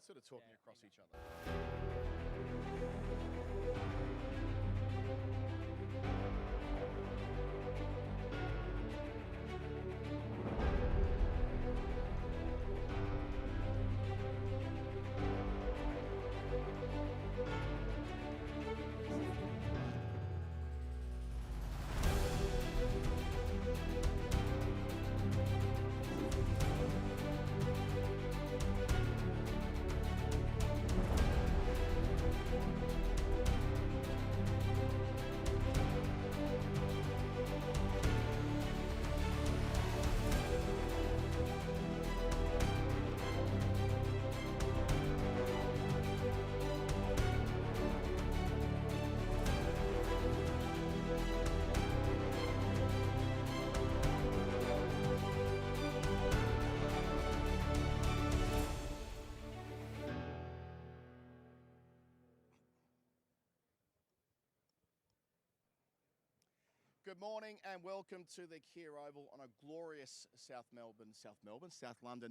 They're sort of talking across each other. Good morning and welcome to the Kia Oval on a glorious South London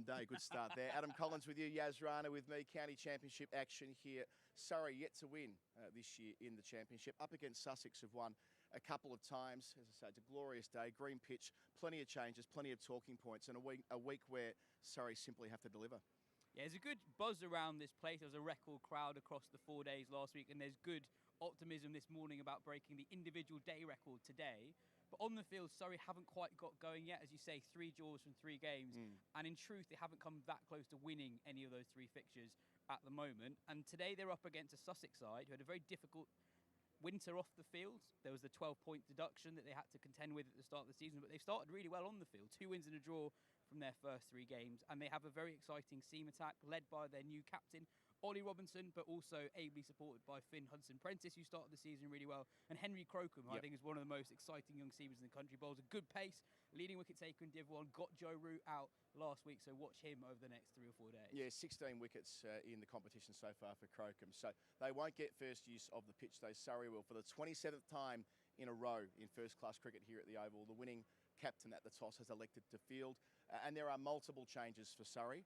day. Good start there. Adam Collins with you, Yaz Rana with me. County Championship action here. Surrey yet to win this year in the Championship. Up against Sussex, have won a couple of times. As I say, it's a glorious day. Green pitch, plenty of changes, plenty of talking points, and a week where Surrey simply have to deliver. Yeah, there's a good buzz around this place. There was a record crowd across the 4 days last week, and there's good optimism this morning about breaking the individual day record today. But on the field, Surrey haven't quite got going yet. As you say, 3 draws from 3 games. And in truth, they haven't come that close to winning any of those 3 fixtures at the moment. And today they're up against a Sussex side who had a very difficult winter off the field. There was the 12-point deduction that they had to contend with at the start of the season, but they've started really well on the field. 2 wins and a draw from their first 3 games, and they have a very exciting seam attack led by their new captain, Ollie Robinson, but also ably supported by Finn Hudson-Prentice, who started the season really well, and Henry Crocombe, who I think is one of the most exciting young seamers in the country. Bowls a good pace, leading wicket taker in Div 1, got Joe Root out last week, so watch him over the next 3 or 4 days. Yeah, 16 wickets in the competition so far for Crocombe, so they won't get first use of the pitch, though Surrey will, for the 27th time in a row in first-class cricket here at the Oval. The winning captain at the toss has elected to field, and there are multiple changes for Surrey.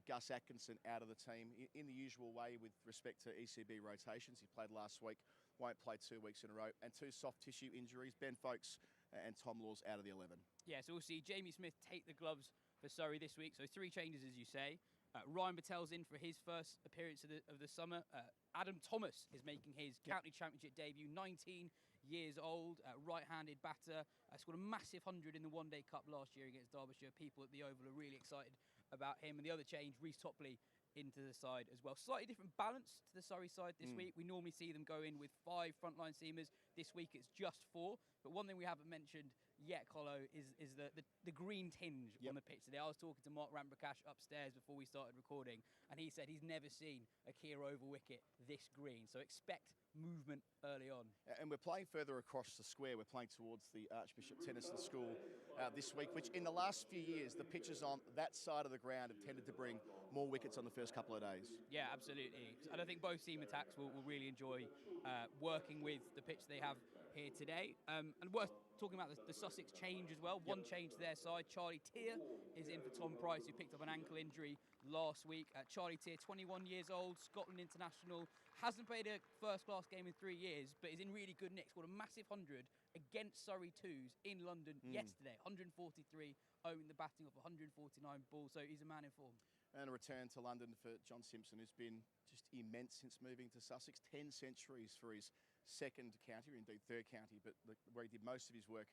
Gus Atkinson out of the team in the usual way with respect to ECB rotations. He played last week, won't play 2 weeks in a row, and 2 soft tissue injuries. Ben Folkes and Tom Laws out of the 11. Yeah, so we'll see Jamie Smith take the gloves for Surrey this week. So 3 changes, as you say. Ryan Patel's in for his first appearance of the summer. Adam Thomas is making his county championship debut, 19 years old, right-handed batter. Scored a massive 100 in the One Day Cup last year against Derbyshire. People at the Oval are really excited about him. And the other change, Reece Topley into the side as well. Slightly different balance to the Surrey side this week. We normally see them go in with 5 frontline seamers. This week it's just 4. But one thing we haven't mentioned yet, Colo, is the green tinge on the pitch today. I was talking to Mark Ramprakash upstairs before we started recording, and he said he's never seen a Kia Oval wicket this green. So expect movement early on. And we're playing further across the square. We're playing towards the Archbishop Tennyson School this week, which in the last few years, the pitches on that side of the ground have tended to bring more wickets on the first couple of days. Yeah, absolutely. And I think both seam attacks will really enjoy working with the pitch they have here today. And worth talking about the Sussex change as well. One change to their side. Charlie Tier is in for Tom Price, who picked up an ankle injury last week. Charlie Tier, 21 years old, Scotland international, hasn't played a first-class game in 3 years, but is in really good nick. Scored a massive 100 against Surrey 2s in London yesterday. 143, owing the batting of 149 balls, so he's a man in form. And a return to London for John Simpson, who's been just immense since moving to Sussex. 10 centuries for his second county, or indeed third county, but where he did most of his work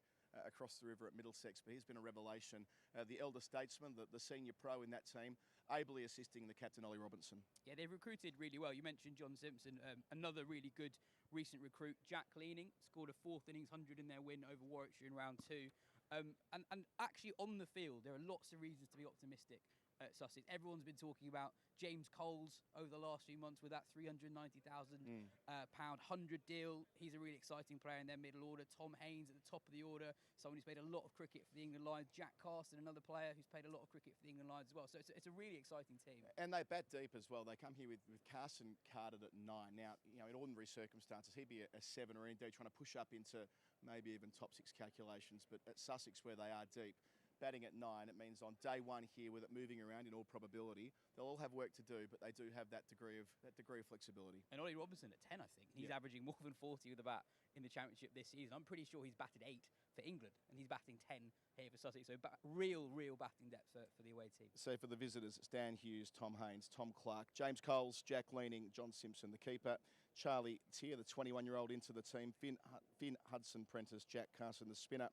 across the river at Middlesex. But he's been a revelation. The elder statesman, the senior pro in that team, ably assisting the captain, Ollie Robinson. Yeah, they've recruited really well. You mentioned John Simpson, another really good recent recruit. Jack Leaning scored a 4th innings 100 in their win over Warwickshire in round 2. And actually on the field, there are lots of reasons to be optimistic at Sussex. Everyone's been talking about James Coles over the last few months with that £390,000 100 deal. He's a really exciting player in their middle order. Tom Haynes at the top of the order, someone who's played a lot of cricket for the England Lions. Jack Carson, another player who's played a lot of cricket for the England Lions as well. So it's a really exciting team. And they bat deep as well. They come here with Carson carded at 9. Now, you know, in ordinary circumstances, he'd be a 7 or indeed trying to push up into maybe even top 6 calculations. But at Sussex, where they are deep, batting at 9. It means on day one here, with it moving around in all probability, they'll all have work to do, but they do have that degree of flexibility. And Ollie Robinson at 10, I think. He's averaging more than 40 with the bat in the Championship this season. I'm pretty sure he's batted 8 for England, and he's batting 10 here for Sussex. So real batting depth for the away team. So for the visitors, it's Dan Hughes, Tom Haynes, Tom Clark, James Coles, Jack Leaning, John Simpson, the keeper, Charlie Tier, the 21-year-old into the team, Finn Hudson-Prentice, Jack Carson, the spinner,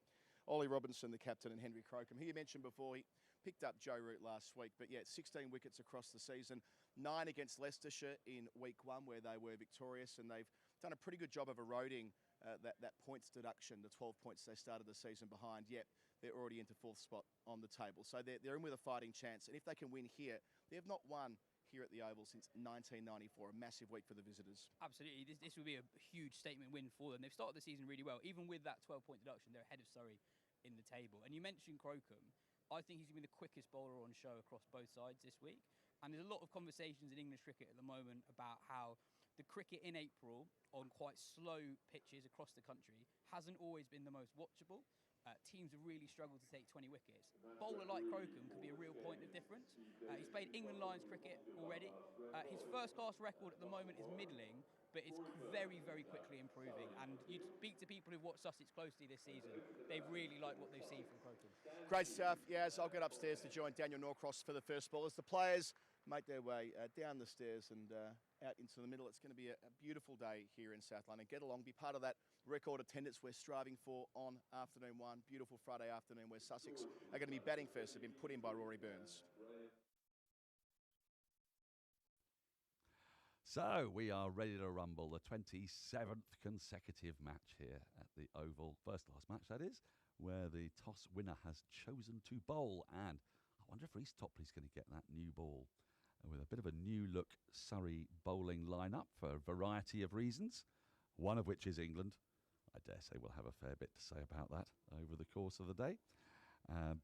Ollie Robinson, the captain, and Henry Crocombe, who you mentioned before. He picked up Joe Root last week, but 16 wickets across the season, 9 against Leicestershire in week 1, where they were victorious, and they've done a pretty good job of eroding that points deduction, the 12 points they started the season behind. Yet they're already into 4th spot on the table, so they're in with a fighting chance. And if they can win here, they have not won here at the Oval since 1994. A massive week for the visitors. Absolutely, this will be a huge statement win for them. They've started the season really well. Even with that 12-point deduction, they're ahead of Surrey in the table. And you mentioned Crocombe. I think he's going to be the quickest bowler on show across both sides this week. And there's a lot of conversations in English cricket at the moment about how the cricket in April on quite slow pitches across the country hasn't always been the most watchable. Teams have really struggled to take 20 wickets. Bowler like Crocombe could be a real point of difference. He's played England Lions cricket already. His first-class record at the moment is middling, but it's very quickly improving. And you speak to people who've watched Sussex closely this season, they really like what they've seen from Crocombe. Great stuff. Yes, I'll get upstairs to join Daniel Norcross for the first ball as the players make their way down the stairs and out into the middle. It's going to be a beautiful day here in South London. Get along, be part of that record attendance we're striving for on afternoon 1. Beautiful Friday afternoon where Sussex are going to be batting first. Have been put in by Rory Burns. So we are ready to rumble, the 27th consecutive match here at the Oval. First last match, that is, where the toss winner has chosen to bowl. And I wonder if Reece Topley's going to get that new ball. With a bit of a new look Surrey bowling lineup for a variety of reasons, one of which is England. I dare say we'll have a fair bit to say about that over the course of the day.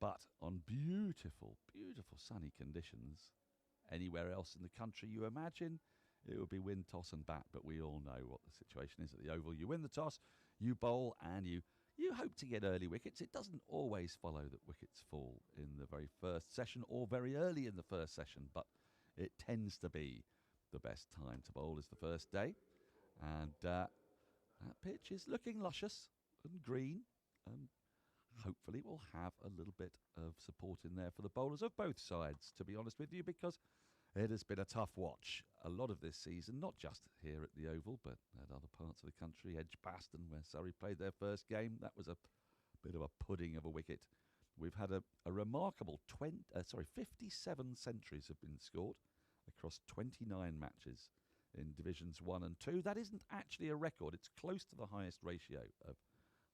But on beautiful sunny conditions, anywhere else in the country you imagine, it would be win, toss and bat. But we all know what the situation is at the Oval. You win the toss, you bowl, and you hope to get early wickets. It doesn't always follow that wickets fall in the very first session or very early in the first session, but it tends to be the best time to bowl is the first day. And that pitch is looking luscious and green. And hopefully we'll have a little bit of support in there for the bowlers of both sides, to be honest with you, because it has been a tough watch a lot of this season, not just here at the Oval, but at other parts of the country. Edgbaston, where Surrey played their first game, that was a bit of a pudding of a wicket. We've had a remarkable 57 centuries have been scored across 29 matches in Divisions 1 and 2. That isn't actually a record. It's close to the highest ratio of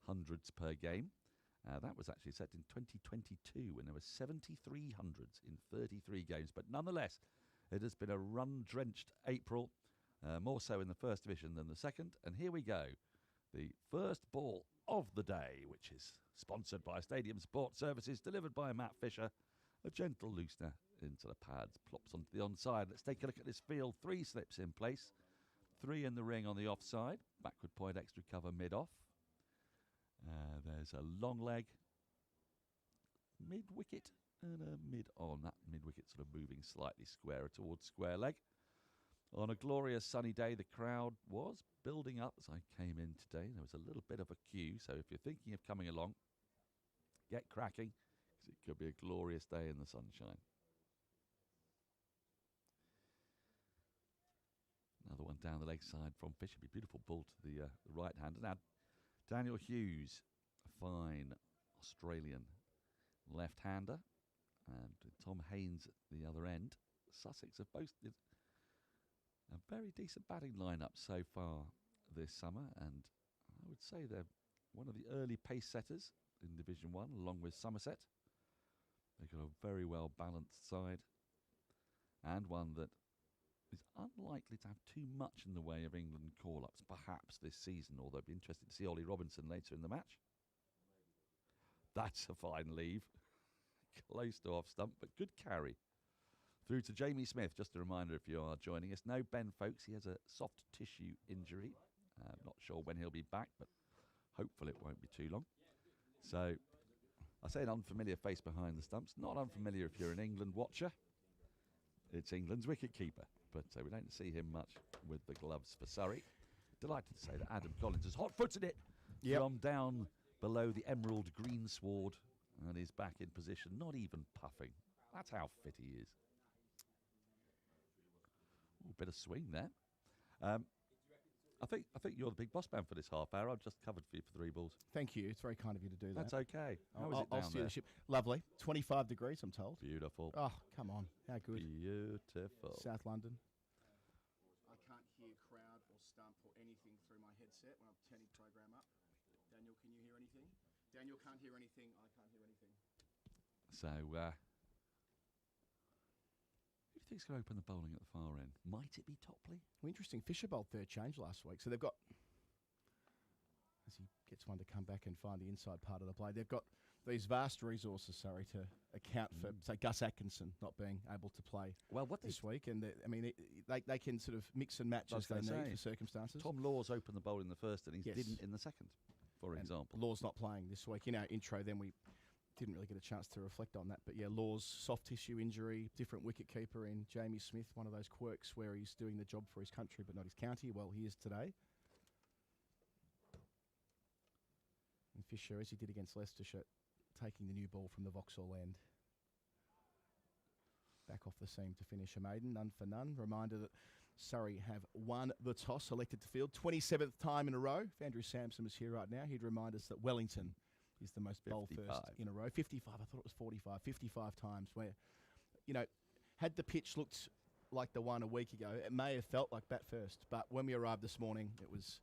hundreds per game. That was actually set in 2022 when there were 73 hundreds in 33 games. But nonetheless, it has been a run-drenched April, more so in the first division than the second. And here we go. The first ball of the day, which is sponsored by Stadium Sport Services, delivered by Matt Fisher. A gentle loosener into the pads, plops onto the onside. Let's take a look at this field. 3 slips in place, 3 in the ring on the offside. Backward point, extra cover mid-off. There's a long leg, mid-wicket and a mid-on. That mid-wicket sort of moving slightly squarer towards square leg. On a glorious sunny day, the crowd was building up as I came in today. There was a little bit of a queue, so if you're thinking of coming along, get cracking, because it could be a glorious day in the sunshine. Another one down the leg side from Fisher. Be beautiful ball to the right hander. Now, Daniel Hughes, a fine Australian left-hander, and Tom Haynes at the other end. Sussex have boasted a very decent batting lineup so far this summer, and I would say they're one of the early pace setters in Division 1, along with Somerset. They've got a very well balanced side, and one that is unlikely to have too much in the way of England call-ups, perhaps this season, although it'd be interesting to see Ollie Robinson later in the match. That's a fine leave. Close to off stump, but good carry. Through to Jamie Smith. Just a reminder, if you are joining us, no Ben Folkes. He has a soft tissue injury. Not sure when he'll be back, but hopefully it won't be too long. So I say an unfamiliar face behind the stumps. Not unfamiliar if you're an England watcher. It's England's wicket-keeper, but we don't see him much with the gloves for Surrey. Delighted to say that Adam Collins has hot-footed it from down below the emerald greensward and is back in position, not even puffing. That's how fit he is. Ooh, bit of swing there. I think you're the big boss man for this half hour. I've just covered for you for 3 balls. Thank you. It's very kind of you to do that. That's okay. How is it I'll down steer there? the ship. Lovely. 25 degrees, I'm told. Beautiful. Oh, come on. How good. Beautiful. South London. I can't hear crowd or stump or anything through my headset when I'm turning program up. Daniel, can you hear anything? Daniel can't hear anything. I can't hear anything. So, who do you think's going to open the bowling at the far end? Might it be Topley? Well, interesting. Fisher bowled third change last week. So they've got, as he gets one to come back and find the inside part of the play, they've got these vast resources, sorry, to account for, say, Gus Atkinson not being able to play this week. And they can sort of mix and match as they need for circumstances. Tom Laws opened the bowl in the first innings, didn't in the second, for example. Laws not playing this week. In our intro, then we didn't really get a chance to reflect on that. But yeah, Laws, soft tissue injury, different wicket keeper in Jamie Smith, one of those quirks where he's doing the job for his country but not his county. Well, he is today. And Fisher, as he did against Leicestershire, taking the new ball from the Vauxhall end. Back off the seam to finish a maiden, none for none. Reminder that Surrey have won the toss, elected to field 27th time in a row. If Andrew Sampson was here right now, he'd remind us that Wellington is the most bowl first in a row. 55, I thought it was 45. 55 times where, had the pitch looked like the one a week ago, it may have felt like bat first. But when we arrived this morning, it was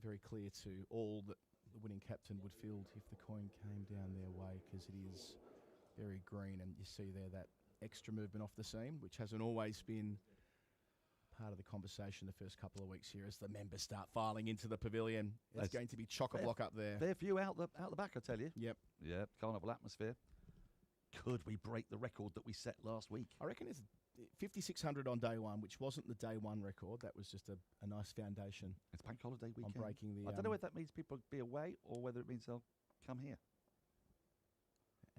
very clear to all that the winning captain would field if the coin came down their way, because it is very green. And you see there that extra movement off the seam, which hasn't always been part of the conversation the first couple of weeks here as the members start filing into the pavilion. It's going to be chock-a-block up there. Fair few out the back, I tell you. Yep. Yeah, carnival atmosphere. Could we break the record that we set last week? I reckon it's 5,600 on day one, which wasn't the day one record. That was just a nice foundation. It's bank holiday weekend. On breaking the. I don't know whether that means people be away or whether it means they'll come here.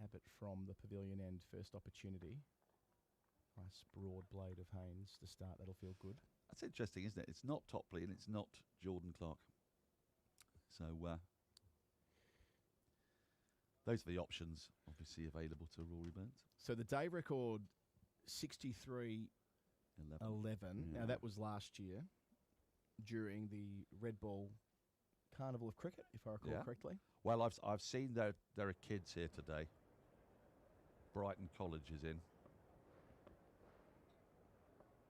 Abbott from the pavilion end, first opportunity. Nice broad blade of Haynes to start. That'll feel good. That's interesting, isn't it? It's not Topley and it's not Jordan Clark. So those are the options, obviously, available to Rory Burns. So the day record, 63-11. Yeah. Now, that was last year during the Red Ball Carnival of Cricket, if I recall correctly. Well, I've seen there are kids here today. Brighton College is in.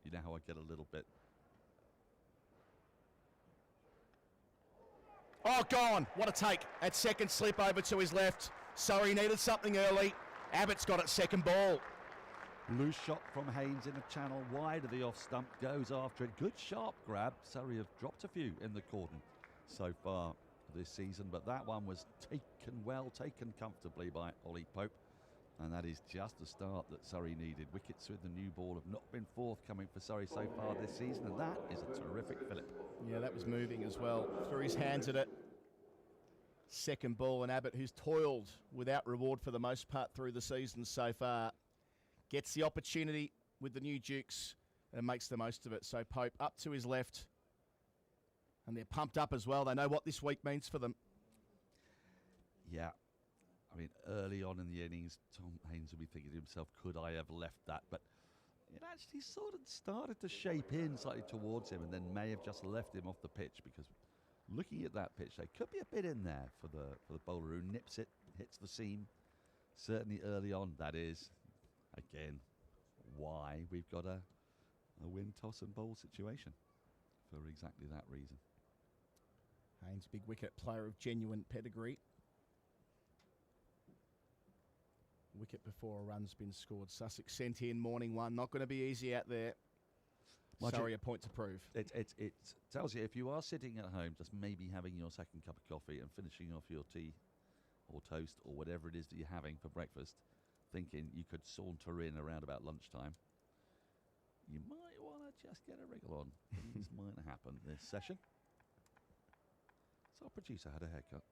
You know how I get a little bit. Oh, gone. What a take. At second slip over to his left. Surrey needed something early. Abbott's got it second ball. Loose shot from Haynes in a channel wide of the off stump. Goes after it. Good sharp grab. Surrey have dropped a few in the cordon so far this season, but that one was taken comfortably by Ollie Pope. And that is just the start that Surrey needed. Wickets with the new ball have not been forthcoming for Surrey so far this season, and that is a terrific fillip. Yeah, that was moving as well. Threw his hands at it. Second ball, and Abbott, who's toiled without reward for the most part through the season so far, gets the opportunity with the new Dukes and makes the most of it. So Pope up to his left, and they're pumped up as well. They know what this week means for them. Yeah. I mean, early on in the innings, Tom Haynes will be thinking to himself, could I have left that? But it actually sort of started to shape in slightly towards him and then may have just left him off the pitch, because looking at that pitch, there could be a bit in there for the bowler who nips it, hits the seam. Certainly early on, that is, again, why we've got a win, toss and bowl situation for exactly that reason. Haynes, big wicket, player of genuine pedigree. Wicket before a run's been scored. Sussex sent in morning one. Not going to be easy out there. Surrey a point to prove. It tells you if you are sitting at home, just maybe having your second cup of coffee and finishing off your tea or toast or whatever it is that you're having for breakfast, thinking you could saunter in around about lunchtime, you might want to just get a wriggle on. This might happen this session. So our producer had a haircut.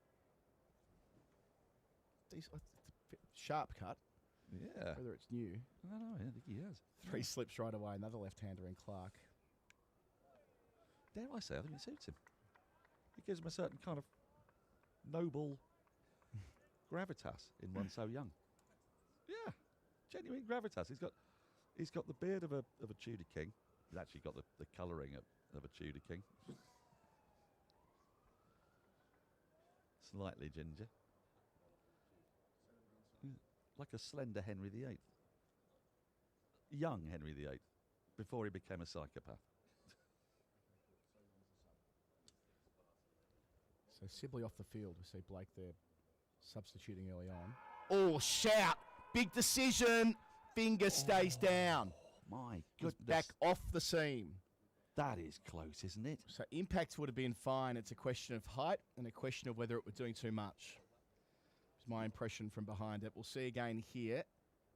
The Sharp cut. Yeah. Whether it's new. I don't know. I think he has. 3 slips right away. Another left-hander in Clark. Dare I say, I think it suits him. It gives him a certain kind of noble gravitas in one so young. Yeah, genuine gravitas. He's got the beard of a Tudor king. He's actually got the colouring of a Tudor king. Slightly ginger. Like a slender Henry VIII. Young Henry VIII, before he became a psychopath. So Sibley off the field. We see Blake there substituting early on. Oh, shout! Big decision. Finger stays down. My goodness. Back off the seam. That is close, isn't it? So impact would have been fine. It's a question of height and a question of whether it was doing too much. It's my impression from behind it. We'll see again here.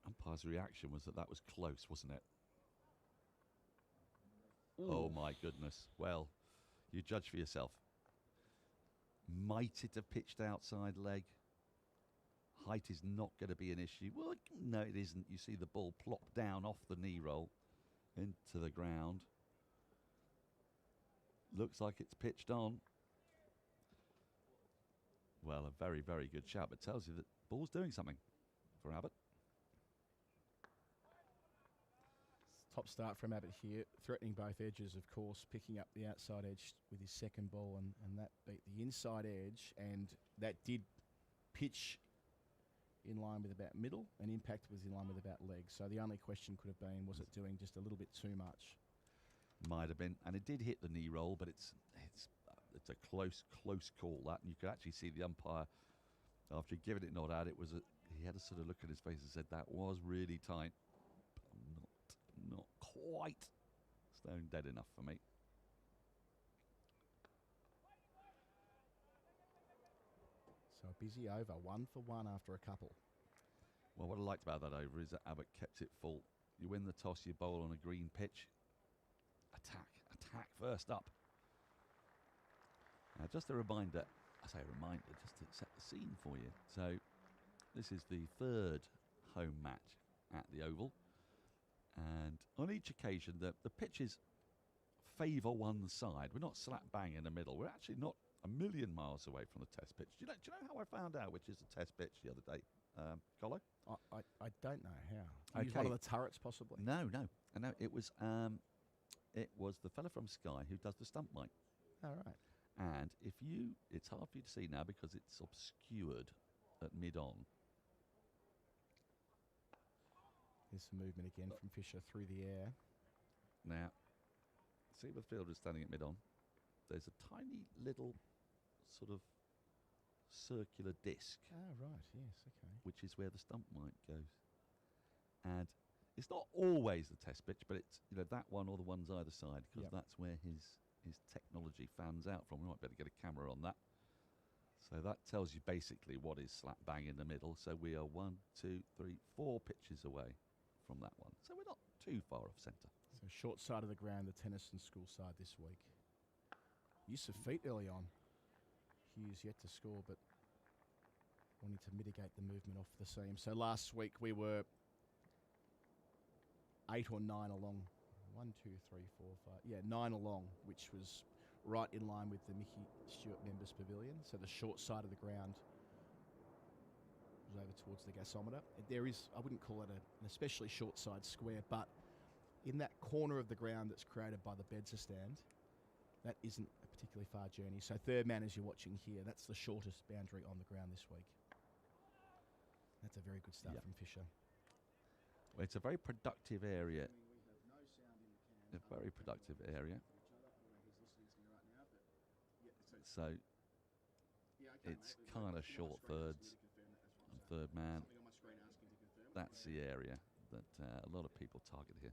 Umpire's reaction was that was close, wasn't it? Ooh. Oh, my goodness. Well, you judge for yourself. Might it have pitched outside leg? Height is not going to be an issue. Well, no, it isn't. You see the ball plop down off the knee roll into the ground. Looks like it's pitched on. Well, a very, very good shout, but tells you that ball's doing something for Abbott. Top start from Abbott here, threatening both edges, of course, picking up the outside edge with his second ball, and that beat the inside edge, and that did pitch in line with about middle, and impact was in line with about leg. So the only question could have been, was it doing just a little bit too much? Might have been, and it did hit the knee roll, but it's a close call, that, and you could actually see the umpire, after giving it not out, he had a sort of look at his face and said that was really tight, but not quite stone dead enough for me. So a busy over, 1 for 1 after a couple. Well, what I liked about that over is that Abbott kept it full. You win the toss, you bowl on a green pitch. Attack first up. Now, just a reminder, just to set the scene for you. So, this is the 3rd home match at the Oval. And on each occasion, the pitches favour one side. We're not slap bang in the middle. We're actually not a million miles away from the test pitch. Do you know how I found out which is the test pitch the other day, Colo? I don't know how. Okay. Use one of the turrets, possibly? No. It was the fella from Sky who does the stump mic. All right. And it's hard for you to see now because it's obscured at mid-on. There's some movement again from Fisher through the air. Now, see the fielder standing at mid-on. There's a tiny little sort of circular disc. Ah, right, yes, okay. Which is where the stump mic goes. And it's not always the test pitch, but it's that one or the ones either side, because that's where his technology fans out from. We might better get a camera on that. So that tells you basically what is slap bang in the middle. So we are 1, 2, 3, 4 pitches away from that one. So we're not too far off centre. So short side of the ground, the Tennyson School side this week. Use of feet early on. Hughes yet to score, but wanting to mitigate the movement off the seam. So last week we were 8 or 9 along. 1, 2, 3, 4, 5. Yeah, 9 along, which was right in line with the Mickey Stewart Members Pavilion. So the short side of the ground was over towards the gasometer. There is, I wouldn't call it an especially short side square, but in that corner of the ground that's created by the Bedser stand, that isn't a particularly far journey. So third man, as you're watching here, that's the shortest boundary on the ground this week. That's a very good start from Fisher. Well, it's a very productive area. A very productive area. So it's kind of short thirds and third man. That's the area that a lot of people target here.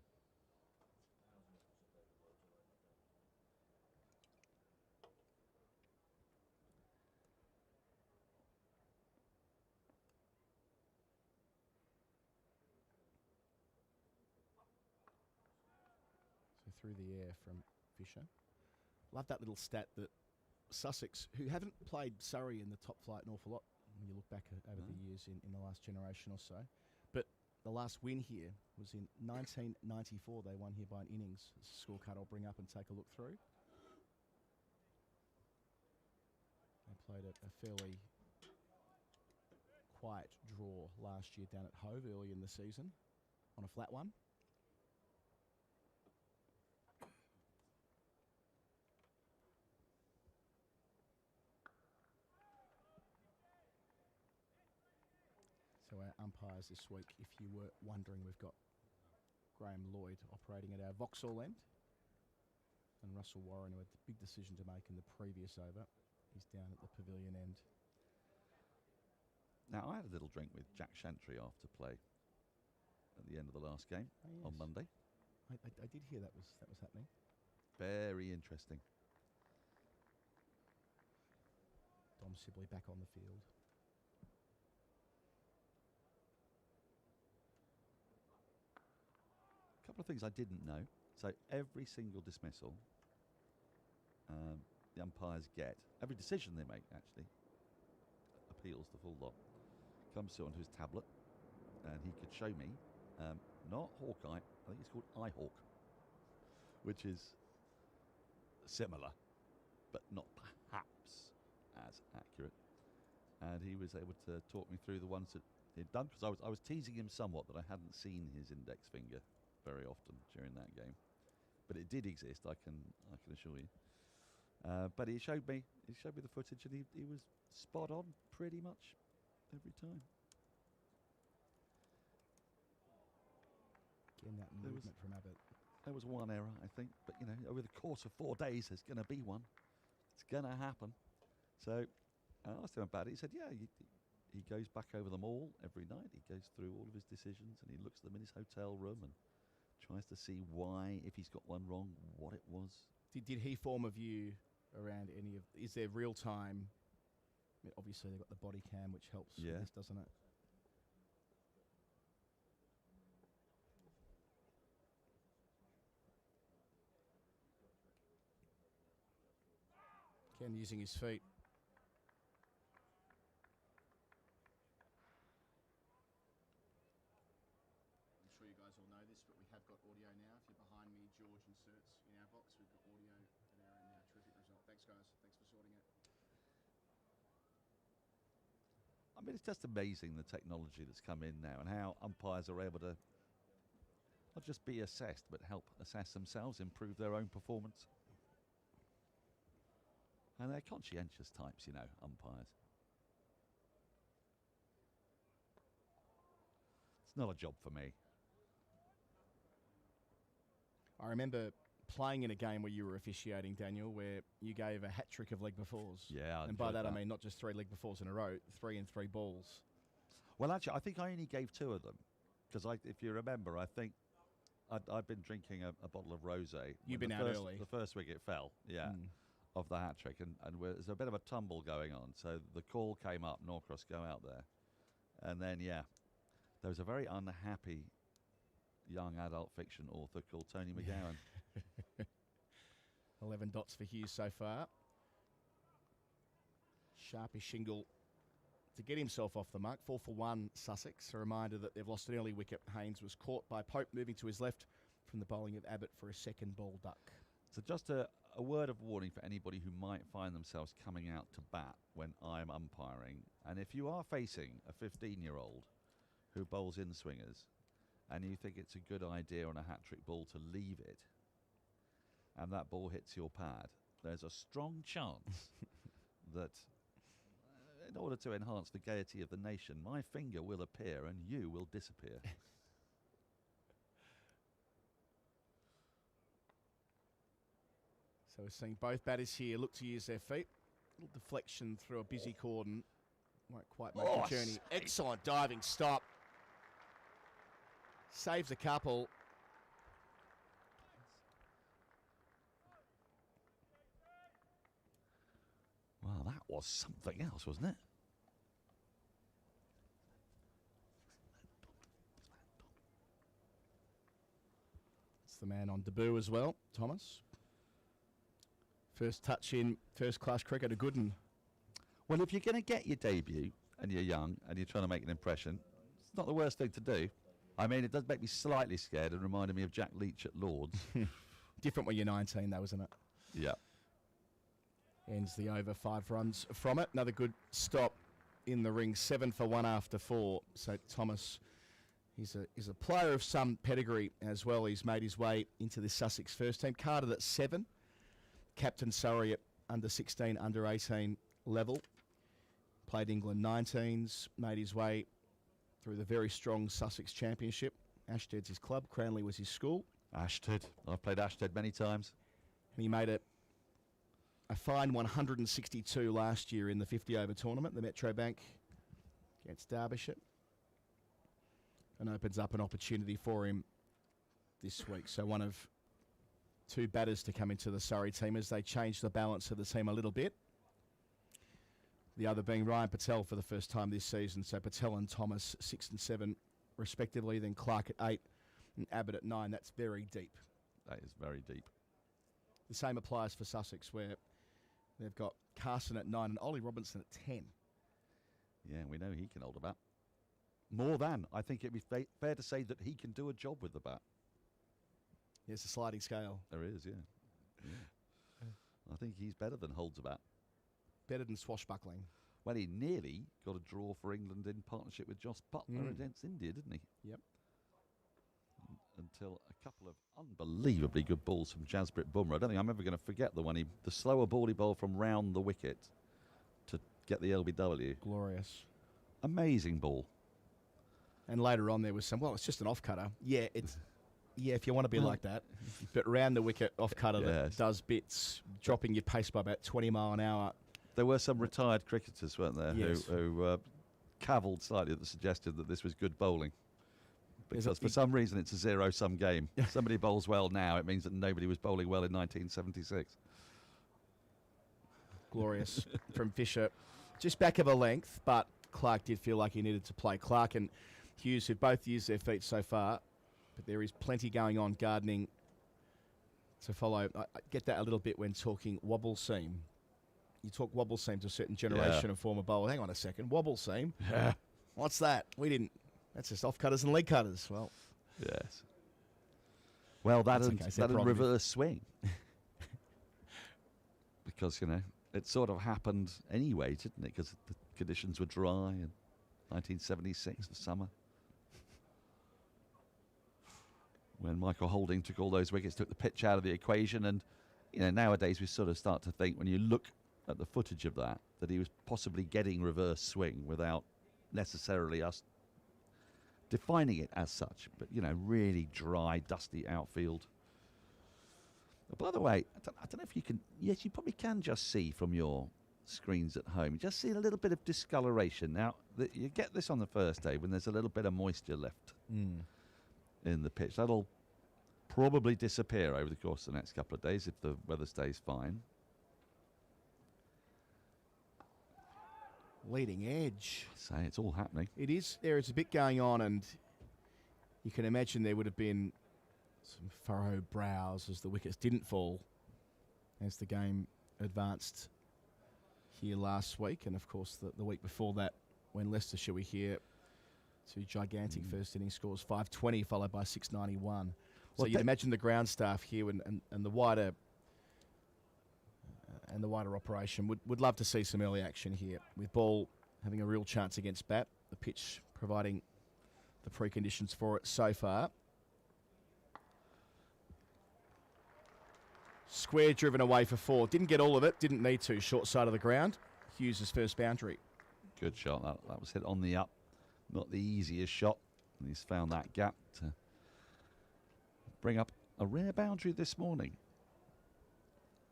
Through the air from Fisher. Love that little stat that Sussex, who haven't played Surrey in the top flight an awful lot when you look back over the years in the last generation or so. But the last win here was in 1994. They won here by an innings. Scorecard I'll bring up and take a look through. They played a fairly quiet draw last year down at Hove early in the season on a flat one. So our umpires this week, if you were wondering, we've got Graham Lloyd operating at our Vauxhall end, and Russell Warren, who had the big decision to make in the previous over, he's down at the pavilion end. Now, I had a little drink with Jack Shantry after play at the end of the last game on Monday. I did hear that was happening. Very interesting. Dom Sibley back on the field. A couple of things I didn't know. So every single dismissal the umpires get, every decision they make actually, appeals the full lot, comes to onto his tablet, and he could show me, not Hawkeye, I think it's called iHawk, which is similar, but not perhaps as accurate. And he was able to talk me through the ones that he'd done, because I was teasing him somewhat that I hadn't seen his index finger very often during that game, but it did exist. I can assure you. But he showed me the footage, and he was spot on pretty much every time. Again, that movement from Abbott. There was one error, I think, but over the course of 4 days, there's going to be one. It's going to happen. So I asked him about it. He said, yeah, he goes back over them all every night. He goes through all of his decisions, and he looks at them in his hotel room and tries to see why, if he's got one wrong, what it was. Did he form a view around any of? Is there real time? I mean, obviously they've got the body cam, which helps with this, doesn't it? Ken using his feet. I'm sure you guys all know this, but we have got audio now. If you're behind me, George inserts in our box. We've got audio at our end now. Terrific result. Thanks, guys. Thanks for sorting it. I mean, it's just amazing the technology that's come in now, and how umpires are able to not just be assessed, but help assess themselves, improve their own performance. And they're conscientious types, umpires. It's not a job for me. I remember playing in a game where you were officiating, Daniel, where you gave a hat trick of leg befores. Yeah, and by that I mean not just 3 leg befores in a row, 3 and 3 balls. Well, actually, I think I only gave 2 of them, because if you remember, I think I'd been drinking a bottle of Rothesay. You've been out early. The first wicket fell, of the hat trick, and there's a bit of a tumble going on. So the call came up, Norcross go out there, and then there was a very unhappy young adult fiction author called Tony McGowan. 11 dots for Hughes so far. Sharpish shingle to get himself off the mark. 4 for 1 Sussex. A reminder that they've lost an early wicket. Haynes was caught by Pope moving to his left from the bowling of Abbott for a second ball duck. So just a word of warning for anybody who might find themselves coming out to bat when I'm umpiring. And if you are facing a 15-year-old who bowls in swingers, and you think it's a good idea on a hat-trick ball to leave it, and that ball hits your pad, there's a strong chance that in order to enhance the gaiety of the nation, my finger will appear and you will disappear. So we're seeing both batters here look to use their feet. A little deflection through a busy cordon. Won't quite make the journey. Excellent diving stop. Saves a couple. Wow, that was something else, wasn't it? It's the man on debut as well, Thomas. First touch in first-class cricket, a good one. Well, if you're going to get your debut and you're young and you're trying to make an impression, it's not the worst thing to do. I mean, it does make me slightly scared and reminded me of Jack Leach at Lord's. Different when you're 19, though, isn't it? Yeah. Ends the over, 5 runs from it. Another good stop in the ring, 7 for 1 after 4. So Thomas, he's a player of some pedigree as well. He's made his way into the Sussex first team. Carded at 7. Captain Surrey at under 16, under 18 level. Played England 19s. Made his way through the very strong Sussex Championship. Ashted's his club. Cranley was his school. Ashted. I've played Ashted many times. And he made a fine 162 last year in the 50-over tournament, the Metro Bank against Derbyshire. And opens up an opportunity for him this week. So one of 2 batters to come into the Surrey team as they change the balance of the team a little bit. The other being Ryan Patel for the first time this season. So Patel and Thomas 6 and 7 respectively. Then Clark at 8 and Abbott at 9. That's very deep. That is very deep. The same applies for Sussex, where they've got Carson at 9 and Ollie Robinson at 10. Yeah, we know he can hold a bat. More than. I think it'd be fair to say that he can do a job with the bat. There's a sliding scale. There is, yeah. I think he's better than holds a bat. Better than swashbuckling. Well, he nearly got a draw for England in partnership with Joss Butler against India, didn't he? Yep. Until a couple of unbelievably good balls from Jasprit Bumrah. I don't think I'm ever going to forget the slower ball he bowled from round the wicket to get the LBW. Glorious. Amazing ball. And later on there was some, well, it's just an off-cutter. Yeah, if you want to be like that. But round the wicket off-cutter that does bits, dropping your pace by about 20 mile an hour. There were some retired cricketers, weren't there, yes, who cavilled slightly at the suggestion that this was good bowling. Because for some reason it's a zero-sum game. Somebody bowls well now, it means that nobody was bowling well in 1976. Glorious from Fisher. Just back of a length, but Clark did feel like he needed to play. Clark and Hughes, who've both used their feet so far, but there is plenty going on gardening to follow. I get that a little bit when talking wobble seam. You talk wobble seam to a certain generation of former bowler. Hang on a second, wobble seam? Yeah. What's that? We didn't. That's just off-cutters and leg cutters. Well, yes. Well, that and reverse swing. Because, it sort of happened anyway, didn't it? Because the conditions were dry in 1976, the summer. When Michael Holding took all those wickets, took the pitch out of the equation. And, nowadays we sort of start to think, when you look at the footage of that he was possibly getting reverse swing without necessarily us defining it as such. But, really dry, dusty outfield. By the way, I don't know if you can... Yes, you probably can just see from your screens at home. You just see a little bit of discoloration. Now, you get this on the first day when there's a little bit of moisture left in the pitch. That'll probably disappear over the course of the next couple of days if the weather stays fine. Leading edge. Say it's all happening. It is. There is a bit going on, and you can imagine there would have been some furrowed brows as the wickets didn't fall as the game advanced here last week, and of course the week before that when Leicestershire were here. 2 gigantic first inning scores, 520 followed by 691. So you'd imagine the ground staff here and the wider operation would love to see some early action here, with ball having a real chance against bat, the pitch providing the preconditions for it so far. Square driven away for 4. Didn't get all of it, didn't need to. Short side of the ground. Hughes' first boundary. Good shot. That was hit on the up. Not the easiest shot. And he's found that gap to bring up a rare boundary this morning.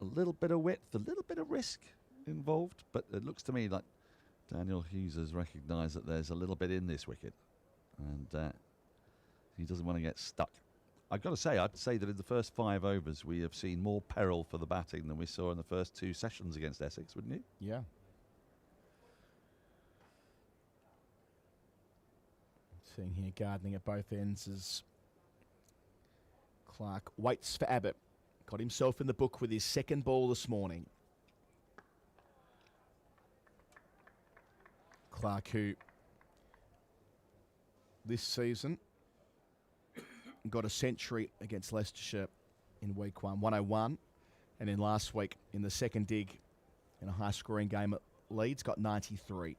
A little bit of width, a little bit of risk involved, but it looks to me like Daniel Hughes has recognised that there's a little bit in this wicket, and he doesn't want to get stuck. I've got to say, I'd say that in the first 5 overs we have seen more peril for the batting than we saw in the first 2 sessions against Essex, wouldn't you? Yeah. Seeing here gardening at both ends as Clark waits for Abbott. Got himself in the book with his second ball this morning. Clark, who this season got a century against Leicestershire in week 1, 101, and then last week in the second dig in a high-scoring game at Leeds got 93.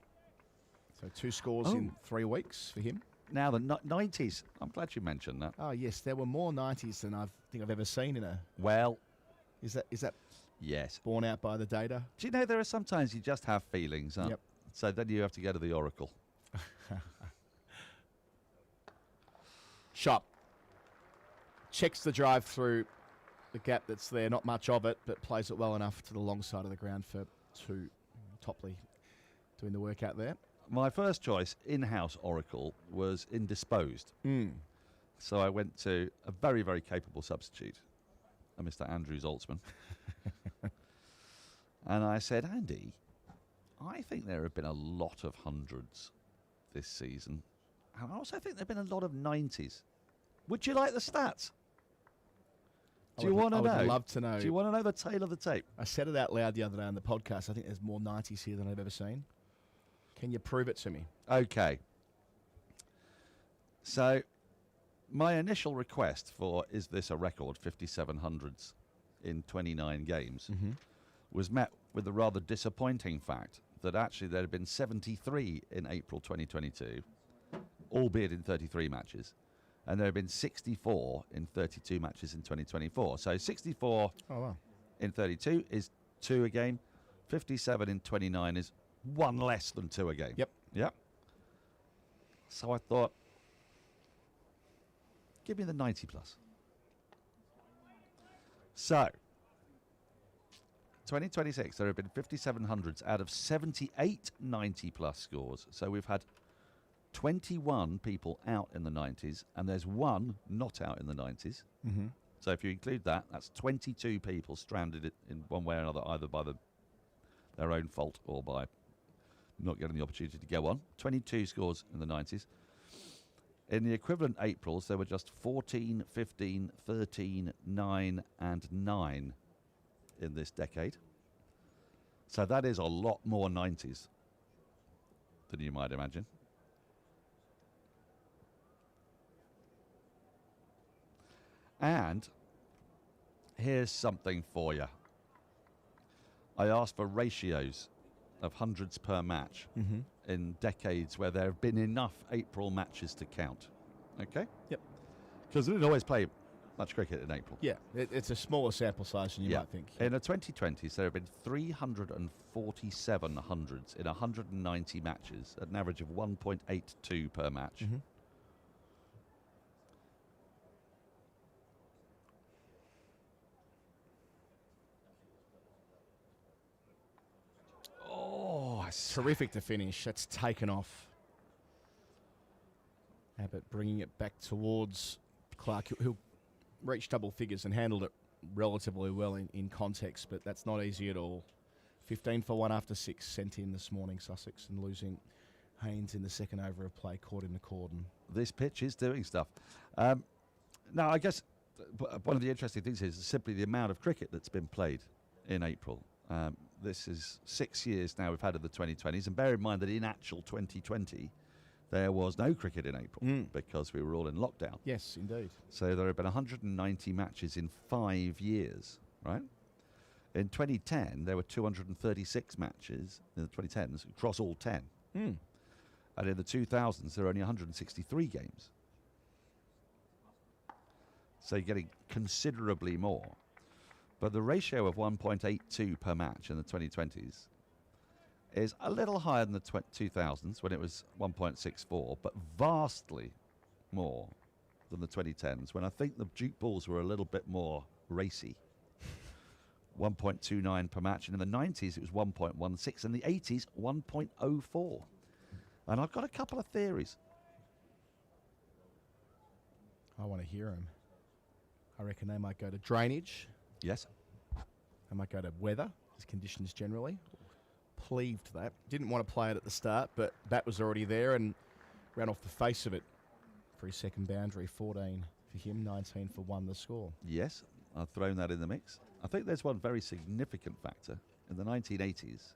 So 2 scores in 3 weeks for him. Now the 90s. I'm glad you mentioned that. Oh yes, there were more 90s than I think I've ever seen in a. Well, is that yes, borne out by the data? Do you know there are sometimes you just have feelings, huh? Yep. So then you have to go to the Oracle. Shot. Checks the drive through the gap that's there. Not much of it, but plays it well enough to the long side of the ground for 2. Topley doing the work out there. My first choice, in-house Oracle, was indisposed. So I went to a very, very capable substitute, Mr. Andrew Zoltzman. And I said, Andy, I think there have been a lot of hundreds this season. And I also think there have been a lot of 90s. Would you like the stats? Do you want to know? I would love to know. Do you want to know the tail of the tape? I said it out loud the other day on the podcast. I think there's more 90s here than I've ever seen. Can you prove it to me? Okay. So my initial request for is this a record 5700s in 29 games was met with the rather disappointing fact that actually there had been 73 in April 2022, albeit in 33 matches, and there have been 64 in 32 matches in 2024. So 64 in 32 is 2 a game, 57 in 29 is 1 less than 2 a game. Yep. So I thought, give me the 90 plus. So 2026, there have been 5700s out of 78 90 plus scores. So we've had 21 people out in the 90s, and there's 1 not out in the 90s. So if you include that, that's 22 people stranded in one way or another, either by their own fault or by not getting the opportunity to go on. 22 scores in the 90s. In the equivalent Aprils, there were just 14, 15, 13, 9, and 9 in this decade. So that is a lot more 90s than you might imagine. And here's something for you. I asked for ratios of hundreds per match in decades where there have been enough April matches to count. Okay? Yep. Because they didn't always play much cricket in April. Yeah, it's a smaller sample size than you might think. In the 2020s, there have been 347 hundreds in 190 matches at an average of 1.82 per match. Oh, terrific to finish. That's taken off. Abbott bringing it back towards Clark, who'll reach double figures and handled it relatively well in context, but that's not easy at all. 15 for 1 after 6 sent in this morning, Sussex, and losing Haynes in the second over of play, caught in the cordon. This pitch is doing stuff. Now, I guess one of the interesting things is simply the amount of cricket that's been played in April. This is 6 years now we've had of the 2020s, and bear in mind that in actual 2020, there was no cricket in April because we were all in lockdown. Yes, indeed. So there have been 190 matches in 5 years, right? In 2010, there were 236 matches in the 2010s across all 10. And in the 2000s, there were only 163 games. So you're getting considerably more. But the ratio of 1.82 per match in the 2020s is a little higher than the 2000s when it was 1.64, but vastly more than the 2010s when I think the Duke balls were a little bit more racy. 1.29 per match, and in the 90s it was 1.16, and the 80s 1.04. And I've got a couple of theories. I want to hear them. I reckon they might go to drainage. Yes. They might go to weather, as conditions generally. Pleaved that. Didn't want to play it at the start, but bat was already there and ran off the face of it for his second boundary. 14 for him, 19 for 1 the score. Yes, I've thrown that in the mix. I think there's one very significant factor. In the 1980s,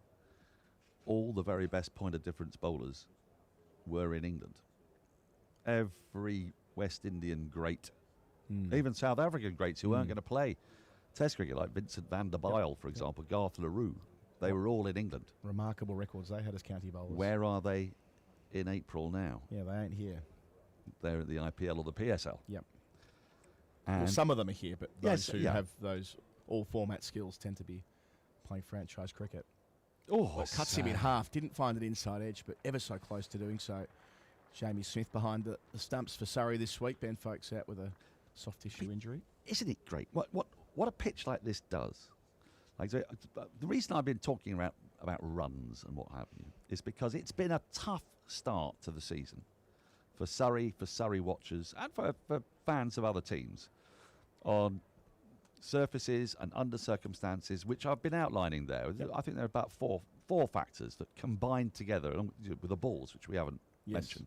all the very best point of difference bowlers were in England. Every West Indian great, even South African greats who weren't going to play Test cricket, like Vincent van der Bijl, for example, Garth LaRue, they were all in England. Remarkable records they had as county bowlers. Where are they in April now? Yeah, they ain't here. They're at the IPL or the PSL. Yep. And Well, some of them are here, but those who yeah. have those all-format skills tend to be playing franchise cricket. Cuts him in half. Didn't find an inside edge, but ever so close to doing so. Jamie Smith behind the stumps for Surrey this week. Ben Folkes out with a soft tissue injury. Isn't it great? What a pitch like this does. Like the reason I've been talking about runs and what have you is because it's been a tough start to the season for Surrey watchers, and for fans of other teams on surfaces and under circumstances which I've been outlining there. Yep. I think there are about four factors that combine together along with the balls, which we haven't mentioned.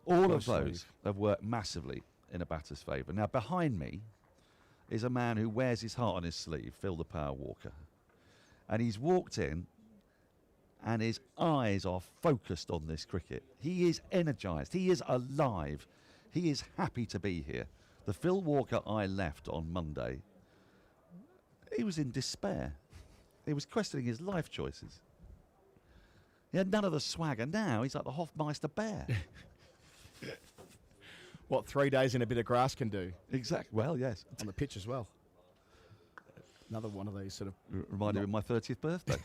All of those have worked massively in a batter's favour. Now, behind me is a man who wears his heart on his sleeve, Phil the Power Walker. And he's walked in and his eyes are focused on this cricket. He is energised. He is alive. He is happy to be here. The Phil Walker I left on Monday, he was in despair. He was questioning his life choices. He had none of the swagger. Now he's like the Hofmeister bear. What 3 days in a bit of grass can do. Exactly. Well, yes. On the pitch as well. Another one of these sort of... Reminded me of my 30th birthday.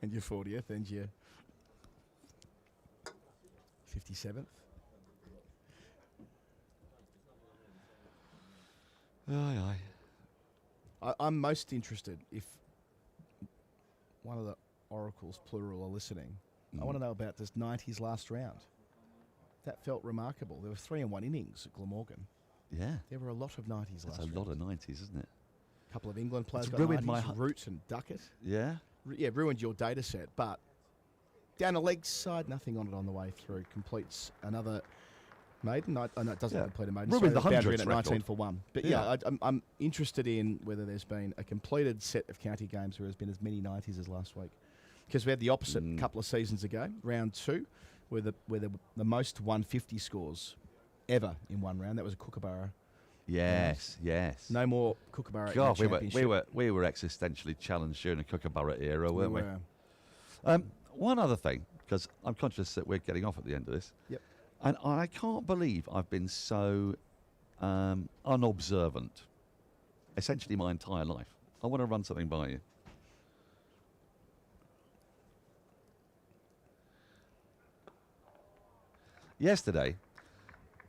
And your 40th and your 57th. I'm most interested if one of the oracles, plural, are listening. I want to know about this 90s last round. That felt remarkable. There were 3 in 1 innings at Glamorgan. Yeah. There were a lot of 90s last round. That's a lot of 90s, isn't it? A couple of England players It's got ruined 90s, my Root and Duckett. Yeah. Yeah, ruined your data set, but down the leg side, nothing on it on the way through. Completes another maiden. No, it doesn't complete a maiden. Ruined the boundary hundreds at record. 19 for 1. But I'm interested in whether there's been a completed set of county games where there's been as many 90s as last week. Because we had the opposite a couple of seasons ago, round 2, where the most 150 scores ever in one round. That was a Kookaburra. Yes. No more Kookaburra. God, in the we were existentially challenged during the Kookaburra era, weren't we? were. One other thing, because I'm conscious that we're getting off at the end of this. Yep. And I can't believe I've been so unobservant, essentially my entire life. I want to run something by you. Yesterday,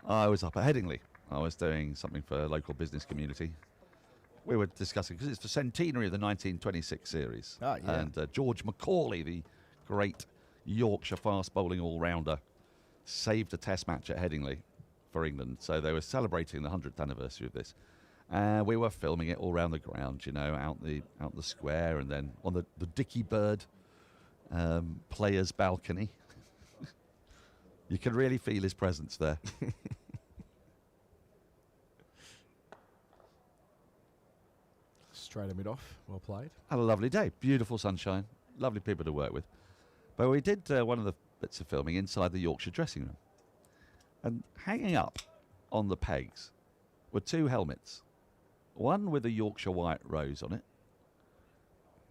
I was up at Headingley. I was doing something for a local business community. We were discussing, because it's the centenary of the 1926 series. Ah, yeah. And George Macaulay, the great Yorkshire fast bowling all-rounder, saved a test match at Headingley for England. So they were celebrating the 100th anniversary of this. And we were filming it all around the ground, you know, out the square, and then on the Dicky Bird players' balcony. You can really feel his presence there. Straight a mid off. Well played. Had a lovely day. Beautiful sunshine. Lovely people to work with. But we did one of the bits of filming inside the Yorkshire dressing room. And hanging up on the pegs were 2 helmets. One with a Yorkshire White Rose on it,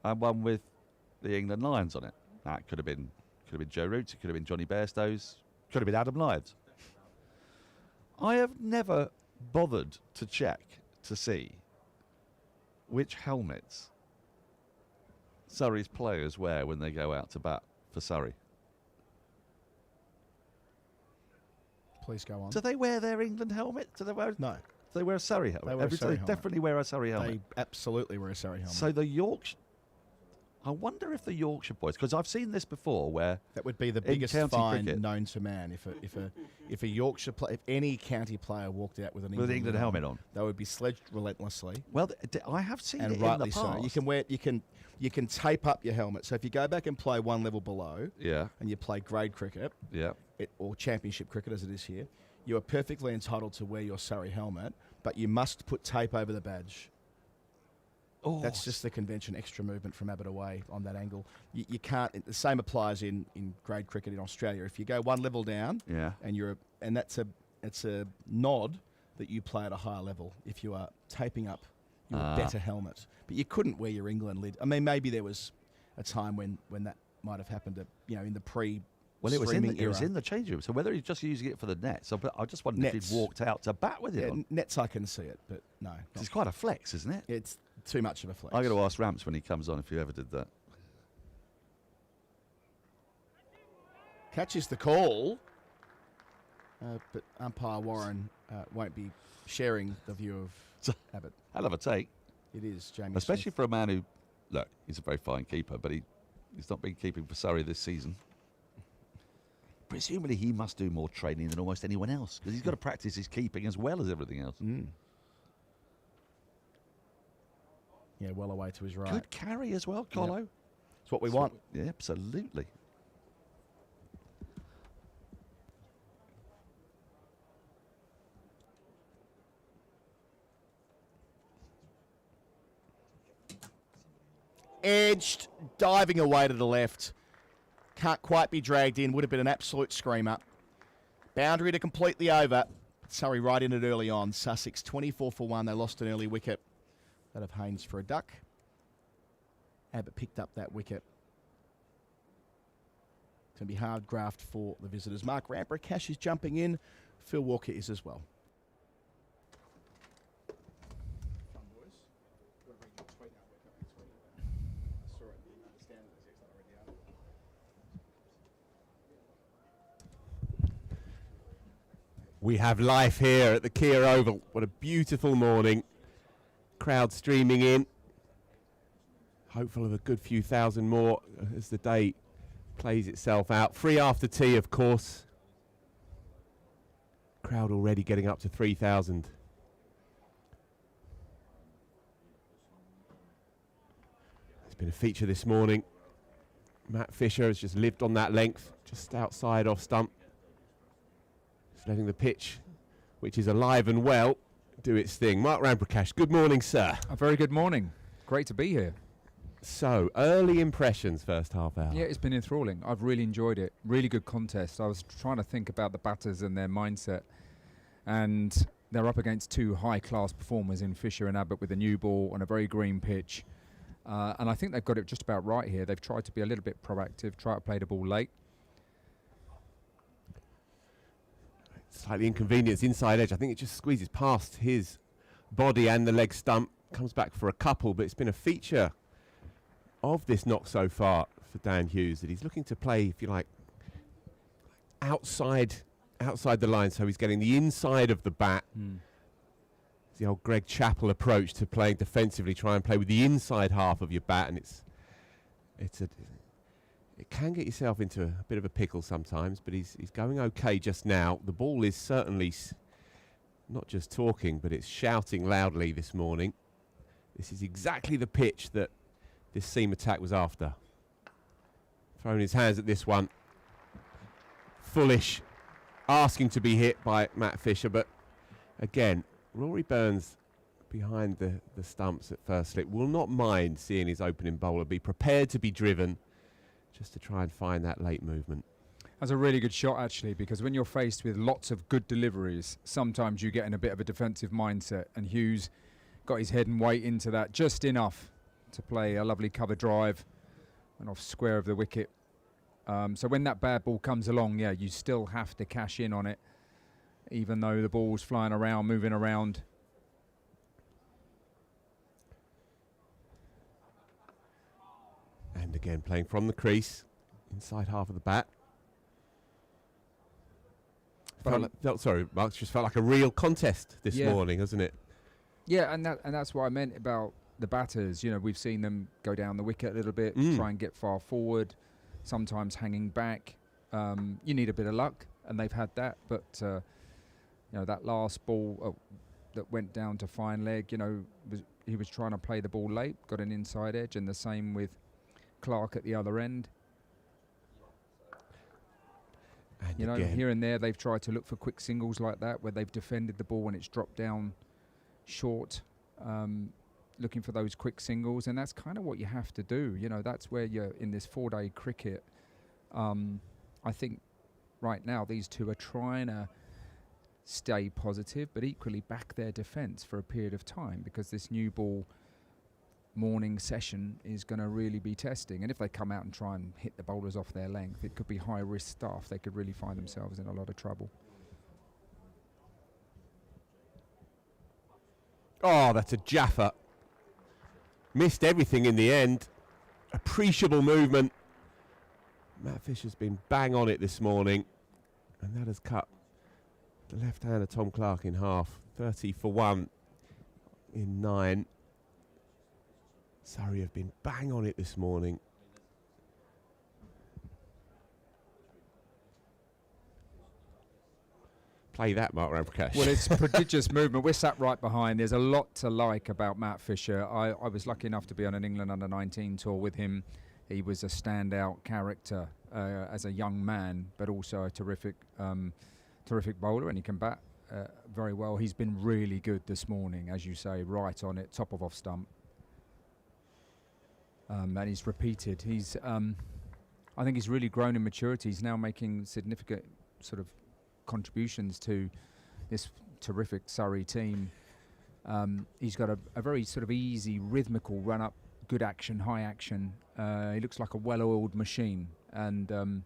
and one with the England Lions on it. That could have been Joe Root, it could have been Johnny Bairstow's, could have been Adam Lyons. I have never bothered to check to see which helmets Surrey's players wear when they go out to bat for Surrey. Please go on. Do they wear their England helmet? Do they wear? No. Do they wear a Surrey helmet? They wear a Surrey helmet. Definitely wear a Surrey helmet. They absolutely wear a Surrey helmet. So the Yorkshire... I wonder if the Yorkshire boys, because I've seen this before, where that would be the in biggest county fine cricket, known to man if a Yorkshire if any county player walked out with an England helmet on, they would be sledged relentlessly. Well, I have seen and it rightly in the past. So. You can tape up your helmet. So if you go back and play one level below, yeah, and you play grade cricket, yeah, or championship cricket as it is here, you are perfectly entitled to wear your Surrey helmet, but you must put tape over the badge. Oh, That's just the convention, extra movement from Abbott away on that angle. You can't. The same applies in grade cricket in Australia. If you go one level down, and that's a nod that you play at a higher level. If you are taping up your better helmet, but you couldn't wear your England lid. I mean, maybe there was a time when that might have happened. In the pre. Well, it was in the change room. So whether he's just using it for the nets, I just wondered if he'd walked out to bat with it. Nets, I can see it, but no. It's quite a flex, isn't it? It's too much of a flex. I got to ask Ramps when he comes on if you ever did that. Catches the call, but umpire Warren won't be sharing the view of Abbott. Hell of a take. It is, Jamie. Especially Smith. for a man who, look, he's a very fine keeper, but he's not been keeping for Surrey this season. Presumably he must do more training than almost anyone else because he's got to practice his keeping as well as everything else. Yeah, well away to his right. Good carry as well, Colo. Yep. It's what we want. Yeah, absolutely. Edged, diving away to the left. Can't quite be dragged in. Would have been an absolute screamer. Boundary to complete the over. Surrey right in it early on. Sussex 24 for 1. They lost an early wicket. That of Haynes for a duck. Abbott picked up that wicket. It's going to be hard graft for the visitors. Mark Ramprakash is jumping in. Phil Walker is as well. We have life here at the Kia Oval. What a beautiful morning. Crowd streaming in. Hopeful of a good few thousand more as the day plays itself out. Free after tea, of course. Crowd already getting up to 3,000. It's been a feature this morning. Matt Fisher has just lived on that length, just outside off stump. Letting the pitch, which is alive and well, do its thing. Mark Ramprakash, good morning, sir. A very good morning. Great to be here. So, early impressions, first half hour. Yeah, it's been enthralling. I've really enjoyed it. Really good contest. I was trying to think about the batters and their mindset. And they're up against two high-class performers in Fisher and Abbott with a new ball on a very green pitch. And I think they've got it just about right here. They've tried to be a little bit proactive, try to play the ball late. Slightly inconvenienced inside edge. I think it just squeezes past his body and the leg stump. Comes back for a couple, but it's been a feature of this knock so far for Dan Hughes that he's looking to play, if you like, outside the line. So he's getting the inside of the bat. It's the old Greg Chappell approach to playing defensively. Try and play with the inside half of your bat, and it can get yourself into a bit of a pickle sometimes, but he's going okay just now. The ball is certainly not just talking, but it's shouting loudly this morning. This is exactly the pitch that this seam attack was after. Throwing his hands at this one. Foolish, asking to be hit by Matt Fisher, but again, Rory Burns behind the stumps at first slip will not mind seeing his opening bowler be prepared to be driven just to try and find that late movement. That's a really good shot, actually, because when you're faced with lots of good deliveries, sometimes you get in a bit of a defensive mindset, and Hughes got his head and weight into that just enough to play a lovely cover drive and off square of the wicket. So when that bad ball comes along, yeah, you still have to cash in on it, even though the ball's flying around, moving around. And again, playing from the crease, inside half of the bat. Sorry, Mark, just felt like a real contest this morning, hasn't it? Yeah, and that's what I meant about the batters. You know, we've seen them go down the wicket a little bit, try and get far forward, sometimes hanging back. You need a bit of luck, and they've had that. But that last ball that went down to fine leg, he was trying to play the ball late, got an inside edge, and the same with Clark at the other end. And You know, again. here and there they've tried to look for quick singles like that where they've defended the ball when it's dropped down short, looking for those quick singles, and that's kind of what you have to do. You know, that's where you're in this 4-day cricket. I think right now these two are trying to stay positive, but equally back their defence for a period of time, because this new ball morning session is going to really be testing. And if they come out and try and hit the bowlers off their length, it could be high risk stuff. They could really find themselves in a lot of trouble. Oh, that's a Jaffa. Missed everything in the end. Appreciable movement. Matt Fisher's been bang on it this morning, and that has cut the left hand of Tom Clark in half. 30 for 1 in 9. Surrey have been bang on it this morning. Play that, Mark Ramprakash. Well, it's prodigious movement. We're sat right behind. There's a lot to like about Matt Fisher. I was lucky enough to be on an England under-19 tour with him. He was a standout character as a young man, but also a terrific bowler, and he can bat very well. He's been really good this morning, as you say, right on it, top of off stump. And he's repeated. I think he's really grown in maturity. He's now making significant sort of contributions to this terrific Surrey team. He's got a very sort of easy, rhythmical run-up, good action, high action. He looks like a well-oiled machine, and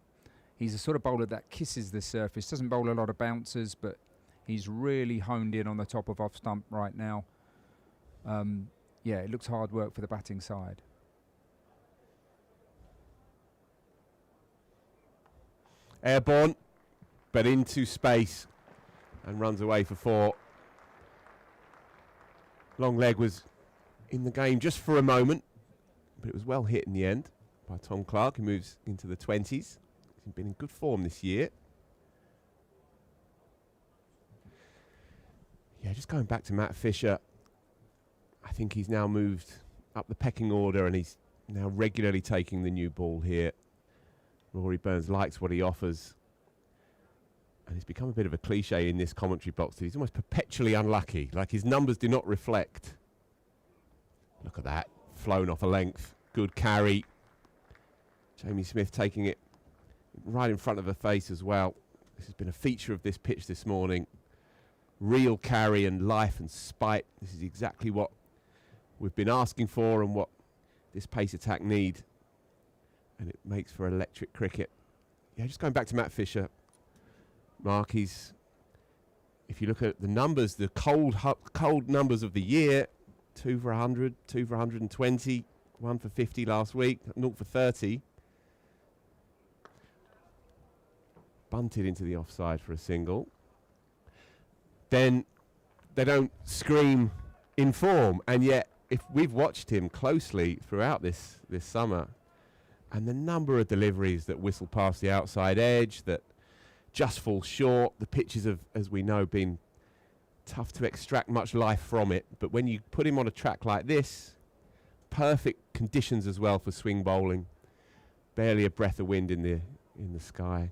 he's a sort of bowler that kisses the surface, doesn't bowl a lot of bouncers, but he's really honed in on the top of off stump right now. Yeah, it looks hard work for the batting side. Airborne, but into space, and runs away for 4. Long leg was in the game just for a moment, but it was well hit in the end by Tom Clark, who moves into the 20s. He's been in good form this year. Yeah, just going back to Matt Fisher, I think he's now moved up the pecking order, and he's now regularly taking the new ball here. Rory Burns likes what he offers, and it's become a bit of a cliche in this commentary box that he's almost perpetually unlucky, like his numbers do not reflect. Look at that, flown off a length, good carry. Jamie Smith taking it right in front of her face as well. This has been a feature of this pitch this morning. Real carry and life and spite. This is exactly what we've been asking for and what this pace attack need. And it makes for electric cricket. Yeah, just going back to Matt Fisher, Mark, if you look at the numbers, the cold numbers of the year, 2 for 100, 2 for 120, 1 for 50 last week, 0 for 30. Bunted into the offside for a single. Then they don't scream in form, and yet if we've watched him closely throughout this summer, and the number of deliveries that whistle past the outside edge, that just fall short. The pitches have, as we know, been tough to extract much life from it. But when you put him on a track like this, perfect conditions as well for swing bowling. Barely a breath of wind in the sky.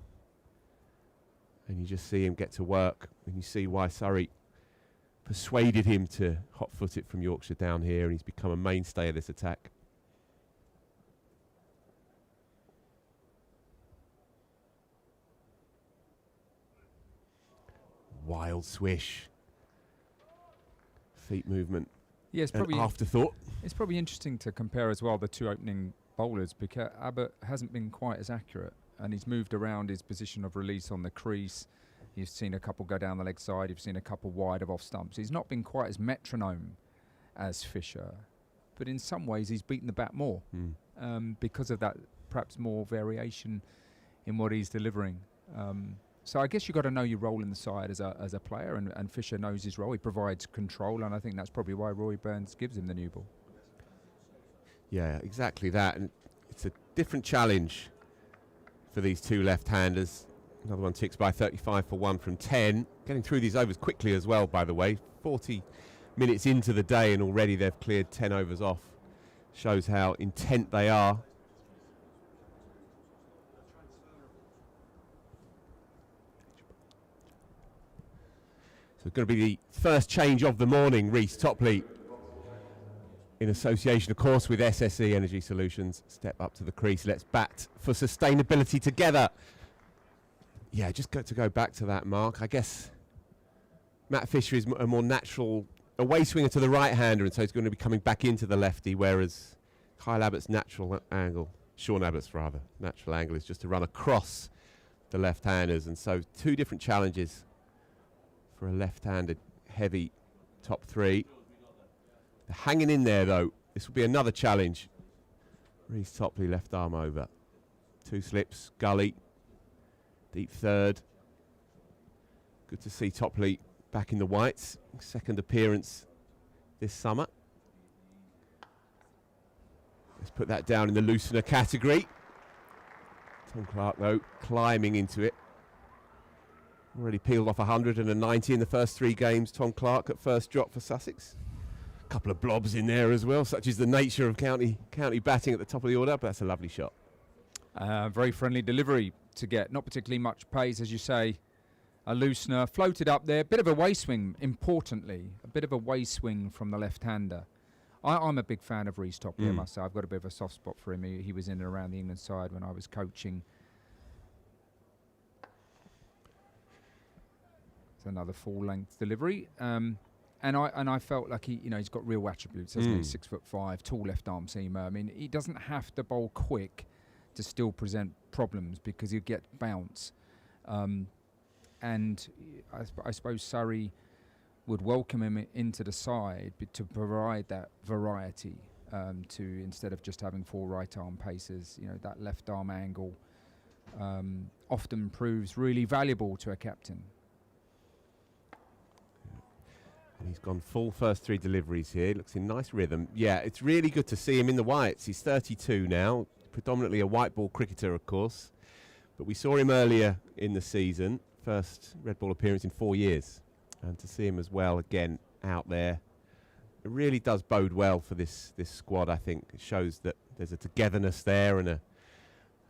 And you just see him get to work, and you see why Surrey persuaded him to hot-foot it from Yorkshire down here, and he's become a mainstay of this attack. Wild swish, feet movement. Yeah, it's probably afterthought. It's probably interesting to compare as well the two opening bowlers, because Abbott hasn't been quite as accurate, and he's moved around his position of release on the crease. You've seen a couple go down the leg side. You've seen a couple wide of off stumps. He's not been quite as metronome as Fisher, but in some ways he's beaten the bat more because of that perhaps more variation in what he's delivering. So I guess you've got to know your role in the side as a player, and Fisher knows his role. He provides control, and I think that's probably why Roy Burns gives him the new ball. Yeah, exactly that. And it's a different challenge for these two left-handers. Another one ticks by 35 for 1 from 10. Getting through these overs quickly as well, by the way. 40 minutes into the day, and already they've cleared 10 overs off. Shows how intent they are. So it's going to be the first change of the morning. Reece Topley, in association, of course, with SSE Energy Solutions, step up to the crease. Let's bat for sustainability together. Yeah, just to go back to that, Mark, I guess Matt Fisher is a more natural away swinger to the right-hander, and so he's going to be coming back into the lefty, whereas Kyle Abbott's natural angle, Sean Abbott's rather, natural angle is just to run across the left-handers, and so two different challenges for a left-handed heavy top three. They're hanging in there, though. This will be another challenge. Reece Topley, left arm over. Two slips, gully, deep third. Good to see Topley back in the whites. Second appearance this summer. Let's put that down in the loosener category. Tom Clark, though, climbing into it. Already peeled off 190 in the first 3 games. Tom Clark at first drop for Sussex. A couple of blobs in there as well, such is the nature of county batting at the top of the order, but that's a lovely shot. Very friendly delivery to get. Not particularly much pace, as you say. A loosener floated up there. Bit of a way swing, importantly. A bit of a way swing from the left-hander. I'm a big fan of Reece Topley, I must say. I've got a bit of a soft spot for him. He was in and around the England side when I was coaching. It's another full-length delivery. And I felt like he's got real attributes, hasn't he? 6'5", tall left-arm seamer. I mean, he doesn't have to bowl quick to still present problems because he'll get bounce. And I suppose Surrey would welcome him into the side to provide that variety to instead of just having 4 right-arm paces. That left-arm angle often proves really valuable to a captain. And he's gone full first 3 deliveries here. Looks in nice rhythm. Yeah, it's really good to see him in the whites. He's 32 now, predominantly a white ball cricketer, of course. But we saw him earlier in the season, first red ball appearance in 4 years. And to see him as well again out there, it really does bode well for this squad, I think. It shows that there's a togetherness there and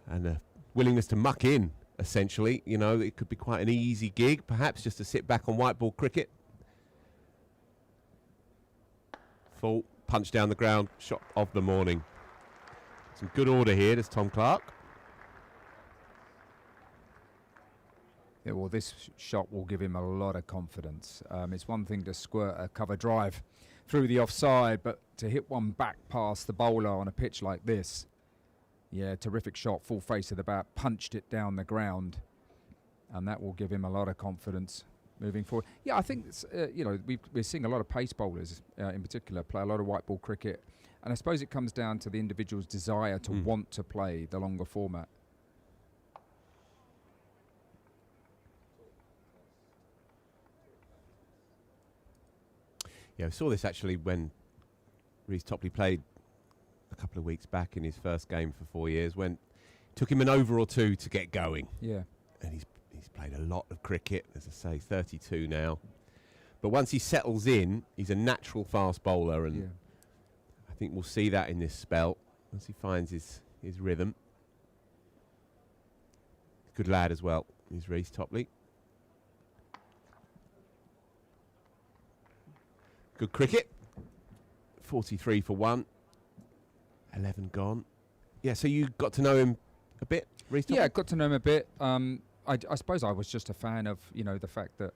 a willingness to muck in, essentially. It could be quite an easy gig, perhaps, just to sit back on white ball cricket. Full punch down the ground, shot of the morning. Some good order here, does Tom Clark. Yeah, well, this shot will give him a lot of confidence. It's one thing to squirt a cover drive through the offside, but to hit one back past the bowler on a pitch like this, yeah, terrific shot, full face of the bat, punched it down the ground, and that will give him a lot of confidence moving forward. Yeah, I think we're seeing a lot of pace bowlers in particular play a lot of white ball cricket, and I suppose it comes down to the individual's desire to want to play the longer format. Yeah, we saw this actually when Reece Topley played a couple of weeks back in his first game for 4 years, when it took him an over or 2 to get going. Yeah. And he's played a lot of cricket, as I say, 32 now. But once he settles in, he's a natural fast bowler, and I think we'll see that in this spell once he finds his rhythm. Good lad as well, is Reece Topley. Good cricket. 43 for 1. 11 gone. Yeah, so you got to know him a bit, Reece Topley? Yeah, got to know him a bit. I suppose I was just a fan of, the fact that,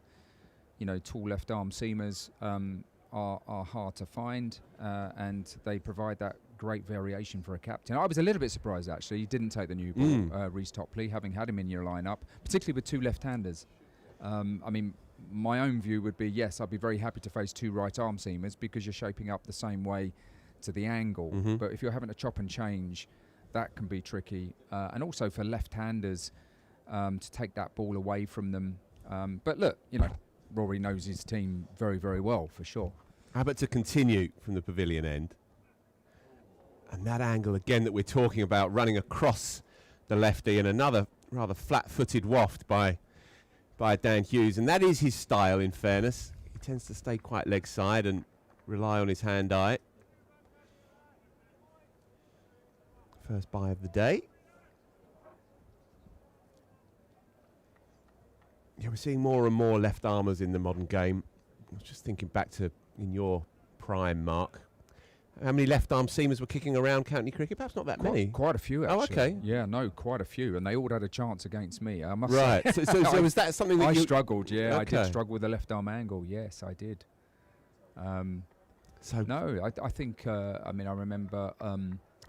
tall left-arm seamers are hard to find, and they provide that great variation for a captain. I was a little bit surprised, actually. He didn't take the new ball, Reece Topley, having had him in your lineup, particularly with 2 left-handers. My own view would be, yes, I'd be very happy to face 2 right-arm seamers because you're shaping up the same way to the angle. But if you're having to chop and change, that can be tricky. And also for left-handers to take that ball away from them. But look, Rory knows his team very, very well, for sure. How about to continue from the pavilion end? And that angle again that we're talking about, running across the lefty, and another rather flat-footed waft by Dan Hughes. And that is his style, in fairness. He tends to stay quite leg side and rely on his hand-eye. First bye of the day. Yeah, we're seeing more and more left armers in the modern game. I was just thinking back to in your prime, Mark. How many left arm seamers were kicking around county cricket? Perhaps not that many. Quite a few, actually. Oh, okay. Yeah, no, quite a few, and they all had a chance against me. I must Right. say. so was that something that I you struggled? Yeah, I did Okay. struggle with the left arm angle. Yes, I did. So No, I think. I mean, I remember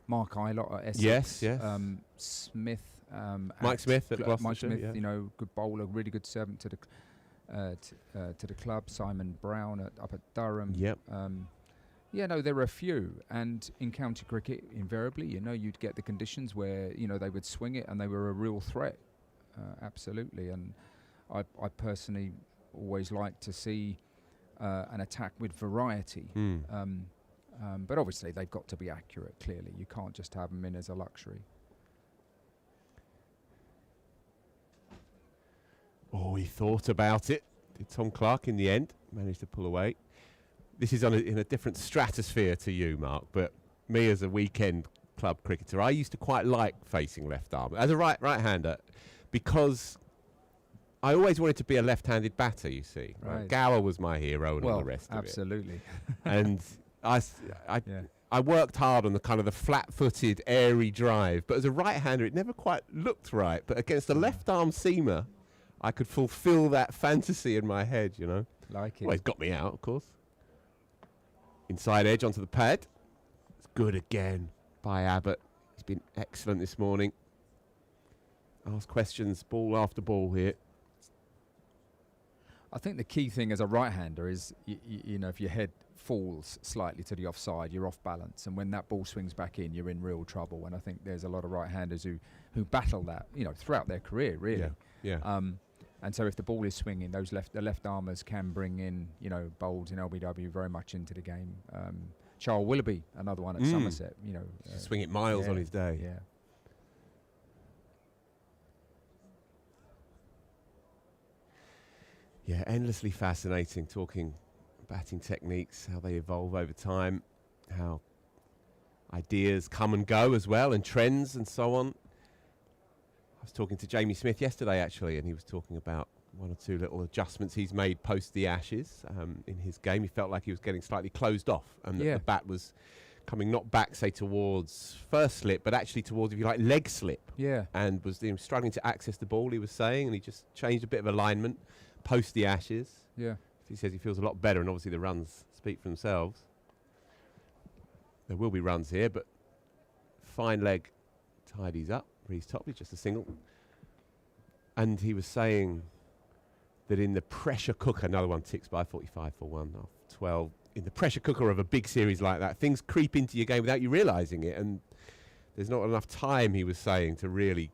Mark Eilott at Essex. Yes. Smith. Mike Smith at Mike Gloucestershire, Smith, yeah. you know, good bowler, really good servant to the club. Simon Brown up at Durham. Yep. Yeah, no, there were a few, and in county cricket, invariably, you know, you'd get the conditions where you know they would swing it and they were a real threat. Absolutely, and I personally always like to see an attack with variety. But obviously, they've got to be accurate. Clearly, you can't just have them in as a luxury. Oh, he thought about it. Did Tom Clark in the end manage to pull away? This is in a different stratosphere to you, Mark, but me as a weekend club cricketer, I used to quite like facing left arm as a right-hander because I always wanted to be a left-handed batter, you see. Right. Gower was my hero and all the rest of it. Absolutely. And I worked hard on the kind of the flat-footed, airy drive, but as a right-hander, it never quite looked right. But against a left-arm seamer, I could fulfill that fantasy in my head, you know. Like it. Well, he's got me out, of course. Inside edge onto the pad. It's good again by Abbott. He's been excellent this morning. Ask questions, ball after ball here. I think the key thing as a right-hander is, you know, if your head falls slightly to the offside, you're off balance, and when that ball swings back in, you're in real trouble. And I think there's a lot of right-handers who battle that, you know, throughout their career, really. Yeah. And so if the ball is swinging, the left armers can bring in, you know, bowls in LBW very much into the game. Charles Willoughby, another one at Somerset, you know. Swing it miles on his day. Yeah. Yeah, endlessly fascinating talking batting techniques, how they evolve over time, how ideas come and go as well, and trends and so on. I was talking to Jamie Smith yesterday, actually, and he was talking about one or two little adjustments he's made post the Ashes in his game. He felt like he was getting slightly closed off, and that the bat was coming not back, say, towards first slip, but actually towards, if you like, leg slip. Yeah. And was struggling to access the ball, he was saying, and he just changed a bit of alignment post the Ashes. Yeah. He says he feels a lot better, and obviously the runs speak for themselves. There will be runs here, but fine leg tidies up. Reece Topley, just a single. And he was saying that in the pressure cooker, another one ticks by 45 for 1 off 12. In the pressure cooker of a big series like that, things creep into your game without you realising it, and there's not enough time, he was saying, to really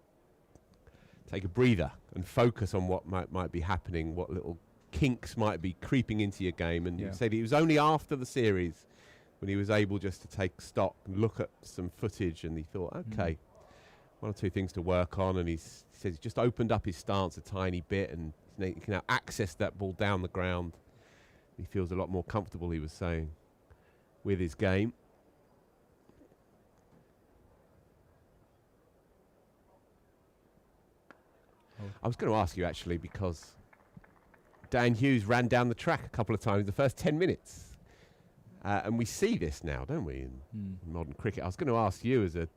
take a breather and focus on what might be happening, what little kinks might be creeping into your game. And he said it was only after the series when he was able just to take stock and look at some footage, and he thought, okay, one or two things to work on. And he says he's just opened up his stance a tiny bit, and he can now access that ball down the ground. He feels a lot more comfortable, he was saying, with his game. I was going to ask you, actually, because Dan Hughes ran down the track a couple of times in the first 10 minutes. And we see this now, don't we, in modern cricket. I was going to ask you, as a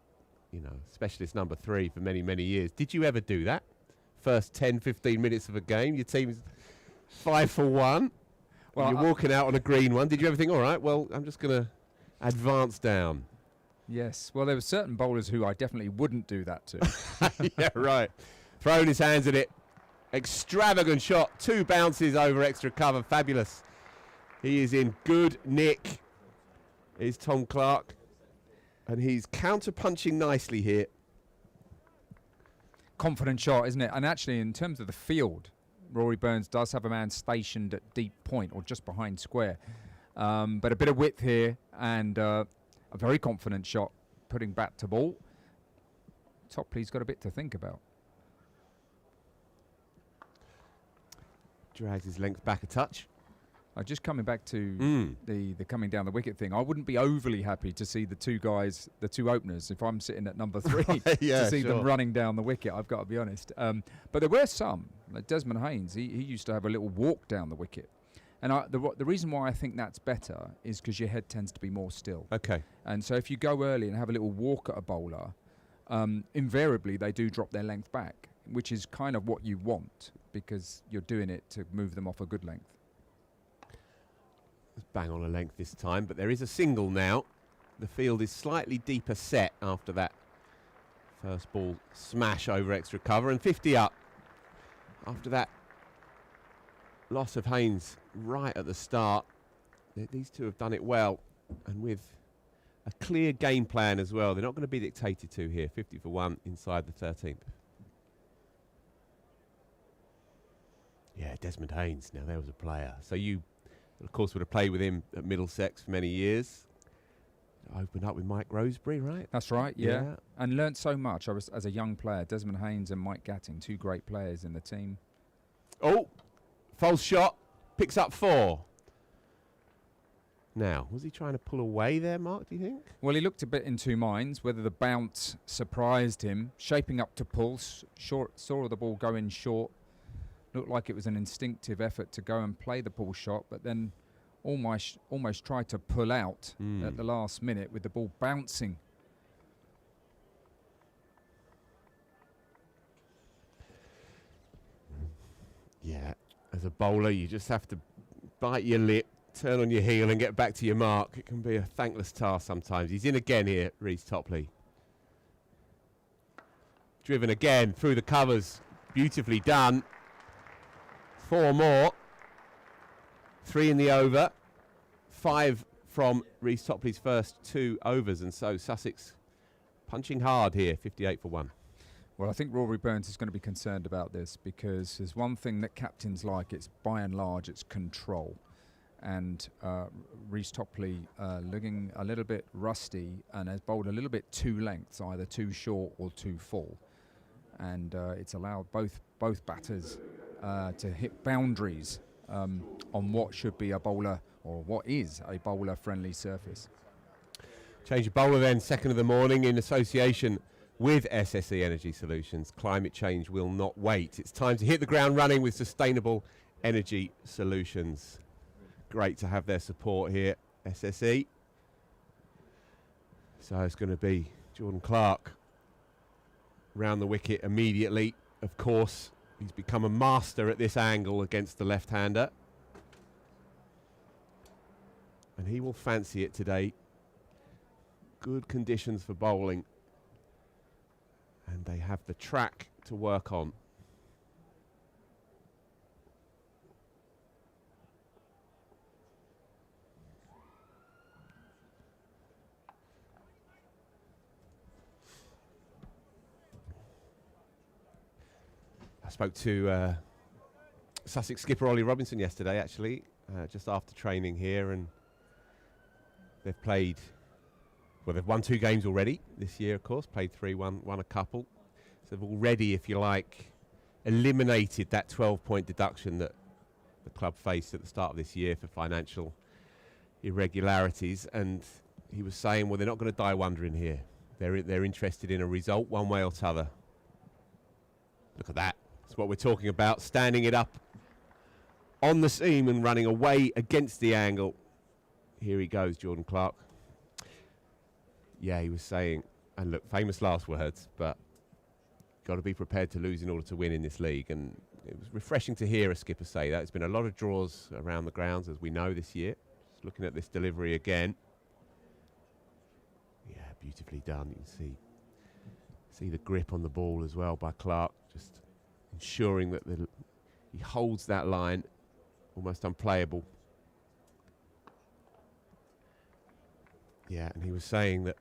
specialist number 3 for many, many years, did you ever do that? First 10, 15 minutes of a game, your team's 5 for 1, well, you're walking out on a green one. Did you ever think, all right, well, I'm just going to advance down? Yes. Well, there were certain bowlers who I definitely wouldn't do that to. Yeah, right. Throwing his hands at it. Extravagant shot. 2 bounces over extra cover. Fabulous. He is in good nick. Is Tom Clark. And he's counter-punching nicely here. Confident shot, isn't it? And actually, in terms of the field, Rory Burns does have a man stationed at deep point or just behind square. But a bit of width here, and a very confident shot, putting bat to ball. Topley's got a bit to think about. Drags his length back a touch. Just coming back to the coming down the wicket thing, I wouldn't be overly happy to see the two guys, the two openers, if I'm sitting at number 3, to see them running down the wicket, I've got to be honest. But there were some, like Desmond Haynes, he used to have a little walk down the wicket. And the reason why I think that's better is because your head tends to be more still. Okay. And so if you go early and have a little walk at a bowler, invariably they do drop their length back, which is kind of what you want because you're doing it to move them off a good length. Bang on a length this time, but there is a single now. The field is slightly deeper set after that first ball smash over extra cover, and 50 up after that loss of Haynes right at the start. These two have done it well, and with a clear game plan as well. They're not going to be dictated to here. 50 for 1 inside the 13th. Yeah, Desmond Haynes. Now there was a player. So you, of course, would have played with him at Middlesex for many years. Opened up with Mike Rosebery, right? That's right, yeah. And learnt so much. I was as a young player. Desmond Haynes and Mike Gatting, two great players in the team. Oh, false shot. Picks up 4. Now, was he trying to pull away there, Mark, do you think? Well, he looked a bit in two minds, whether the bounce surprised him, shaping up to pulse, saw the ball go in short. Looked like it was an instinctive effort to go and play the pull shot, but then almost tried to pull out at the last minute with the ball bouncing. Yeah, as a bowler, you just have to bite your lip, turn on your heel and get back to your mark. It can be a thankless task sometimes. He's in again here, Reece Topley. Driven again through the covers. Beautifully done. 4 more. 3 in the over. 5 from Reece Topley's first 2 overs. And so Sussex punching hard here, 58 for 1. Well, I think Rory Burns is going to be concerned about this because there's one thing that captains like. It's by and large, it's control. And Reece Topley looking a little bit rusty and has bowled a little bit too lengths, either too short or too full. And it's allowed both batters to hit boundaries on what should be a bowler or what is a bowler-friendly surface. Change of bowler then, second of the morning in association with SSE Energy Solutions. Climate change will not wait. It's time to hit the ground running with sustainable energy solutions. Great to have their support here, SSE. So it's going to be Jordan Clark round the wicket immediately. Of course, he's become a master at this angle against the left-hander. And he will fancy it today. Good conditions for bowling. And they have the track to work on. I spoke to Sussex skipper Ollie Robinson yesterday, actually, just after training here, and they've played, well, they've won 2 games already this year, of course, played 3, won a couple. So they've already, if you like, eliminated that 12-point deduction that the club faced at the start of this year for financial irregularities. And he was saying, well, they're not going to die wondering here. They're interested in a result one way or t'other. Look at that. That's what we're talking about, standing it up on the seam and running away against the angle. Here he goes, Jordan Clark. Yeah, he was saying, and look, famous last words, but got to be prepared to lose in order to win in this league. And it was refreshing to hear a skipper say that. It's been a lot of draws around the grounds, as we know, this year. Just looking at this delivery again. Yeah, beautifully done. You can see the grip on the ball as well by Clark, just ensuring that he holds that line, almost unplayable. Yeah, and he was saying that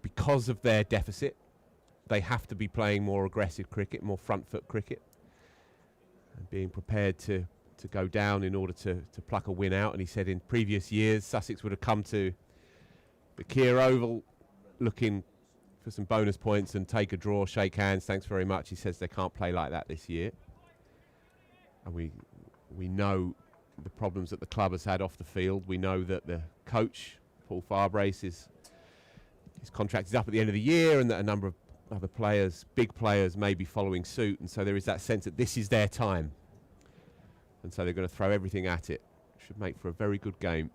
because of their deficit, they have to be playing more aggressive cricket, more front foot cricket, and being prepared to go down in order to pluck a win out. And he said in previous years, Sussex would have come to the Kia Oval looking for some bonus points and take a draw, shake hands, thanks very much. He says they can't play like that this year. And we know the problems that the club has had off the field. We know that the coach, Paul Farbrace, his contract is up at the end of the year, and that a number of other players, big players, may be following suit. And so there is that sense that this is their time. And so they're going to throw everything at it. Should make for a very good game.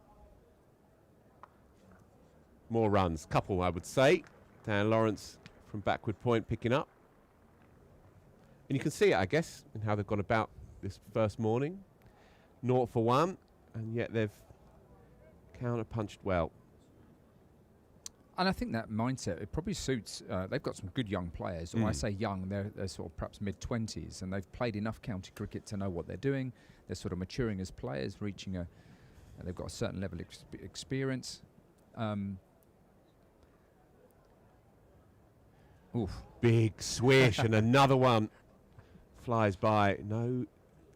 More runs, couple I would say. Dan Lawrence from backward point picking up. And you can see it, I guess, in how they've gone about this first morning. 0 for 1, and yet they've counter-punched well. And I think that mindset, it probably suits, they've got some good young players. When I say young, they're sort of perhaps mid-20s, and they've played enough county cricket to know what they're doing. They're sort of maturing as players, reaching they've got a certain level of experience. Big swish, and another one flies by. No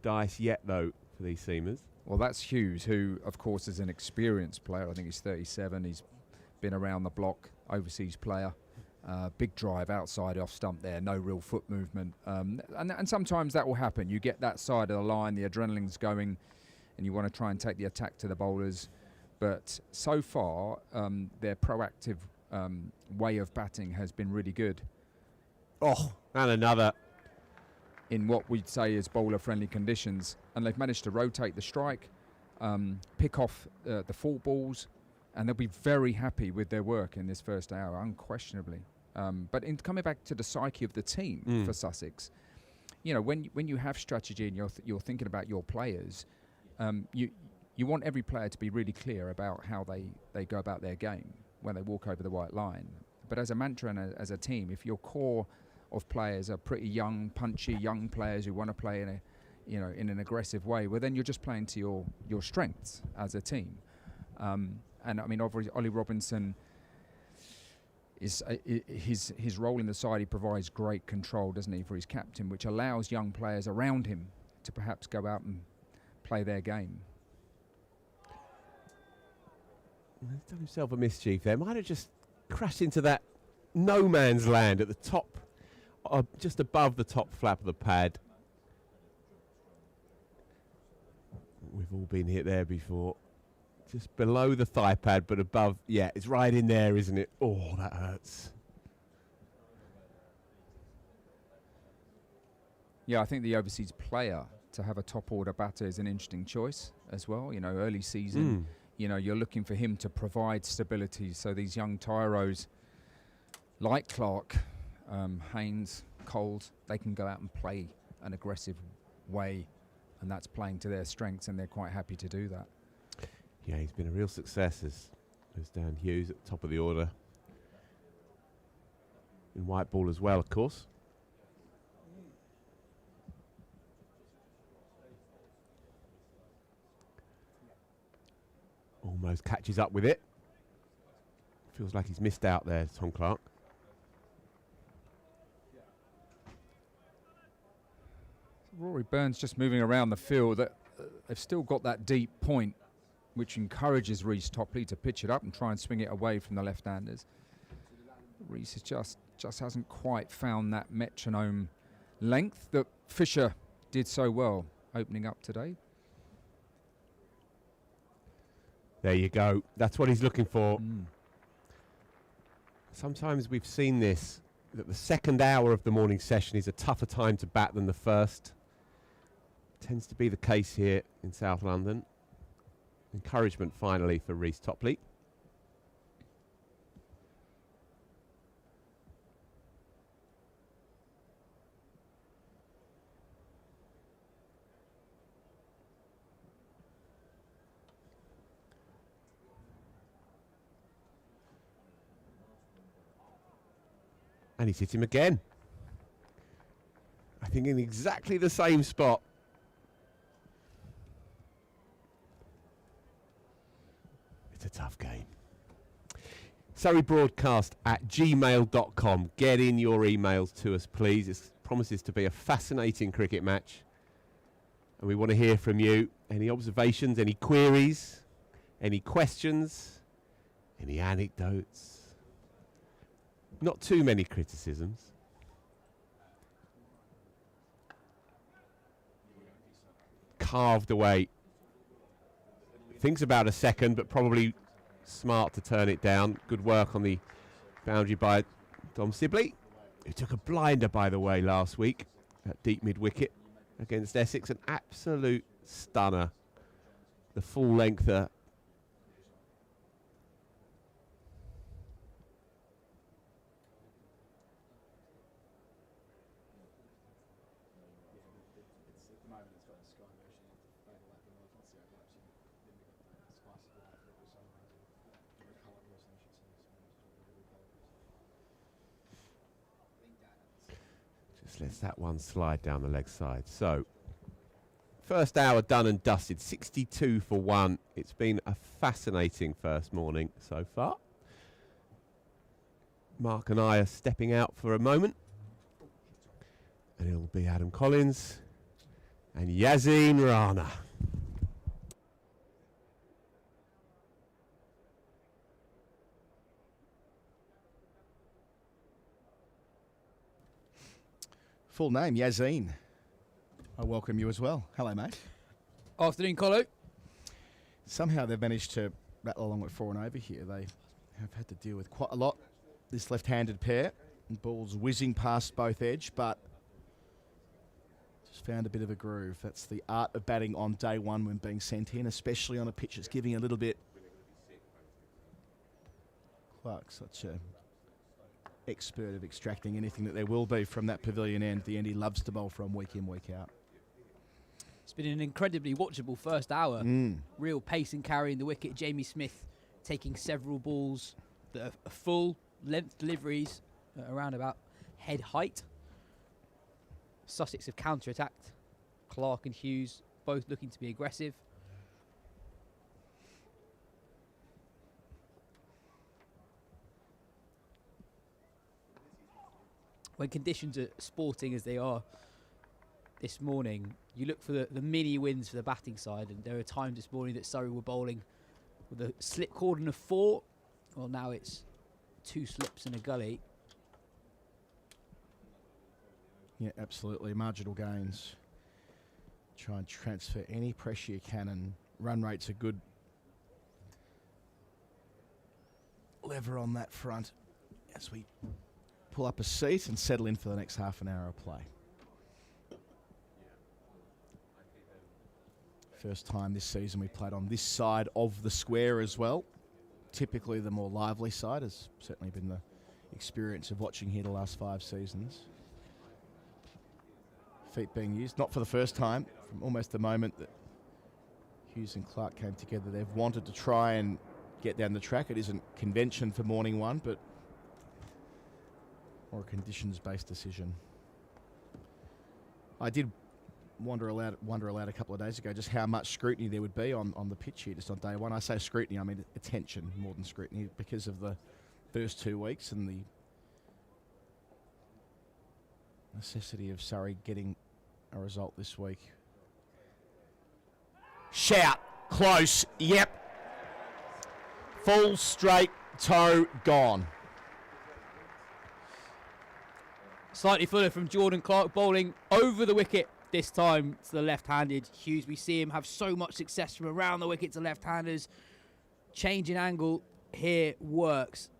dice yet, though, for these seamers. Well, that's Hughes, who, of course, is an experienced player. I think he's 37. He's been around the block, overseas player. Big drive outside off stump there, no real foot movement. And sometimes that will happen. You get that side of the line, the adrenaline's going, and you want to try and take the attack to the bowlers. But so far, their proactive way of batting has been really good. Oh, and another. In what we'd say is bowler-friendly conditions. And they've managed to rotate the strike, pick off the full balls, and they'll be very happy with their work in this first hour, unquestionably. But in coming back to the psyche of the team for Sussex, you know, when you have strategy and you're thinking about your players, you want every player to be really clear about how they go about their game when they walk over the white line. But as a mantra and as a team, if your core of players are pretty young, punchy young players who want to play in an aggressive way, well, then you're just playing to your strengths as a team. And I mean, obviously, Ollie Robinson is his role in the side. He provides great control, doesn't he, for his captain, which allows young players around him to perhaps go out and play their game. He's done himself a mischief there. Might have just crashed into that no man's land at the top, just above the top flap of the pad. We've all been hit there before. Just below the thigh pad, but above. Yeah, it's right in there, isn't it? Oh, that hurts. Yeah, I think the overseas player to have a top order batter is an interesting choice as well. You know, early season, you know, you're looking for him to provide stability. So these young tyros like Clark, Haynes, Coles, they can go out and play an aggressive way, and that's playing to their strengths, and they're quite happy to do that. Yeah, he's been a real success as Dan Hughes at the top of the order. In white ball as well, of course. Almost catches up with it. Feels like he's missed out there, Tom Clark. Rory Burns just moving around the field. They've still got that deep point, which encourages Reece Topley to pitch it up and try and swing it away from the left-handers. Reece has just hasn't quite found that metronome length that Fisher did so well opening up today. There you go. That's what he's looking for. Sometimes we've seen this, that the second hour of the morning session is a tougher time to bat than the first. Tends to be the case here in South London. Encouragement finally for Reece Topley. And he's hit him again. I think in exactly the same spot. It's a tough game. SurreyBroadcast@gmail.com. Get in your emails to us, please. It promises to be a fascinating cricket match. And we want to hear from you. Any observations, any queries, any questions, any anecdotes. Not too many criticisms. Carved away thinks about a second, but probably smart to turn it down. Good work on the boundary by Dom Sibley, who took a blinder, by the way, last week at deep mid-wicket against Essex. An absolute stunner. The full lengther. Just lets that one slide down the leg side. So, first hour done and dusted, 62 for 1. It's been a fascinating first morning so far. Mark and I are stepping out for a moment. And it'll be Adam Collins and Yasin Rana. Full name, Yasin. I welcome you as well. Hello, mate. Afternoon, Colo. Somehow they've managed to rattle along with 4 and over here. They have had to deal with quite a lot, this left-handed pair. And balls whizzing past both edge, but just found a bit of a groove. That's the art of batting on day one when being sent in, especially on a pitch that's giving a little bit. Clark, such a expert of extracting anything that there will be from that pavilion end. The end he loves to bowl from week in, week out. It's been an incredibly watchable first hour. Real pace and carry in the wicket. Jamie Smith taking several balls that are full length deliveries around about head height. Sussex have counter-attacked. Clark and Hughes both looking to be aggressive. When conditions are sporting as they are this morning, you look for the mini wins for the batting side, and there are times this morning that Surrey were bowling with a slip cordon of 4. Well, now it's 2 slips and a gully. Yeah, absolutely. Marginal gains. Try and transfer any pressure you can, and run rate's a good lever on that front as we pull up a seat and settle in for the next half an hour of play. First time this season we played on this side of the square as well. Typically the more lively side has certainly been the experience of watching here the last 5 seasons. Feet being used, not for the first time, from almost the moment that Hughes and Clark came together. They've wanted to try and get down the track. It isn't convention for morning one, but or a conditions-based decision. I did wonder aloud a couple of days ago just how much scrutiny there would be on the pitch here just on day one. I say scrutiny, I mean attention more than scrutiny, because of the first 2 weeks and the necessity of Surrey getting a result this week. Shout, close, yep. Full straight toe gone. Slightly fuller from Jordan Clark, bowling over the wicket this time to the left-handed Hughes. We see him have so much success from around the wicket to left-handers. Change in angle here works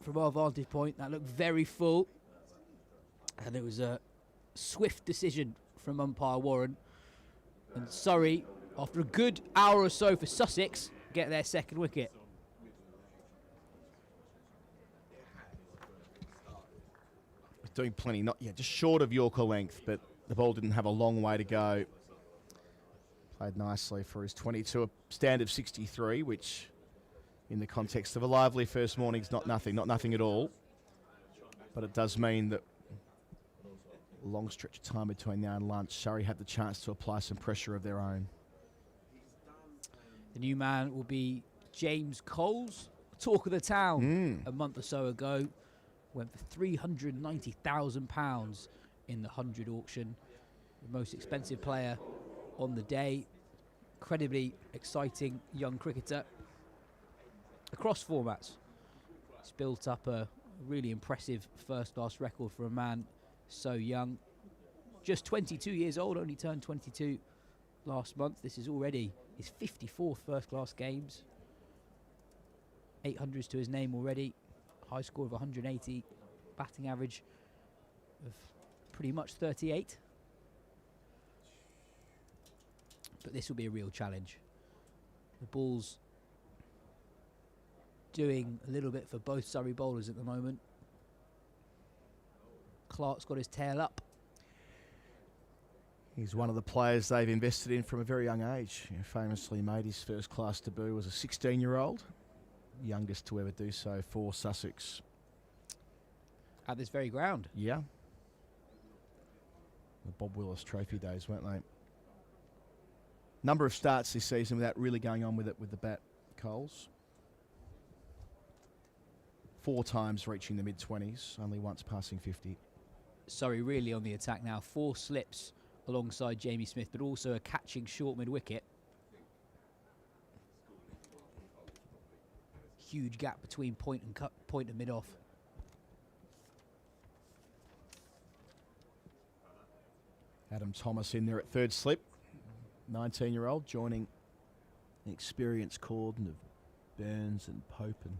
from our vantage point. That looked very full, and it was a swift decision from umpire Warren. And Surrey, after a good hour or so for Sussex, get their second wicket. Doing plenty, just short of Yorker length, but the ball didn't have a long way to go. Played nicely for his 22, a stand of 63, which in the context of a lively first morning is not nothing at all. But it does mean that a long stretch of time between now and lunch, Surrey had the chance to apply some pressure of their own. The new man will be James Coles, talk of the town a month or so ago. Went for £390,000 in the 100 auction. The most expensive player on the day. Incredibly exciting young cricketer. Across formats, he's built up a really impressive first-class record for a man so young. Just 22 years old, only turned 22 last month. This is already his 54th first-class games. 800s to his name already. High score of 180. Batting average of pretty much 38. But this will be a real challenge. The ball's doing a little bit for both Surrey bowlers at the moment. Clark's got his tail up. He's one of the players they've invested in from a very young age. He famously made his first class debut as a 16-year-old, youngest to ever do so for Sussex. At this very ground. Yeah. The Bob Willis Trophy days, weren't they? Number of starts this season without really going on with it with the bat, Coles. 4 times reaching the mid-20s, only once passing 50. Surrey really on the attack now. 4 slips alongside Jamie Smith, but also a catching short mid-wicket. Huge gap between point and mid-off. Adam Thomas in there at third slip. 19-year-old joining an experienced cordon of Burns and Pope and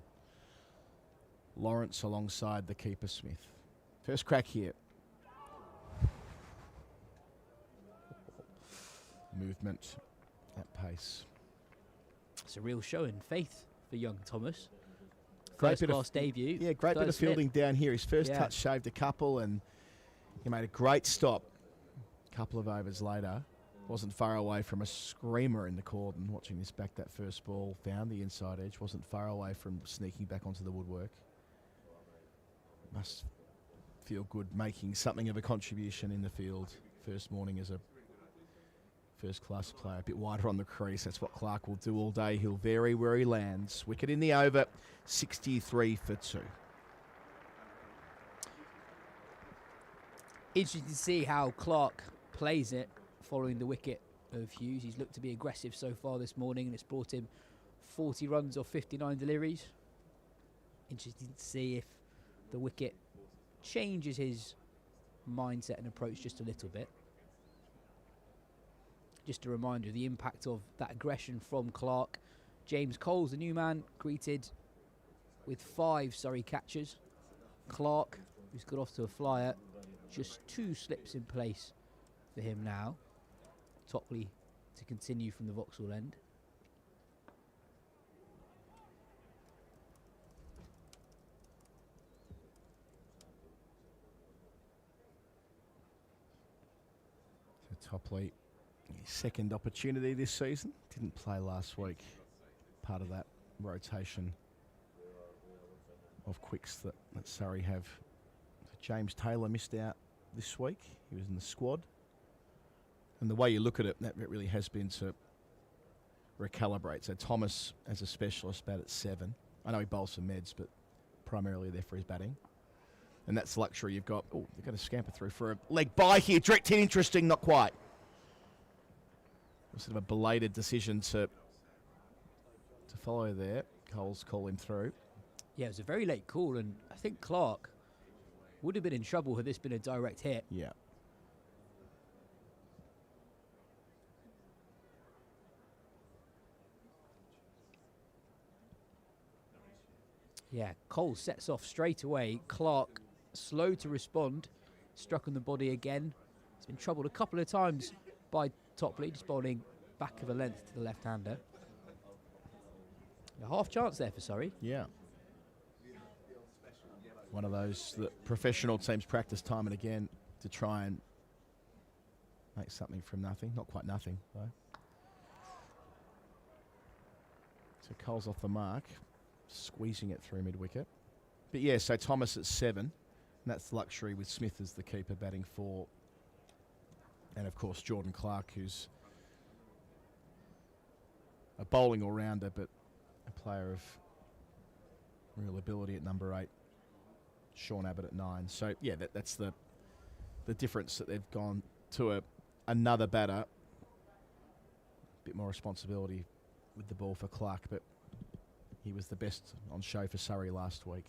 Lawrence alongside the keeper Smith. First crack here. Movement at pace. It's a real show in faith for young Thomas. Great First class debut. Yeah, great bit of fielding down here. His first touch shaved a couple and he made a great stop. A couple of overs later. Wasn't far away from a screamer in the cordon. Watching this back, that first ball found the inside edge. Wasn't far away from sneaking back onto the woodwork. Must feel good making something of a contribution in the field. First morning as a first-class player. A bit wider on the crease. That's what Clark will do all day. He'll vary where he lands. Wicket in the over. 63 for 2. Interesting to see how Clark plays it following the wicket of Hughes. He's looked to be aggressive so far this morning and it's brought him 40 runs off 59 deliveries. Interesting to see if the wicket changes his mindset and approach just a little bit. Just a reminder of the impact of that aggression from Clark. James Cole's the new man, greeted with 5 Surrey catchers. Clark, who's got off to a flyer, just 2 slips in place for him now. Topley to continue from the Vauxhall end. So Topley, his second opportunity this season. Didn't play last week. Part of that rotation of quicks that Surrey have. So James Taylor missed out this week. He was in the squad. And the way you look at it, that really has been to recalibrate. So Thomas, as a specialist, bat at 7. I know he bowls some meds, but primarily there for his batting. And that's the luxury you've got. Oh, they've got to scamper through for a leg by here. Direct hit, interesting, not quite. Sort of a belated decision to follow there. Cole's call him through. Yeah, it was a very late call, and I think Clark would have been in trouble had this been a direct hit. Yeah. Yeah, Cole sets off straight away. Clark, slow to respond, struck on the body again. He's been troubled a couple of times by Topley, just bowling back of a length to the left-hander. A half chance there for Surrey. Yeah. One of those that professional teams practice time and again to try and make something from nothing. Not quite nothing, though. So Cole's off the mark, squeezing it through mid-wicket. But yeah, so Thomas at 7. And that's the luxury with Smith as the keeper batting 4. And of course Jordan Clark, who's a bowling all-rounder, but a player of real ability at number 8. Sean Abbott at 9. So yeah, that's the difference, that they've gone to another batter. A bit more responsibility with the ball for Clark, but he was the best on show for Surrey last week.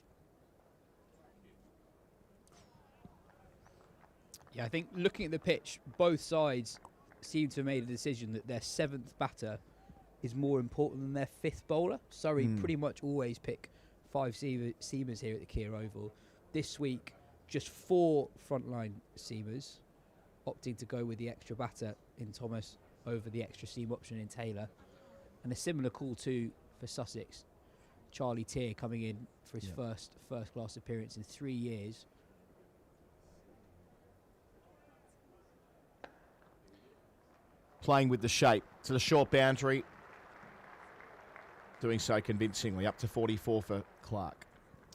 Yeah, I think looking at the pitch, both sides seem to have made a decision that their 7th batter is more important than their 5th bowler. Surrey pretty much always pick 5 seamers here at the Kia Oval. This week, just 4 frontline seamers, opting to go with the extra batter in Thomas over the extra seam option in Taylor. And a similar call too for Sussex. Charlie Tier coming in for his first class appearance in 3 years. Playing with the shape to the short boundary. Doing so convincingly, up to 44 for Clark.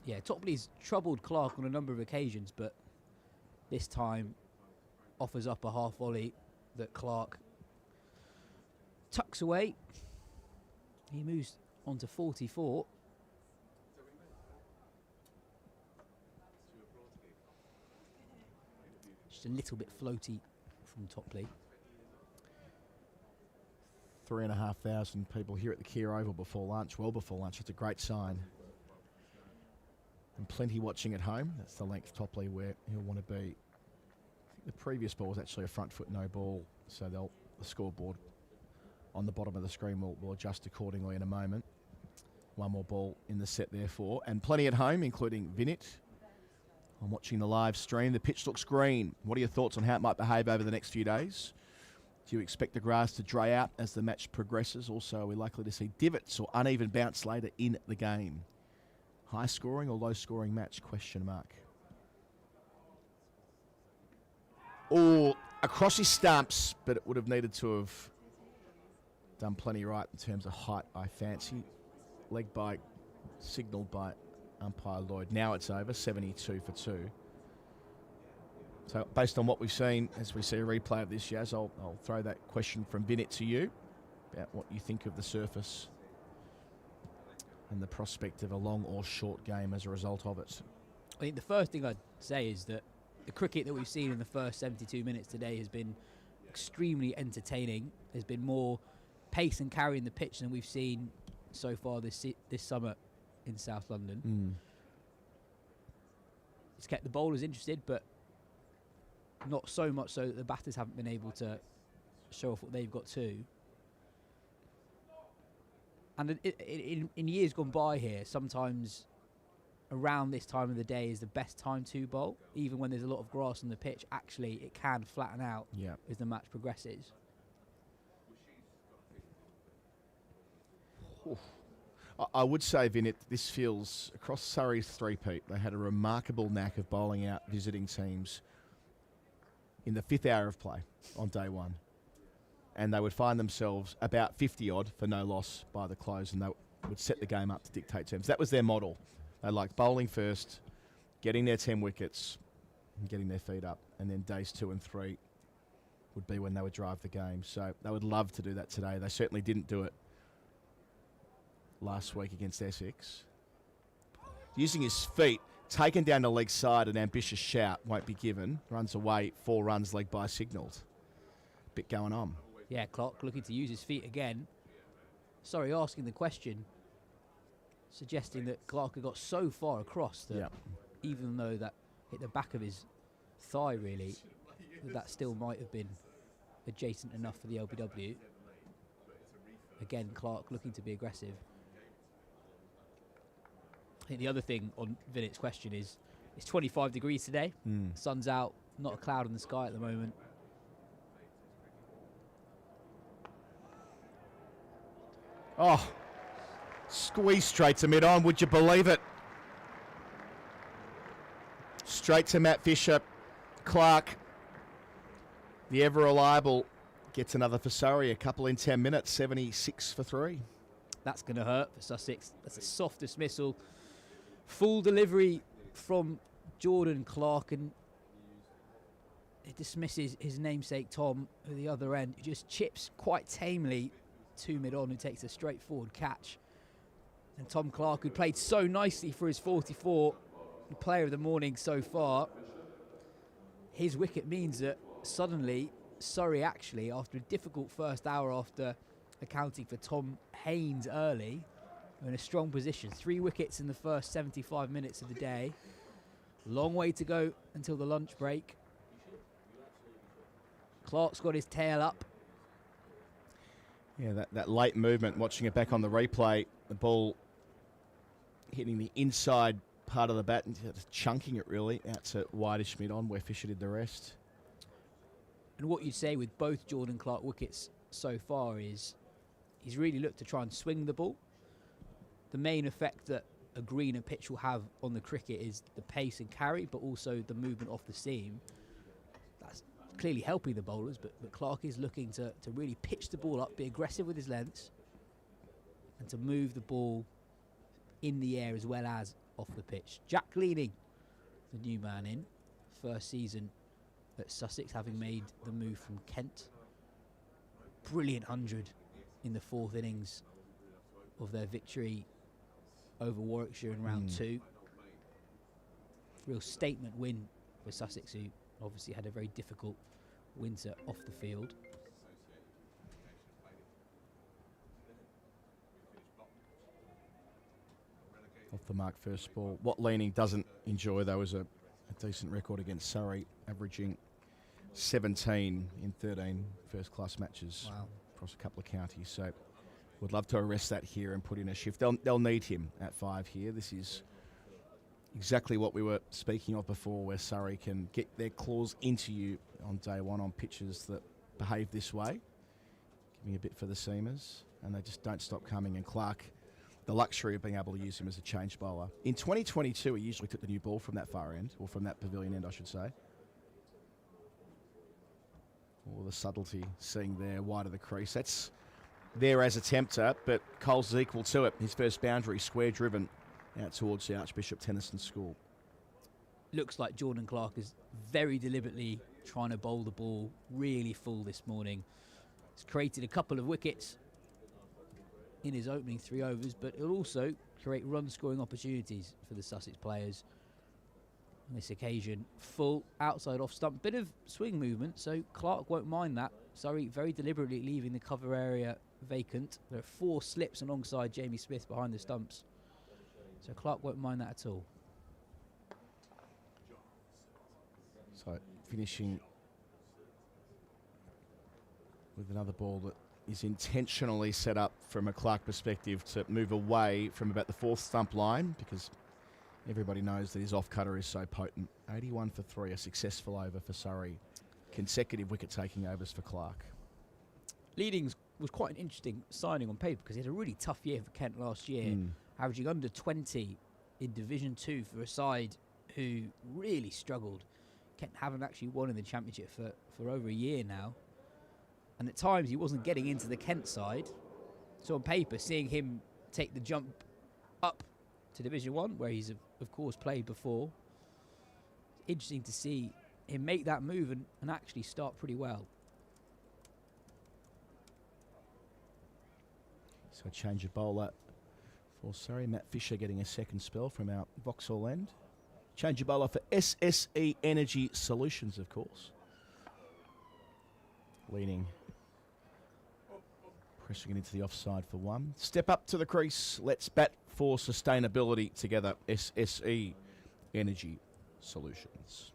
Yeah, Topley's troubled Clark on a number of occasions, but this time offers up a half volley that Clark tucks away. He moves on to 44. Just a little bit floaty from Topley. 3,500 people here at the Kia Oval before lunch, well before lunch. It's a great sign. And plenty watching at home. That's the length Topley where he'll want to be. I think the previous ball was actually a front foot no ball, so the scoreboard on the bottom of the screen will adjust accordingly in a moment. One more ball in the set therefore. And plenty at home, including Vinit. I'm watching the live stream. The pitch looks green. What are your thoughts on how it might behave over the next few days? Do you expect the grass to dry out as the match progresses? Also, are we likely to see divots or uneven bounce later in the game? High scoring or low scoring match? Question mark. Oh, across his stumps, but it would have needed to have done plenty right in terms of height, I fancy. Leg bite signalled by umpire Lloyd. Now it's over, 72 for 2. So based on what we've seen, as we see a replay of this, Yaz, I'll throw that question from Vinit to you about what you think of the surface and the prospect of a long or short game as a result of it. I think the first thing I'd say is that the cricket that we've seen in the first 72 minutes today has been extremely entertaining. There's been more pace and carry in the pitch than we've seen so far this summer in South London. It's kept the bowlers interested, but not so much so that the batters haven't been able to show off what they've got too. And in years gone by here, sometimes around this time of the day is the best time to bowl. Even when there's a lot of grass on the pitch, actually it can flatten out as the match progresses. I would say, Vinit, this feels across Surrey's three-peat. They had a remarkable knack of bowling out visiting teams in the 5th hour of play on day one. And they would find themselves about 50-odd for no loss by the close, and they would set the game up to dictate terms. That was their model. They liked bowling first, getting their 10 wickets, and getting their feet up, and then days 2 and 3 would be when they would drive the game. So they would love to do that today. They certainly didn't do it last week against Essex. Using his feet, taken down the leg side, an ambitious shout won't be given. Runs away, 4 runs, leg by signalled. Bit going on. Yeah, Clark looking to use his feet again. Sorry, asking the question, suggesting that Clark had got so far across that even though that hit the back of his thigh, really, that still might have been adjacent enough for the LBW. Again, Clark looking to be aggressive. I think the other thing on Vinit's question is it's 25 degrees today. Sun's out, not a cloud in the sky at the moment. Oh, squeeze straight to mid-on, would you believe it? Straight to Matt Fisher. Clark, the ever-reliable, gets another for Surrey, a couple in 10 minutes, 76 for 3. That's going to hurt for Sussex. That's a soft dismissal. Full delivery from Jordan Clark, and it dismisses his namesake Tom at the other end, who just chips quite tamely to mid-on, who takes a straightforward catch. And Tom Clark, who played so nicely for his 44, the player of the morning so far, his wicket means that suddenly Surrey actually, after a difficult first hour after accounting for Tom Haynes early, are in a strong position. 3 wickets in the first 75 minutes of the day. Long way to go until the lunch break. Clark's got his tail up Yeah, that late movement, watching it back on the replay, the ball hitting the inside part of the bat and just chunking it really out to wideish mid-on where Fisher did the rest. And what you'd say with both Jordan Clark wickets so far is he's really looked to try and swing the ball. The main effect that a greener pitch will have on the cricket is the pace and carry, but also the movement off the seam. That's clearly helping the bowlers, but Clark is looking to really pitch the ball up, be aggressive with his lengths, and to move the ball in the air as well as off the pitch. Jack Leaning, the new man in, first season at Sussex, having made the move from Kent. Brilliant 100 in the 4th innings of their victory over Warwickshire in round 2. Real statement win for Sussex, who obviously had a very difficult winter off the field. Off the mark first ball. What Leaning doesn't enjoy, though, is a decent record against Surrey, averaging 17 in 13 first-class matches across a couple of counties. So would love to arrest that here and put in a shift. They'll need him at 5 here. This is exactly what we were speaking of before, where Surrey can get their claws into you on day one on pitches that behave this way. Giving a bit for the seamers, and they just don't stop coming. And Clark, the luxury of being able to use him as a change bowler. In 2022, he usually took the new ball from that far end, or from that pavilion end, I should say. All the subtlety seeing there, wide of the crease. That's there as a tempter, but Coles is equal to it. His first boundary, square driven, out towards the Archbishop Tennyson School. Looks like Jordan Clark is very deliberately trying to bowl the ball really full this morning. He's created a couple of wickets in his opening 3 overs, but it'll also create run-scoring opportunities for the Sussex players. On this occasion, full outside off stump, bit of swing movement, so Clark won't mind that. Surrey very deliberately leaving the cover area vacant. There are 4 slips alongside Jamie Smith behind the stumps, so Clark won't mind that at all. So finishing with another ball that is intentionally set up from a Clark perspective to move away from about the 4th stump line, because everybody knows that his off-cutter is so potent. 81 for 3, a successful over for Surrey. Consecutive wicket-taking overs for Clark. Leadings was quite an interesting signing on paper because he had a really tough year for Kent last year, averaging under 20 in Division 2 for a side who really struggled. Kent haven't actually won in the Championship for over a year now. And at times he wasn't getting into the Kent side. So on paper, seeing him take the jump up to Division 1, where he's of course played before, interesting to see him make that move and actually start pretty well. So a change of bowler for Surrey. Matt Fisher getting a second spell from our Vauxhall end. Change of bowler for SSE Energy Solutions, of course. Leaning, pressing it into the offside for 1. Step up to the crease. Let's bat for sustainability together. SSE Energy Solutions.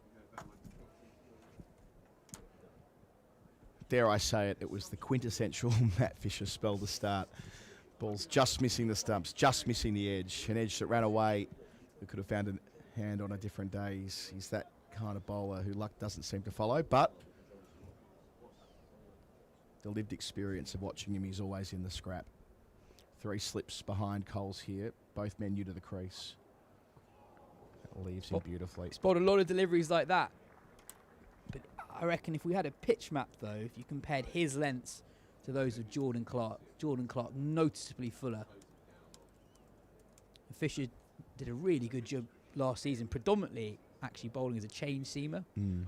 Dare I say it, it was the quintessential Matt Fisher spell to start. Ball's just missing the stumps, just missing the edge. An edge that ran away. We could have found a hand on a different day. He's that kind of bowler who luck doesn't seem to follow, but the lived experience of watching him, he's always in the scrap. 3 slips behind Coles here, both men new to the crease. That leaves him beautifully. Spotted a lot of deliveries like that. But I reckon if we had a pitch map, though, if you compared his lengths to those of Jordan Clark noticeably fuller. Fisher did a really good job last season, predominantly actually bowling as a change seamer. Being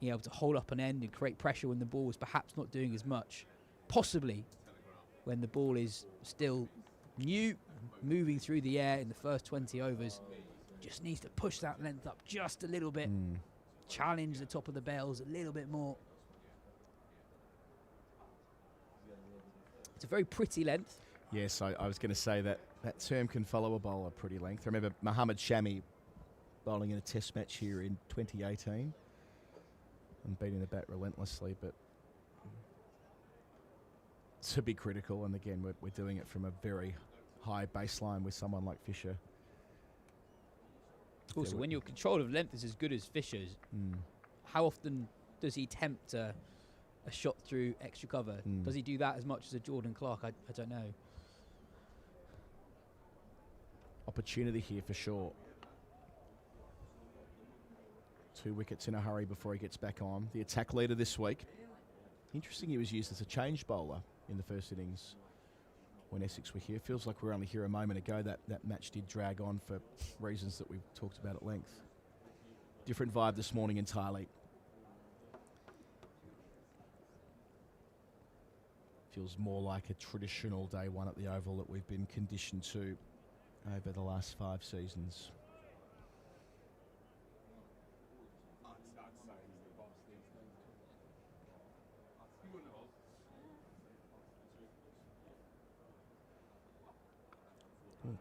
able to hold up an end and create pressure when the ball was perhaps not doing as much. Possibly when the ball is still new, moving through the air in the first 20 overs. Just needs to push that length up just a little bit. Challenge the top of the bails a little bit more. It's a very pretty length. Yes, I was going to say that term can follow a bowler pretty length. I remember Mohammed Shami bowling in a test match here in 2018 and beating the bat relentlessly, but to be critical, and again, we're doing it from a very high baseline with someone like Fisher. Also, when your control of length is as good as Fisher's, how often does he tempt a shot through extra cover? Does he do that as much as a Jordan Clark? I don't know. Opportunity here for sure. 2 wickets in a hurry before he gets back on. The attack leader this week. Interesting, he was used as a change bowler in the first innings when Essex were here. Feels like we were only here a moment ago. That match did drag on for reasons that we've talked about at length. Different vibe this morning entirely. Feels more like a traditional day one at the Oval that we've been conditioned to over the last 5 seasons.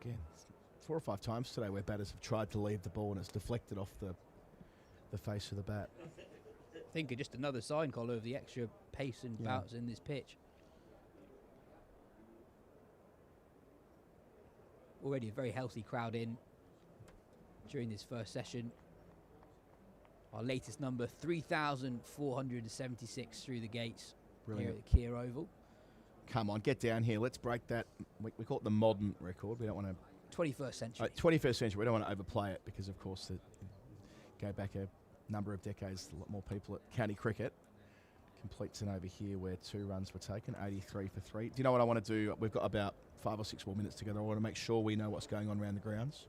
Again, 4 or 5 times today where batters have tried to leave the ball and it's deflected off the face of the bat. I think just another sign, Collar, of the extra pace and bounce in this pitch. Already a very healthy crowd in during this first session. Our latest number, 3,476 through the gates. Brilliant. Here at the Kia Oval. Come on, get down here. Let's break that. We call it the modern record. We don't want to... 21st century. 21st century. We don't want to overplay it because, of course, go back a number of decades, a lot more people at county cricket. Completes an over here where 2 runs were taken, 83 for 3. Do you know what I want to do? We've got about 5 or 6 more minutes together. I want to make sure we know what's going on around the grounds.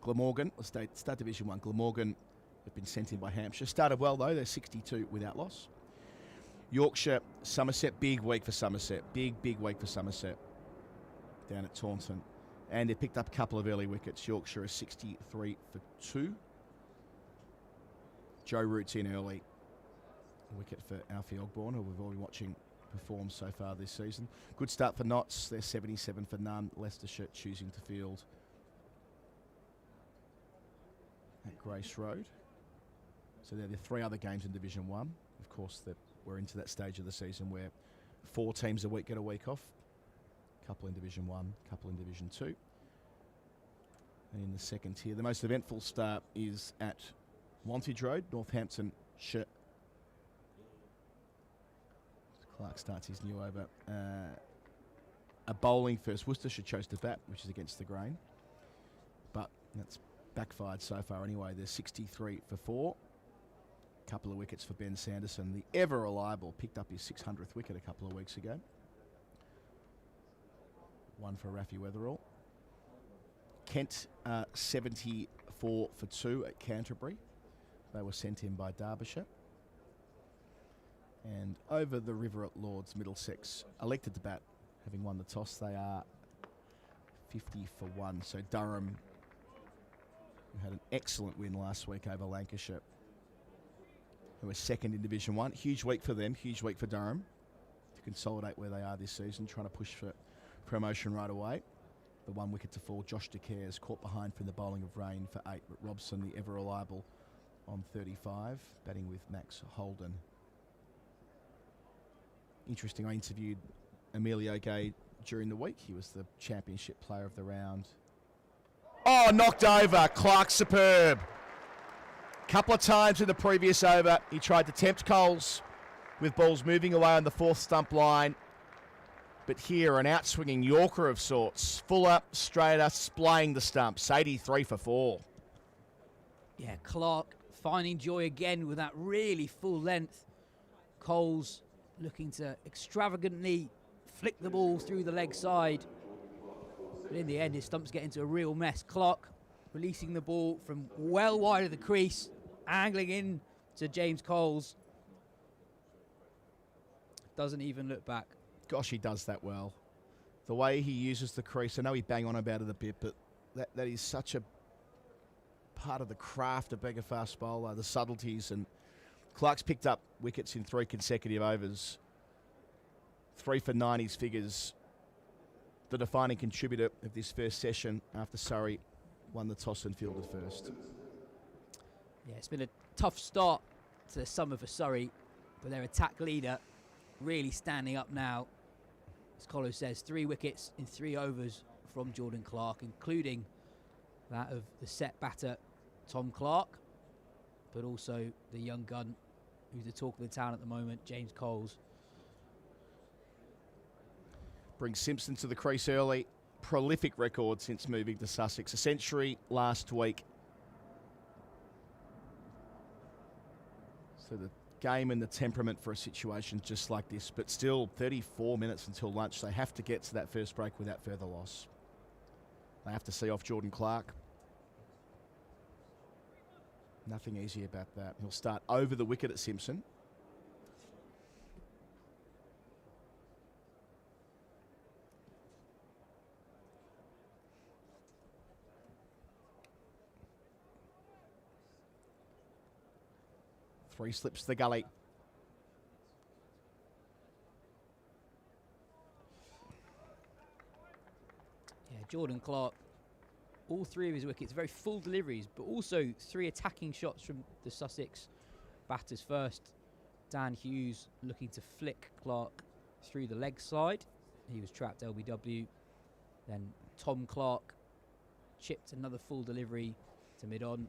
Glamorgan, start Division 1. Glamorgan have been sent in by Hampshire. Started well, though. They're 62 without loss. Yorkshire, Somerset, big week for Somerset. Big week for Somerset down at Taunton. And they picked up a couple of early wickets. Yorkshire is 63 for 2. Joe Root's in early. A wicket for Alfie Ogborn, who we've all been watching perform so far this season. Good start for Notts. They're 77 for none. Leicestershire choosing to field at Grace Road. So there are 3 other games in Division 1. Of course, we're into that stage of the season where 4 teams a week get a week off. A couple in Division 1, a couple in Division 2. And in the second tier, the most eventful start is at Wantage Road, Northamptonshire. Clark starts his new over. A bowling first. Worcestershire chose to bat, which is against the grain. But that's backfired so far anyway. They're 63 for 4. Couple of wickets for Ben Sanderson. The ever-reliable picked up his 600th wicket a couple of weeks ago. 1 for Raffy Weatherall. Kent 74 for 2 at Canterbury. They were sent in by Derbyshire. And over the river at Lords, Middlesex elected to bat, having won the toss. They are 50 for 1. So Durham, who had an excellent win last week over Lancashire, who are second in Division 1. Huge week for them, huge week for Durham to consolidate where they are this season, trying to push for promotion right away. The 1 wicket to fall. Josh DeCares caught behind from the bowling of Rain for 8, but Robson, the ever-reliable, on 35, batting with Max Holden. Interesting, I interviewed Emilio Gay during the week. He was the championship player of the round. Oh, knocked over. Clark superb. Couple of times in the previous over, he tried to tempt Coles with balls moving away on the 4th stump line. But here, an outswinging Yorker of sorts. Fuller, straighter, splaying the stumps. 83 for 4. Yeah, Clark finding joy again with that really full length. Coles looking to extravagantly flick the ball through the leg side. But in the end, his stumps get into a real mess. Clark releasing the ball from well wide of the crease, angling in to James Coles. Doesn't even look back. Gosh, he does that well. The way he uses the crease, I know he bang on about it a bit, but that is such a part of the craft of being a fast bowler, the subtleties. And Clark's picked up wickets in 3 consecutive overs. 3 for 9 his figures. The defining contributor of this first session after Surrey won the toss and fielded first. Yeah, it's been a tough start to the summer for Surrey, but their attack leader really standing up now. As Colo says, 3 wickets in 3 overs from Jordan Clark, including that of the set batter Tom Clark, but also the young gun who's the talk of the town at the moment, James Coles. Brings Simpson to the crease early. Prolific record since moving to Sussex. A century last week. So the game and the temperament for a situation just like this, but still 34 minutes until lunch. They have to get to that first break without further loss. They have to see off Jordan Clark. Nothing easy about that. He'll start over the wicket at Simpson. Three slips to the gully. Yeah, Jordan Clark, all 3 of his wickets, very full deliveries, but also 3 attacking shots from the Sussex batters first. Dan Hughes looking to flick Clark through the leg side. He was trapped LBW. Then Tom Clark chipped another full delivery to mid-on.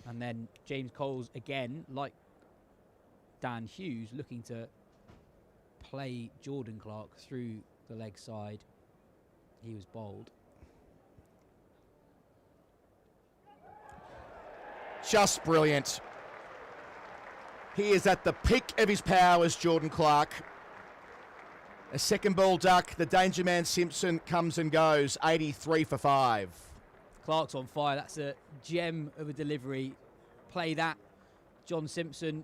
And then James Coles, again, like Dan Hughes, looking to play Jordan Clark through the leg side. He was bowled. Just brilliant. He is at the peak of his powers, Jordan Clark. A second ball duck. The danger man Simpson comes and goes. 83 for 5. Clark's on fire. That's a gem of a delivery. Play that, John Simpson.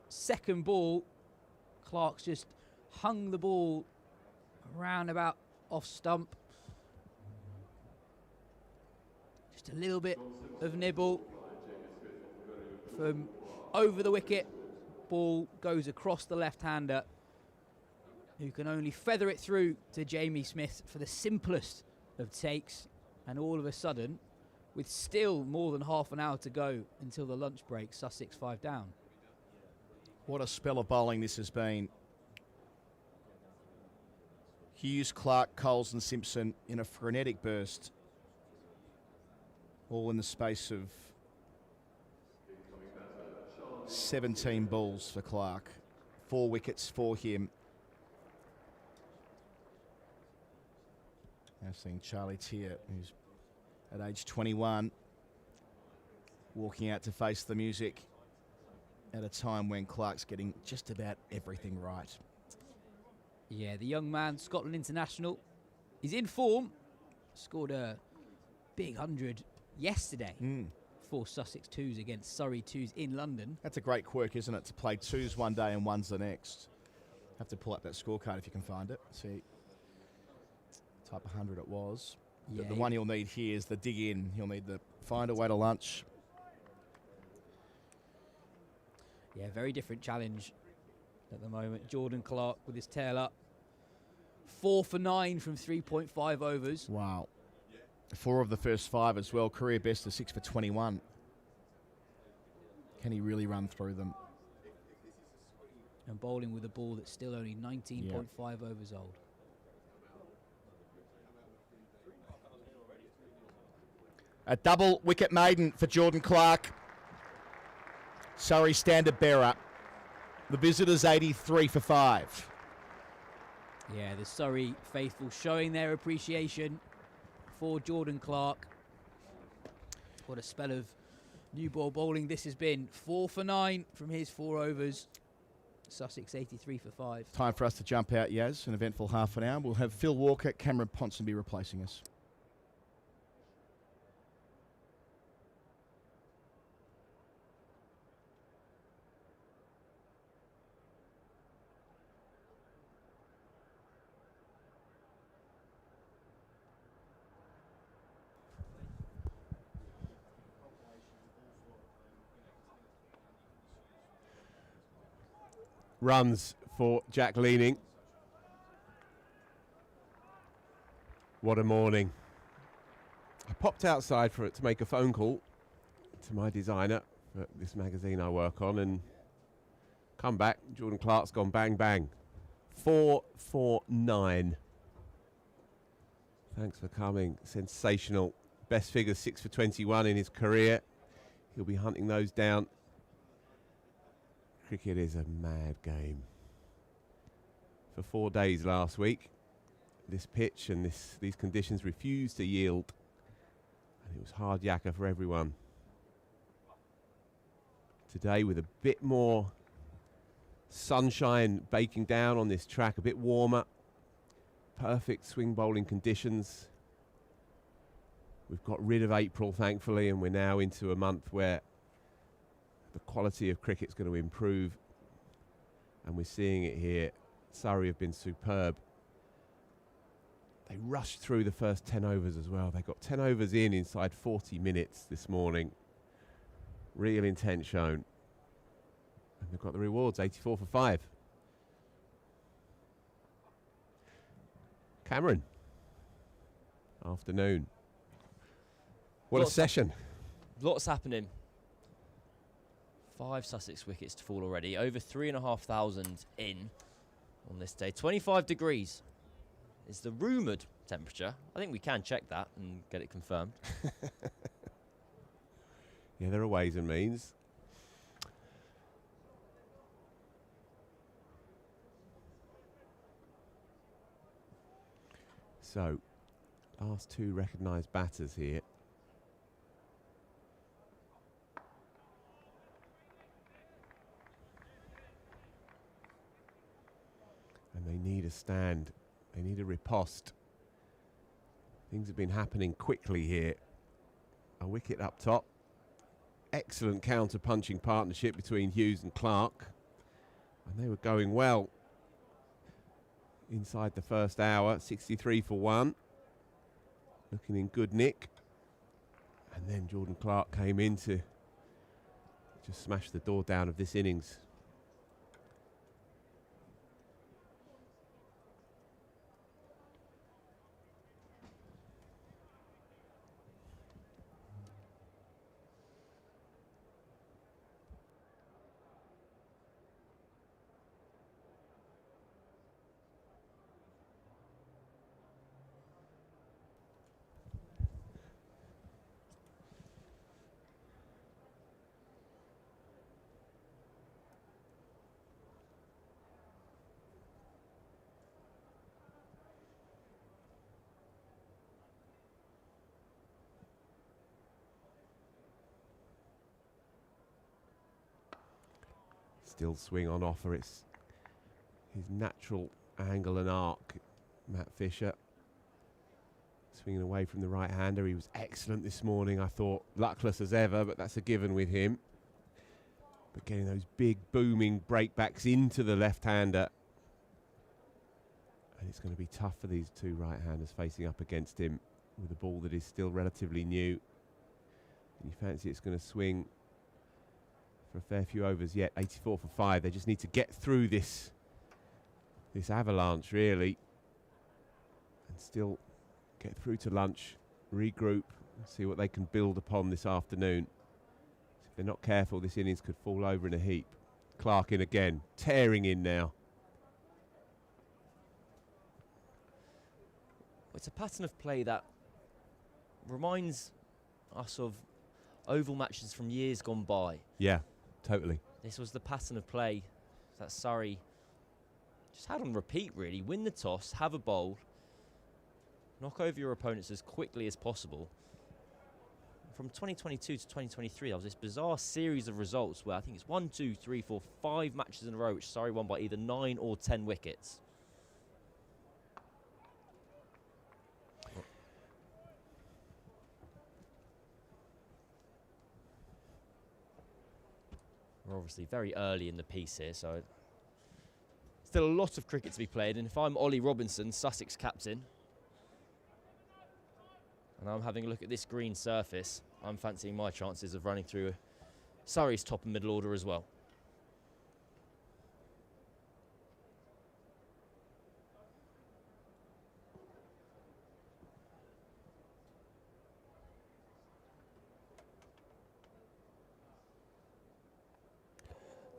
Second ball, Clark's just hung the ball around about off stump. Just a little bit of nibble from over the wicket. Ball goes across the left-hander, who can only feather it through to Jamie Smith for the simplest of takes. And all of a sudden, with still more than half an hour to go until the lunch break, Sussex 5 down. What a spell of bowling this has been. Hughes, Clark, Coles and Simpson in a frenetic burst. All in the space of 17 balls for Clark. 4 wickets for him. Now seeing Charlie Tier, who's at age 21, walking out to face the music at a time when Clark's getting just about everything right. Yeah, the young man, Scotland international, is in form. Scored a big 100 yesterday for Sussex 2s against Surrey 2s in London. That's a great quirk, isn't it, to play 2s one day and 1s the next. Have to pull up that scorecard if you can find it. See type of 100 it was. Yeah, The one he'll need here is the dig in. He'll need the find a way to lunch. Yeah, very different challenge at the moment. Jordan Clark with his tail up. 4 for 9 from 3.5 overs. Wow. 4 of the first 5 as well. Career best of 6 for 21. Can he really run through them? And bowling with a ball that's still only 19.5 overs old. A double wicket maiden for Jordan Clark. Surrey standard bearer. The visitors 83 for 5. Yeah, the Surrey faithful showing their appreciation for Jordan Clark. What a spell of new ball bowling this has been. 4 for 9 from his 4 overs. Sussex 83 for 5. Time for us to jump out, Yaz. An eventful half an hour. We'll have Phil Walker, Cameron Ponsonby replacing us. Runs for Jack Leaning. What a morning. I popped outside for it to make a phone call to my designer for this magazine I work on and come back. Jordan Clark's gone bang, bang. 4-4-9. Thanks for coming. Sensational. Best figure 6 for 21 in his career. He'll be hunting those down. Cricket is a mad game. For 4 days last week, this pitch and these conditions refused to yield. And it was hard yakka for everyone. Today with a bit more sunshine baking down on this track, a bit warmer. Perfect swing bowling conditions. We've got rid of April, thankfully, and we're now into a month where the quality of cricket's going to improve. And we're seeing it here. Surrey have been superb. They rushed through the first 10 overs as well. They got 10 overs in inside 40 minutes this morning. Real intent shown. And they've got the rewards, 84 for 5. Cameron. Afternoon. What a session. Lots happening. 5 Sussex wickets to fall already. Over 3,500 in on this day. 25 degrees is the rumoured temperature. I think we can check that and get it confirmed. Yeah, there are ways and means. So, last 2 recognised batters here. And they need a stand. They need a riposte. Things have been happening quickly here. A wicket up top. Excellent counter-punching partnership between Hughes and Clark. And they were going well inside the first hour. 63 for 1. Looking in good nick. And then Jordan Clark came in to just smash the door down of this innings. Still swing on offer. It's his natural angle and arc. Matt Fisher swinging away from the right-hander. He was excellent this morning, I thought. Luckless as ever, but that's a given with him. But getting those big booming breakbacks into the left-hander. And it's going to be tough for these 2 right-handers facing up against him with a ball that is still relatively new. And you fancy it's going to swing for a fair few overs yet. 84 for 5. They just need to get through this avalanche, really, and still get through to lunch, regroup, and see what they can build upon this afternoon. So if they're not careful, this innings could fall over in a heap. Clark in again, tearing in now. It's a pattern of play that reminds us of oval matches from years gone by. Yeah, totally. This was the pattern of play that Surrey just had on repeat, really. Win the toss, have a bowl, knock over your opponents as quickly as possible. From 2022 to 2023, there was this bizarre series of results where I think it's 1, 2, 3, 4, 5 matches in a row which Surrey won by either 9 or 10 wickets. We're obviously very early in the piece here, so still a lot of cricket to be played. And if I'm Ollie Robinson, Sussex captain, and I'm having a look at this green surface, I'm fancying my chances of running through Surrey's top and middle order as well.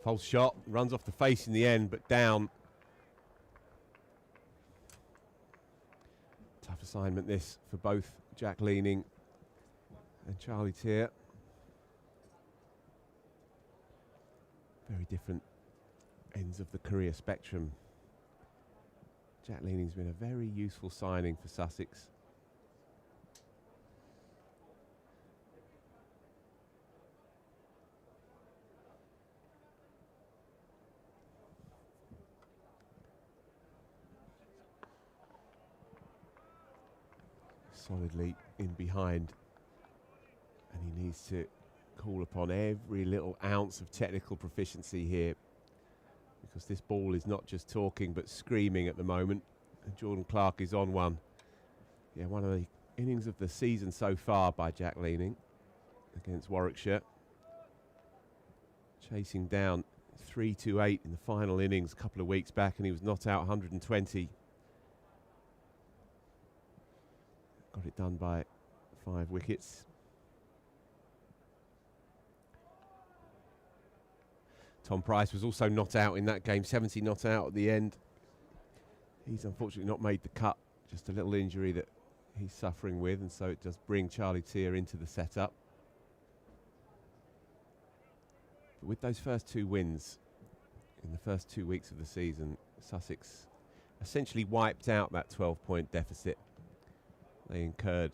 False shot, runs off the face in the end, but down. Tough assignment this for both Jack Leaning and Charlie Tier. Very different ends of the career spectrum. Jack Leaning's been a very useful signing for Sussex. Solidly in behind, and he needs to call upon every little ounce of technical proficiency here, because this ball is not just talking but screaming at the moment, and Jordan Clark is on one. Yeah, one of the innings of the season so far by Jack Leaning against Warwickshire, chasing down 3-2-8 in the final innings a couple of weeks back, and he was not out 120. Got it done by 5 wickets. Tom Price was also not out in that game, 70 not out at the end. He's unfortunately not made the cut, just a little injury that he's suffering with, and so it does bring Charlie Tier into the setup. But with those first 2 wins in the first 2 weeks of the season, Sussex essentially wiped out that 12-point deficit they incurred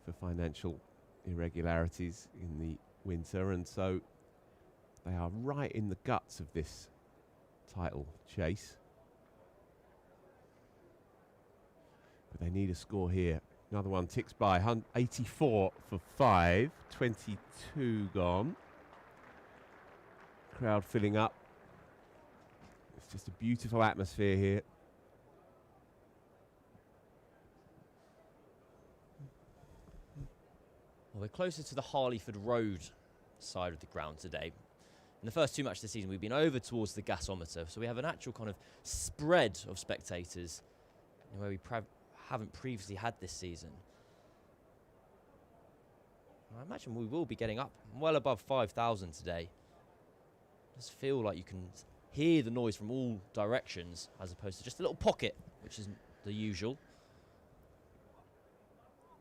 for financial irregularities in the winter, and so they are right in the guts of this title chase. But they need a score here. Another one ticks by, 84 for 5, 22 gone. Crowd filling up. It's just a beautiful atmosphere here. Well, we're closer to the Harleyford Road side of the ground today. In the first 2 matches of the season, we've been over towards the gasometer, so we have an actual kind of spread of spectators where we haven't previously had this season. I imagine we will be getting up well above 5,000 today. It does feel like you can hear the noise from all directions as opposed to just a little pocket, which isn't the usual.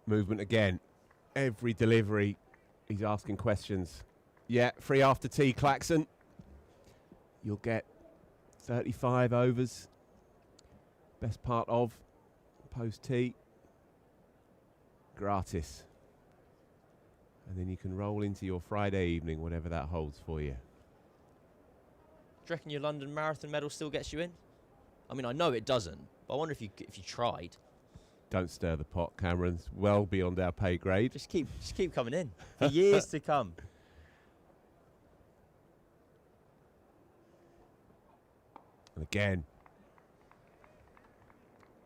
Movement again. Every delivery, he's asking questions. Yeah, free after tea, Claxon. You'll get 35 overs. Best part of post-tea. Gratis. And then you can roll into your Friday evening, whatever that holds for you. Do you reckon your London Marathon medal still gets you in? I mean, I know it doesn't, but I wonder if you tried. Don't stir the pot, Cameron's well beyond our pay grade. Just keep coming in for years to come. And again,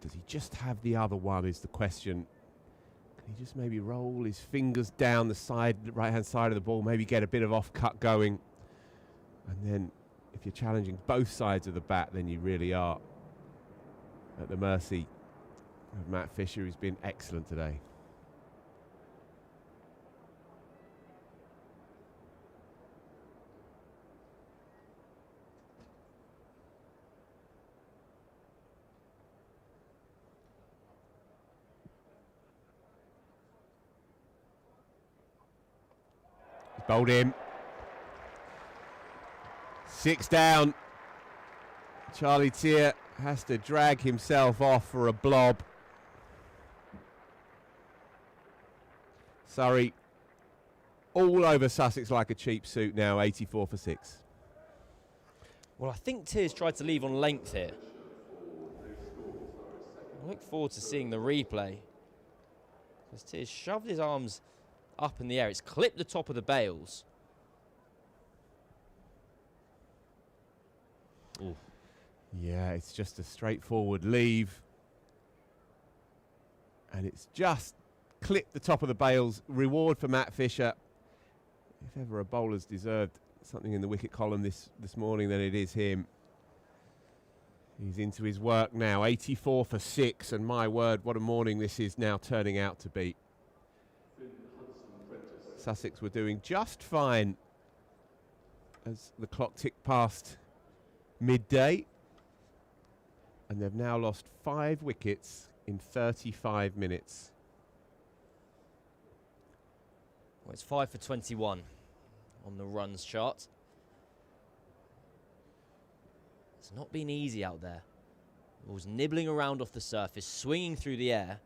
does he just have the other one is the question. Can he just maybe roll his fingers down the side, right-hand side of the ball, maybe get a bit of off-cut going? And then if you're challenging both sides of the bat, then you really are at the mercy of Matt Fisher, who's been excellent today. He's bowled him. 6 down. Charlie Tier has to drag himself off for a blob. Surrey all over Sussex like a cheap suit now, 84 for 6. Well, I think Tier's tried to leave on length here. I look forward to seeing the replay. Because Tier's shoved his arms up in the air. It's clipped the top of the bails. Ooh. Yeah, it's just a straightforward leave. And it's just clipped the top of the bails. Reward for Matt Fisher. If ever a bowler's deserved something in the wicket column this morning, then it is him. He's into his work now. 84 for 6, and my word, what a morning this is now turning out to be. Sussex were doing just fine as the clock ticked past midday. And they've now lost 5 wickets in 35 minutes. Well, it's 5 for 21 on the runs chart. It's not been easy out there. Ball's nibbling around off the surface, swinging through the air.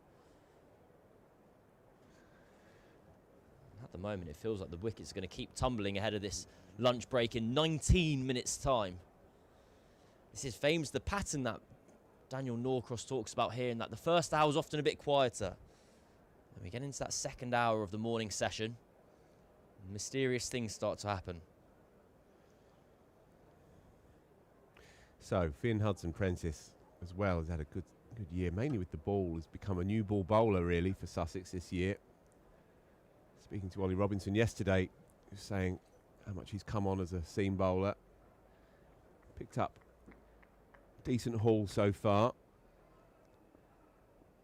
At the moment, it feels like the wickets are going to keep tumbling ahead of this lunch break in 19 minutes' time. This is famous, the pattern that Daniel Norcross talks about here, in that the first hour is often a bit quieter. And we get into that second hour of the morning session, mysterious things start to happen. So Finn Hudson-Prentice as well has had a good year, mainly with the ball. Has become a new ball bowler really for Sussex this year. Speaking to Ollie Robinson yesterday, he was saying how much he's come on as a seam bowler. Picked up a decent haul so far.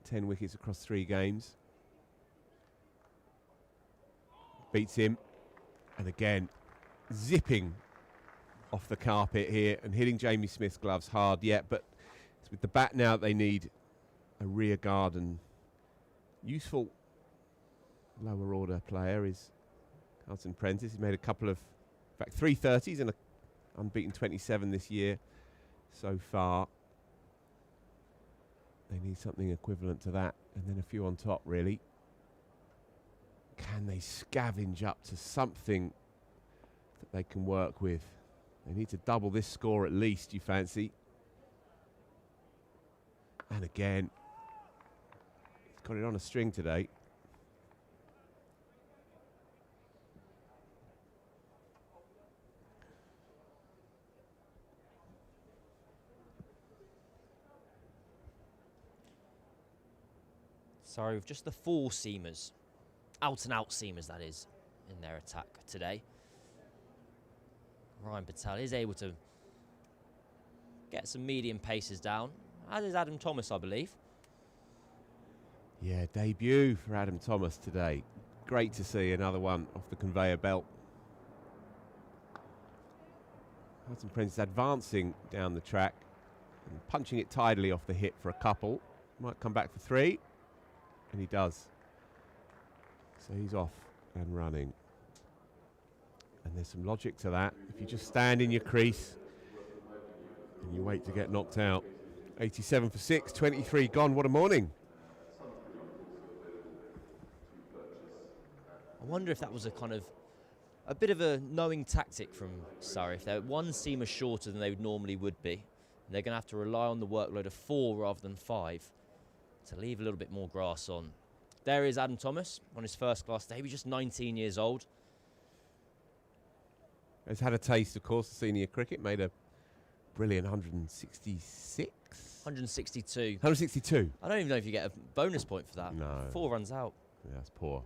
10 wickets across 3 games. Beats him. And again, zipping off the carpet here and hitting Jamie Smith's gloves hard yet, but it's with the bat now they need a rear guard, and useful lower order player is Hudson-Prentice. He's made a couple of, in fact, 330s and an unbeaten 27 this year so far. They need something equivalent to that, and then a few on top really. Can they scavenge up to something that they can work with? They need to double this score at least, you fancy. And again, he's got it on a string today. Sorry, with just the 4 seamers, out and out seamers that is, in their attack today. Ryan Patel is able to get some medium paces down, as is Adam Thomas, I believe. Yeah, debut for Adam Thomas today. Great to see another one off the conveyor belt. Hudson-Prentice advancing down the track and punching it tidily off the hit for a couple. Might come back for 3, and he does. So he's off and running. And there's some logic to that. If you just stand in your crease and you wait to get knocked out. 87 for 6, 23 gone. What a morning. I wonder if that was a bit of a knowing tactic from Surrey. If they're 1 seamer shorter than they normally would be, they're going to have to rely on the workload of 4 rather than 5 to leave a little bit more grass on. There is Adam Thomas on his first class day. He's just 19 years old. Has had a taste, of course, of senior cricket. Made a brilliant 166? 162. 162. I don't even know if you get a bonus point for that. No. 4 runs out. Yeah, that's poor.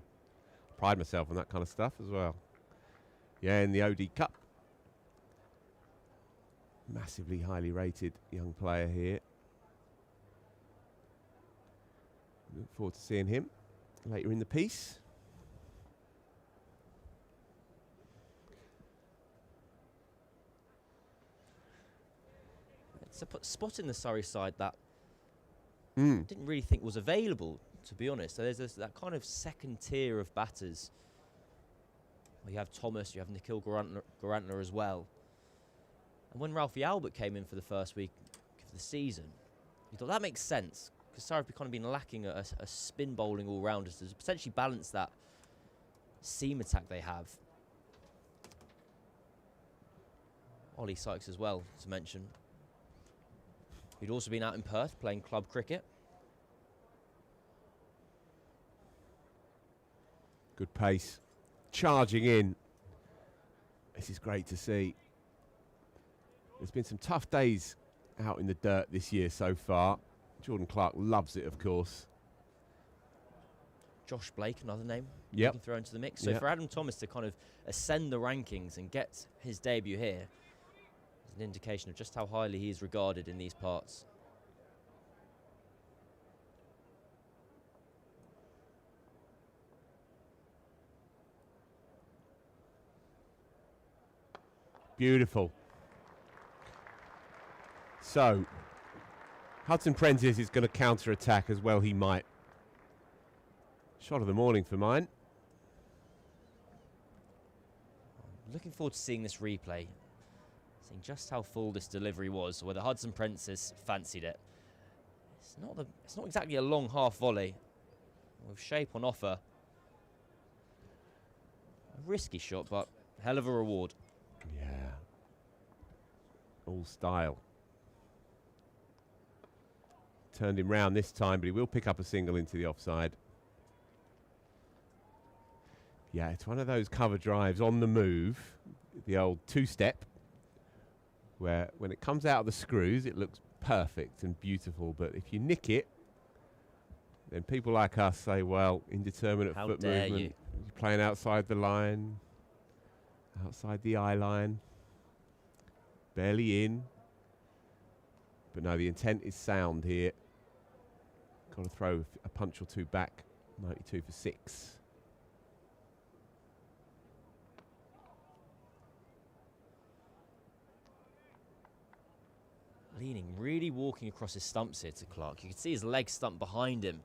Pride myself on that kind of stuff as well. Yeah, in the OD Cup. Massively highly rated young player here. Look forward to seeing him later in the piece. It's a spot in the Surrey side that I didn't really think was available, to be honest. So there's that kind of second tier of batters. Well, you have Thomas, you have Nikhil Garantner as well. And when Ralphie Albert came in for the first week of the season, you thought that makes sense, because Surrey have kind of been lacking a spin bowling all-rounder to potentially balance that seam attack they have. Ollie Sykes as well, to mention. He'd also been out in Perth playing club cricket. Good pace. Charging in. This is great to see. There's been some tough days out in the dirt this year so far. Jordan Clark loves it, of course. Josh Blake, another name you can throw into the mix. So for Adam Thomas to kind of ascend the rankings and get his debut here is an indication of just how highly he is regarded in these parts. Beautiful. So, Hudson Prentice is going to counter-attack as well he might. Shot of the morning for mine. Looking forward to seeing this replay. Seeing just how full this delivery was, whether Hudson Prentice fancied it. It's not exactly a long half volley. With shape on offer. A risky shot, but hell of a reward. Yeah. All style. Turned him round this time, but he will pick up a single into the offside. Yeah, it's one of those cover drives on the move, the old two-step, where when it comes out of the screws, it looks perfect and beautiful. But if you nick it, then people like us say, well, indeterminate How foot dare movement. you. You're playing outside the line, outside the eye line, barely in. But no, the intent is sound here. Got to throw a punch or two back. 92 for 6. Leaning, really walking across his stumps here to Clark. You can see his leg stump behind him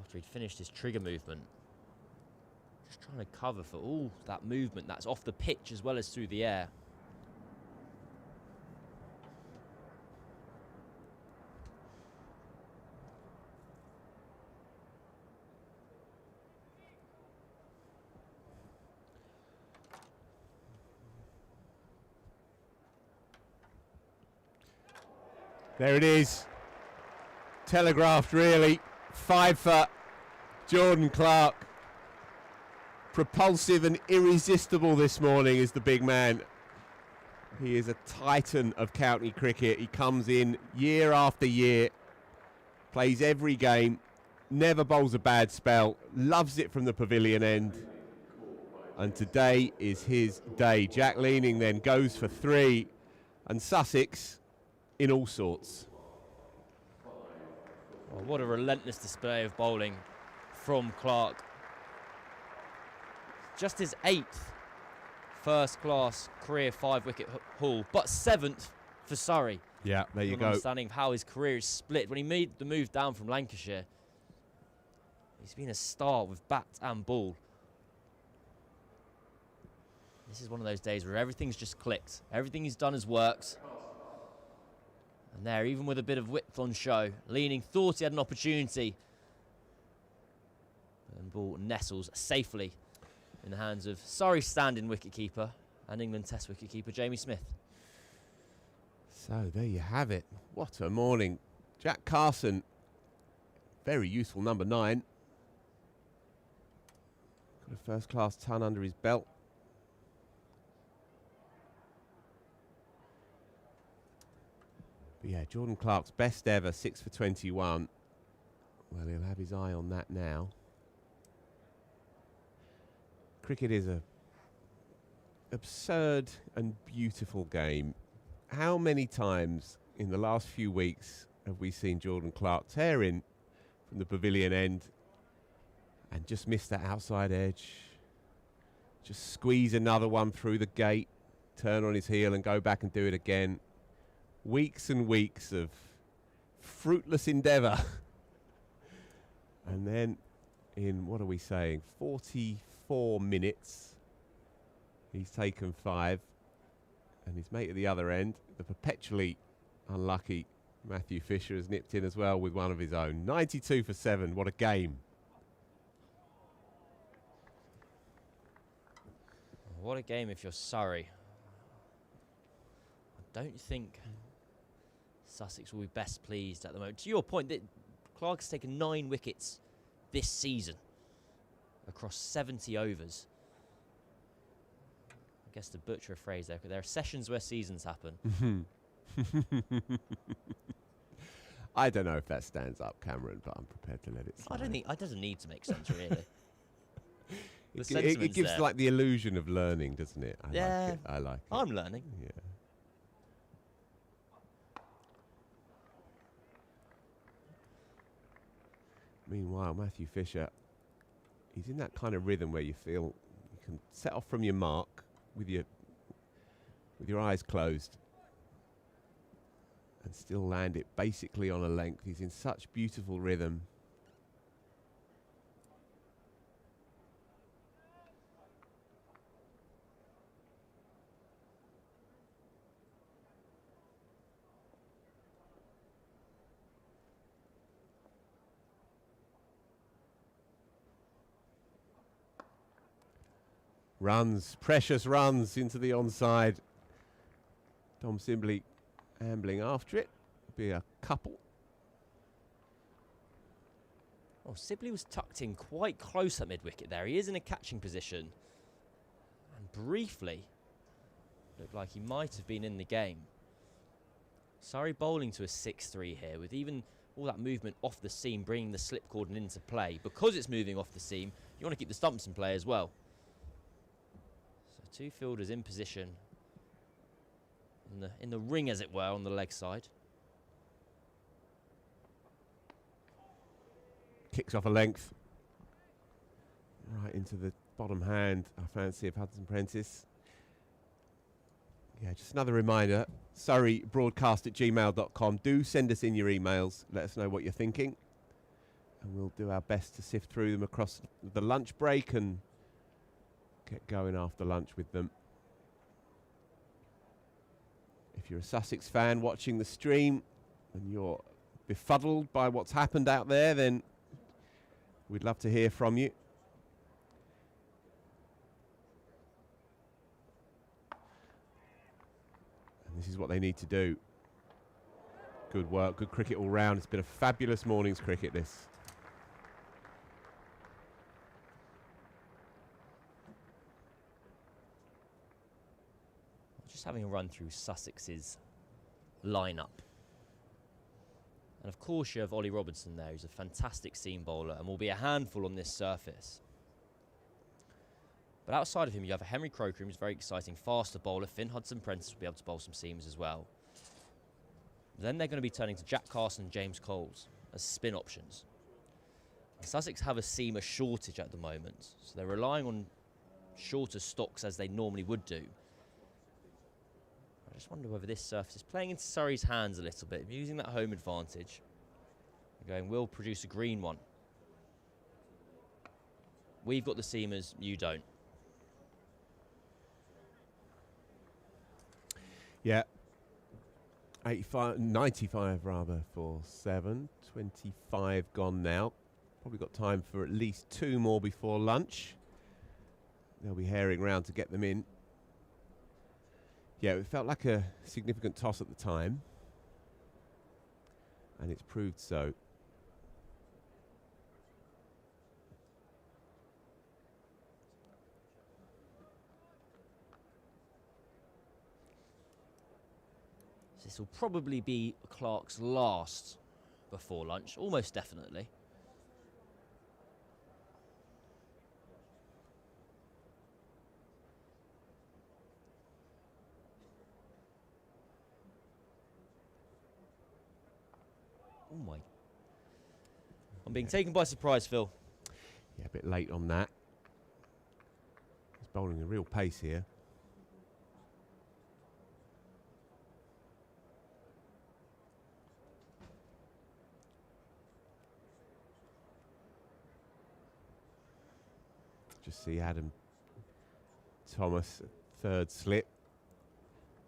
after he'd finished his trigger movement. Just trying to cover for all that movement that's off the pitch as well as through the air. There it is. Telegraphed, really. 5 for Jordan Clark. Propulsive and irresistible this morning is the big man. He is a titan of county cricket. He comes in year after year, plays every game, never bowls a bad spell, loves it from the pavilion end. And today is his day. Jack Leaning then goes for 3, and Sussex in all sorts. Oh, what a relentless display of bowling from Clark. Just his 8th first-class career 5-wicket haul, but 7th for Surrey. Yeah, there you go. Understanding of how his career is split. When he made the move down from Lancashire, he's been a star with bat and ball. This is one of those days where everything's just clicked. Everything he's done has worked. And there, even with a bit of width on show, Leaning thought he had an opportunity. And ball nestles safely in the hands of Surrey stand-in wicketkeeper and England Test wicketkeeper Jamie Smith. So there you have it. What a morning. Jack Carson, very useful number 9. Got a first-class ton under his belt. But yeah, Jordan Clark's best ever, 6 for 21. Well, he'll have his eye on that now. Cricket is a absurd and beautiful game. How many times in the last few weeks have we seen Jordan Clark tear in from the pavilion end and just miss that outside edge, just squeeze another one through the gate, turn on his heel and go back and do it again. Weeks and weeks of fruitless endeavour. And then in, what are we saying, 44 minutes, he's taken 5. And his mate at the other end, the perpetually unlucky Matthew Fisher, has nipped in as well with one of his own. 92 for 7. What a game. What a game if you're Surrey. I don't think Sussex will be best pleased at the moment. To your point, that Clark has taken 9 wickets this season across 70 overs. I guess to butcher a phrase there, but there are sessions where seasons happen. I don't know if that stands up, Cameron, but I'm prepared to let it slide. I don't think it doesn't need to make sense, really. It gives like the illusion of learning, doesn't it? I like it. I'm learning. Yeah. Meanwhile, Matthew Fisher, he's in that kind of rhythm where you feel you can set off from your mark with your with your eyes closed and still land it basically on a length. He's in such beautiful rhythm. Runs, precious runs into the onside. Tom Sibley ambling after it. Be a couple. Oh, Sibley was tucked in quite close at mid-wicket there. He is in a catching position. And briefly, looked like he might have been in the game. Surrey bowling to a 6-3 here, with even all that movement off the seam, bringing the slip cordon into play. Because it's moving off the seam, you want to keep the stumps in play as well. So two fielders in position, in the ring, as it were, on the leg side. Kicks off a length. Right into the bottom hand, I fancy, of Hudson Prentice. Yeah, just another reminder, surreybroadcast@gmail.com. Do send us in your emails. Let us know what you're thinking. And we'll do our best to sift through them across the lunch break and get going after lunch with them. If you're a Sussex fan watching the stream and you're befuddled by what's happened out there, then we'd love to hear from you. And this is what they need to do. Good work, good cricket all round. It's been a fabulous morning's cricket, this. Just having a run through Sussex's lineup. And of course you have Ollie Robertson there, who's a fantastic seam bowler and will be a handful on this surface. But outside of him, you have a Henry Croker, who's very exciting, faster bowler. Finn Hudson-Prentice will be able to bowl some seams as well. Then they're going to be turning to Jack Carson and James Coles as spin options. Sussex have a seamer shortage at the moment, so they're relying on shorter stocks as they normally would do. I just wonder whether this surface is playing into Surrey's hands a little bit, using that home advantage. Going, we'll produce a green one. We've got the seamers, you don't. Yeah. 95 rather for 7. 25 gone now. Probably got time for at least 2 more before lunch. They'll be herring round to get them in. Yeah, it felt like a significant toss at the time, and it's proved so. This will probably be Clark's last before lunch, almost definitely. Oh my. I'm being taken by surprise, Phil. Yeah, a bit late on that. He's bowling a real pace here. Just see Adam Thomas, third slip.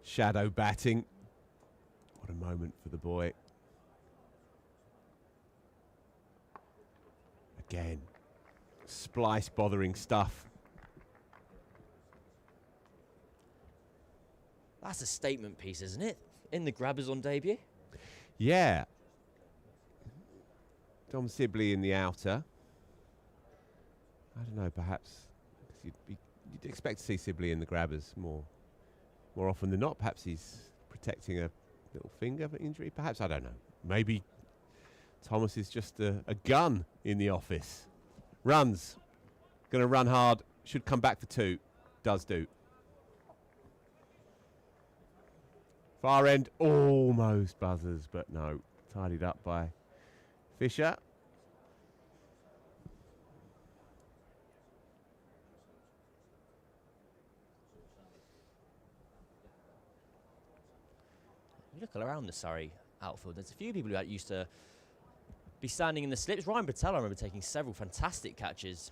Shadow batting. What a moment for the boy. Again, splice bothering stuff. That's a statement piece, isn't it? In the grabbers on debut. Yeah. Tom Sibley in the outer. I don't know, perhaps you'd expect to see Sibley in the grabbers more often than not. Perhaps he's protecting a little finger injury. Perhaps, I don't know. Maybe Thomas is just a gun in the office. Runs. Going to run hard. Should come back for 2. Does do. Far end. Almost buzzers, but no. Tidied up by Fisher. you look around the Surrey outfield, there's a few people who used to be standing in the slips. Ryan Bratell, I remember taking several fantastic catches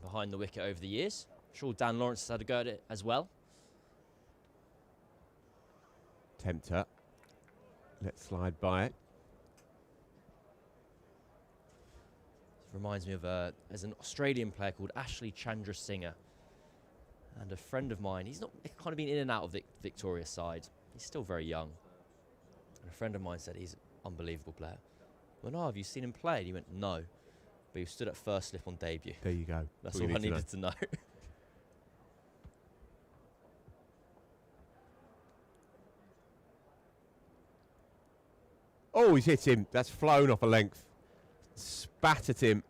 behind the wicket over the years. I'm sure Dan Lawrence has had a go at it as well. Tempter. Let's slide by it. Reminds me of there's an Australian player called Ashley Chandrasinghe, and a friend of mine. He's not kind of been in and out of the Victoria side. He's still very young. And a friend of mine said he's an unbelievable player. Well, no, have you seen him play? And he went, no, but he stood at first slip on debut. There you go. That's all I needed to know. Oh, he's hit him. That's flown off a length. Spat at him.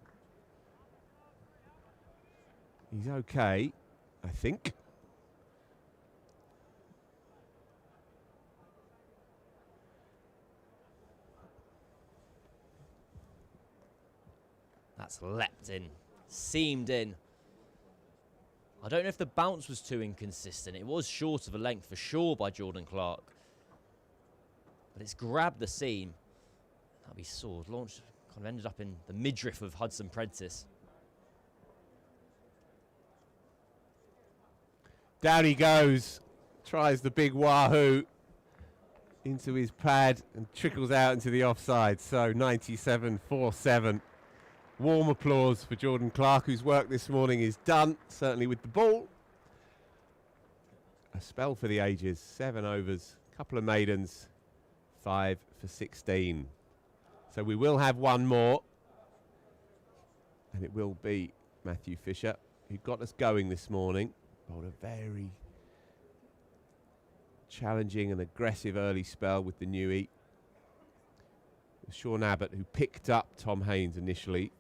He's okay, I think. That's leapt in, seamed in. I don't know if the bounce was too inconsistent. It was short of a length for sure by Jordan Clark. But it's grabbed the seam. That'll be sword. Launched, kind of ended up in the midriff of Hudson Prentice. Down he goes. Tries the big wahoo into his pad and trickles out into the offside. So 97-4-7. Warm applause for Jordan Clark, whose work this morning is done, certainly with the ball. A spell for the ages, 7 overs, couple of maidens, 5 for 16. So we will have one more, and it will be Matthew Fisher, who got us going this morning. Bowled a very challenging and aggressive early spell with the Newey. It was Sean Abbott who picked up Tom Haynes initially.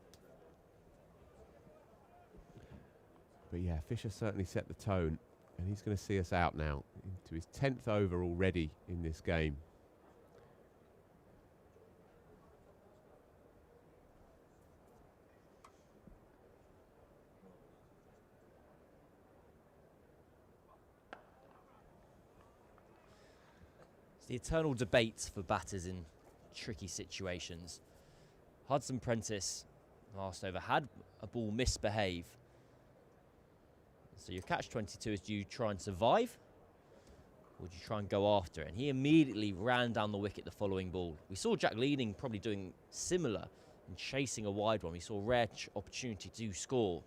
But yeah, Fisher certainly set the tone, and he's going to see us out now into his 10th over already in this game. It's the eternal debate for batters in tricky situations. Hudson Prentice, last over, had a ball misbehave. So your catch-22 is, do you try and survive, or do you try and go after it? And he immediately ran down the wicket the following ball. We saw Jack Leading probably doing similar and chasing a wide one. We saw a rare opportunity to score.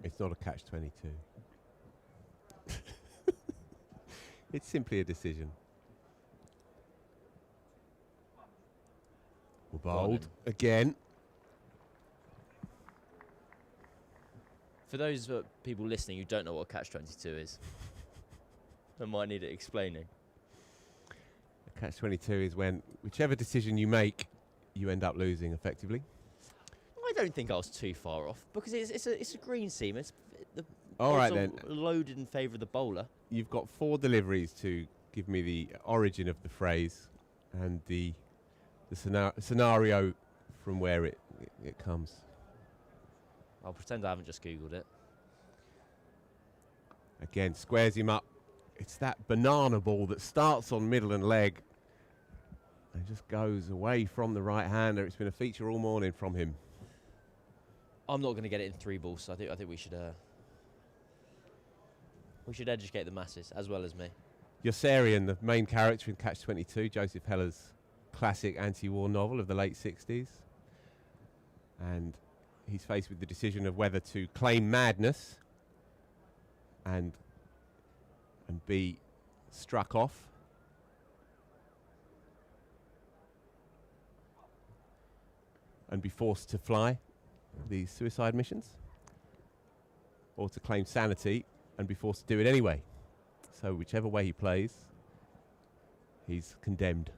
It's not a catch-22. It's simply a decision. We're bowled again. For those people listening who don't know what a catch-22 is, I might need it explaining. A catch-22 is when whichever decision you make, you end up losing effectively. I don't think I was too far off, because it's a green seam. The All right, odds are then. Loaded in favour of the bowler. You've got 4 deliveries to give me the origin of the phrase and the scenario from where it comes. I'll pretend I haven't just Googled it. Again, squares him up. It's that banana ball that starts on middle and leg and just goes away from the right-hander. It's been a feature all morning from him. I'm not going to get it in 3 balls, so I think we should educate the masses as well as me. Yossarian, the main character in Catch-22, Joseph Heller's classic anti-war novel of the late 60s. And he's faced with the decision of whether to claim madness and be struck off, and be forced to fly these suicide missions, or to claim sanity and be forced to do it anyway. So whichever way he plays, he's condemned.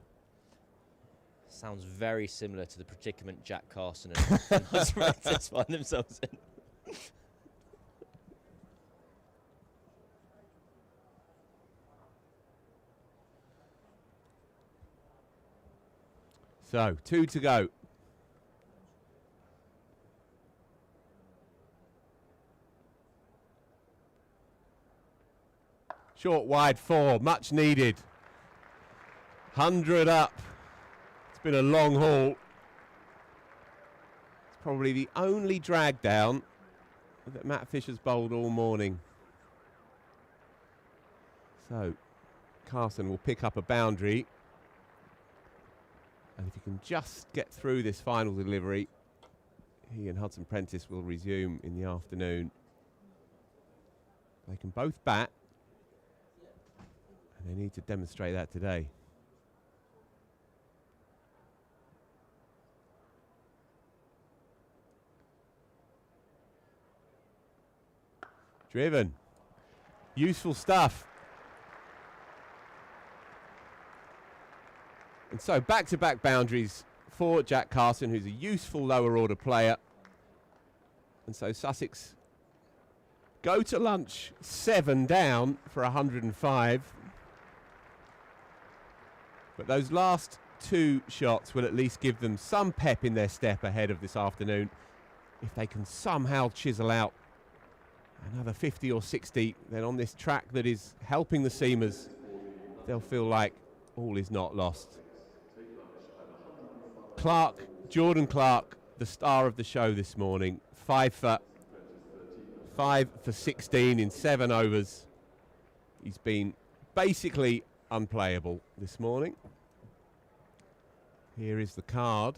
Sounds very similar to the predicament Jack Carson and Hudson Prentice find themselves in. So, 2 to go. Short, wide 4, much needed. 100 up. It's been a long haul. It's probably the only drag down that Matt Fisher's bowled all morning. So Carson will pick up a boundary. And if he can just get through this final delivery, he and Hudson Prentice will resume in the afternoon. They can both bat, and they need to demonstrate that today. Driven. Useful stuff. And so back-to-back boundaries for Jack Carson, who's a useful lower order player. And so Sussex go to lunch 7 down for 105. But those last 2 shots will at least give them some pep in their step ahead of this afternoon. If they can somehow chisel out another 50 or 60, then on this track that is helping the seamers, they'll feel like all is not lost. Jordan Clark, the star of the show this morning, 5 for 16 in 7 overs. He's been basically unplayable this morning. Here is the card.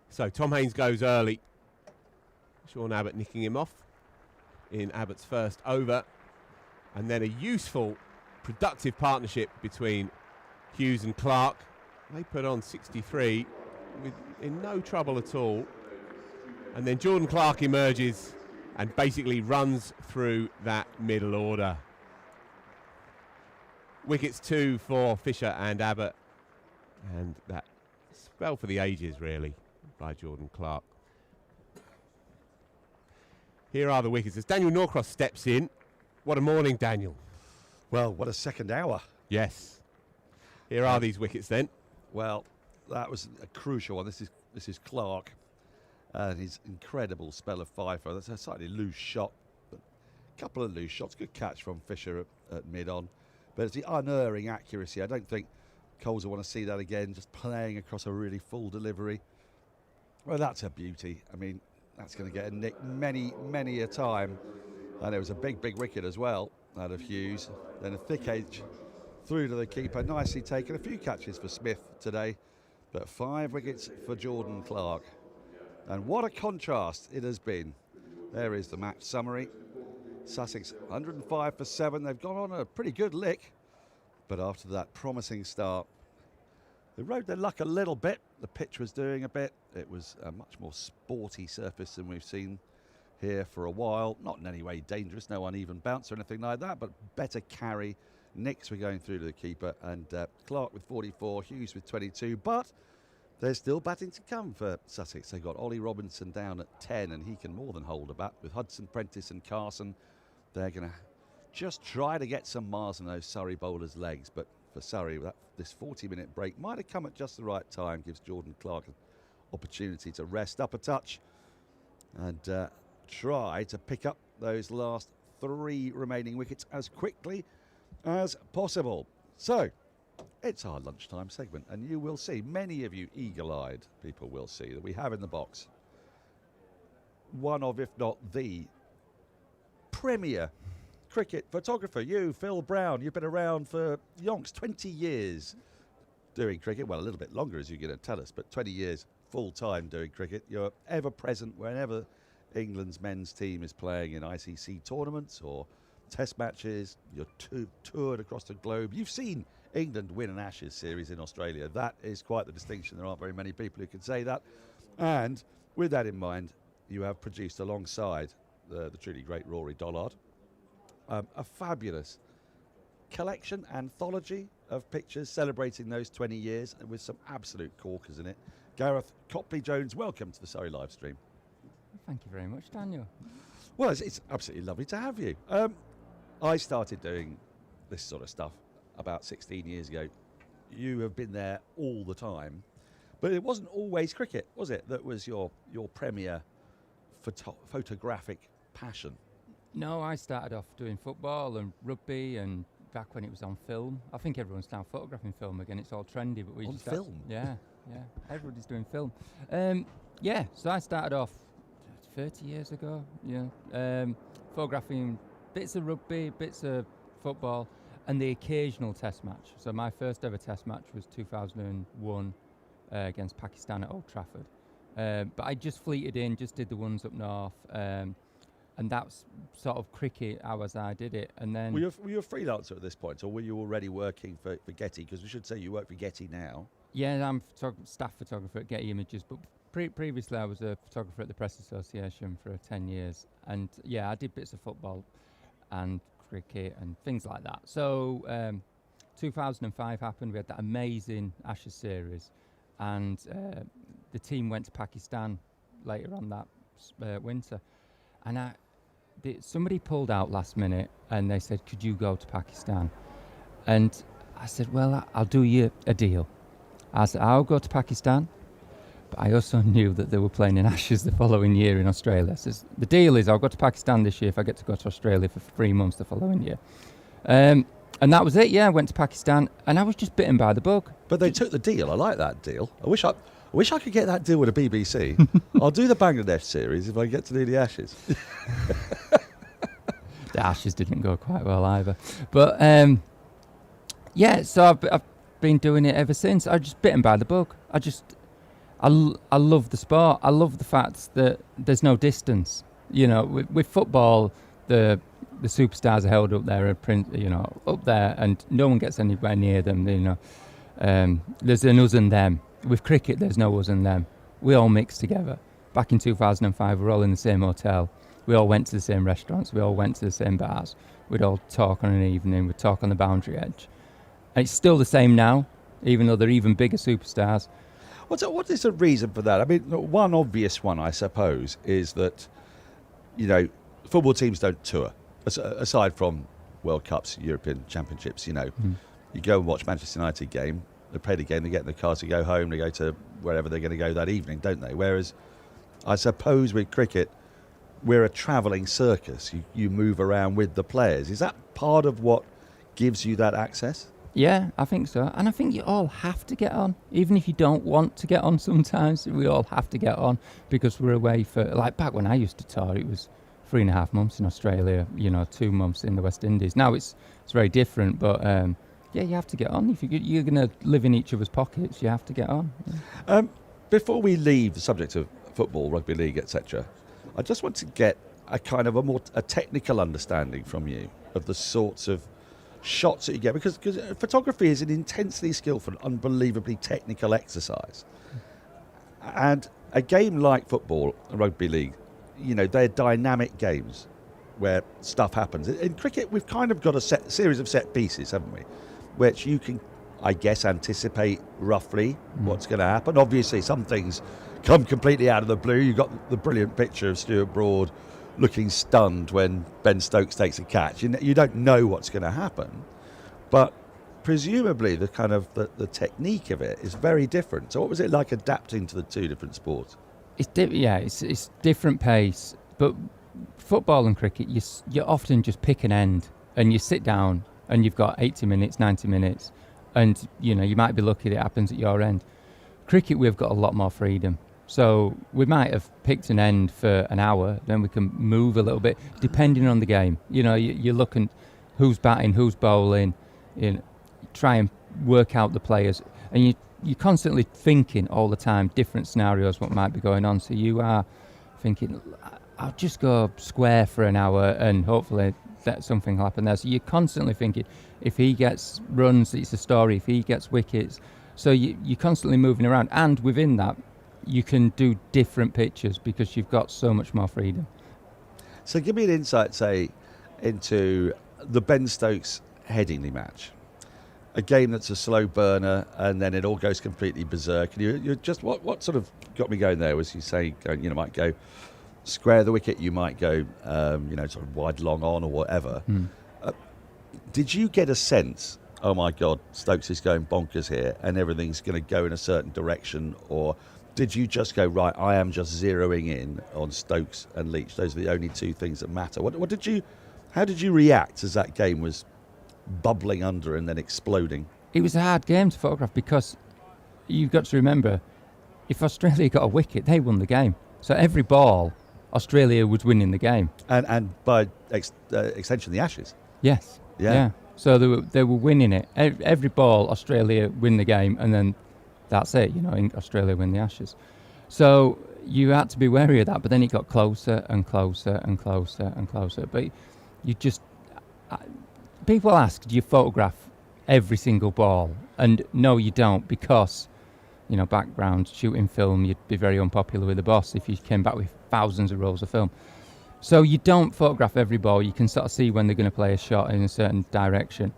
So Tom Haines goes early. Sean Abbott nicking him off in Abbott's first over. And then a useful, productive partnership between Hughes and Clark. They put on 63 in no trouble at all. And then Jordan Clark emerges and basically runs through that middle order. Wickets 2 for Fisher and Abbott. And that spell for the ages, really, by Jordan Clark. Here are the wickets as Daniel Norcross steps in. What a morning, Daniel. Well, what a second hour. Yes. Here are these wickets then. Well, that was a crucial one. This is Clark and his incredible spell of 5 for. That's a slightly loose shot, but a couple of loose shots. Good catch from Fisher at mid-on. But it's the unerring accuracy. I don't think Coles will want to see that again, just playing across a really full delivery. Well, that's a beauty. I mean, that's going to get a nick many, many a time. And it was a big, big wicket as well out of Hughes. Then a thick edge through to the keeper. Nicely taken. A few catches for Smith today, but 5 wickets for Jordan Clark. And what a contrast it has been. There is the match summary. Sussex 105 for 7. They've gone on a pretty good lick, but after that promising start, they rode their luck a little bit. The pitch was doing a bit. It was a much more sporty surface than we've seen here for a while. Not in any way dangerous, no uneven bounce or anything like that, but better carry. Nicks were going through to the keeper, and Clark with 44, Hughes with 22, but there's still batting to come for Sussex. They've got Ollie Robinson down at 10, and he can more than hold a bat. With Hudson Prentice and Carson, they're going to just try to get some miles in those Surrey bowlers' legs, but for Surrey, this 40-minute break might have come at just the right time, gives Jordan Clark an opportunity to rest up a touch and try to pick up those last 3 remaining wickets as quickly as possible. So it's our lunchtime segment, and you will see, many of you eagle-eyed people will see, that we have in the box one of, if not the premier cricket photographer. You, Phil Brown, you've been around for yonks, 20 years doing cricket. Well, a little bit longer, as you're going to tell us, but 20 years full-time doing cricket. You're ever present whenever England's men's team is playing in ICC tournaments or test matches. You're toured across the globe. You've seen England win an Ashes series in Australia. That is quite the distinction. There aren't very many people who can say that. And with that in mind, you have produced alongside the truly great Rory Dollard a fabulous collection, anthology of pictures celebrating those 20 years with some absolute corkers in it. Gareth Copley-Jones, welcome to the Surrey live stream. Thank you very much, Daniel. Well, it's absolutely lovely to have you. I started doing this sort of stuff about 16 years ago. You have been there all the time, but it wasn't always cricket, was it? That was your premier photographic passion. No, I started off doing football and rugby and back when it was on film. I think everyone's now photographing film again. It's all trendy, but we On just film? Yeah, everybody's doing film. So I started off 30 years ago. Photographing bits of rugby, bits of football, and the occasional test match. So my first ever test match was 2001 against Pakistan at Old Trafford. But I just fleeted in, just did the ones up north, and that's sort of cricket as I did it. And then Were you a freelancer at this point, or were you already working for Getty? Because we should say you work for Getty now. yeah, I'm staff photographer at Getty Images, but previously I was a photographer at the Press Association for 10 years, and I did bits of football and cricket and things like that. So 2005 happened. We had that amazing Ashes series, and the team went to Pakistan later on that winter, and somebody pulled out last minute and they said, could you go to Pakistan? And I said, well, I'll do you a deal. I said, I'll go to Pakistan, but I also knew that they were playing in Ashes the following year in Australia. So the deal is I'll go to Pakistan this year if I get to go to Australia for 3 months the following year. And that was it, I went to Pakistan, and I was just bitten by the bug. But they took the deal. I like that deal. I wish I could get that deal with the BBC. I'll do the Bangladesh series if I get to do the Ashes. The Ashes didn't go quite well either. But, so I've been doing it ever since. I just bitten by the bug. I love the sport. I love the fact that there's no distance. With football, the superstars are held up there, up there, and no one gets anywhere near them. There's an us and them. With cricket, there's no us and them. We all mix together. Back in 2005, we were all in the same hotel. We all went to the same restaurants. We all went to the same bars. We'd all talk on an evening. We'd talk on the boundary edge. And it's still the same now, even though they're even bigger superstars. What is the reason for that? I mean, one obvious one, I suppose, is that, football teams don't tour. Aside from World Cups, European Championships, you go and watch Manchester United game, they play the game, they get in the car to go home, they go to wherever they're going to go that evening, don't they? Whereas, I suppose with cricket, we're a travelling circus. You move around with the players. Is that part of what gives you that access? Yeah, I think so. And I think you all have to get on. Even if you don't want to get on sometimes, we all have to get on because we're away for, like back when I used to tour, it was 3.5 months in Australia, 2 months in the West Indies. Now it's very different, but you have to get on. If you're going to live in each other's pockets, you have to get on. Yeah. Before we leave the subject of football, rugby league, etc., I just want to get a kind of a technical understanding from you of the sorts of shots that you get, because photography is an intensely skillful, unbelievably technical exercise. And a game like football, rugby league, they're dynamic games where stuff happens. In cricket, we've kind of got a series of set pieces, haven't we? Which you can, I guess, anticipate roughly what's going to happen. Obviously, some things come completely out of the blue. You've got the brilliant picture of Stuart Broad looking stunned when Ben Stokes takes a catch. You don't know what's going to happen, but presumably the kind of the technique of it is very different. So what was it like adapting to the two different sports? It's different pace, but football and cricket, you often just pick an end and you sit down and you've got 80 minutes, 90 minutes, and you might be lucky that it happens at your end. Cricket, we've got a lot more freedom. So we might have picked an end for an hour, then we can move a little bit, depending on the game. You're looking who's batting, who's bowling, try and work out the players. And you're constantly thinking all the time, different scenarios, what might be going on. So you are thinking, I'll just go square for an hour and hopefully that something will happen there. So you're constantly thinking, if he gets runs, it's a story. If he gets wickets. So you're constantly moving around. And within that, you can do different pitches because you've got so much more freedom. So give me an insight, say, into the Ben Stokes Headingley match. A game that's a slow burner and then it all goes completely berserk. And you're just, what sort of got me going there was you say, might go square the wicket, you might go, sort of wide long on or whatever. Did you get a sense, oh my God, Stokes is going bonkers here and everything's going to go in a certain direction, or did you just go, right, I am just zeroing in on Stokes and Leach? Those are the only two things that matter. How did you react as that game was bubbling under and then exploding. It was a hard game to photograph because you've got to remember, if Australia got a wicket, they won the game. So every ball, Australia was winning the game. And by extension, the Ashes. Yes. Yeah. So they were winning it. Every ball, Australia win the game, and then that's it. Australia win the Ashes. So you had to be wary of that. But then it got closer and closer and closer and closer. But you just... people ask, do you photograph every single ball? And no, you don't, because... background, shooting film, you'd be very unpopular with the boss if you came back with thousands of rolls of film. So you don't photograph every ball. You can sort of see when they're going to play a shot in a certain direction.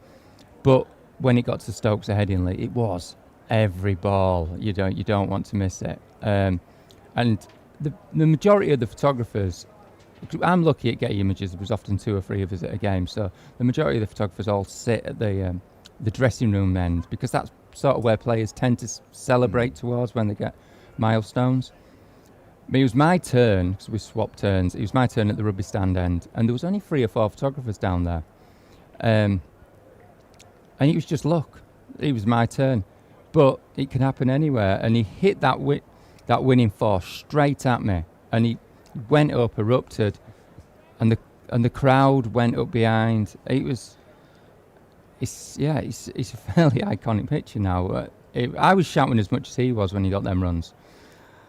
But when it got to Stokes at Headingley, it was every ball. You don't want to miss it. And the majority of the photographers, I'm lucky at Getty Images. There was often 2 or 3 of us at a game. So the majority of the photographers all sit at the dressing room end, because that's sort of where players tend to celebrate towards when they get milestones. It was my turn, because we swapped turns. It was my turn at the rugby stand end, and there was only 3 or 4 photographers down there. And it was just luck. It was my turn. But it can happen anywhere. And he hit that winning force straight at me. And he went up, erupted, and the crowd went up behind. It's a fairly iconic picture now. I was shouting as much as he was when he got them runs.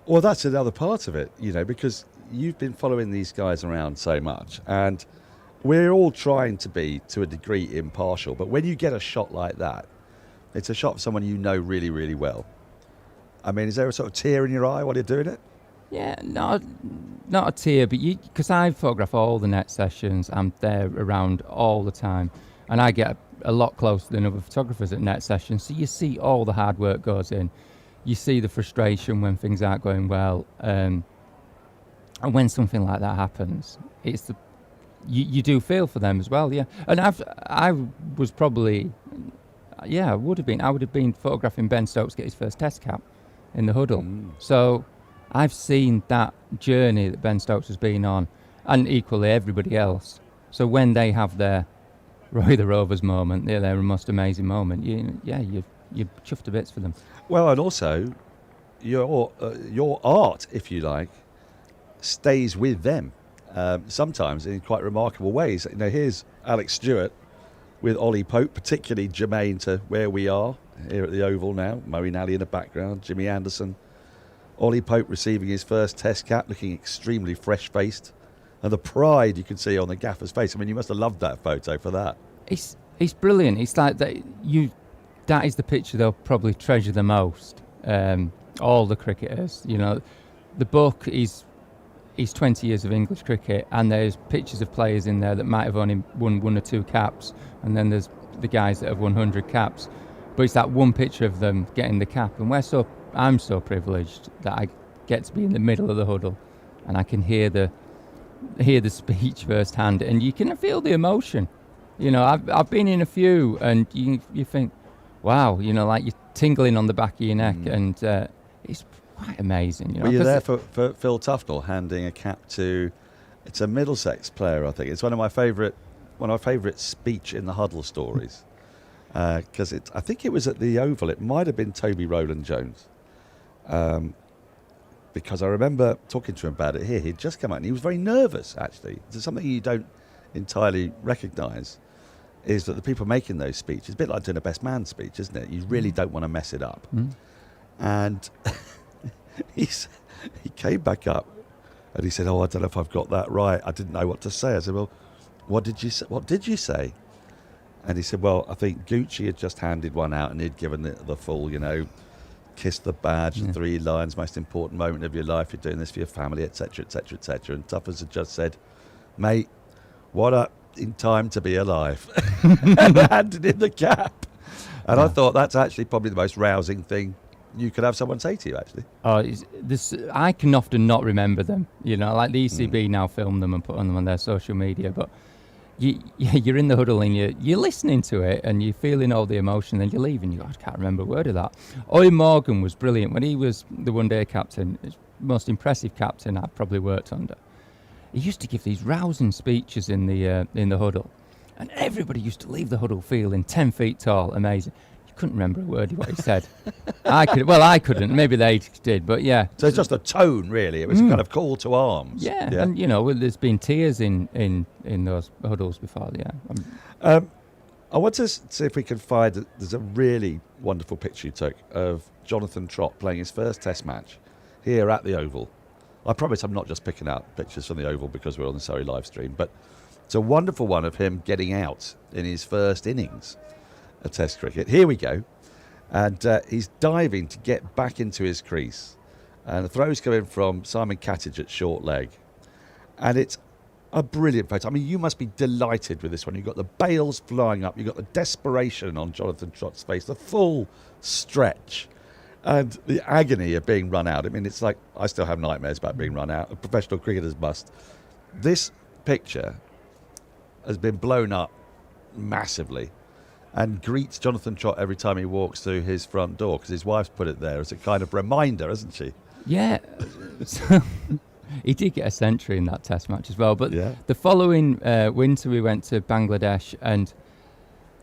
Well, that's another part of it, because you've been following these guys around so much, and we're all trying to be, to a degree, impartial. But when you get a shot like that, it's a shot of someone you know really, really well. I mean, is there a sort of tear in your eye while you're doing it? Yeah, not a tear, but because I photograph all the net sessions, I'm there around all the time, and I get a lot closer than other photographers at net sessions, so you see all the hard work goes in. You see the frustration when things aren't going well, and when something like that happens, it's you do feel for them as well, yeah. And I was probably, I would have been photographing Ben Stokes get his first Test cap in the huddle. So I've seen that journey that Ben Stokes has been on, and equally everybody else. So when they have their Roy the Rovers moment, their most amazing moment, you're chuffed to bits for them. Well, and also your art, if you like, stays with them, sometimes in quite remarkable ways. Here's Alex Stewart with Ollie Pope, particularly germane to where we are here at the Oval now. Moeen Ali in the background, Jimmy Anderson. Ollie Pope receiving his first Test cap, looking extremely fresh-faced. And the pride you can see on the gaffer's face. I mean, you must have loved that photo for that. It's brilliant. It's like that is the picture they'll probably treasure the most. All the cricketers, the book is 20 years of English cricket, and there's pictures of players in there that might have only won 1 or 2 caps, and then there's the guys that have won 100 caps. But it's that one picture of them getting the cap, and I'm so privileged that I get to be in the middle of the huddle, and I can hear the speech firsthand, and you can feel the emotion. I've been in a few, and you think, wow, like you're tingling on the back of your neck, and it's quite amazing. Were you there for Phil Tufnell handing a cap to? It's a Middlesex player, I think. It's one of my favourite speech in the huddle stories, because I think it was at the Oval. It might have been Toby Rowland-Jones. Because I remember talking to him about it here. He'd just come out and he was very nervous, actually. There's something you don't entirely recognise, is that the people making those speeches, it's a bit like doing a best man speech, isn't it? You really don't want to mess it up. And he came back up and he said, I don't know if I've got that right. I didn't know what to say. I said, well, what did you say? And he said, well, I think Gucci had just handed one out and he'd given it the full, kiss the badge, the 3 lines, most important moment of your life, you're doing this for your family, etc., etc., etc. And Tuffers had just said, mate, what a in time to be alive. And handed him the cap. And I thought that's actually probably the most rousing thing you could have someone say to you, actually. I can often not remember them. Like the ECB now film them and put them on their social media, but you're in the huddle and you're listening to it and you're feeling all the emotion, then you leave and you go, I can't remember a word of that. Owen Morgan was brilliant. When he was the one-day captain, most impressive captain I've probably worked under, he used to give these rousing speeches in the huddle. And everybody used to leave the huddle feeling 10 feet tall, amazing. You couldn't remember a word of what he said. I couldn't. Maybe they did, but yeah. So it's just a tone, really. It was a kind of call to arms. Yeah, and there's been tears in those huddles before. Yeah. I want to see if we can find. There's a really wonderful picture you took of Jonathan Trott playing his first Test match here at the Oval. I promise I'm not just picking out pictures from the Oval because we're on the Surrey live stream, but it's a wonderful one of him getting out in his first innings of Test cricket. Here we go. And he's diving to get back into his crease. And the throw's coming from Simon Cattage at short leg. And it's a brilliant photo. I mean, you must be delighted with this one. You've got the bails flying up. You've got the desperation on Jonathan Trott's face, the full stretch, and the agony of being run out. I mean, it's like, I still have nightmares about being run out. Professional cricketers must. This picture has been blown up massively and greets Jonathan Trott every time he walks through his front door, because his wife's put it there as a kind of reminder, hasn't she? Yeah. He did get a century in that Test match as well. But the following winter, we went to Bangladesh, and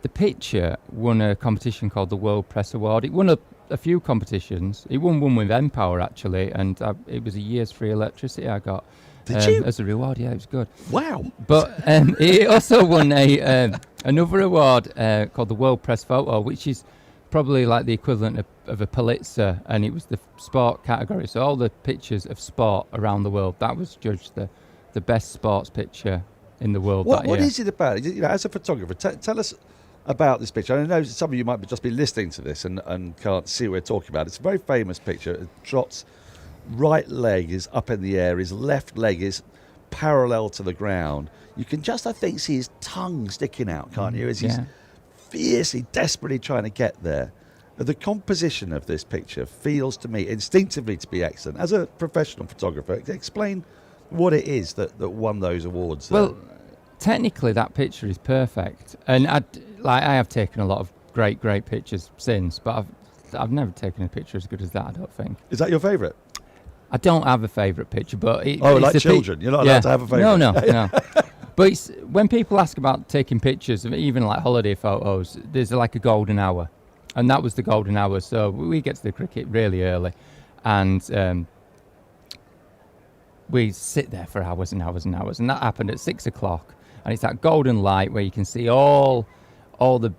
the pitcher won a competition called the World Press Award. It won a few competitions. He won one with Empower, actually, and it was a year's free electricity I got. Did you? As a reward, yeah, it was good. Wow. But he also won another award called the World Press Photo, which is probably like the equivalent of a Pulitzer, and it was the sport category. So all the pictures of sport around the world, that was judged the best sports picture in the world that year. What is it about? As a photographer, tell us about this picture. I know some of you might just be listening to this and can't see what we're talking about. It's a very famous picture. Trott's right leg is up in the air. His left leg is parallel to the ground. You can just, I think, see his tongue sticking out, can't you? As he's fiercely, desperately trying to get there. The composition of this picture feels to me instinctively to be excellent. As a professional photographer, explain what it is that won those awards. Well, technically that picture is perfect, and I have taken a lot of great pictures since, but I've never taken a picture as good as that, I don't think. Is that your favourite? I don't have a favourite picture, but it's like children, you're not allowed to have a favourite. No. But when people ask about taking pictures, even like holiday photos, there's like a golden hour, and that was the golden hour. So we get to the cricket really early, and we sit there for hours and hours and hours, and that happened at 6 o'clock. And it's that golden light where you can see all the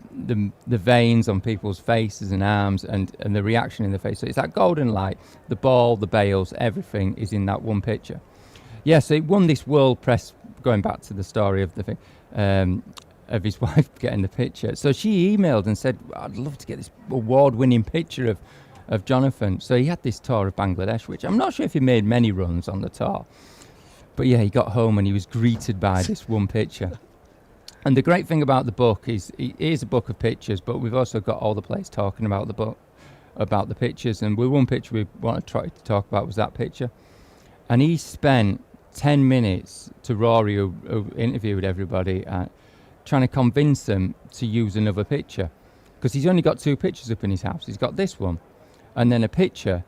veins on people's faces and arms, and the reaction in the face. So it's that golden light, the ball, the bails, everything is in that one picture. Yeah, so it won this World Press, going back to the story of the thing, of his wife getting the picture. So she emailed and said, I'd love to get this award-winning picture of Jonathan. So he had this tour of Bangladesh, which I'm not sure if he made many runs on the tour. But yeah, he got home and he was greeted by this one picture. And the great thing about the book is it is a book of pictures, but we've also got all the players talking about the book, about the pictures. And one picture we wanted to try to talk about was that picture. And he spent 10 minutes to Rory, who interviewed everybody, trying to convince them to use another picture. Because he's only got 2 pictures up in his house. He's got this one, and then a picture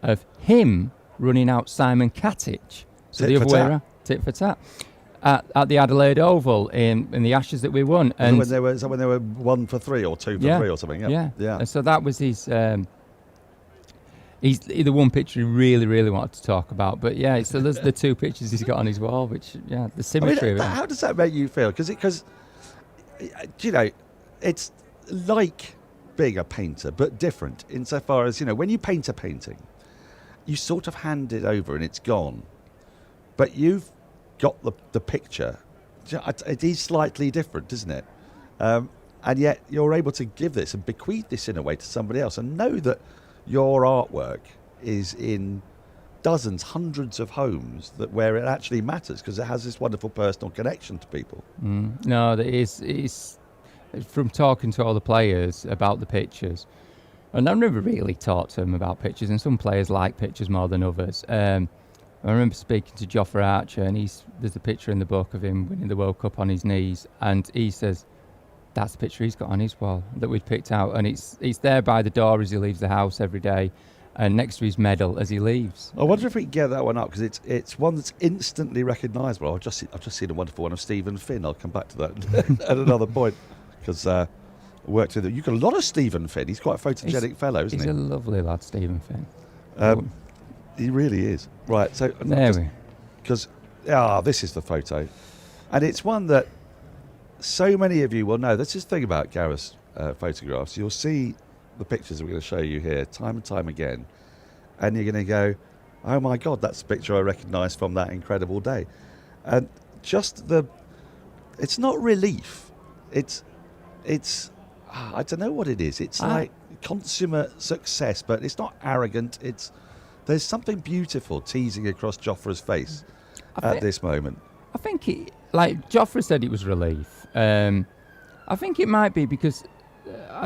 of him running out Simon Cattage. So the other way around, tit for tat, at the Adelaide Oval in the Ashes that we won. And when they were 1 for 3 or 2 for 3 or something. Yeah. And so that was his. He's the one picture he really wanted to talk about. But yeah, so there's the 2 pictures he's got on his wall, which the symmetry of it. How does that make you feel? Because it's like being a painter, but different insofar as when you paint a painting, you sort of hand it over and it's gone. But you've got the picture. It is slightly different, isn't it? And yet you're able to give this and bequeath this in a way to somebody else, and know that your artwork is in dozens, hundreds of homes where it actually matters, because it has this wonderful personal connection to people. No, it's from talking to all the players about the pictures, and I've never really talked to them about pictures, and some players like pictures more than others. I remember speaking to Jofra Archer, and there's a picture in the book of him winning the World Cup on his knees, and he says that's the picture he's got on his wall that we'd picked out, and it's there by the door as he leaves the house every day, next to his medal as he leaves. I wonder if we can get that one up, because it's one that's instantly recognisable. I've just seen a wonderful one of Stephen Finn. I'll come back to that at another point, because I worked with him. You've got a lot of Stephen Finn. He's quite a photogenic fellow, isn't he? He's a lovely lad, Stephen Finn. He really is. Right, so because this is the photo, and it's one that so many of you will know. That's the thing about Gareth's photographs. You'll see the pictures that we're going to show you here time and time again, and you're going to go, oh my God, that's a picture I recognise from that incredible day. And just it's not relief, it's I don't know what it is. It's like consummate success, but it's not arrogant. There's something beautiful teasing across Jofra's face at this moment. I think like Jofra said, it was relief. I think it might be because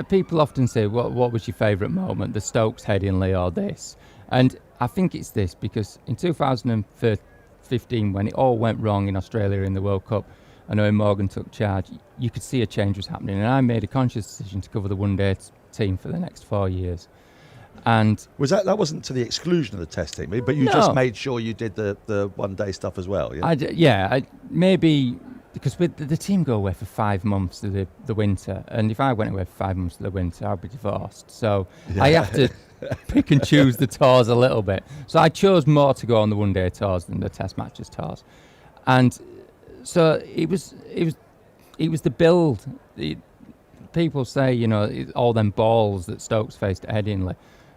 people often say, what was your favourite moment, the Stokes Headingley or this? And I think it's this, because in 2015, when it all went wrong in Australia in the World Cup, I know when Morgan took charge, you could see a change was happening, and I made a conscious decision to cover the one-day team for the next 4 years. And was that wasn't to the exclusion of the Test team, but you just made sure you did the one-day stuff as well, yeah? Maybe because the team go away for 5 months of the winter, and if I went away for 5 months of the winter, I'd be divorced. So I have to pick and choose the tours a little bit. So I chose more to go on the one-day tours than the Test matches tours, and so it was the build. People say, all them balls that Stokes faced at Headingley,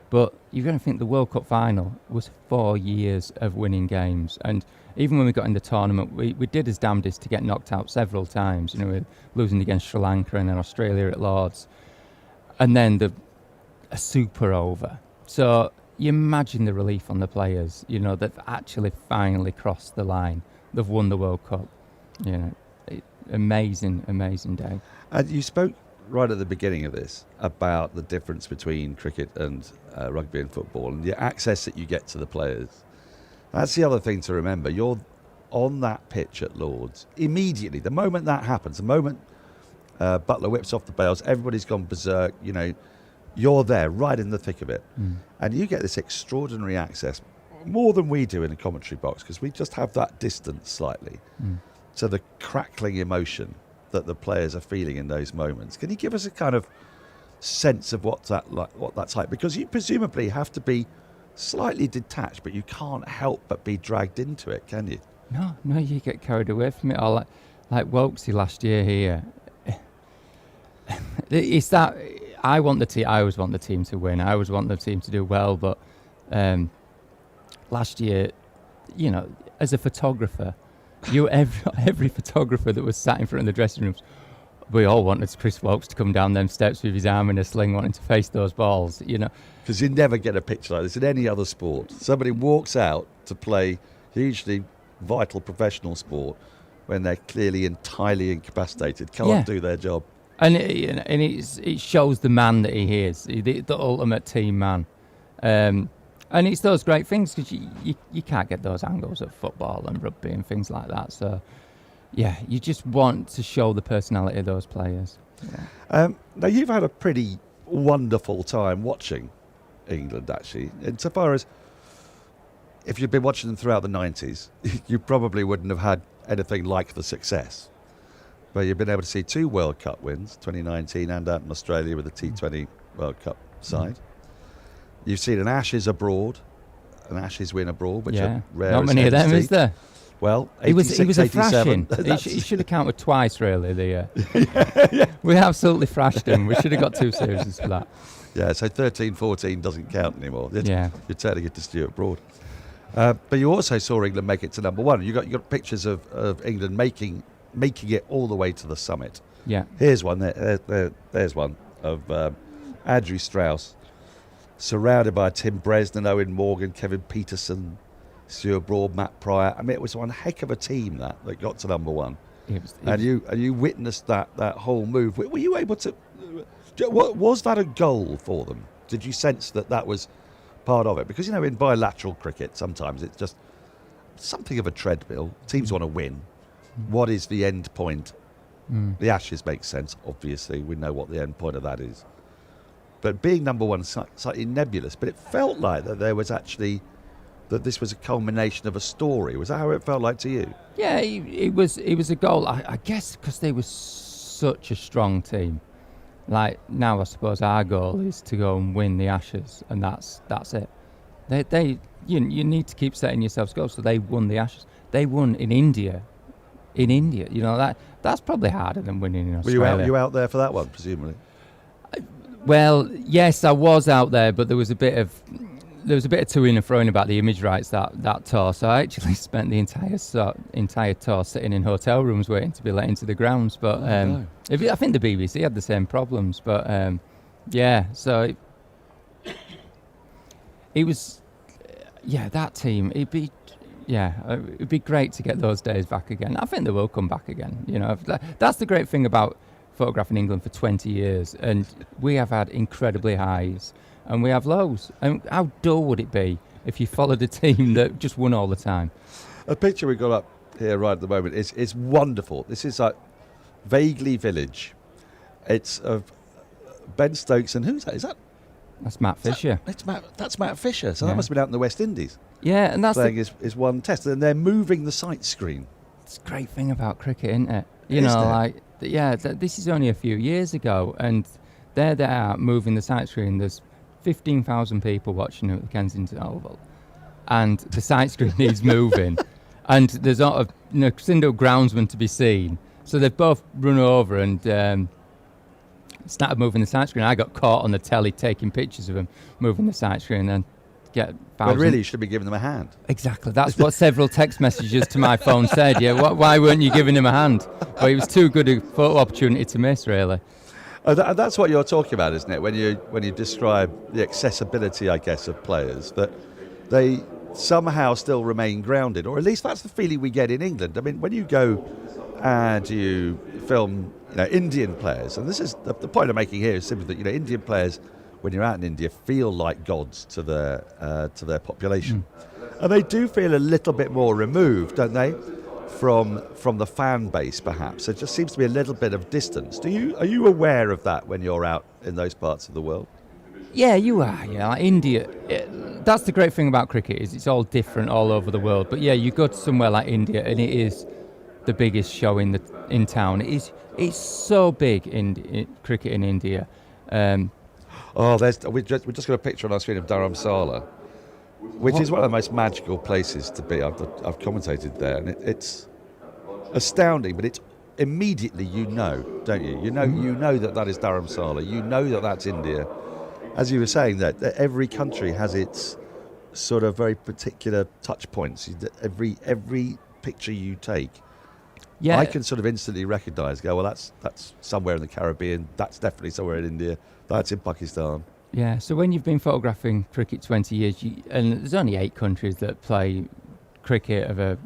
but you're going to think the World Cup final was 4 years of winning games. And even when we got in the tournament, we did his damnedest to get knocked out several times. We're losing against Sri Lanka and then Australia at Lords. And then a super over. So you imagine the relief on the players, they've actually finally crossed the line. They've won the World Cup. Amazing, amazing day. And you spoke right at the beginning of this about the difference between cricket and rugby and football, and the access that you get to the players. That's the other thing to remember. You're on that pitch at Lords immediately. The moment that happens, the moment Butler whips off the bails, everybody's gone berserk. You're there right in the thick of it. And you get this extraordinary access, more than we do in a commentary box, because we just have that distance slightly to the crackling emotion that the players are feeling in those moments. Can you give us a kind of sense of what that's like? Because you presumably have to be slightly detached, but you can't help but be dragged into it, can you? No, you get carried away from it. Or like Wokesy last year here. It's that I always want the team to win. I always want the team to do well. But last year, as a photographer, every photographer that was sat in front of the dressing rooms, we all wanted Chris Wokes to come down them steps with his arm in a sling, wanting to face those balls, Because you never get a picture like this in any other sport. Somebody walks out to play hugely vital professional sport when they're clearly entirely incapacitated, can't do their job. And it shows the man that he is, the ultimate team man. And it's those great things, because you can't get those angles of football and rugby and things like that. So, yeah, you just want to show the personality of those players. Yeah. Now, you've had a pretty wonderful time watching England, actually. Insofar as, if you'd been watching them throughout the 90s, you probably wouldn't have had anything like the success. But you've been able to see 2 World Cup wins, 2019 and out in Australia with the T20 World Cup side. You've seen an Ashes abroad, an Ashes win abroad, which are rare. Not many of them, is there? Well, he was a thrashing. He should have counted twice, really. We absolutely thrashed him. We should have got 2 series for that. Yeah, so 13-14 doesn't count anymore. You're turning it to Stuart Broad. But you also saw England make it to number 1. You got pictures of England making it all the way to the summit. Yeah. Here's one. There's one of Andrew Strauss, surrounded by Tim Bresnan, Owen Morgan, Kevin Peterson, Stuart Broad, Matt Pryor. I mean, it was one heck of a team that got to number 1. And you witnessed that whole move. Were you able to? Was that a goal for them? Did you sense that was part of it? Because in bilateral cricket, sometimes it's just something of a treadmill. Teams want to win. What is the end point? The Ashes makes sense. Obviously, we know what the end point of that is. but being number one is slightly nebulous. But it felt like that there was actually that this was a culmination of a story. Was that how it felt like to you? Yeah, it was a goal. I guess because they were such a strong team. Like now, I suppose our goal is to go and win the Ashes, and that's it. You need to keep setting yourselves goals. So they won the Ashes. They won in India. You know that's probably harder than winning in Australia. Were you out there for that one, presumably? Well, yes, I was out there, but there was a bit of to-ing and fro-ing about the image rights that tour. So I actually spent the entire tour sitting in hotel rooms waiting to be let into the grounds. But I think the BBC had the same problems. But yeah, so it was that team. It'd be great to get those days back again. I think they will come back again. You know, that's the great thing about photographing England for 20 years, and we have had incredibly highs and we have lows. And how dull would it be if you followed a team that just won all the time? A picture we got up here right at the moment is wonderful. This is like Vaguely Village. It's of Ben Stokes and who's that? Is that? That's Matt Fisher. That's Matt Fisher. So that must have been out in the West Indies. Yeah, and that's playing his one test, and they're moving the sight screen. It's a great thing about cricket, isn't it? This is only a few years ago, and they're there moving the sight screen. There's 15,000 people watching it at the Kensington Oval, and the sight screen needs moving, and there's not a single groundsman to be seen. So they've both run over and started moving the sight screen. I got caught on the telly taking pictures of them moving the sight screen and get. But really, you should be giving them a hand. Exactly. That's what several text messages to my phone said. Yeah, why weren't you giving him a hand? Well, it was too good a photo opportunity to miss, really. That's what you're talking about, isn't it? When you describe the accessibility, I guess, of players, that they somehow still remain grounded, or at least that's the feeling we get in England. I mean, when you go and you film, Indian players, and this is the point I'm making here is simply that Indian players, when you're out in India, feel like gods to their population, and they do feel a little bit more removed, don't they, from the fan base? Perhaps there just seems to be a little bit of distance. Are you aware of that when you're out in those parts of the world? Yeah, you are. Yeah, like India. That's the great thing about cricket is it's all different all over the world. But yeah, you go to somewhere like India, and it is the biggest show in town. It's so big in cricket in India. We just got a picture on our screen of Dharamsala, which is one of the most magical places to be. I've commentated there, and it's astounding. But it's immediately, don't you? You know that is Dharamsala. You know that that's India. As you were saying, that every country has its sort of very particular touch points. Every picture you take, I can sort of instantly recognise. Well, that's somewhere in the Caribbean. That's definitely somewhere in India. That's in Pakistan. Yeah, so when you've been photographing cricket 20 years, and there's only 8 countries that play cricket of a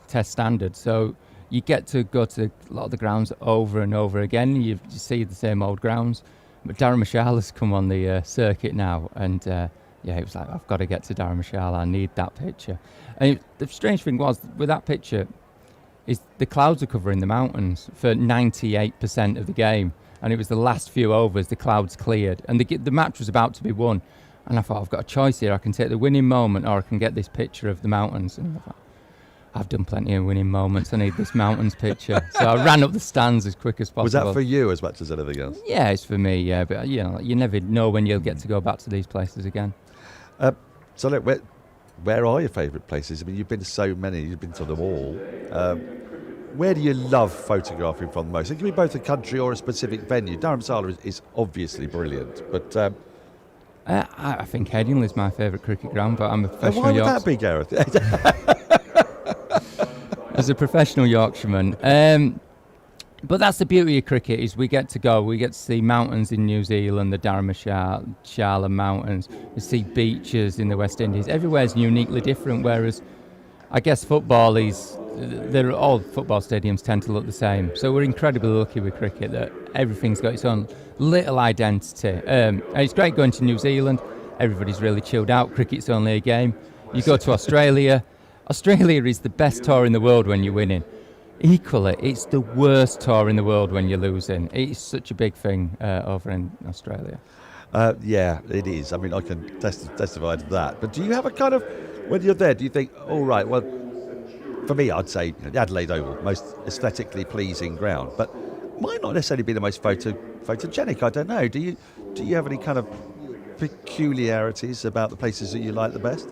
test standard, so you get to go to a lot of the grounds over and over again. You see the same old grounds. But Dharamshala has come on the circuit now, and it was like, I've got to get to Dharamshala. I need that picture. And the strange thing was, with that picture, is the clouds are covering the mountains for 98% of the game. And it was the last few overs, the clouds cleared. And the match was about to be won. And I thought, I've got a choice here. I can take the winning moment or I can get this picture of the mountains. And I thought, I've done plenty of winning moments. I need this mountains picture. So I ran up the stands as quick as possible. Was that for you as much as anything else? Yeah, it's for me, yeah. But, you never know when you'll get to go back to these places again. So, look, where are your favourite places? I mean, you've been to so many. You've been to them all. Where do you love photographing from the most? It can be both a country or a specific venue. Dharamsala is obviously brilliant, but... I think Headingley is my favourite cricket ground, but I'm a professional Why would that be, Gareth? As a professional Yorkshireman. But that's the beauty of cricket, is we get to see mountains in New Zealand, the Dharamshala Mountains, we see beaches in the West Indies. Everywhere's uniquely different, whereas I guess all football stadiums tend to look the same. So we're incredibly lucky with cricket that everything's got its own little identity. And it's great going to New Zealand. Everybody's really chilled out. Cricket's only a game. You go to Australia. Australia is the best tour in the world when you're winning. Equally, it's the worst tour in the world when you're losing. It's such a big thing over in Australia. Yeah, it is. I mean, I can testify to that. But do you have a kind of, when you're there, do you think, all right, well, for me, I'd say the Adelaide Oval, most aesthetically pleasing ground, but might not necessarily be the most photogenic. I don't know. Do you have any kind of peculiarities about the places that you like the best?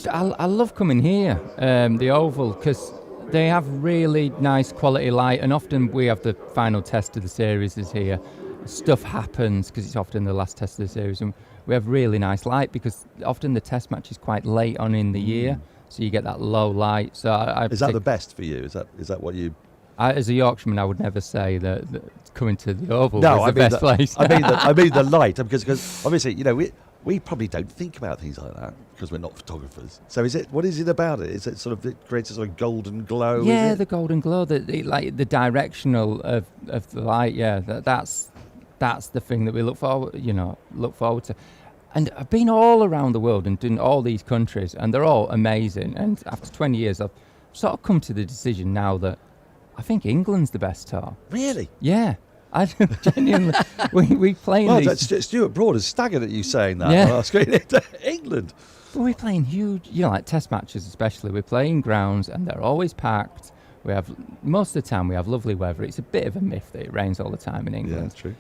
I love coming here, the Oval, because they have really nice quality light, and often we have the final test of the series is here. Stuff happens because it's often the last test of the series, and we have really nice light because often the test match is quite late on in the year, so you get that low light. So is that the best for you? Is that what you? As a Yorkshireman, I would never say that coming to the Oval was the best place. I mean the light, because obviously we probably don't think about things like that because we're not photographers. So what is it about it? Is it sort of, it creates a sort of golden glow? Yeah, the golden glow, like the directional of the light. Yeah, that's the thing that we look forward to. And I've been all around the world and done all these countries, and they're all amazing. And after 20 years, I've sort of come to the decision now that I think England's the best tour. Really? Yeah. I genuinely, we play in well, these... Stuart Broad is staggered at you saying that. Yeah. On our screen. England. But we're playing huge, like test matches especially. We're playing grounds and they're always packed. Most of the time we have lovely weather. It's a bit of a myth that it rains all the time in England. Yeah, that's true.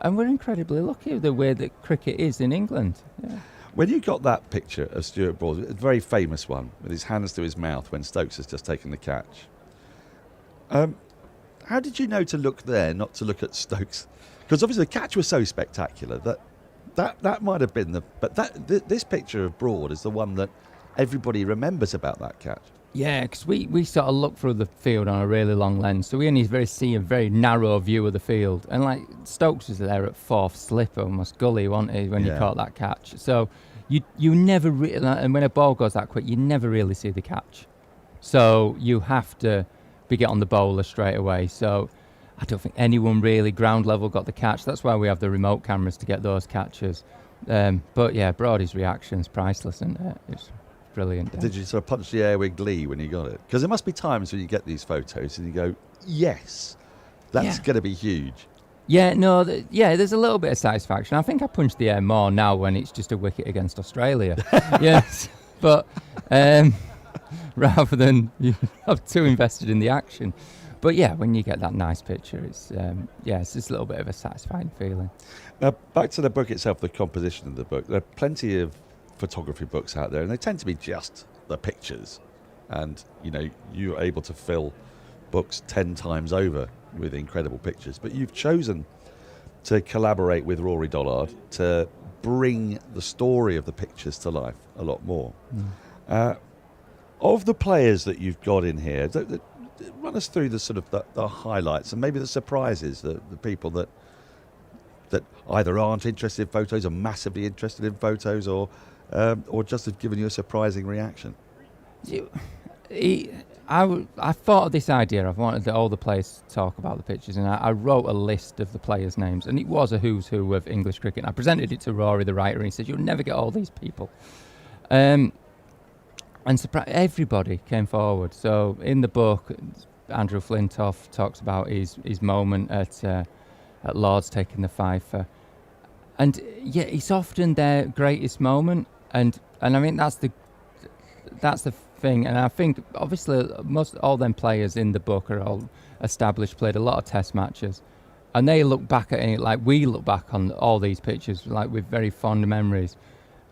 And we're incredibly lucky with the way that cricket is in England. Yeah. When you got that picture of Stuart Broad, a very famous one, with his hands to his mouth when Stokes has just taken the catch, how did you know to look there, not to look at Stokes? Because obviously the catch was so spectacular that might have been this picture of Broad is the one that everybody remembers about that catch. Yeah, because we sort of look through the field on a really long lens, so we only see a very narrow view of the field. And like Stokes was there at fourth slip, almost gully, wasn't he, when he caught that catch? So you never really, and when a ball goes that quick, you never really see the catch. So you have to get on the bowler straight away. So I don't think anyone really ground level got the catch. That's why we have the remote cameras to get those catches. But yeah, Brody's reaction's priceless, isn't it? It's brilliant. Did you sort of punch the air with glee when you got it? Because there must be times when you get these photos and you go, yes, that's going to be huge. Yeah, no, there's a little bit of satisfaction. I think I punch the air more now when it's just a wicket against Australia. Yes, but rather than I'm too invested in the action. But yeah, when you get that nice picture, it's just a little bit of a satisfying feeling. Now, back to the book itself, the composition of the book. There are plenty of photography books out there, and they tend to be just the pictures. And, you're able to fill books 10 times over with incredible pictures. But you've chosen to collaborate with Rory Dollard to bring the story of the pictures to life a lot more. Of the players that you've got in here, run us through the sort of the highlights and maybe the surprises, the people that either aren't interested in photos or massively interested in photos or just have given you a surprising reaction. I thought of this idea. I wanted all the players to talk about the pictures, and I wrote a list of the players' names, and it was a who's who of English cricket. And I presented it to Rory, the writer, and he said, "You'll never get all these people." And everybody came forward. So in the book, Andrew Flintoff talks about his moment at Lord's taking the fifer, and it's often their greatest moment. And I mean that's the thing. And I think obviously all them players in the book are all established, played a lot of test matches, and they look back at it like we look back on all these pictures like with very fond memories.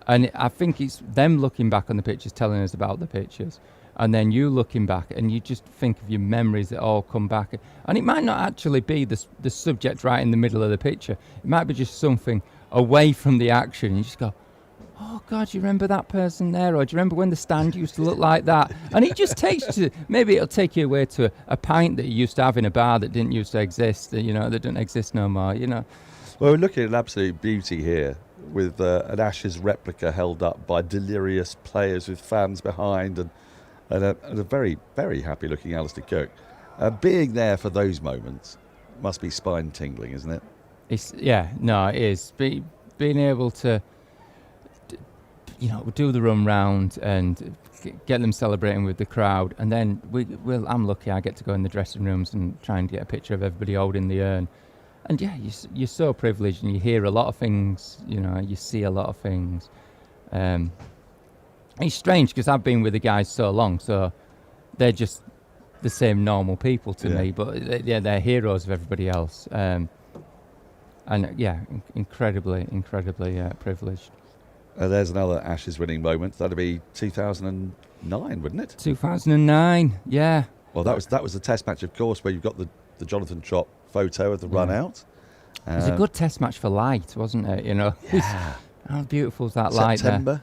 And I think it's them looking back on the pictures, telling us about the pictures, and then you looking back and you just think of your memories that all come back. And it might not actually be the subject right in the middle of the picture. It might be just something away from the action. And you just go, oh, God, do you remember that person there? Or do you remember when the stand used to look like that? And it just takes you, maybe it'll take you away to a pint that you used to have in a bar that didn't used to exist, that don't exist no more, Well, we're looking at an absolute beauty here, with an Ashes replica held up by delirious players with fans behind and a very, very happy-looking Alistair Cook. Being there for those moments must be spine-tingling, isn't it? It is. Being able to, do the run round and get them celebrating with the crowd, and then I'm lucky I get to go in the dressing rooms and try and get a picture of everybody holding the urn. And yeah, you're so privileged, and you hear a lot of things. You know, you see a lot of things. It's strange because I've been with the guys so long, so they're just the same normal people to me, but they're heroes of everybody else. And yeah, incredibly privileged. There's another Ashes winning moment. That'd be 2009, wouldn't it? 2009, yeah. Well, that was the Test match, of course, where you've got the Jonathan Trott photo of the run out. It was a good Test match for light, wasn't it? You know, how beautiful was that light there?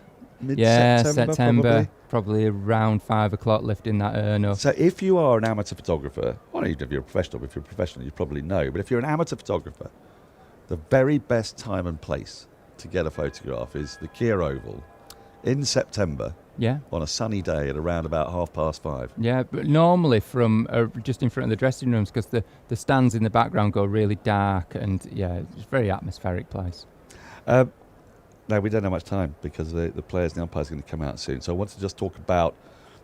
September, probably around 5 o'clock, lifting that urn up. So if you are an amateur photographer, well, even if you're a professional, you probably know, but if you're an amateur photographer, the very best time and place to get a photograph is the Kia Oval in September. Yeah. On a sunny day at around about 5:30. Yeah, but normally from just in front of the dressing rooms, because the stands in the background go really dark, and yeah, it's a very atmospheric place. Now, we don't have much time because the players and the umpires are going to come out soon. So I want to just talk about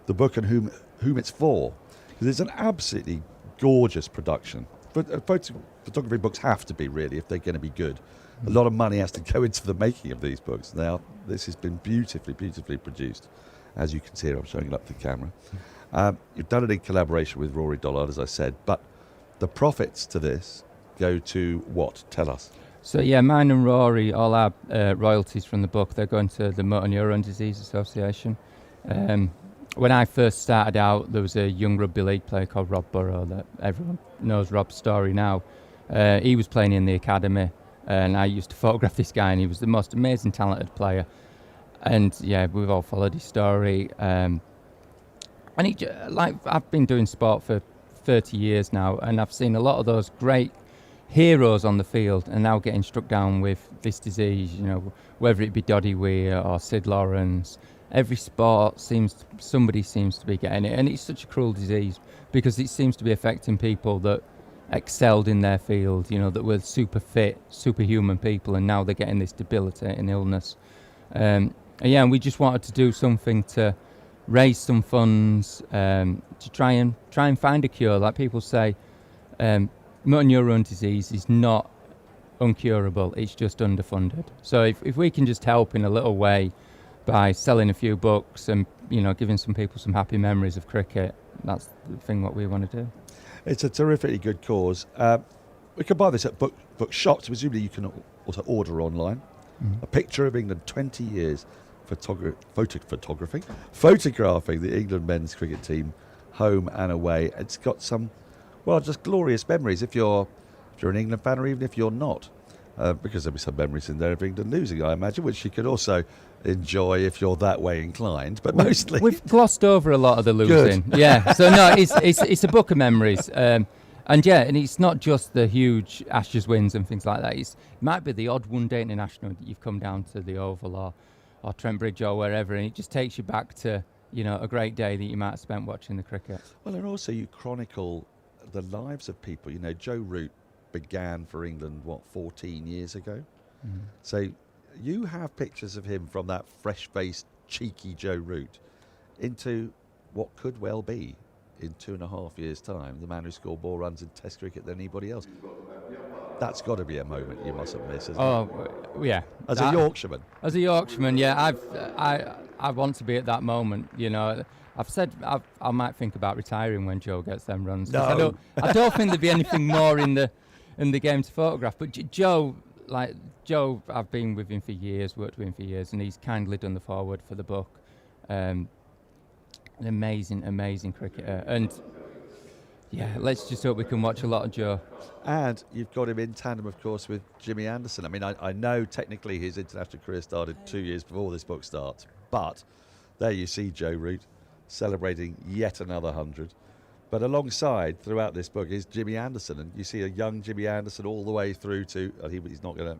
the book and whom it's for. Because it's an absolutely gorgeous production. But photography books have to be, really, if they're going to be good. A lot of money has to go into the making of these books. Now, this has been beautifully produced. As you can see, I'm showing it up to the camera. You've done it in collaboration with Rory Dollard, as I said, but the profits to this go to what? Tell us. So yeah, mine and Rory, all our royalties from the book, they're going to the Motor Neurone Disease Association. When I first started out, there was a young rugby league player called Rob Burrow that everyone knows Rob's story now. He was playing in the academy, and I used to photograph this guy, and he was the most amazing, talented player. And yeah, we've all followed his story. And I've been doing sport for 30 years now, and I've seen a lot of those great heroes on the field and now getting struck down with this disease, you know, whether it be Doddy Weir or Sid Lawrence. Every sport somebody seems to be getting it, and it's such a cruel disease because it seems to be affecting people that excelled in their field, you know, that were super fit, superhuman people, and now they're getting this debilitating illness. And we just wanted to do something to raise some funds to try and find a cure. Like people say, motor neurone disease is not uncurable, it's just underfunded. So if we can just help in a little way by selling a few books and, you know, giving some people some happy memories of cricket, that's the thing what we want to do. It's a terrifically good cause. We can buy this at bookshops. Presumably you can also order online. A picture of England 20 years photographing the England men's cricket team home and away. It's got some, well, just glorious memories if you're an England fan or even if you're not, because there'll be some memories in there of England losing, I imagine, which you could also enjoy if you're that way inclined, but mostly we've glossed over a lot of the losing. Yeah, so no, it's a book of memories, and it's not just the huge Ashes wins and things like that. It might be the odd one day international that you've come down to the Oval or Trent Bridge or wherever, and it just takes you back to, you know, a great day that you might have spent watching the cricket. Well, and also you chronicle the lives of people. You know, Joe Root began for England 14 years ago. So you have pictures of him from that fresh-faced, cheeky Joe Root into what could well be, in 2.5 years' time, the man who scored more runs in Test cricket than anybody else. That's got to be a moment you mustn't miss, isn't it? Yeah. As a Yorkshireman. As a Yorkshireman, yeah, I want to be at that moment. You know, I've said I might think about retiring when Joe gets them runs. No. I don't think there'd be anything more in the game to photograph. But Joe, I've been with him for years, worked with him for years, and he's kindly done the foreword for the book. An amazing cricketer, and yeah, let's just hope we can watch a lot of Joe. And you've got him in tandem, of course, with Jimmy Anderson. I mean, I know technically his international career started 2 years before this book starts, but there you see Joe Root celebrating yet another 100. But alongside, throughout this book, is Jimmy Anderson, and you see a young Jimmy Anderson all the way through to he's not going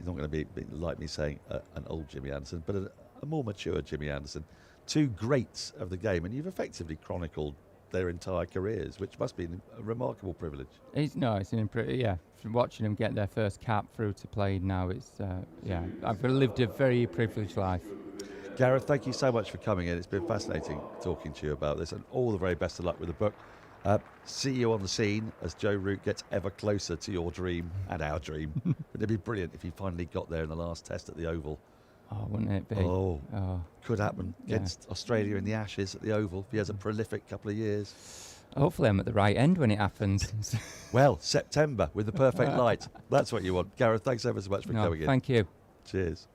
to be like me saying an old Jimmy Anderson, but a more mature Jimmy Anderson. Two greats of the game, and you've effectively chronicled their entire careers, which must be a remarkable privilege. From watching them get their first cap through to playing now, I've lived a very privileged life. Gareth, thank you so much for coming in. It's been fascinating talking to you about this, and all the very best of luck with the book. See you on the scene as Joe Root gets ever closer to your dream and our dream. It'd be brilliant if he finally got there in the last test at the Oval. Oh, wouldn't it be? Oh, could happen against Australia in the Ashes at the Oval if he has a prolific couple of years. Hopefully I'm at the right end when it happens. Well, September with the perfect light. That's what you want. Gareth, thanks ever so much for coming in. Thank you. Cheers.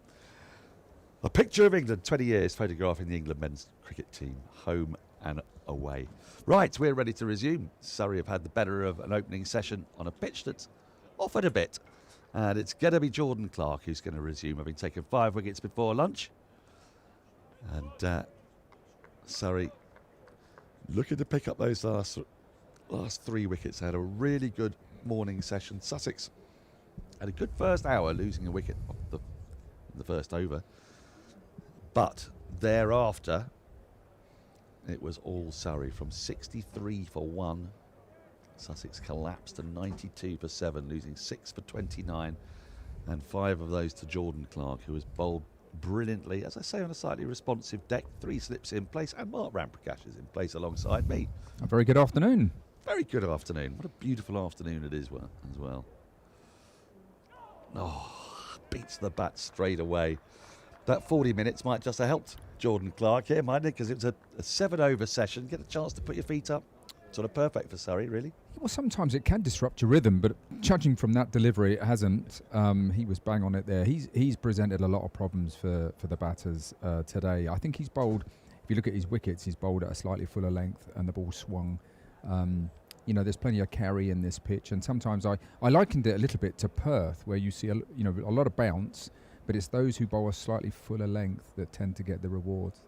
A picture of England, 20 years, photographing the England men's cricket team, home and away. Right, we're ready to resume. Surrey have had the better of an opening session on a pitch that's offered a bit. And it's going to be Jordan Clark who's going to resume, having taken 5 wickets before lunch. And Surrey looking to pick up those last 3 wickets. They had a really good morning session. Sussex had a good first hour, losing a wicket off the first over. But thereafter, it was all Surrey from 63 for 1. Sussex collapsed to 92 for 7, losing 6 for 29, and 5 of those to Jordan Clark, who was bowled brilliantly, as I say, on a slightly responsive deck. 3 slips in place, and Mark Ramprakash is in place alongside me. A very good afternoon. Very good afternoon. What a beautiful afternoon it is as well. Oh, beats the bat straight away. That 40 minutes might just have helped Jordan Clark here, mightn't it? Because it was a 7-over session. Get a chance to put your feet up. Sort of perfect for Surrey, really. Well, sometimes it can disrupt your rhythm, but judging from that delivery, it hasn't. He was bang on it there. He's presented a lot of problems for the batters today. I think he's bowled, if you look at his wickets, he's bowled at a slightly fuller length and the ball swung. There's plenty of carry in this pitch, and sometimes I likened it a little bit to Perth, where you see a lot of bounce, but it's those who bowl a slightly fuller length that tend to get the rewards.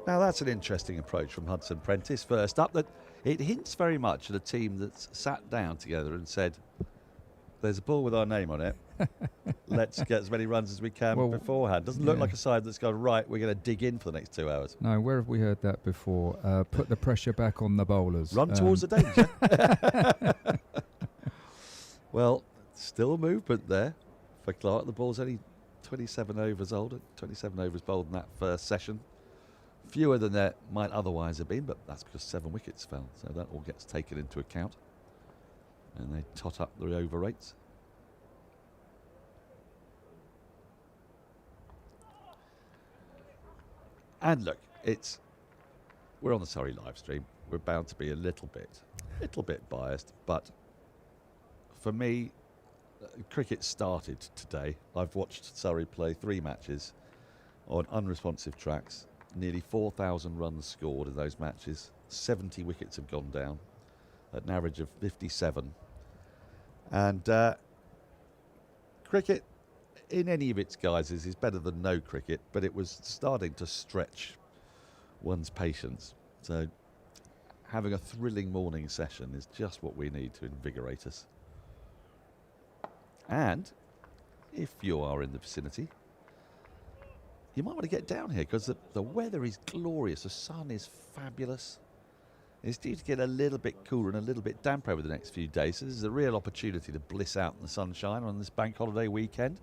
Now that's an interesting approach from Hudson Prentice. First up, that it hints very much at a team that's sat down together and said, there's a ball with our name on it. Let's get as many runs as we can beforehand. Doesn't look like a side that's gone, right, we're going to dig in for the next 2 hours. No, where have we heard that before? Put the pressure back on the bowlers. Run towards the danger. Well, still movement there for Clark. The ball's only 27 overs old. 27 overs bowled in that first session. Fewer than there might otherwise have been, but that's because 7 wickets fell. So that all gets taken into account. And they tot up the over rates. And look, we're on the Surrey live stream. We're bound to be a little bit biased, but for me, cricket started today. I've watched Surrey play 3 matches on unresponsive tracks. Nearly 4,000 runs scored in those matches. 70 wickets have gone down at an average of 57. And cricket, in any of its guises, is better than no cricket, but it was starting to stretch one's patience. So having a thrilling morning session is just what we need to invigorate us. And if you are in the vicinity, you might want to get down here because the weather is glorious. The sun is fabulous. It's due to get a little bit cooler and a little bit damper over the next few days. So this is a real opportunity to bliss out in the sunshine on this bank holiday weekend.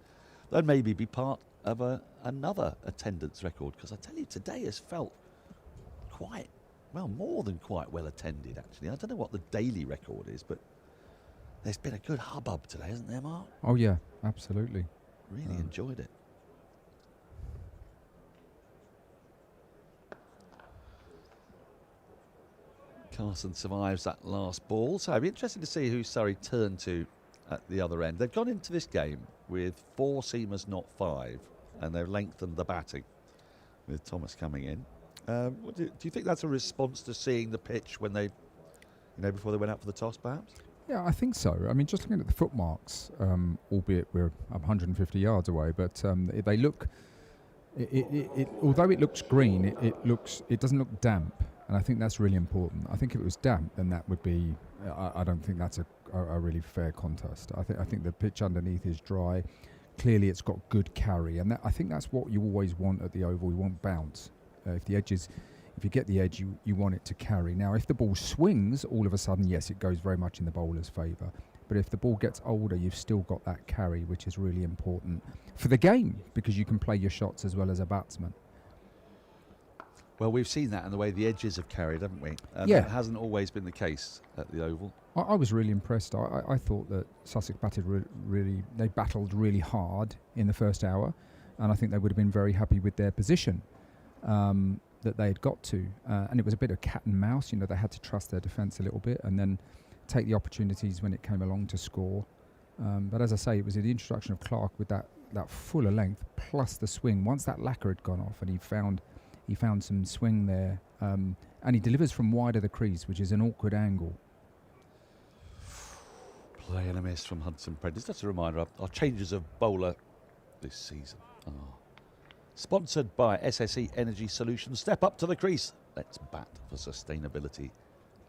Then maybe be part of another attendance record, because I tell you, today has felt more than quite well attended, actually. I don't know what the daily record is, but there's been a good hubbub today, hasn't there, Mark? Oh, yeah, absolutely. Really enjoyed it. Carson survives that last ball, so it'd be interesting to see who Surrey turn to at the other end. They've gone into this game with 4 seamers, not 5, and they've lengthened the batting with Thomas coming in. Do you think that's a response to seeing the pitch when they, before they went out for the toss, perhaps? Yeah, I think so. I mean, just looking at the footmarks, albeit we're 150 yards away, but they look. Although it looks green, it doesn't look damp, and I think that's really important. I think if it was damp, then that would be. I don't think that's a really fair contest. I think the pitch underneath is dry. Clearly, it's got good carry, and I think that's what you always want at the Oval. You want bounce. If you get the edge, you want it to carry. Now, if the ball swings, all of a sudden, yes, it goes very much in the bowler's favour. But if the ball gets older, you've still got that carry, which is really important for the game, because you can play your shots as well as a batsman. Well, we've seen that in the way the edges have carried, haven't we? And Yeah. that hasn't always been the case at the Oval. I was really impressed. I thought that Sussex they battled really hard in the first hour, and I think they would have been very happy with their position that they had got to. And it was a bit of cat and mouse. You know, they had to trust their defence a little bit and then take the opportunities when it came along to score. But as I say, it was the introduction of Clark with that fuller length plus the swing. Once that lacquer had gone off and he found some swing there, and he delivers from wide of the crease, which is an awkward angle. Play and a miss from Hudson Prentice. That's a reminder, our changes of bowler this season. Sponsored by SSE Energy Solutions. Step up to the crease. Let's bat for sustainability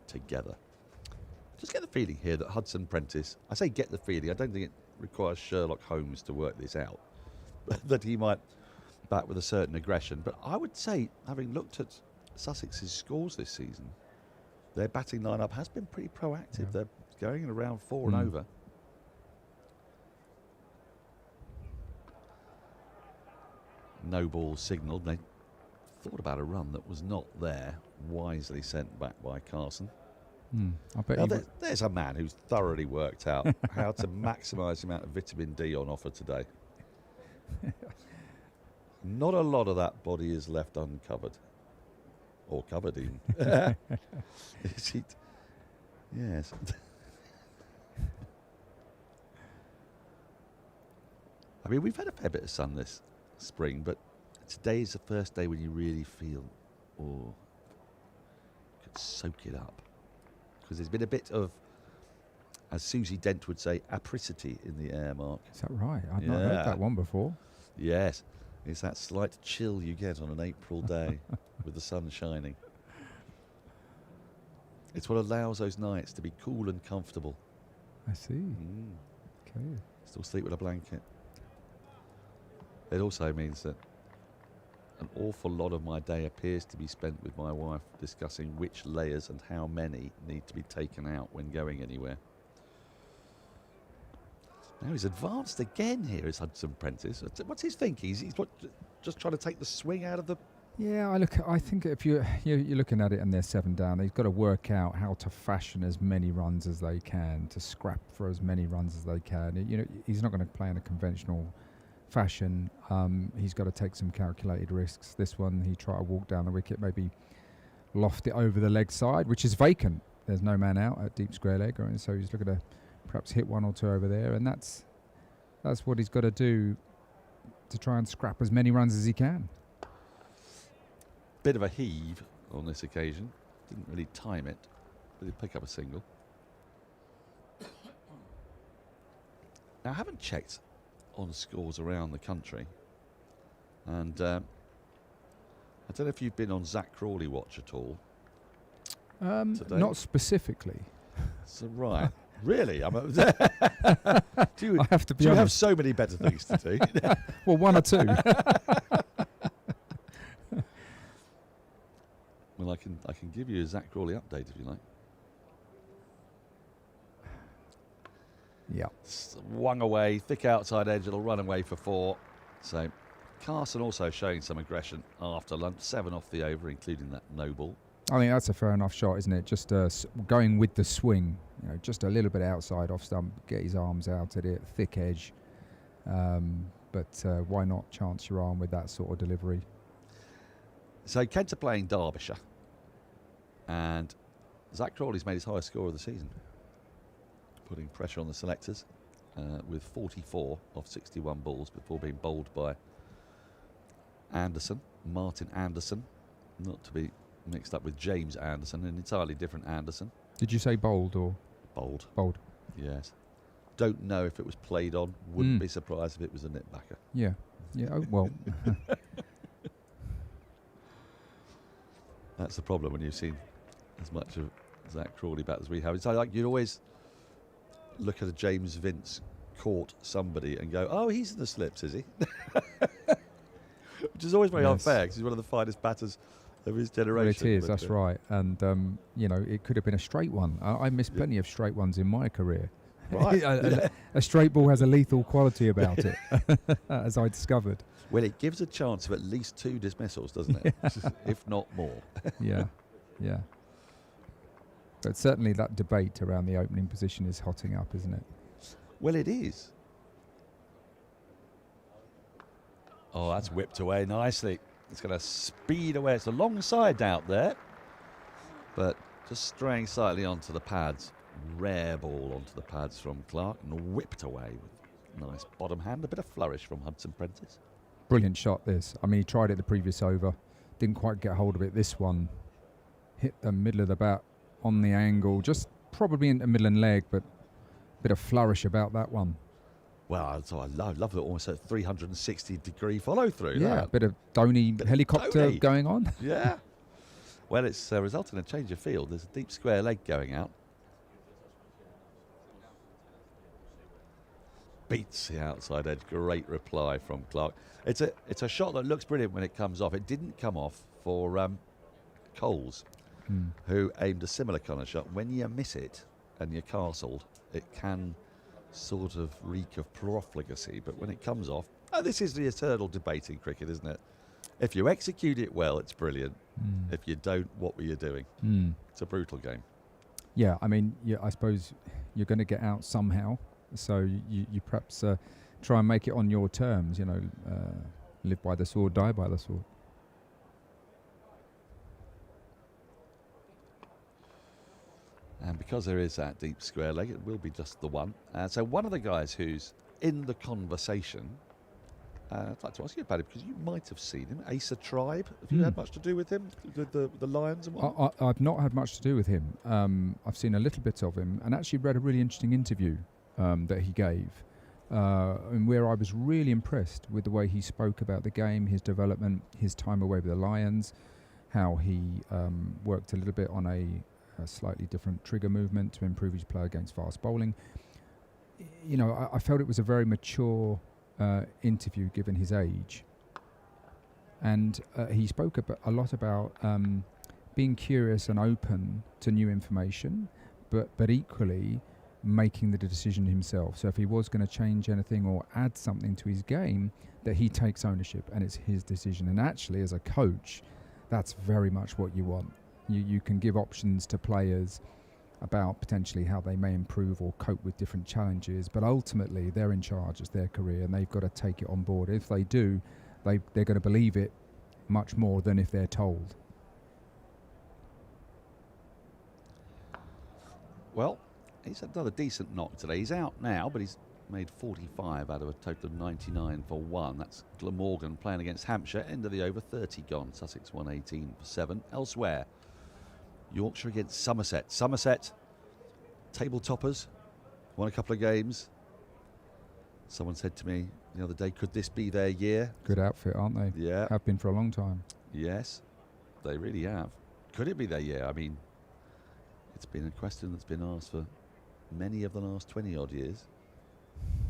together. Just get the feeling here that Hudson Prentice, I say get the feeling, I don't think it requires Sherlock Holmes to work this out, that he might bat with a certain aggression. But I would say, having looked at Sussex's scores this season, their batting lineup has been pretty proactive. Yeah. They're going in around 4 and over. No ball signalled. They thought about a run that was not there, wisely sent back by Carson. I bet Now there's a man who's thoroughly worked out how to maximise the amount of vitamin D on offer today. Not a lot of that body is left uncovered. Or covered even. Yes. I mean, we've had a fair bit of sun this spring, but today is the first day when you really feel, could soak it up. Because there's been a bit of, as Susie Dent would say, apricity in the air, Mark. Is that right? I've not heard that one before. Yes. It's that slight chill you get on an April day with the sun shining. It's what allows those nights to be cool and comfortable. I see. Okay. Still sleep with a blanket. It also means that an awful lot of my day appears to be spent with my wife discussing which layers and how many need to be taken out when going anywhere. Now he's advanced again here, is Hudson Prentice. What's his thinking? He's just trying to take the swing out of the... Yeah, I think if you're looking at it and they're 7 down, they've got to work out how to fashion as many runs as they can, to scrap for as many runs as they can. You know, he's not going to play in a conventional fashion. He's got to take some calculated risks. This one, he tried to walk down the wicket, maybe loft it over the leg side, which is vacant. There's no man out at deep square leg, and so he's looking to perhaps hit 1 or 2 over there, and that's what he's got to do to try and scrap as many runs as he can. Bit of a heave on this occasion. Didn't really time it, but he'd pick up a single. Now, I haven't checked on scores around the country, and I don't know if you've been on Zach Crawley watch at all. Today? Not specifically. So right, really? I have to be honest. You have so many better things to do. Well, 1 or 2. Well, I can give you a Zach Crawley update if you like. Yeah. Swung away, thick outside edge, it'll run away for 4. So Carson also showing some aggression after lunch, 7 off the over, including that no ball. I think that's a fair enough shot, isn't it? Just going with the swing, you know, just a little bit outside off stump, get his arms out at it, thick edge. But why not chance your arm with that sort of delivery? So Kent are playing Derbyshire, and Zach Crawley's made his highest score of the season, putting pressure on the selectors with 44 off 61 balls before being bowled by Anderson, Martin Anderson, not to be mixed up with James Anderson, an entirely different Anderson. Did you say bowled or? Bowled. Bowled. Yes. Don't know if it was played on. Wouldn't be surprised if it was a nitbacker. Yeah. Yeah. Oh, well. That's the problem when you've seen as much of Zach Crawley bat as we have. It's like you'd always look at a James Vince caught somebody and go, oh, he's in the slips, is he? Which is always very unfair because he's one of the finest batters of his generation. Well, it is, that's right. And, you know, it could have been a straight one. I missed plenty of straight ones in my career. Right. A straight ball has a lethal quality about it, as I discovered. Well, it gives a chance of at least 2 dismissals, doesn't it? If not more. Yeah. But certainly that debate around the opening position is hotting up, isn't it? Well, it is. Oh, that's whipped away nicely. It's going to speed away. It's a long side out there, but just straying slightly onto the pads. Rare ball onto the pads from Clark and whipped away with nice bottom hand. A bit of flourish from Hudson Prentice. Brilliant shot, this. I mean, he tried it the previous over. Didn't quite get hold of it. This one hit the middle of the bat on the angle. Just probably in the middle and leg, but a bit of flourish about that one. Well, so I love the almost a 360-degree follow-through. Yeah, that. a bit of Dhoni helicopter going on. Yeah. Well, it's resulted in a change of field. There's a deep square leg going out. Beats the outside edge. Great reply from Clark. It's a shot that looks brilliant when it comes off. It didn't come off for Coles, who aimed a similar kind of shot. When you miss it and you're castled, it can sort of reek of profligacy. But when it comes off, this is the eternal debate in cricket, isn't it? If you execute it well, it's brilliant. If you don't, what were you doing? It's a brutal game. Yeah, I mean, I suppose you're going to get out somehow. So you perhaps try and make it on your terms, live by the sword, die by the sword. And because there is that deep square leg, it will be just the one. So one of the guys who's in the conversation, I'd like to ask you about it because you might have seen him, Asa Tribe. Have you had much to do with him, the Lions and what? I've not had much to do with him. I've seen a little bit of him and actually read a really interesting interview that he gave, and where I was really impressed with the way he spoke about the game, his development, his time away with the Lions, how he worked a little bit on a slightly different trigger movement to improve his play against fast bowling. I felt it was a very mature interview given his age, and he spoke a lot about being curious and open to new information, but equally making the decision himself. So if he was going to change anything or add something to his game, that he takes ownership and it's his decision. And actually, as a coach, that's very much what you want. You can give options to players about potentially how they may improve or cope with different challenges, but ultimately they're in charge. It's their career and they've got to take it on board. If they do, they're going to believe it much more than if they're told. Well, he's had another decent knock today. He's out now, but he's made 45 out of a total of 99 for 1. That's Glamorgan playing against Hampshire. End of the over, 30 gone. Sussex 118 for 7. Elsewhere, Yorkshire against Somerset. Somerset, table toppers, won a couple of games. Someone said to me the other day, could this be their year? Good outfit, aren't they? Yeah. Have been for a long time. Yes, they really have. Could it be their year? I mean, it's been a question that's been asked for many of the last 20-odd years.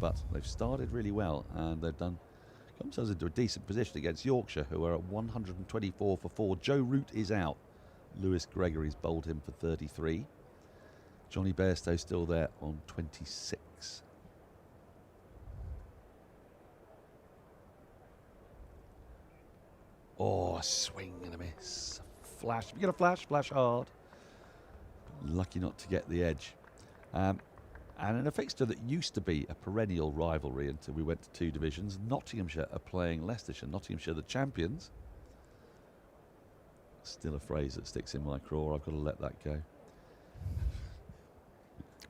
But they've started really well, and they've got themselves into a decent position against Yorkshire, who are at 124 for 4. Joe Root is out. Lewis Gregory's bowled him for 33. Johnny Bairstow still there on 26. Oh, a swing and a miss. Flash. If you get a flash, flash hard. Lucky not to get the edge. And in a fixture that used to be a perennial rivalry until we went to 2 divisions, Nottinghamshire are playing Leicestershire. Nottinghamshire, the champions. Still a phrase that sticks in my craw. I've got to let that go.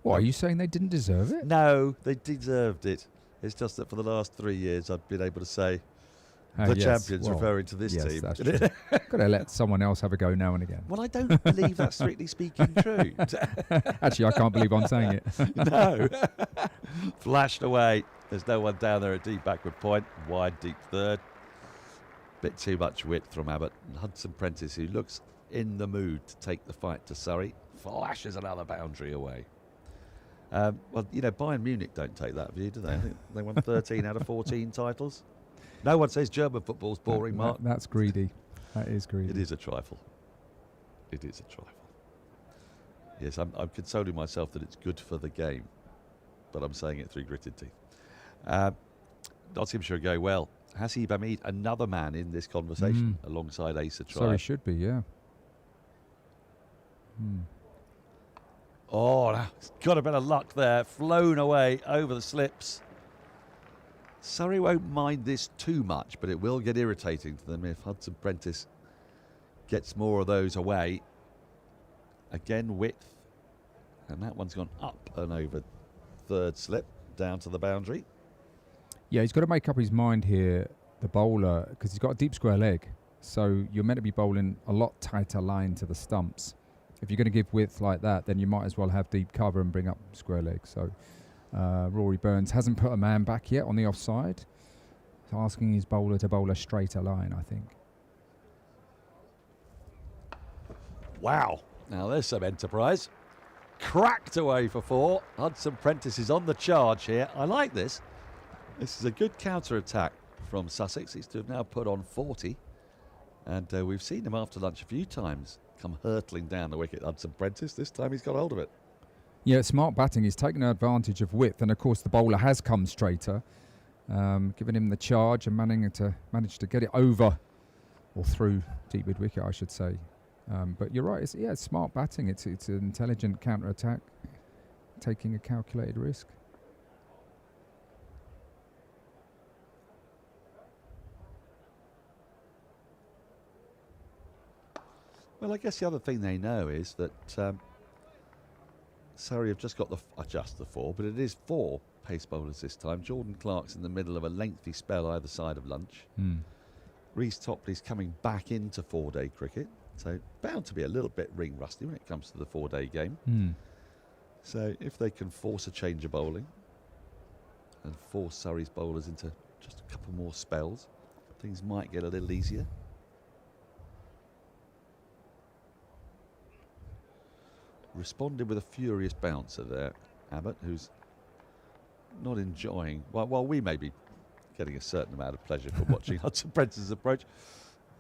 What, are you saying they didn't deserve it? No, they deserved it. It's just that for the last 3 years I've been able to say the champions, referring to this team. That's true. Got to let someone else have a go now and again. Well, I don't believe that's strictly speaking true. Actually, I can't believe I'm saying it. No. Flashed away. There's no one down there at deep backward point. Wide, deep third. Bit too much width from Abbott. And Hudson Prentice, who looks in the mood to take the fight to Surrey, flashes another boundary away. Well, Bayern Munich don't take that view, do they? I think they won 13 out of 14 titles. No one says German football's boring, Mark. That's greedy. That is greedy. It is a trifle. It is a trifle. Yes, I'm consoling myself that it's good for the game. but I'm saying it through gritted teeth. Nottinghamshire go well. Hasib Hamid, another man in this conversation, alongside Asa Tribe. So he should be, yeah. Oh, no, he's got a bit of luck there. Flown away over the slips. Surrey won't mind this too much, but it will get irritating to them if Hudson Prentice gets more of those away. Again, width. And that one's gone up and over third slip, down to the boundary. Yeah, he's got to make up his mind here, the bowler, because he's got a deep square leg. So you're meant to be bowling a lot tighter line to the stumps. If you're going to give width like that, then you might as well have deep cover and bring up square leg. So Rory Burns hasn't put a man back yet on the offside. He's asking his bowler to bowl a straighter line, I think. Wow. Now there's some enterprise. Cracked away for 4. Hudson Prentice is on the charge here. I like this. This is a good counter-attack from Sussex. He's to have now put on 40. And we've seen him after lunch a few times come hurtling down the wicket. Hudson Prentice, this time he's got hold of it. Yeah, smart batting. He's taken advantage of width. And, of course, the bowler has come straighter, giving him the charge and managed to get it over or through deep mid-wicket, I should say. But you're right. It's smart batting. It's an intelligent counter-attack, taking a calculated risk. Well, I guess the other thing they know is that Surrey have just got the 4, but it is 4 pace bowlers this time. Jordan Clark's in the middle of a lengthy spell either side of lunch. Reece Topley's coming back into 4-day cricket, so bound to be a little bit ring rusty when it comes to the 4-day game. So if they can force a change of bowling and force Surrey's bowlers into just a couple more spells, things might get a little easier. Responded with a furious bouncer there, Abbott, who's not enjoying, while we may be getting a certain amount of pleasure from watching Hudson Prentice's approach,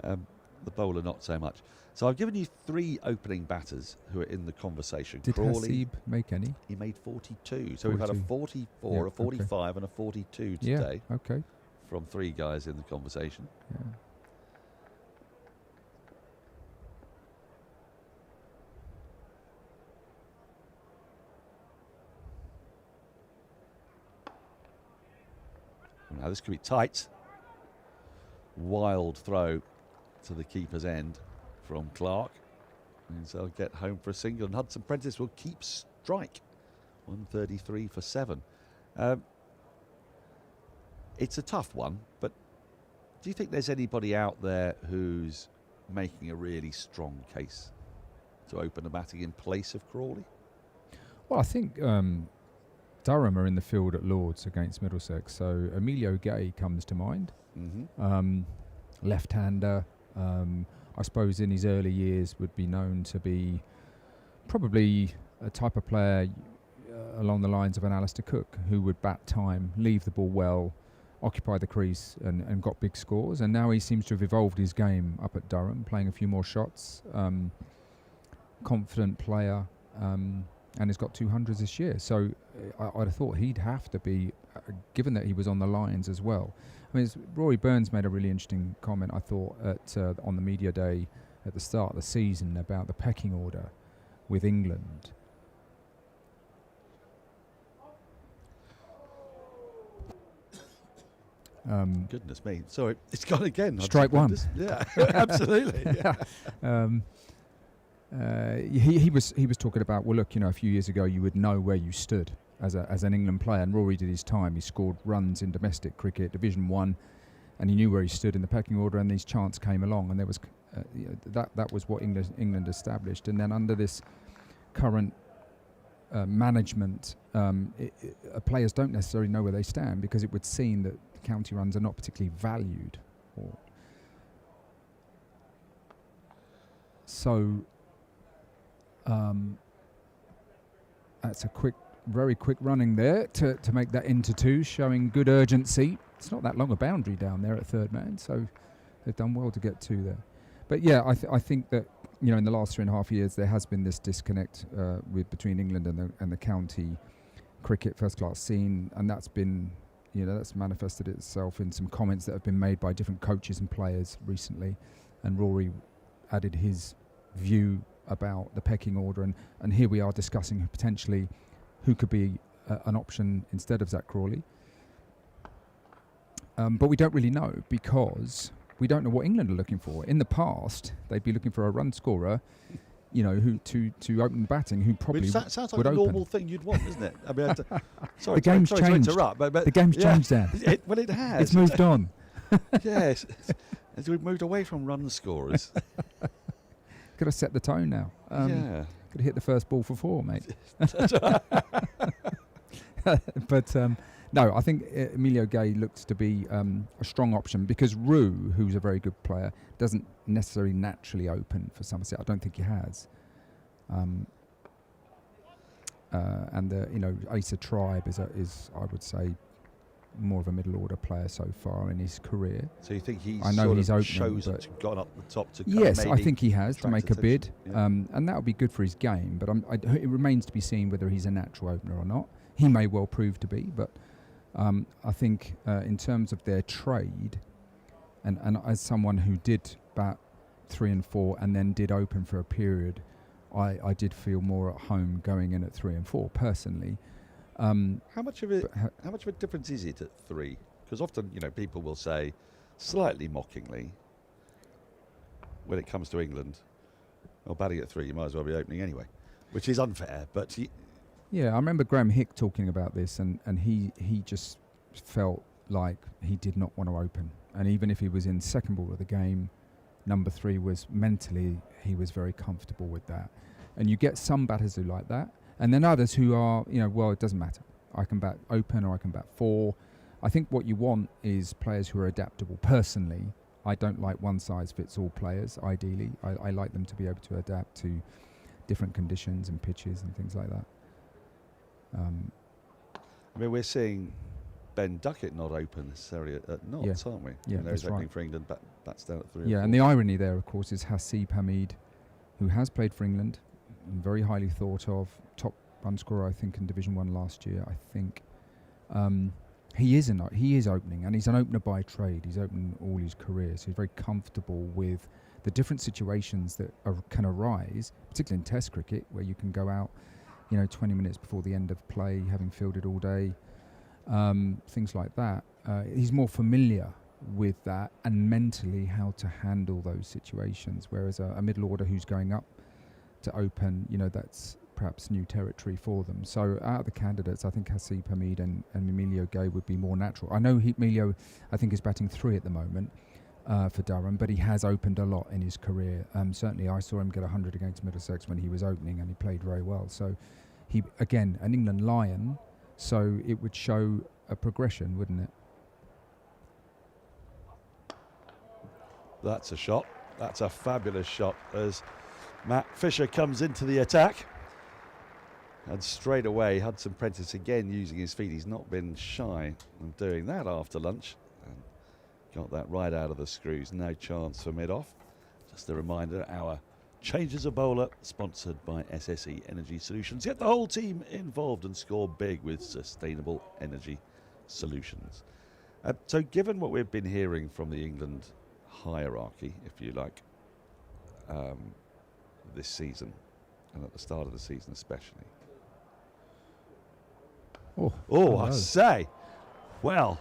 the bowler not so much. So I've given you 3 opening batters who are in the conversation. Did Crawley, Hasib make any? he made 42. So we've had a 44, a 45 and a 42 today from 3 guys in the conversation. Yeah. Now this could be tight. Wild throw to the keeper's end from Clark. And so they'll get home for a single. And Hudson Prentice will keep strike. 133 for 7. It's a tough one, but do you think there's anybody out there who's making a really strong case to open the batting in place of Crawley? Well, I think Durham are in the field at Lords against Middlesex, so Emilio Gay comes to mind. Left-hander, I suppose in his early years would be known to be probably a type of player along the lines of an Alistair Cook, who would bat time, leave the ball well, occupy the crease and got big scores. And now he seems to have evolved his game up at Durham, playing a few more shots, confident player, and has got 200s this year. So I'd have thought he'd have to be, given that he was on the lines as well. I mean, Rory Burns made a really interesting comment, I thought, on the media day at the start of the season about the pecking order with England. Goodness me. Sorry, it's gone again. Strike one. Yeah, absolutely. Yeah. He was talking about, well, look, a few years ago you would know where you stood as an England player, and Rory did his time. He scored runs in domestic cricket, Division 1, and he knew where he stood in the pecking order, and these chants came along, and there was that was what England established. And then under this current management, players don't necessarily know where they stand, because it would seem that county runs are not particularly valued. So that's a very quick running there to make that into 2, showing good urgency. It's not that long a boundary down there at third man, so they've done well to get 2 there. But yeah, I think that in the last 3.5 years there has been this disconnect between England and the county cricket, first class scene, and that's been, that's manifested itself in some comments that have been made by different coaches and players recently. And Rory added his view about the pecking order, and here we are discussing potentially who could be an option instead of Zach Crawley. But we don't really know, because we don't know what England are looking for. In the past, they'd be looking for a run scorer, who to open batting, who probably sounds like would a open. normal thing you'd want, isn't it? I mean, sorry, The game's sorry to changed. interrupt, but The game's changed, Dan. Well, it has. It's moved on. Yes, as we've moved away from run scorers. Could have set the tone now. Yeah. Could have hit the first ball for 4, mate. But no, I think Emilio Gay looks to be a strong option, because Roux, who's a very good player, doesn't necessarily naturally open for Somerset. I don't think he has. And Asa Tribe is I would say, more of a middle order player so far in his career. So you think he's opening, chosen, gone up the top to yes, I think he has to make a bid, yeah. and that would be good for his game. But it remains to be seen whether he's a natural opener or not. He may well prove to be, but I think in terms of their trade, and as someone who did bat 3 and 4 and then did open for a period, I did feel more at home going in at 3 and 4 personally. How much of a difference is it at 3? Because often, people will say, slightly mockingly, when it comes to England, batting at 3, you might as well be opening anyway, which is unfair. But yeah, I remember Graham Hick talking about this, and he just felt like he did not want to open. And even if he was in second ball of the game, number 3 was mentally, he was very comfortable with that. And you get some batters who like that. And then others who are, well, it doesn't matter. I can bat open or I can bat 4. I think what you want is players who are adaptable. Personally, I don't like one-size-fits-all players, ideally. I like them to be able to adapt to different conditions and pitches and things like that. we're seeing Ben Duckett not open necessarily at Notts, aren't we? Yeah, that's that's opening right. for England, bats down at 3. Yeah, and the irony there, of course, is Hasib Hamid, who has played for England, and very highly thought of, top run scorer, I think, in Division 1 last year, I think. He is opening, and he's an opener by trade. He's opened all his career, so he's very comfortable with the different situations that can arise, particularly in Test cricket, where you can go out, 20 minutes before the end of play, having fielded all day, things like that. He's more familiar with that and mentally how to handle those situations, whereas a middle order who's going up to open, that's perhaps new territory for them. So out of the candidates, I think Hasib Hamid and Emilio Gay would be more natural. I know Emilio, I think, is batting 3 at the moment for Durham, but he has opened a lot in his career. Certainly I saw him get 100 against Middlesex when he was opening, and he played very well. So he, again, an England Lion, so it would show a progression, wouldn't it? That's a shot. That's a fabulous shot as Matt Fisher comes into the attack. And straight away, Hudson Prentice again using his feet. He's not been shy of doing that after lunch. And got that right out of the screws. No chance for mid-off. Just a reminder, our Changes of Bowler, sponsored by SSE Energy Solutions. Get the whole team involved and score big with sustainable energy solutions. So given what we've been hearing from the England hierarchy, if you like, this season, and at the start of the season especially. I say, well,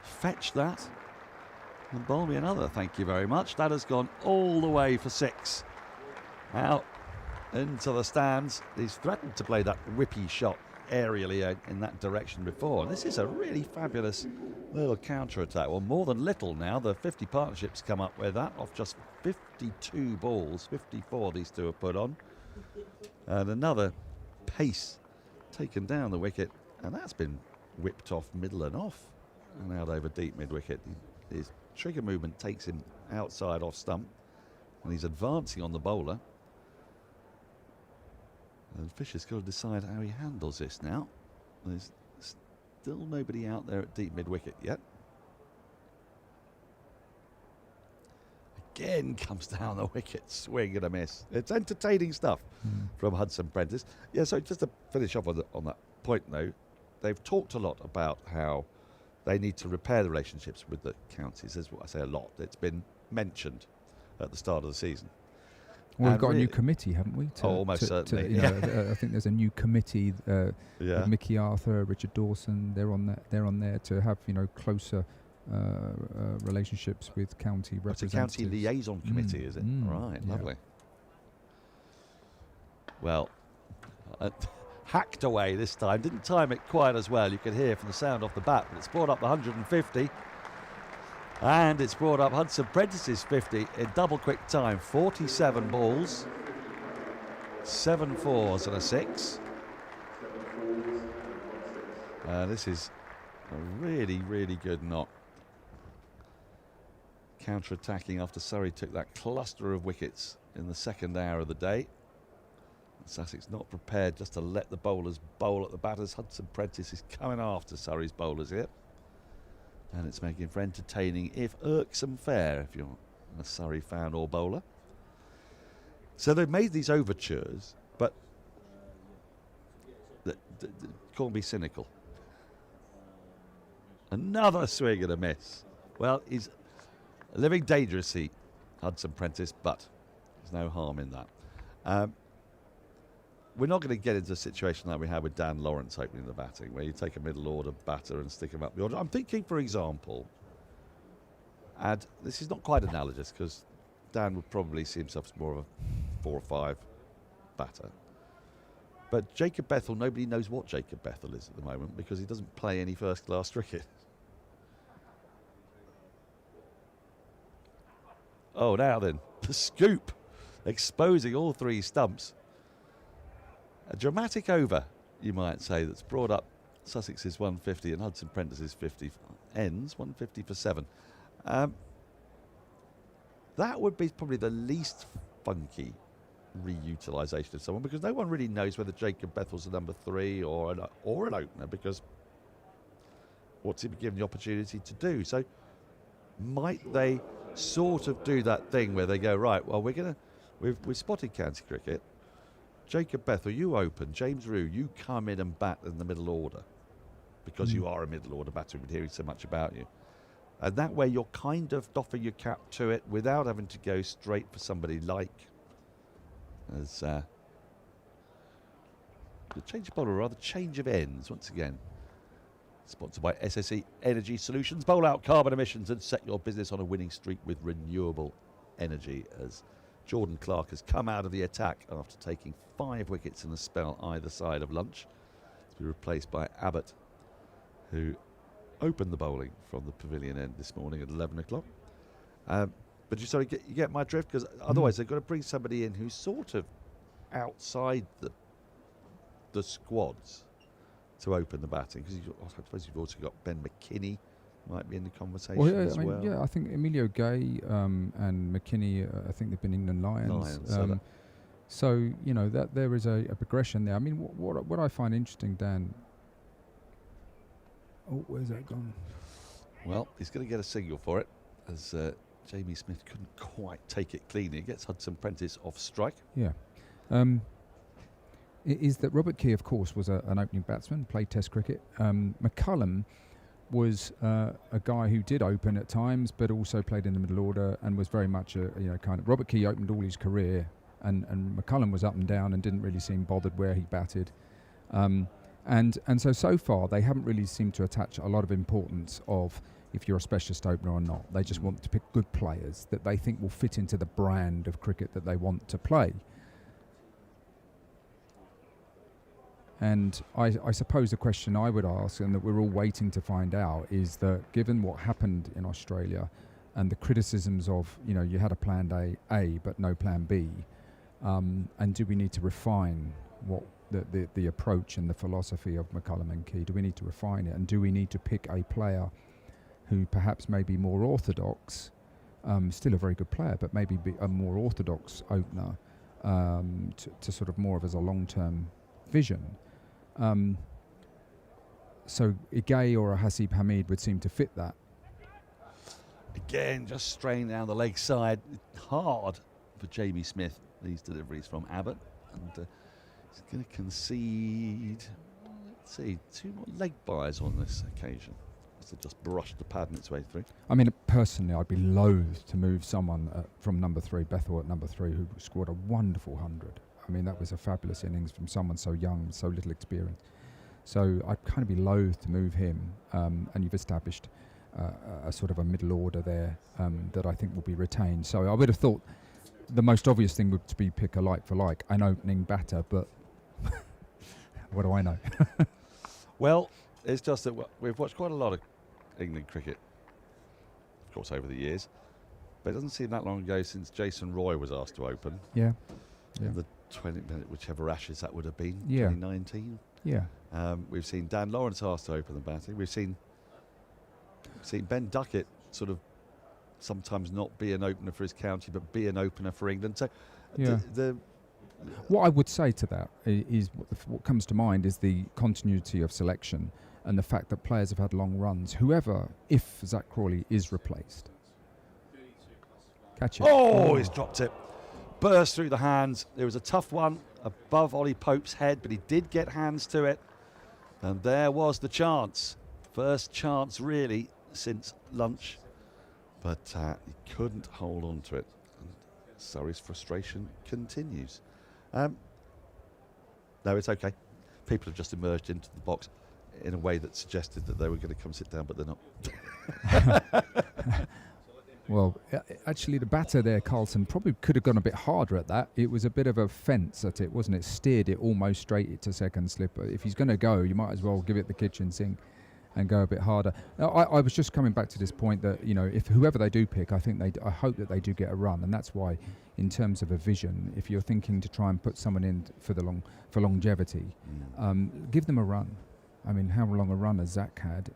fetch that and bowl me another, thank you very much. That has gone all the way for 6. Out into the stands. He's threatened to play that whippy shot aerially in that direction before. And this is a really fabulous little counter-attack. Well, more than little now. The 50 partnerships come up with that off just 52 balls. 54 these two have put on. And another pace taken down the wicket. And that's been whipped off middle and off. And out over deep mid-wicket. His trigger movement takes him outside off stump. And he's advancing on the bowler. And Fisher's got to decide how he handles this now. There's still nobody out there at deep mid-wicket yet. Again comes down the wicket, swing and a miss. It's entertaining stuff from Hudson Prentice. Yeah, so just to finish off on that point, though. They've talked a lot about how they need to repair the relationships with the counties. That's what I say a lot. It's been mentioned at the start of the season. Well, we've got a new committee, haven't we? Almost certainly. I think there's a new committee. Mickey Arthur, Richard Dawson. They're on there to have closer relationships with county representatives. It's a county liaison committee, is it? Right, yeah. Lovely. Well, hacked away this time. Didn't time it quite as well. You could hear from the sound off the bat, but it's brought up the 150. And it's brought up Hudson Prentice's 50 in double quick time. 47 balls, 7 fours and a 6. This is a really, really good knock. Counter-attacking after Surrey took that cluster of wickets in the second hour of the day. Sussex not prepared just to let the bowlers bowl at the batters. Hudson Prentice is coming after Surrey's bowlers here. And it's making for entertaining, if irksome, fare, if you're a Surrey fan or bowler. So they've made these overtures, but call me cynical. Another swing and a miss. Well, he's living dangerously, Hudson Prentice, but there's no harm in that. We're not going to get into a situation like we had with Dan Lawrence opening the batting, where you take a middle order batter and stick him up the order. I'm thinking, for example, and this is not quite analogous because Dan would probably see himself as more of a 4 or 5 batter. But Jacob Bethel, nobody knows what Jacob Bethel is at the moment because he doesn't play any first-class cricket. Oh, now then, the scoop, exposing all 3 stumps. A dramatic over, you might say, that's brought up Sussex's 150 and Hudson Prentice's 50. Ends 150 for 7. That would be probably the least funky reutilisation of someone, because no one really knows whether Jacob Bethel's a number 3 or an opener, because what's he been given the opportunity to do? So might they sort of do that thing where they go, right, well, we've spotted county cricket. Jacob Bethel, you open. James Rue, you come in and bat in the middle order, because you are a middle order batter. We've been hearing so much about you. And that way you're kind of doffing your cap to it without having to go straight for somebody like as the change of bowler, or rather change of ends once again. Sponsored by SSE Energy Solutions. Bowl out carbon emissions and set your business on a winning streak with renewable energy, as Jordan Clark has come out of the attack after taking 5 wickets in a spell either side of lunch, to be replaced by Abbott, who opened the bowling from the pavilion end this morning at 11 o'clock. But you get my drift, because otherwise they've got to bring somebody in who's sort of outside the squads to open the batting, because I suppose you've also got Ben McKinney might be in the conversation as well. Yeah, I think Emilio Gay and McKinney, I think they've been England Lions. So that there is a progression there. I mean, what I find interesting, Dan. Oh, where's that gone? Well, he's going to get a single for it, as Jamie Smith couldn't quite take it cleanly. He gets Hudson Prentice off strike. Yeah. It is that Robert Key, of course, was an opening batsman, played Test cricket. McCullum was a guy who did open at times, but also played in the middle order and was very much kind of. Robert Key opened all his career, and McCullum was up and down and didn't really seem bothered where he batted. And so far they haven't really seemed to attach a lot of importance of if you're a specialist opener or not. They just want to pick good players that they think will fit into the brand of cricket that they want to play. And I suppose the question I would ask, and that we're all waiting to find out, is that given what happened in Australia and the criticisms of, you had a plan A but no plan B, and do we need to refine what the approach and the philosophy of McCullum and Key? Do we need to refine it, and do we need to pick a player who perhaps may be more orthodox, still a very good player, but maybe be a more orthodox opener, to sort of more of as a long-term vision? So a Gay or a Hasib Hamid would seem to fit that. Again, just straining down the leg side. Hard for Jamie Smith, these deliveries from Abbott. And he's going to concede. see 2 more leg byes on this occasion. Must have just brushed the pad its way through. I mean, personally, I'd be loath to move someone from number 3, Bethel at number 3, who scored a wonderful 100. I mean, that was a fabulous innings from someone so young, so little experience. So I'd kind of be loath to move him, and you've established a sort of a middle order there that I think will be retained. So I would have thought the most obvious thing would be pick a like for like, an opening batter, but what do I know? Well, it's just that we've watched quite a lot of England cricket, of course, over the years, but it doesn't seem that long ago since Jason Roy was asked to open. Yeah. The 20-minute, whichever Ashes that would have been, Yeah. 2019. Yeah. We've seen Dan Lawrence asked to open the batting. We've seen Ben Duckett sort of sometimes not be an opener for his county, but be an opener for England. So, Yeah. What I would say to that is what comes to mind is the continuity of selection and the fact that players have had long runs. Whoever, if Zach Crawley is replaced, catch it. Oh, he's dropped it. Burst through the hands. It was a tough one above Ollie Pope's head, but he did get hands to it. And there was the chance. First chance, really, since lunch. But he couldn't hold on to it. And Surrey's frustration continues. No, it's okay. People have just emerged into the box in a way that suggested that they were going to come sit down, but they're not. Well, actually, the batter there, Carlson, probably could have gone a bit harder at that. It was a bit of a fence at it, wasn't it? Steered it almost straight to second slip. If he's going to go, you might as well give it the kitchen sink and go a bit harder. Now, I was just coming back to this point that, you know, if whoever they do pick, I hope that they do get a run, and that's why, in terms of a vision, if you're thinking to try and put someone in for longevity, give them a run. I mean, how long a run has Zach had?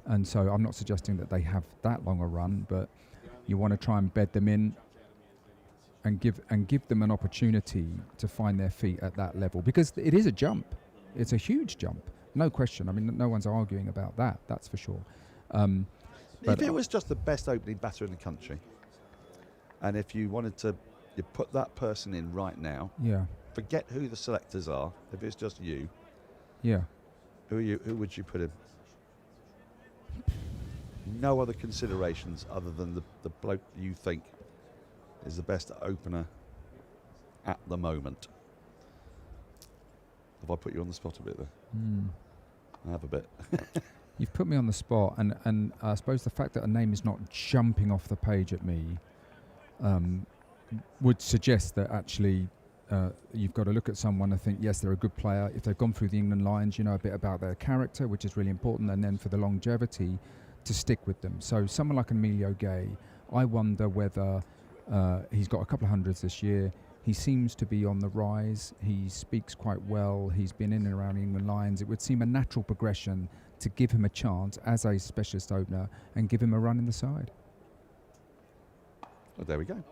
And so I'm not suggesting that they have that long a run, but you want to try and bed them in and give them an opportunity to find their feet at that level, because it is a jump. It's a huge jump, no question. I mean, no one's arguing about that. That's for sure. If it was just the best opening batter in the country, and if you wanted to, you put that person in right now. Yeah. Forget who the selectors are. If it's just you. Yeah. Who would you put in? No other considerations other than the bloke you think is the best opener at the moment. Have I put you on the spot a bit there? I have a bit. You've put me on the spot, and I suppose the fact that a name is not jumping off the page at me would suggest that actually you've got to look at someone and think, yes, they're a good player. If they've gone through the England Lions, you know a bit about their character, which is really important, and then for the longevity, to stick with them. So someone like Emilio Gay, I wonder whether he's got a couple of hundreds this year. He seems to be on the rise. He speaks quite well. He's been in and around England Lions. It would seem a natural progression to give him a chance as a specialist opener and give him a run in the side. Well, there we go.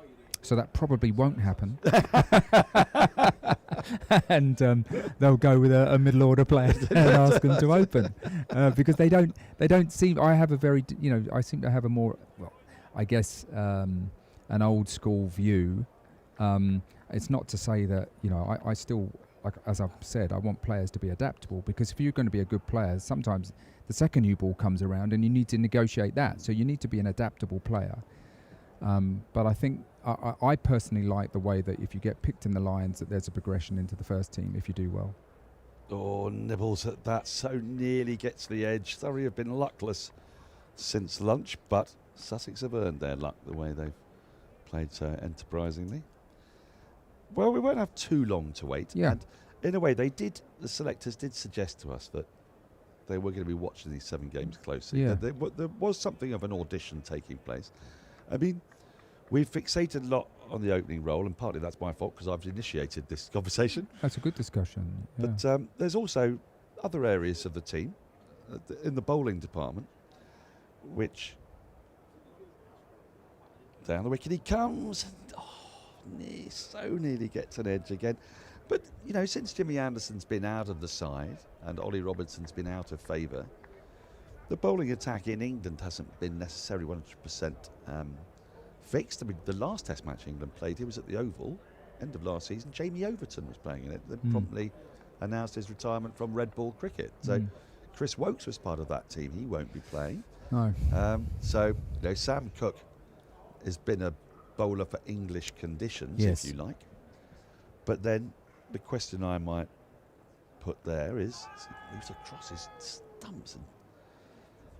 So that probably won't happen. And they'll go with a middle order player and ask them to open because they don't seem. I have a very, I seem to have a more, well, I guess, an old school view. It's not to say that, I still, like as I've said, I want players to be adaptable, because if you're going to be a good player, sometimes the second new ball comes around and you need to negotiate that. So you need to be an adaptable player. But I think I personally like the way that if you get picked in the Lions, that there's a progression into the first team if you do well. Oh, nibbles at that, so nearly gets the edge. Surrey have been luckless since lunch, but Sussex have earned their luck the way they've played so enterprisingly. Well, we won't have too long to wait. Yeah. And in a way, the selectors did suggest to us that they were going to be watching these 7 games closely. Yeah. There was something of an audition taking place. I mean, we've fixated a lot on the opening role, and partly that's my fault because I've initiated this conversation. That's a good discussion. Yeah. But there's also other areas of the team in the bowling department, which down the wicket he comes. So nearly gets an edge again. But, since Jimmy Anderson's been out of the side and Ollie Robertson's been out of favour, the bowling attack in England hasn't been necessarily 100% fixed. I mean, the last Test match England played, he was at the Oval, end of last season. Jamie Overton was playing in it. Then promptly announced his retirement from red ball cricket. So Chris Wokes was part of that team. He won't be playing. No. So Sam Cook has been a bowler for English conditions, Yes. if you like. But then the question I might put there is, he moves across his stumps and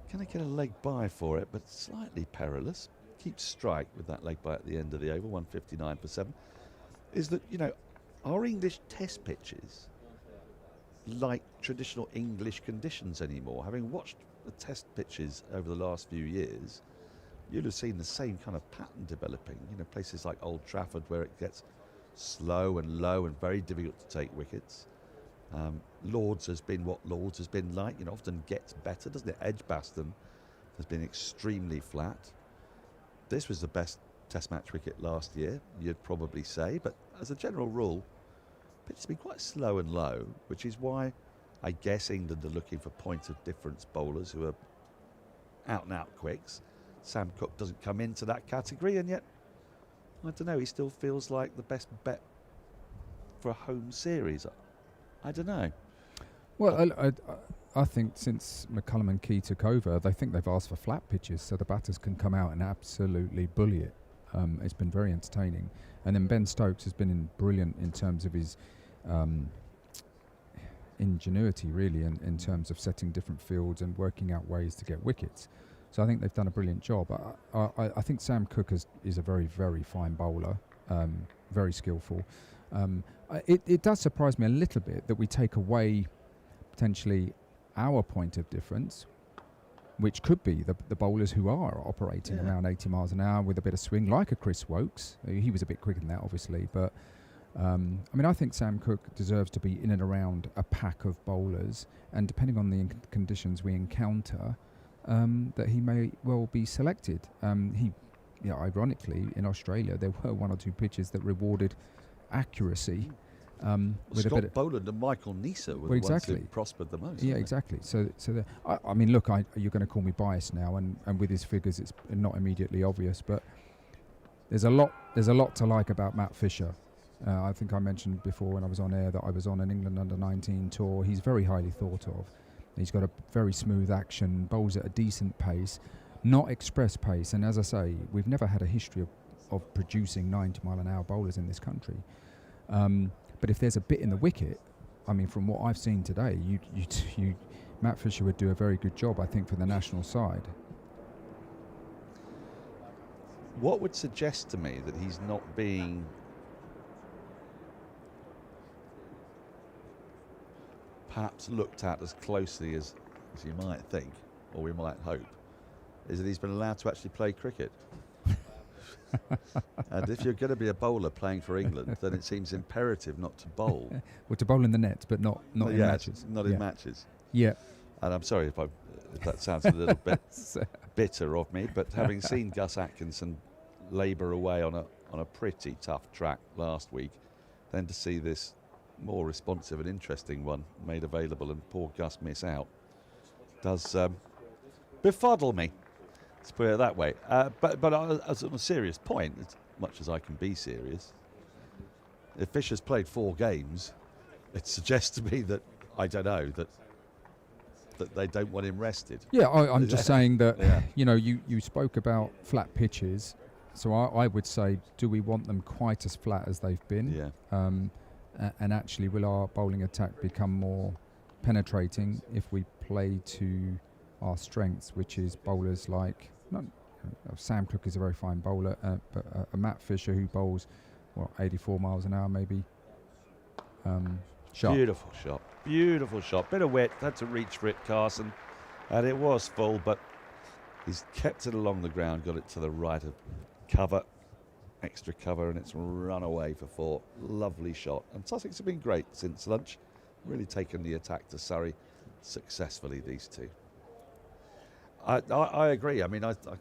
can I get a leg by for it, but slightly perilous. Keeps strike with that leg by at the end of the over, 159 for 7. Is that, are English test pitches like traditional English conditions anymore? Having watched the test pitches over the last few years, you'd have seen the same kind of pattern developing. Places like Old Trafford where it gets slow and low and very difficult to take wickets. Lords has been what Lords has been like, often gets better, doesn't it? Edgbaston has been extremely flat. This was the best Test match wicket last year, you'd probably say, but as a general rule, pitch has been quite slow and low, which is why I guess England are looking for point of difference bowlers who are out and out quicks. Sam Cook doesn't come into that category, and yet, I don't know, he still feels like the best bet for a home series. I don't know. Well, I think since McCullum and Key took over, they think they've asked for flat pitches so the batters can come out and absolutely bully it. It's been very entertaining. And then Ben Stokes has been brilliant in terms of his ingenuity, really, in terms of setting different fields and working out ways to get wickets. So I think they've done a brilliant job. I think Sam Cook is a very, very fine bowler, very skillful. It does surprise me a little bit that we take away potentially our point of difference, which could be the bowlers who are operating around 80 miles an hour with a bit of swing, like a Chris Wokes. He was a bit quicker than that, obviously, but I think Sam Cook deserves to be in and around a pack of bowlers, and depending on the conditions we encounter, that he may well be selected. Ironically, in Australia, there were one or two pitches that rewarded accuracy. With Scott a bit of Boland and Michael Neser were the ones who prospered the most. Yeah, exactly. So look, you're going to call me biased now, and with his figures, it's not immediately obvious, but there's a lot to like about Matt Fisher. I think I mentioned before when I was on air that I was on an England under-19 tour. He's very highly thought of. He's got a very smooth action, bowls at a decent pace, not express pace. And as I say, we've never had a history of producing 90-mile-an-hour bowlers in this country. But if there's a bit in the wicket, from what I've seen today, Matt Fisher would do a very good job, I think, for the national side. What would suggest to me that he's not being perhaps looked at as closely as you might think, or we might hope, is that he's been allowed to actually play cricket. And if you're going to be a bowler playing for England, then it seems imperative not to bowl. Well, to bowl in the net, but not in matches. Not in matches. Yeah. And I'm sorry if that sounds a little bit bitter of me, but having seen Gus Atkinson labour away on a pretty tough track last week, then to see this more responsive and interesting one made available and poor Gus miss out does befuddle me. Let's put it that way. But as on a serious point, as much as I can be serious, if Fisher's played 4 games, it suggests to me that, I don't know, that they don't want him rested. Yeah, I'm just saying that, you spoke about flat pitches, so I would say, do we want them quite as flat as they've been? Yeah. And actually, will our bowling attack become more penetrating if we play to our strengths, which is bowlers like Sam Cook is a very fine bowler, but a Matt Fisher who bowls 84 miles an hour maybe. Shot. Beautiful shot. Bit of width, had to reach for it, Carson, and it was full, but he's kept it along the ground, got it to the right of cover, extra cover, and it's run away for 4. Lovely shot. And Sussex have been great since lunch, really taken the attack to Surrey successfully, these two. I agree. I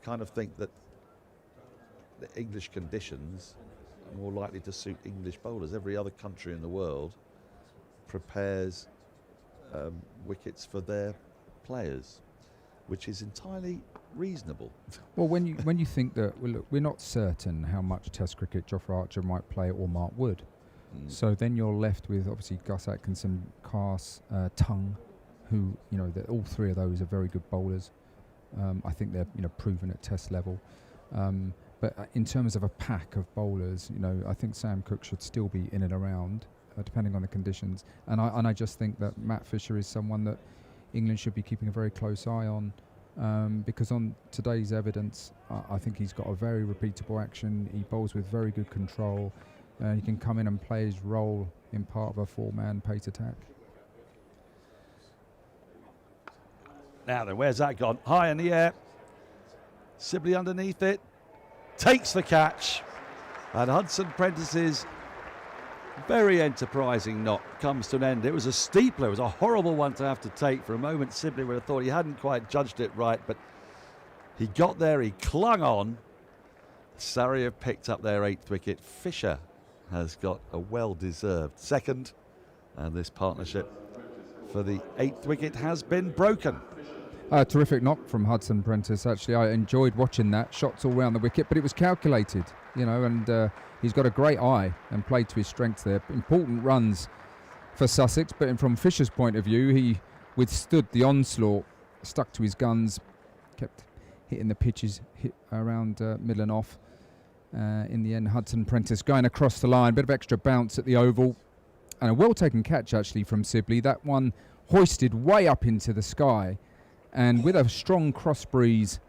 kind of think that the English conditions are more likely to suit English bowlers. Every other country in the world prepares wickets for their players, which is entirely reasonable. Well, when you think that, look, we're not certain how much Test cricket Jofra Archer might play or Mark Wood. So then you're left with obviously Gus Atkinson, Cass, Tongue, who, you know, all three of those are very good bowlers. I think they're, you know, proven at test level. But in terms of a pack of bowlers, you know, I think Sam Cook should still be in and around, depending on the conditions. And I just think that Matt Fisher is someone that England should be keeping a very close eye on, because on today's evidence, I think he's got a very repeatable action. He bowls with very good control. He can come in and play his role in part of a four-man pace attack. Now then, where's that gone? High in the air. Sibley underneath it. Takes the catch. And Hudson Prentice's very enterprising knock comes to an end. It was a steepler. It was a horrible one to have to take. For a moment, Sibley would have thought he hadn't quite judged it right, but he got there. He clung on. Surrey have picked up their 8th wicket. Fisher has got a well-deserved 2nd. And this partnership for the 8th wicket has been broken. Terrific knock from Hudson Prentice. Actually, I enjoyed watching that. Shots all round the wicket, but it was calculated, you know, and he's got a great eye and played to his strengths there. Important runs for Sussex, but from Fisher's point of view, he withstood the onslaught, stuck to his guns, kept hitting the pitches, hit around middle and off. In the end, Hudson Prentice going across the line, bit of extra bounce at the oval, and a well-taken catch actually from Sibley. That one hoisted way up into the sky, and with a strong cross breeze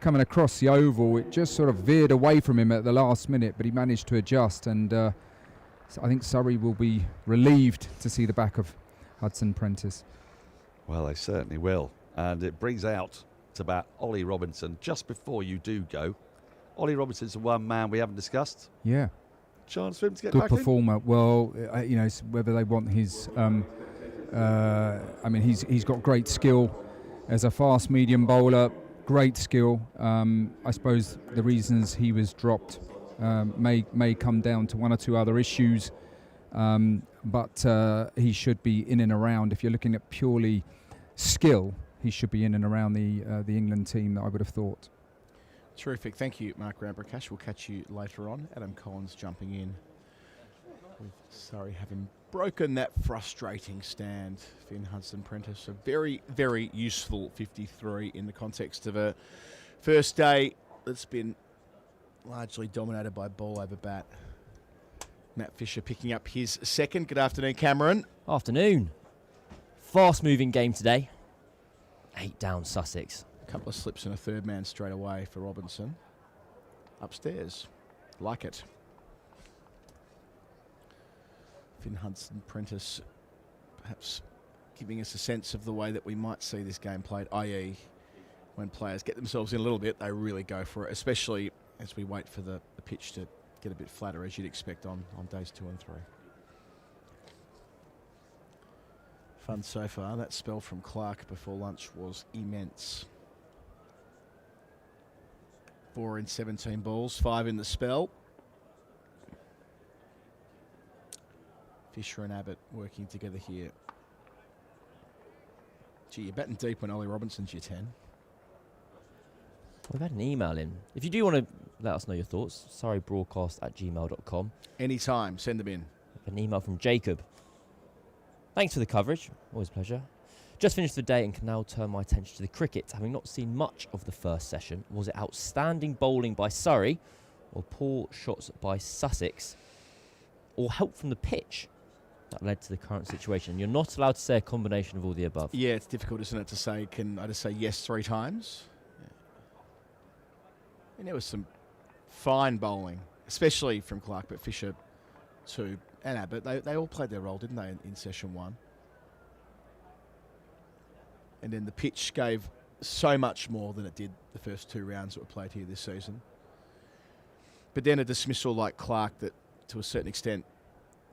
coming across the oval, it just sort of veered away from him at the last minute, but he managed to adjust, and so I think Surrey will be relieved to see the back of Hudson Prentice. Well, they certainly will. And it brings out to bat Ollie Robinson. Just before you do go, Ollie Robinson's the one man we haven't discussed. Yeah. Chance for him to get good back performer. Well, you know, it's whether they want his... I mean, he's got great skill as a fast medium bowler, great skill. I suppose the reasons he was dropped may come down to one or two other issues, but he should be in and around. If you're looking at purely skill, he should be in and around the England team, that I would have thought. Terrific. Thank you, Mark Ramprakash. We'll catch you later on. Adam Collins jumping in with Surrey having broken that frustrating stand. Finn Hudson Prentice, a very, very useful 53 in the context of a first day that's been largely dominated by ball over bat. Matt Fisher picking up his 2nd. Good afternoon, Cameron. Afternoon. Fast-moving game today. 8 down Sussex. A couple of slips and a 3rd man straight away for Robinson. Upstairs. Like it. Finn Hudson Prentice perhaps giving us a sense of the way that we might see this game played, i.e. when players get themselves in a little bit, they really go for it, especially as we wait for the pitch to get a bit flatter, as you'd expect on days 2 and 3. Fun so far. That spell from Clark before lunch was immense. 4 in 17 balls, 5 in the spell. Fisher and Abbott working together here. Gee, you're batting deep when Ollie Robinson's your 10. We've had an email in. If you do want to let us know your thoughts, surreybroadcast@gmail.com. Anytime, send them in. An email from Jacob. Thanks for the coverage. Always a pleasure. Just finished the day and can now turn my attention to the cricket. Having not seen much of the first session, was it outstanding bowling by Surrey or poor shots by Sussex or help from the pitch that led to the current situation? You're not allowed to say a combination of all the above. Yeah, it's difficult, isn't it, to say, can I just say yes 3 times? Yeah. And there was some fine bowling, especially from Clark, but Fisher too, and Abbott. They all played their role, didn't they, in session 1? And then the pitch gave so much more than it did the first 2 rounds that were played here this season. But then a dismissal like Clark that, to a certain extent,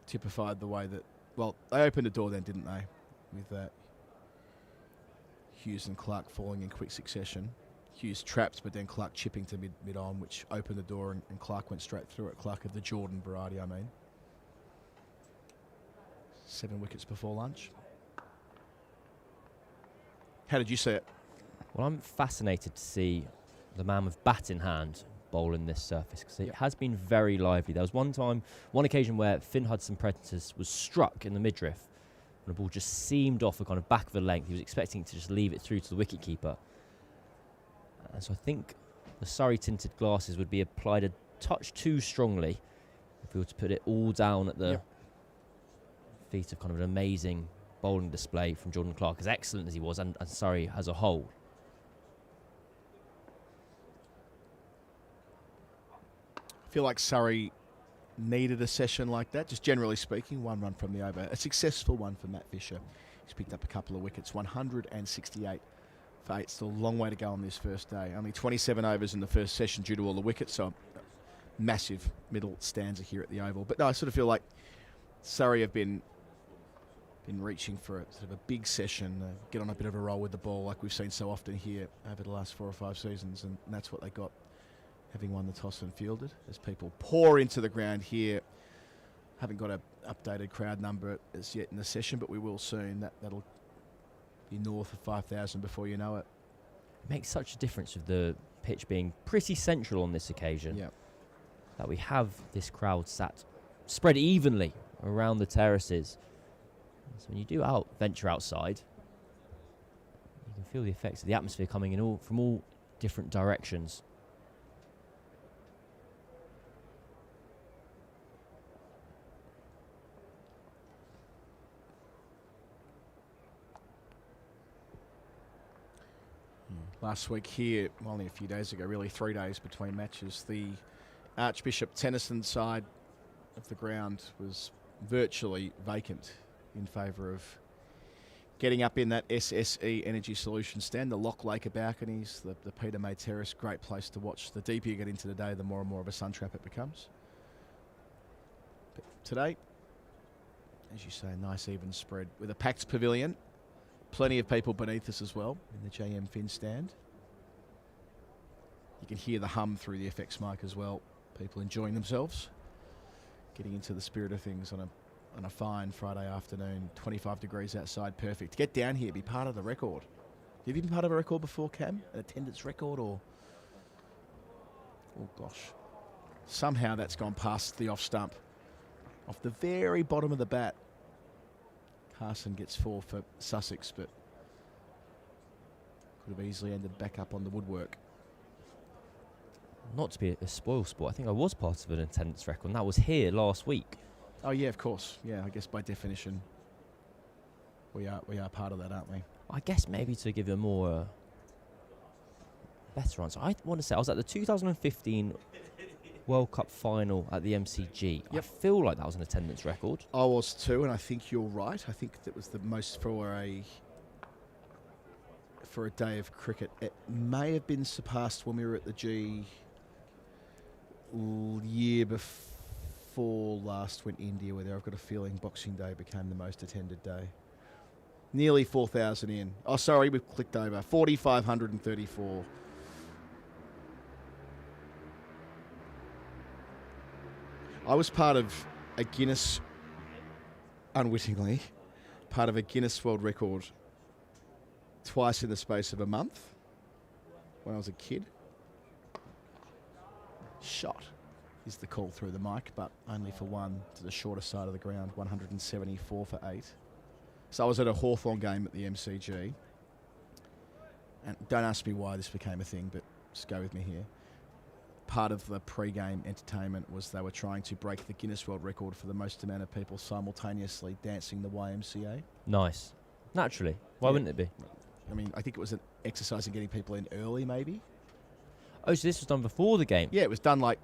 typified the way that, well, they opened the door then, didn't they, with Hughes and Clark falling in quick succession. Hughes trapped, but then Clark chipping to mid-on, which opened the door, and Clark went straight through it. Clark of the Jordan variety, I mean. 7 wickets before lunch. How did you see it? Well, I'm fascinated to see the man with bat in hand bowling this surface because it has been very lively. There was one occasion where Finn Hudson-Prentice was struck in the midriff and the ball just seamed off a kind of back of the length. He was expecting to just leave it through to the wicketkeeper. And so I think the Surrey tinted glasses would be applied a touch too strongly if we were to put it all down at the feet of kind of an amazing bowling display from Jordan Clark, as excellent as he was, and Surrey as a whole. I feel like Surrey needed a session like that, just generally speaking. 1 run from the over. A successful one for Matt Fisher. He's picked up a couple of wickets, 168 for 8. Still a long way to go on this first day. Only 27 overs in the first session due to all the wickets, so a massive middle stanza here at the Oval. But no, I sort of feel like Surrey have been reaching for a sort of a big session, get on a bit of a roll with the ball like we've seen so often here over the last 4 or 5 seasons, and that's what they got, having won the toss and fielded. As people pour into the ground here, haven't got an updated crowd number as yet in the session, but we will soon. That'll be north of 5,000 before you know it. It makes such a difference with the pitch being pretty central on this occasion, that we have this crowd spread evenly around the terraces. So when you do venture outside, you can feel the effects of the atmosphere coming in from all different directions. Last week here, well, only a few days ago, really 3 days between matches, the Archbishop Tennyson side of the ground was virtually vacant in favour of getting up in that SSE Energy Solutions stand, the Loch Lake balconies, the Peter May Terrace, great place to watch. The deeper you get into the day, the more and more of a sun trap it becomes. But today, as you say, a nice even spread with a packed pavilion. Plenty of people beneath us as well in the JM Finn stand. You can hear the hum through the FX mic as well. People enjoying themselves, getting into the spirit of things on a fine Friday afternoon. 25 degrees outside, perfect. Get down here, be part of the record. Have you been part of a record before, Cam? An attendance record or? Oh gosh. Somehow that's gone past the off stump. Off the very bottom of the bat. Carson gets 4 for Sussex, but could have easily ended back up on the woodwork. Not to be a spoil sport, I think I was part of an attendance record, and that was here last week. Oh yeah, of course. Yeah, I guess by definition, we are part of that, aren't we? I guess maybe to give a more better answer, I want to say I was at the 2015 World Cup final at the MCG. I feel like that was an attendance record. I was too, and I think you're right. I think that was the most for a day of cricket. It may have been surpassed when we were at the G year before last when India were there. I've got a feeling Boxing Day became the most attended day. Nearly 4,000 in. Oh, sorry, we've clicked over. 4,534. I was part of a Guinness, unwittingly, part of a Guinness World Record twice in the space of a month when I was a kid. Shot is the call through the mic, but only for one to the shorter side of the ground, 174 for 8. So I was at a Hawthorn game at the MCG. And don't ask me why this became a thing, but just go with me here. Part of the pre-game entertainment was they were trying to break the Guinness World Record for the most amount of people simultaneously dancing the YMCA. Nice. Naturally. Why wouldn't it be? I mean, I think it was an exercise in getting people in early, maybe. Oh, so this was done before the game? Yeah, it was done like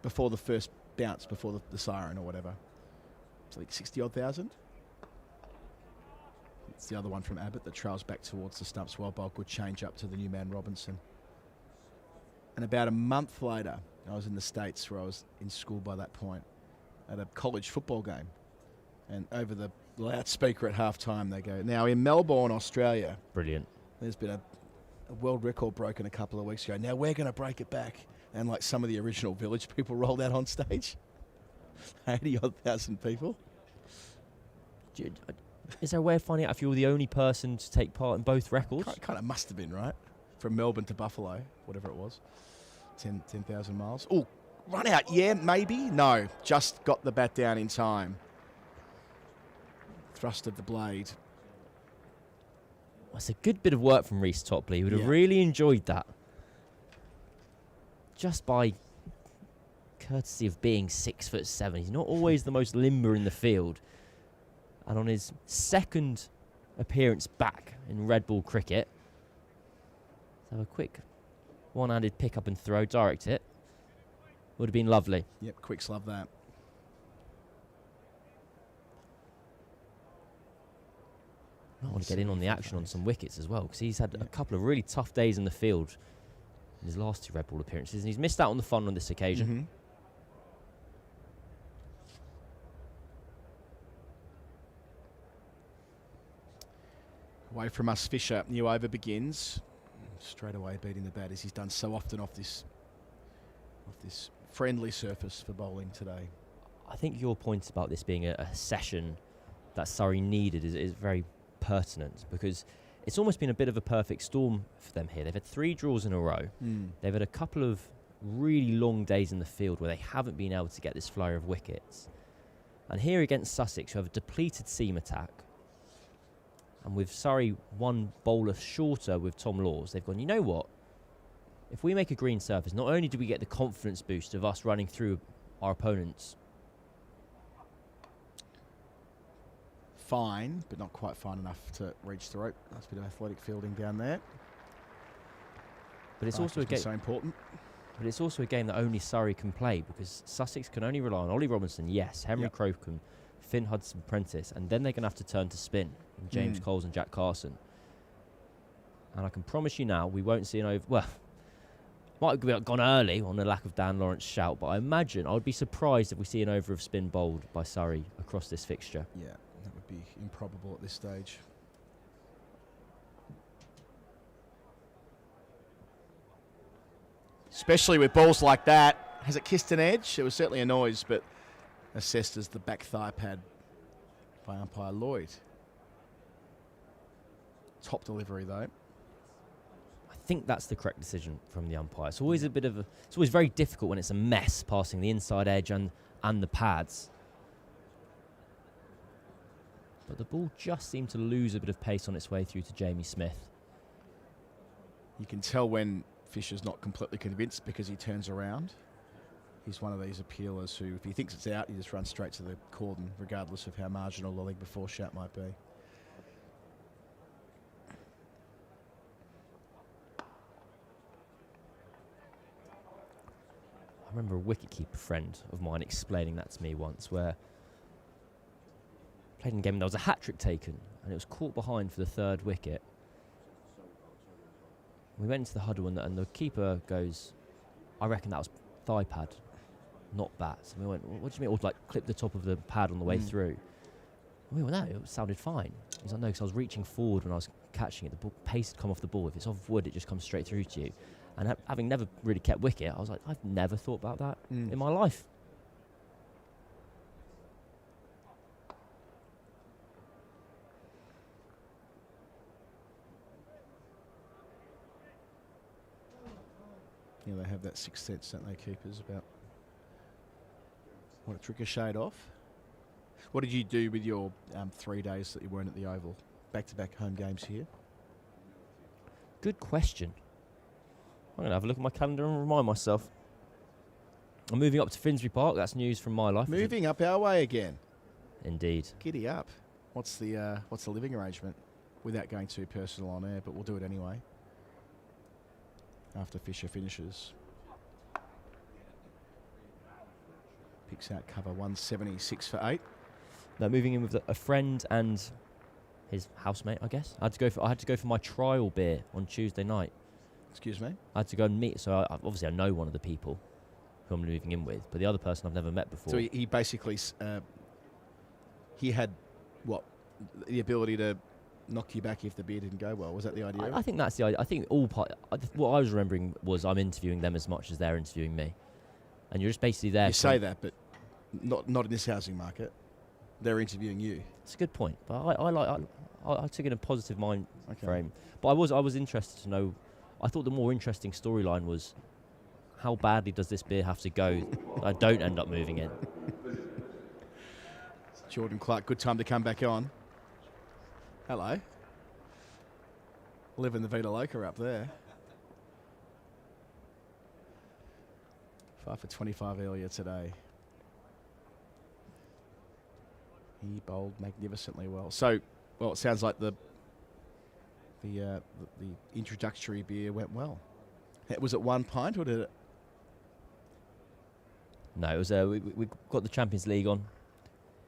before the first bounce, before the siren or whatever. It's like 60-odd thousand. It's the other one from Abbott that trails back towards the stumps. Well bowled, good change up to the new man Robinson. And about a month later, I was in the States where I was in school by that point at a college football game. And over the loudspeaker at halftime, they go, now in Melbourne, Australia. Brilliant. There's been a world record broken a couple of weeks ago. Now we're going to break it back. And like some of the original Village people rolled out on stage. 80-odd thousand people. Is there a way of finding out if you were the only person to take part in both records? Kind of must have been, right? From Melbourne to Buffalo, whatever it was. 10,000 miles. Oh, run out. Yeah, maybe. No, just got the bat down in time. Thrust of the blade. That's a good bit of work from Reece Topley. He would have Yeah. really enjoyed that. Just by courtesy of being 6'7". He's not always the most limber in the field. And on his second appearance back in red ball cricket, so a quick one-handed pick up and throw, direct hit, would have been lovely. Yep, Quicks love that. I want to get in on the action on some wickets as well, because he's had a couple of really tough days in the field in his last 2 red ball appearances, and he's missed out on the fun on this occasion. Mm-hmm. Away from us, Fisher. New over begins. Straight away beating the bat as he's done so often off this friendly surface for bowling today. I think your point about this being a session that Surrey needed is very pertinent, because it's almost been a bit of a perfect storm for them here. They've had 3 draws in a row. They've had a couple of really long days in the field where they haven't been able to get this flurry of wickets. And here against Sussex, who have a depleted seam attack, and with Surrey 1 bowler shorter with Tom Laws, they've gone, you know what? If we make a green surface, not only do we get the confidence boost of us running through our opponents. Fine, but not quite fine enough to reach the rope. Nice bit of athletic fielding down there. But it's also a game so important. But it's also a game that only Surrey can play, because Sussex can only rely on Ollie Robinson, yes, Henry Crocombe, Finn Hudson-Prentice, and then they're going to have to turn to spin. And James Coles and Jack Carson. And I can promise you now, we won't see an over. Well, might have gone early on the lack of Dan Lawrence shout, but I imagine I would be surprised if we see an over of spin bowled by Surrey across this fixture. Yeah, that would be improbable at this stage. Especially with balls like that. Has it kissed an edge? It was certainly a noise, but assessed as the back thigh pad by umpire Lloyd. Top delivery though. I think that's the correct decision from the umpire. It's always it's always very difficult when it's a mess passing the inside edge and the pads. But the ball just seemed to lose a bit of pace on its way through to Jamie Smith. You can tell when Fisher's not completely convinced because he turns around. He's one of these appealers who, if he thinks it's out, he just runs straight to the cordon, regardless of how marginal the leg before shout might be. I remember a wicketkeeper friend of mine explaining that to me once, where I played in a game and there was a hat-trick taken, and it was caught behind for the 3rd wicket. We went into the huddle and the keeper goes, I reckon that was thigh pad, not bat. So we went, what do you mean? Or like clip the top of the pad on the way through. And we went, no, it sounded fine. He's like, no, because I was reaching forward when I was catching it. The ball, pace had come off the ball. If it's off wood, it just comes straight through to you. And having never really kept wicket, I was like, I've never thought about that in my life. Yeah, they have that 6th sense, don't they, keepers, about what it's ricocheted off. What did you do with your 3 days that you weren't at the Oval? Back-to-back home games here? Good question. I'm going to have a look at my calendar and remind myself. I'm moving up to Finsbury Park. That's news from my life. Moving up our way again. Indeed. Giddy up. What's the living arrangement? Without going too personal on air, but we'll do it anyway. After Fisher finishes. Picks out cover 176 for 8. No, moving in with a friend and his housemate, I guess. I had to go for my trial beer on Tuesday night. Excuse me? I had to go and meet. So obviously I know one of the people who I'm moving in with, but the other person I've never met before. So he basically he had what, the ability to knock you back if the beer didn't go well. Was that the idea? I think that's the idea. I think what I was remembering was I'm interviewing them as much as they're interviewing me, and you're just basically there. You say that, but not in this housing market. They're interviewing you. It's a good point, but I took it in a positive mind frame. But I was interested to know. I thought the more interesting storyline was how badly does this beer have to go that I don't end up moving in? Jordan Clark, good time to come back on. Hello. Living the Vita Loca up there. 5 for 25 earlier today. He bowled magnificently well. So, well, it sounds like the introductory beer went well. Was it 1 pint or did it? No, it was. We got the Champions League on.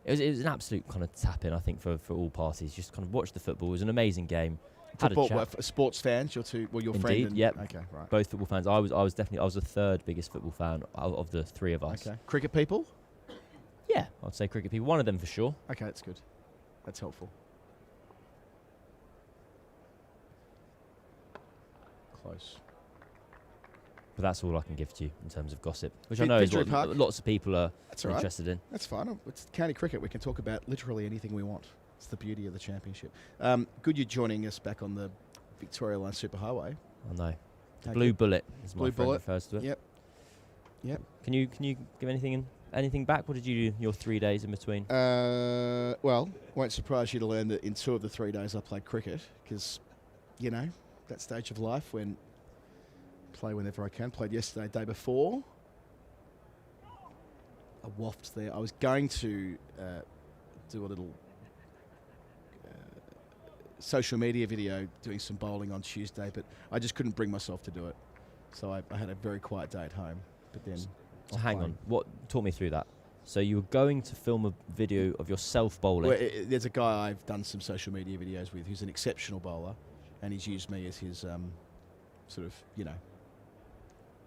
It was an absolute kind of tap-in, I think, for all parties. Just kind of watch the football. It was an amazing game. Football, what, sports fans, your Indeed, friend. And, yep. Okay, right. Both football fans. I was the third biggest football fan of the three of us. Okay. Cricket people? Yeah, I'd say cricket people. One of them for sure. Okay, that's good. That's helpful. Close. But that's all I can give to you in terms of gossip, which I know is what lots of people are interested in. That's fine. It's county cricket. We can talk about literally anything we want. It's the beauty of the championship. Good you're joining us back on the Victoria Line Superhighway. I know. The Blue Bullet, as my friend refers to it. Yep. Can you give anything back? What did you do your 3 days in between? Well, won't surprise you to learn that in 2 of the 3 days I played cricket because, you know, that stage of life when play whenever I can. Played yesterday, day before. A waft there. I was going to do a little social media video doing some bowling on Tuesday, but I just couldn't bring myself to do it. So I had a very quiet day at home. But then, so hang on. Talk me through that. So you were going to film a video of yourself bowling? Well, there's a guy I've done some social media videos with who's an exceptional bowler, and he's used me as his sort of,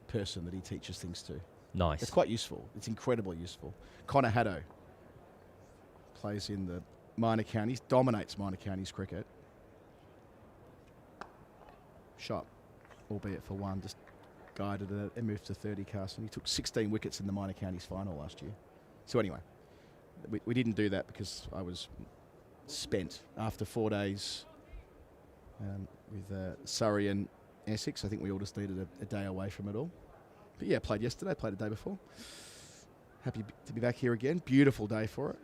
person that he teaches things to. Nice. It's quite useful. It's incredibly useful. Connor Haddo plays in the minor counties, dominates minor counties cricket. Shot, albeit for one, just guided it and moved to 30 cast, and he took 16 wickets in the minor counties final last year. So anyway, we didn't do that because I was spent after 4 days with Surrey and Essex. I think we all just needed a day away from it all. But yeah, played yesterday, played the day before. Happy to be back here again. Beautiful day for it.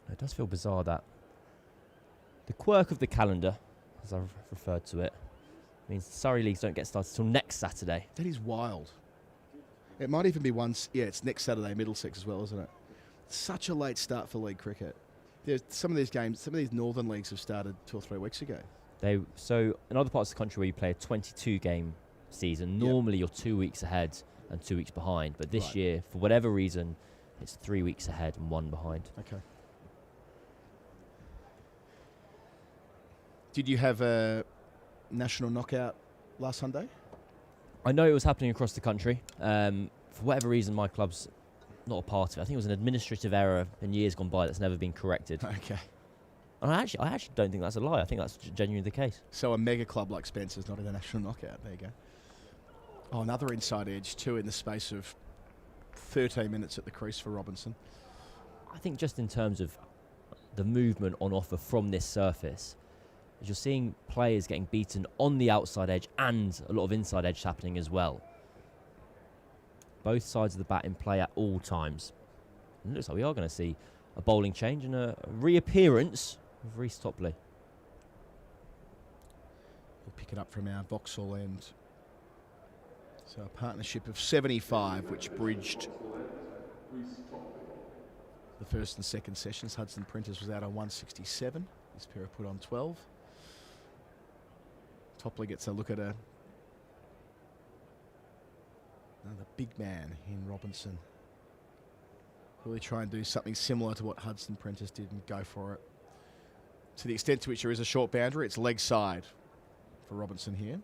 It does feel bizarre that the quirk of the calendar, as I've referred to it, means the Surrey Leagues don't get started till next Saturday. That is wild. It might even be it's next Saturday, Middlesex as well, isn't it? Such a late start for league cricket. There's some of these northern leagues have started 2 or 3 weeks ago. So in other parts of the country where you play a 22-game season, normally you're 2 weeks ahead and 2 weeks behind. But this year, for whatever reason, it's 3 weeks ahead and 1 behind. Okay. Did you have a national knockout last Sunday? I know it was happening across the country. For whatever reason, my club's not a part of it. I think it was an administrative error in years gone by that's never been corrected. Okay. And I actually don't think that's a lie. I think that's genuinely the case. So a mega club like Spencer's not in a national knockout. There you go. Oh, another inside edge too in the space of 13 minutes at the crease for Robinson. I think just in terms of the movement on offer from this surface, as you're seeing players getting beaten on the outside edge and a lot of inside edge happening as well. Both sides of the bat in play at all times. And it looks like we are going to see a bowling change and a reappearance of Reece Topley. We'll pick it up from our Vauxhall end. So a partnership of 75, which bridged the first and second sessions. Hudson Printers was out on 167. This pair put on 12. Topley gets a look at another big man in Robinson. Really try and do something similar to what Hudson Prentice did and go for it. To the extent to which there is a short boundary, it's leg side for Robinson here.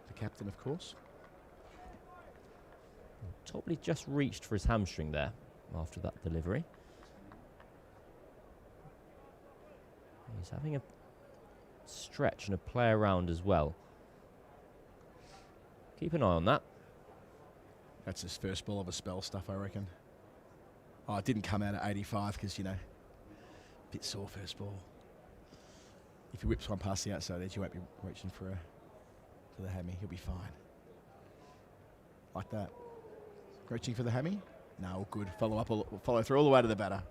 The captain, of course. Topley just reached for his hamstring there after that delivery. He's having a stretch and a play around as well. Keep an eye on that. That's his first ball of a spell stuff, I reckon. Oh, it didn't come out at 85 because, a bit sore first ball. If he whips one past the outside edge, you won't be reaching for the hammy. He'll be fine. Like that. Reaching for the hammy? No, good. Follow through all the way to the batter.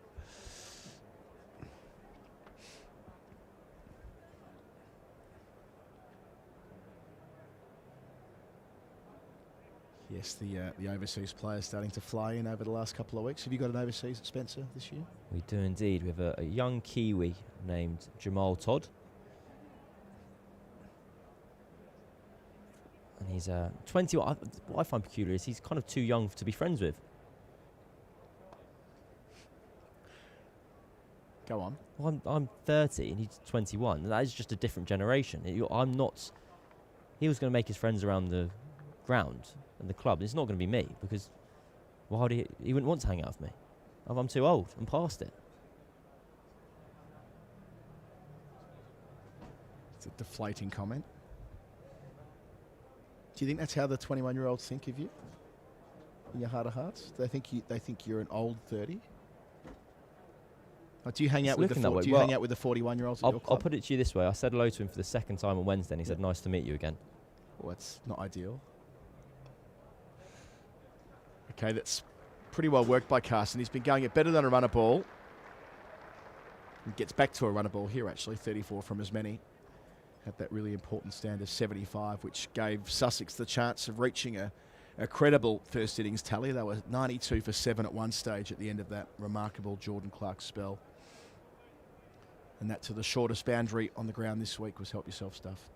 Yes, the overseas players starting to fly in over the last couple of weeks. Have you got an overseas, Spencer, this year? We do indeed. We have a young Kiwi named Jamal Todd. And he's 21. What I find peculiar is he's kind of too young to be friends with. Go on. Well, I'm 30 and he's 21. That is just a different generation. I'm not. He was going to make his friends around the ground and the club. It's not going to be me because why would he wouldn't want to hang out with me. I'm too old. I'm past it. It's a deflating comment. Do you think that's how the 21-year-olds think of you? In your heart of hearts, they think you're an old 30. Like, do you hang out with the 41-year-olds at your club? I'll put it to you this way: I said hello to him for the second time on Wednesday, and he said, "Nice to meet you again." Well, that's not ideal. Okay, that's pretty well worked by Carson. He's been going it better than a runner ball. He gets back to a runner ball here, actually, 34 from as many. Had that really important stand of 75, which gave Sussex the chance of reaching a credible first innings tally. They were 92 for 7 at one stage at the end of that remarkable Jordan Clark spell. And that to the shortest boundary on the ground this week was help yourself stuff.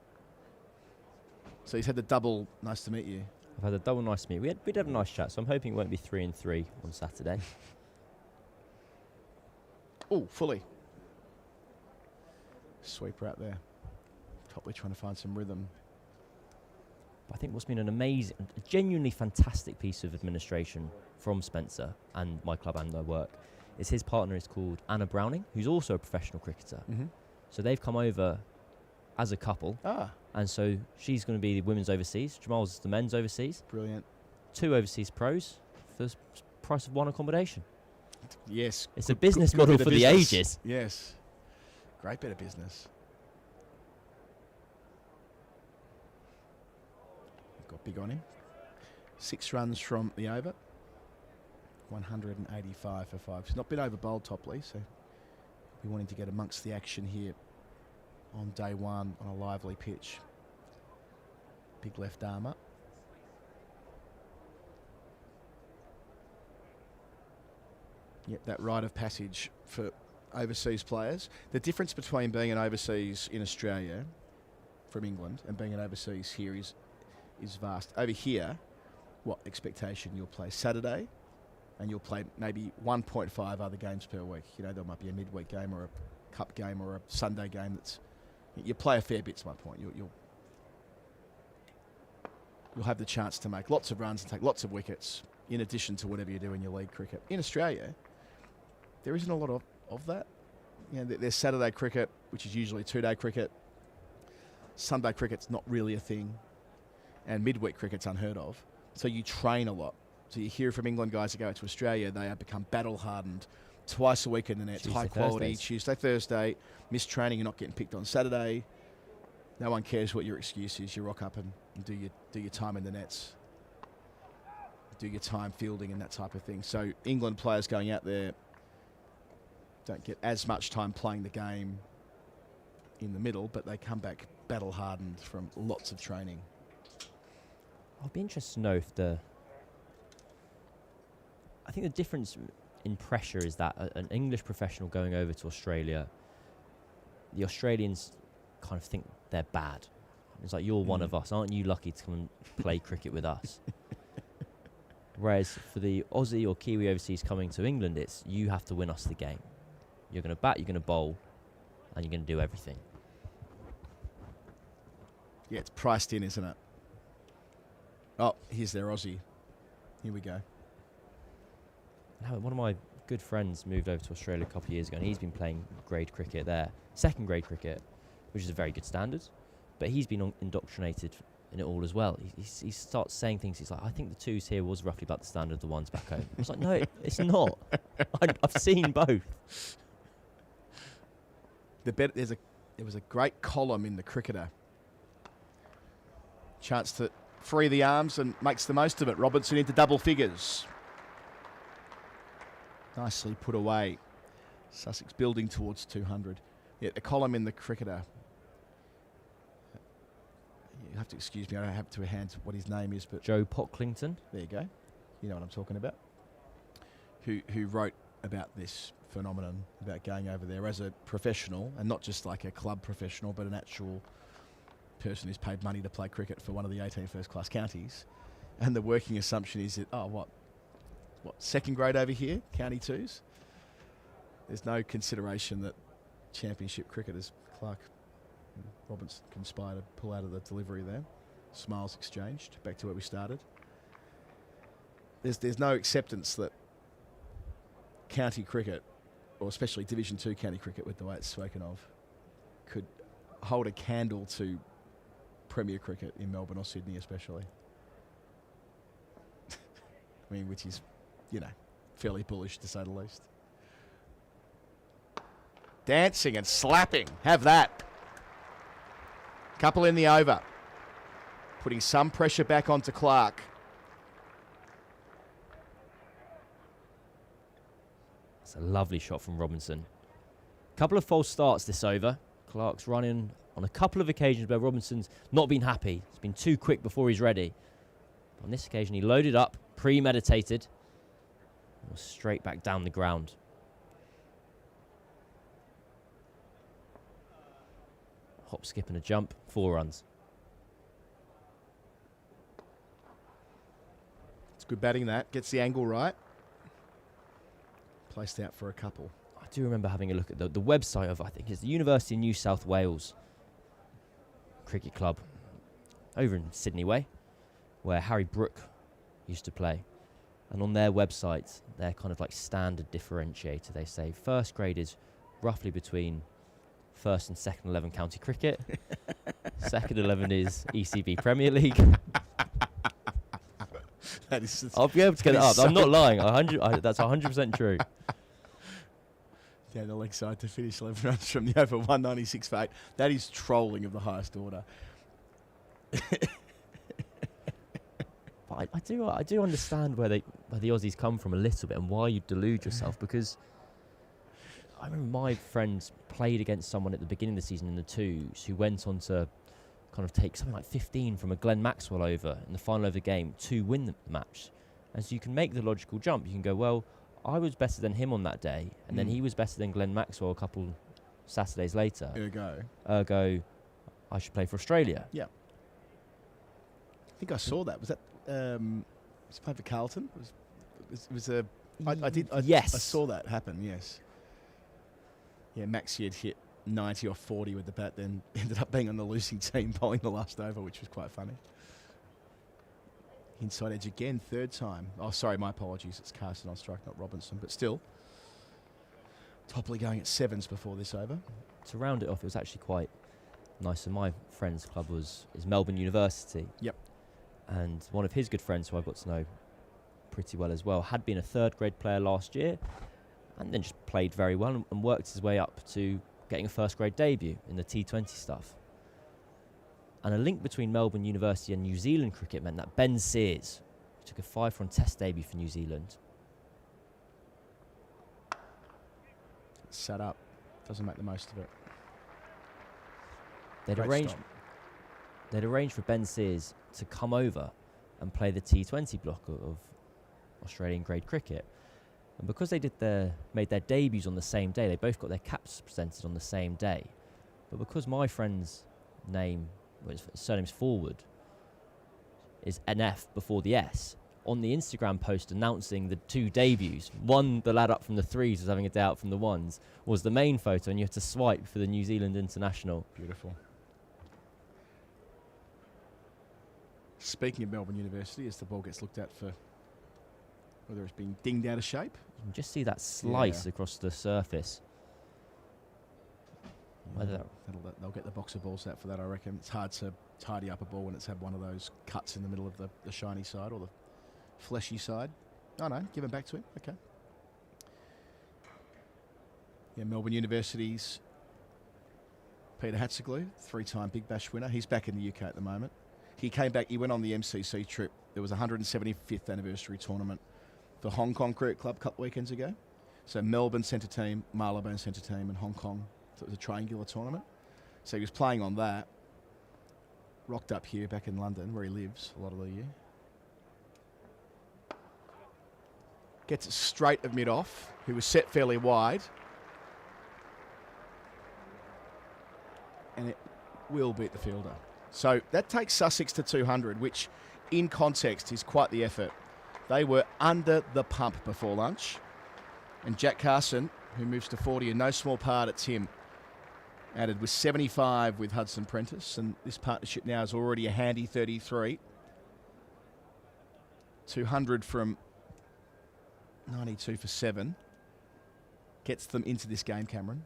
So he's had the double nice to meet you. I've had a double nice to meet you. We'd have a nice chat, so I'm hoping it won't be 3 and 3 on Saturday. Oh, fully. Sweeper out there. Probably trying to find some rhythm. But I think what's been an amazing, a genuinely fantastic piece of administration from Spencer and my club and their work is his partner is called Anna Browning, who's also a professional cricketer. Mm-hmm. So they've come over as a couple. And so she's going to be the women's overseas. Jamal's the men's overseas. Brilliant. 2 overseas pros for the price of 1 accommodation. Yes. It's a business model for the ages. Yes. Great bit of business. Got big on him. 6 runs from the over. 185 for 5. He's not been over bowled Topley, so we wanting to get amongst the action here on day 1 on a lively pitch. Big left armour. Yep, that rite of passage for overseas players. The difference between being an overseas in Australia from England and being an overseas here is vast. Over here, what expectation? You'll play Saturday and you'll play maybe 1.5 other games per week. You know, there might be a midweek game or a cup game or a Sunday game that's... You play a fair bit's my point. You'll have the chance to make lots of runs and take lots of wickets in addition to whatever you do in your league cricket. In Australia, there isn't a lot of that. You know, there's Saturday cricket, which is usually 2-day cricket. Sunday cricket's not really a thing. And midweek cricket's unheard of. So you train a lot. So you hear from England guys that go to Australia, they have become battle-hardened twice a week in the nets, high quality, Tuesday, Thursday, missed training, you're not getting picked on Saturday. No one cares what your excuse is. You rock up and do your time in the nets. Do your time fielding and that type of thing. So England players going out there don't get as much time playing the game in the middle, but they come back battle-hardened from lots of training. I'd be interested to know if I think the difference in pressure is that an English professional going over to Australia, the Australians kind of think they're bad. It's like, you're one of us. Aren't you lucky to come and play cricket with us? Whereas for the Aussie or Kiwi overseas coming to England, it's you have to win us the game. You're going to bat, you're going to bowl, and you're going to do everything. Yeah, it's priced in, isn't it? Oh, here's their Aussie. Here we go. Now, one of my good friends moved over to Australia a couple of years ago, and he's been playing grade cricket there, second grade cricket, which is a very good standard. But he's been indoctrinated in it all as well. He starts saying things. He's like, I think the 2s here was roughly about the standard of the 1s back home. I was like, no, it's I've seen both. There's There was a great column in the Cricketer. Chance to free the arms and makes the most of it. Robinson into double figures. Nicely put away. Sussex building towards 200. Yeah, a column in the Cricketer. You have to excuse me, I don't have to hand what his name is, but Joe Pocklington. there you go. You know what I'm talking about. Who wrote about this phenomenon, about going over there as a professional, and not just like a club professional, but an actual person who's paid money to play cricket for one of the 18 first-class counties. And the working assumption is that, what, second grade over here, county twos? There's no consideration that championship cricketers, Clark and Robinson, conspire to pull out of the delivery there. Smiles exchanged, back to where we started. There's no acceptance that county cricket, or especially Division 2 county cricket with the way it's spoken of, could hold a candle to Premier cricket in Melbourne or Sydney especially. I mean, which is, fairly bullish to say the least. Dancing and slapping. Have that. Couple in the over. Putting some pressure back onto Clark. It's a lovely shot from Robinson. Couple of false starts this over. Clark's running on a couple of occasions where Robinson's not been happy. He's been too quick before he's ready. On this occasion, he loaded up, premeditated, and was straight back down the ground. Hop, skip and a jump, 4 runs. It's good batting that. Gets the angle right. Placed out for a couple. I do remember having a look at the website of, I think it's the University of New South Wales Cricket Club over in Sydney Way, where Harry Brook used to play. And on their website, their kind of like standard differentiator, they say first grade is roughly between first and second 11 county cricket. Second 11 is ECB Premier League. I'll be able to get it up. I'm not lying. That's 100% true. Down the leg side to finish 11 runs from the over 196 for 8. That is trolling of the highest order. But I do understand where the Aussies come from a little bit and why you delude yourself, because I remember my friends played against someone at the beginning of the season in the twos who went on to kind of take something like 15 from a Glenn Maxwell over in the final over the game to win the match. And so you can make the logical jump. You can go, well, I was better than him on that day, and then he was better than Glenn Maxwell a couple Saturdays later. Ergo, I should play for Australia. Yeah. I think I saw that. Was that was it played for Carlton? Yes. I saw that happen, yes. Yeah, Maxie had hit 90 or 40 with the bat, then ended up being on the losing team bowling the last over, which was quite funny. Inside edge again, third time. Oh, sorry, my apologies. It's Carson on strike, not Robinson, but still. Topley going at 7s before this over. To round it off, it was actually quite nice. And my friend's club is Melbourne University. Yep. And one of his good friends, who I got to know pretty well as well, had been a third grade player last year, and then just played very well and worked his way up to getting a first grade debut in the T20 stuff. And a link between Melbourne University and New Zealand cricket meant that Ben Sears took a 5-run test debut for New Zealand. Set up. Doesn't make the most of it. They'd arranged for Ben Sears to come over and play the T20 block of Australian grade cricket. And because they made their debuts on the same day, they both got their caps presented on the same day. But because my friend's name, his surname's forward, is NF before the S, on the Instagram post announcing the 2 debuts, the lad up from the 3s was having a day out from the 1s, was the main photo, and you had to swipe for the New Zealand international. Beautiful. Speaking of Melbourne University, as the ball gets looked at for whether it's being dinged out of shape. You can just see that slice across the surface. They'll get the boxer balls out for that, I reckon. It's hard to tidy up a ball when it's had one of those cuts in the middle of the shiny side or the fleshy side. Oh no, give it back to him. Okay. Yeah, Melbourne University's Peter Hatziglou, 3-time Big Bash winner. He's back in the UK at the moment. He came back, he went on the MCC trip. There was a 175th anniversary tournament for Hong Kong Cricket Club a couple of weekends ago. So Melbourne sent a team, Marylebone sent a team, and Hong Kong. So it was a triangular tournament. So he was playing on that. Rocked up here back in London, where he lives a lot of the year. Gets it straight of mid-off. He was set fairly wide. And it will beat the fielder. So that takes Sussex to 200, which in context is quite the effort. They were under the pump before lunch. And Jack Carson, who moves to 40, in no small part it's him, added with 75 with Hudson Prentice. And this partnership now is already a handy 33. 200 from 92 for 7. Gets them into this game, Cameron.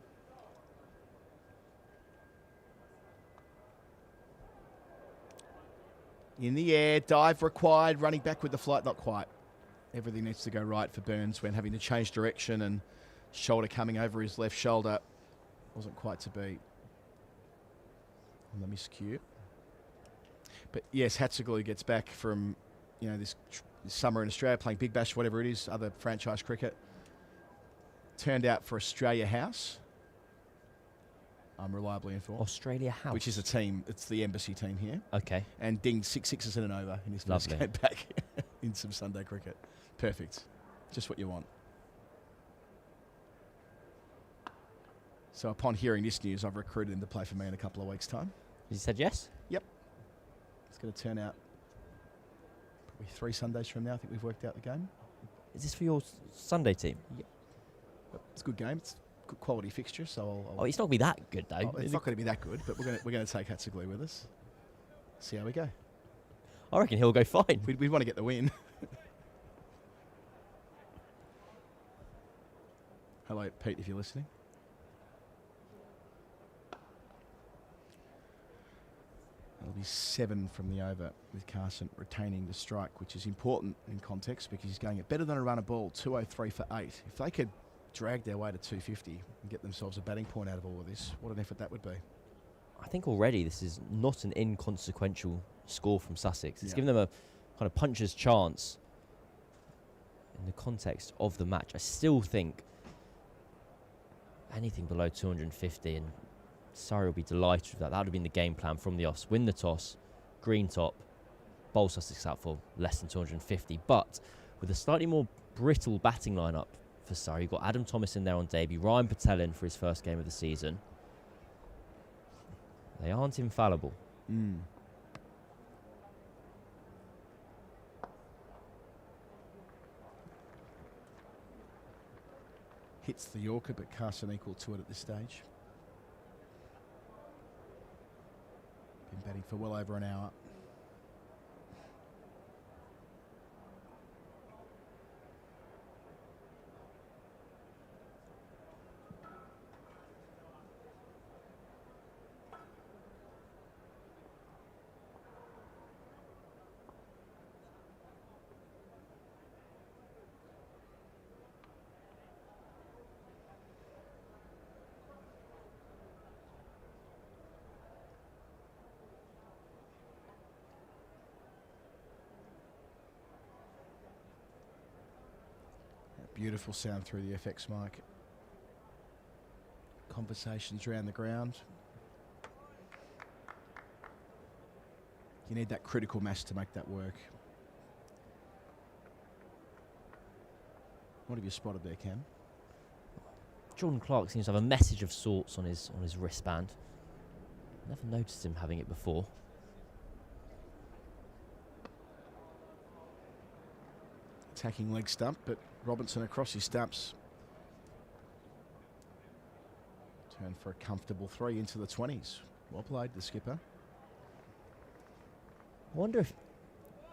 In the air, dive required, running back with the flight, not quite. Everything needs to go right for Burns when having to change direction and shoulder coming over his left shoulder. Wasn't quite to be on the miscue. But yes, Hatziglou gets back from, this summer in Australia, playing Big Bash, whatever it is, other franchise cricket. Turned out for Australia House. I'm reliably informed. Australia House? Which is a team, it's the embassy team here. Okay. And dinged 6 sixes and an over in his first game back in some Sunday cricket. Perfect. Just what you want. So upon hearing this news, I've recruited him to play for me in a couple of weeks' time. He said yes? Yep. It's going to turn out probably 3 Sundays from now. I think we've worked out the game. Is this for your Sunday team? Yep. It's a good game. It's a good quality fixture. So Oh, it's not going to be that good, though. It's not going to be that good, but we're going to take Hatziglou with us. See how we go. I reckon he'll go fine. We want to get the win. Hello, Pete, if you're listening. That'll be 7 from the over with Carson retaining the strike, which is important in context because he's going at better than a run of ball, 203 for 8. If they could drag their way to 250 and get themselves a batting point out of all of this, what an effort that would be. I think already this is not an inconsequential score from Sussex. It's given them a kind of puncher's chance in the context of the match. I still think anything below 250, and Surrey will be delighted with that. That would have been the game plan from the offs. Win the toss, green top, bowl Sussex out for less than 250. But with a slightly more brittle batting lineup for Surrey, you've got Adam Thomas in there on debut, Ryan Patel in for his first game of the season. They aren't infallible. Hits the Yorker, but Carson equal to it at this stage. Been batting for well over an hour. Beautiful sound through the FX mic. Conversations around the ground. You need that critical mass to make that work. What have you spotted there, Cam? Jordan Clark seems to have a message of sorts on his wristband. Never noticed him having it before. Attacking leg stump, but Robinson across his stumps. Turn for a comfortable 3 into the 20s. Well played, the skipper. I wonder if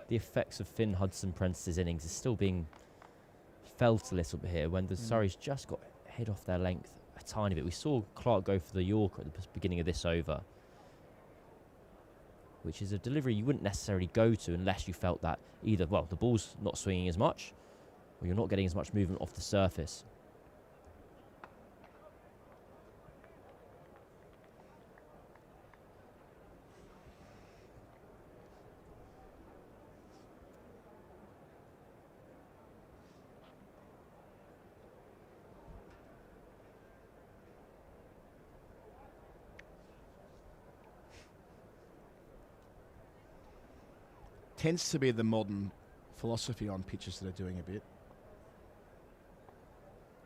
the effects of Finn Hudson-Prentice's innings is still being felt a little bit here when the Surrey's just got head off their length a tiny bit. We saw Clark go for the Yorker at the beginning of this over, which is a delivery you wouldn't necessarily go to unless you felt that either, well, the ball's not swinging as much or you're not getting as much movement off the surface. tends to be the modern philosophy on pitches that are doing a bit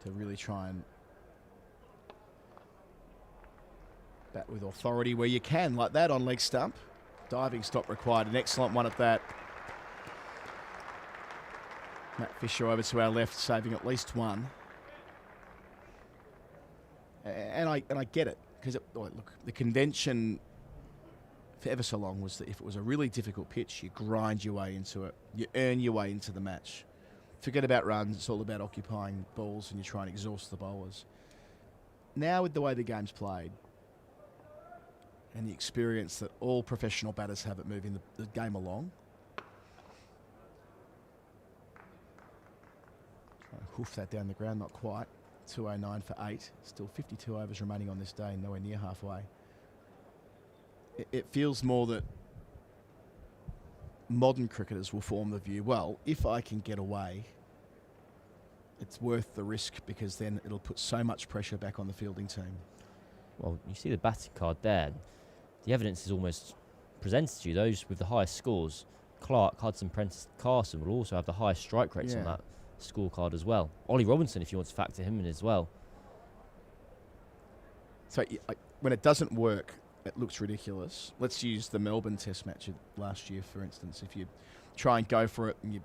to really try and bat with authority where you can, like that on leg stump. Diving stop required, an excellent one at that. Matt Fisher over to our left, saving at least one. And I get it, because look, the convention for ever so long was that if it was a really difficult pitch, you grind your way into it, you earn your way into the match. Forget about runs, it's all about occupying balls and you try and exhaust the bowlers. Now with the way the game's played and the experience that all professional batters have at moving the game along, trying to hoof that down the ground, not quite. 209 for 8, still 52 overs remaining on this day, nowhere near halfway. It feels more that modern cricketers will form the view, well, if I can get away, it's worth the risk because then it'll put so much pressure back on the fielding team. Well, you see the batting card there. The evidence is almost presented to you. Those with the highest scores, Clark, Hudson, Prentice, Carson, will also have the highest strike rates on that scorecard as well. Ollie Robinson, if you want to factor him in as well. So when it doesn't work, it looks ridiculous. Let's use the Melbourne Test match last year, for instance. If you try and go for it and you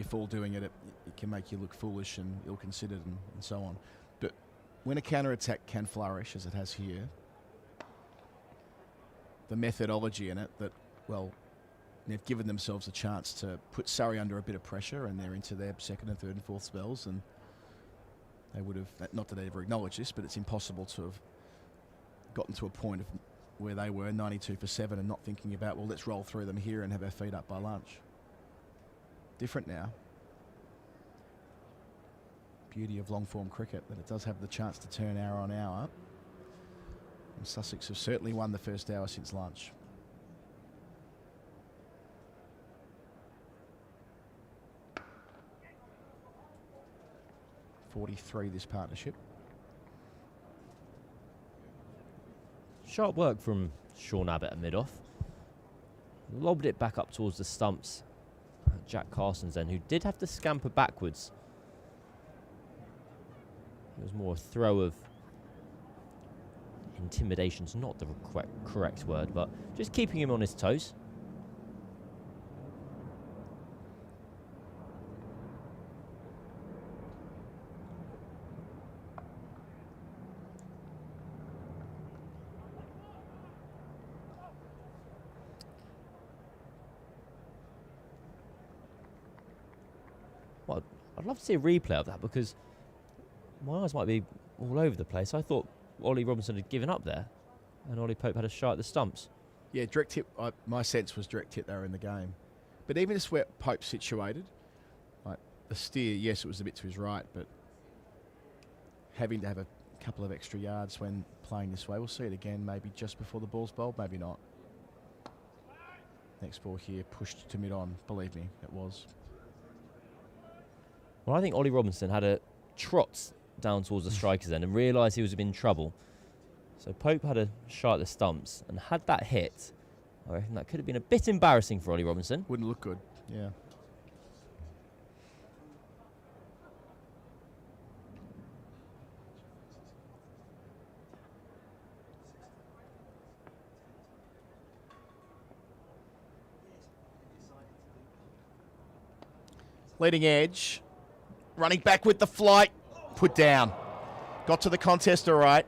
fall doing it, it can make you look foolish and ill-considered and so on. But when a counter-attack can flourish, as it has here, the methodology in it that, well, they've given themselves a chance to put Surrey under a bit of pressure and they're into their second and third and fourth spells, and they would have, not that they ever acknowledge this, but it's impossible to have gotten to a point of where they were 92 for 7 and not thinking about, well, let's roll through them here and have our feet up by lunch. Different now. Beauty of long form cricket, that it does have the chance to turn hour on hour. And Sussex have certainly won the first hour since lunch. .43 this partnership. Sharp work from Sean Abbott at mid-off. Lobbed it back up towards the stumps. Jack Carson's then, who did have to scamper backwards. It was more a throw of intimidation's not the correct word, but just keeping him on his toes. Well, I'd love to see a replay of that because my eyes might be all over the place. I thought Ollie Robinson had given up there and Ollie Pope had a shot at the stumps. Yeah, direct hit. My sense was direct hit they were in the game. But even just where Pope's situated, like the steer, yes, it was a bit to his right, but having to have a couple of extra yards when playing this way. We'll see it again, maybe just before the ball's bowled, maybe not. Next ball here, pushed to mid-on. Believe me, it was. Well, I think Ollie Robinson had a trot down towards the strikers end and realised he was in trouble. So Pope had a shot at the stumps and had that hit. I reckon that could have been a bit embarrassing for Ollie Robinson. Wouldn't look good, yeah. Leading edge. Running back with the flight. Put down. Got to the contest all right.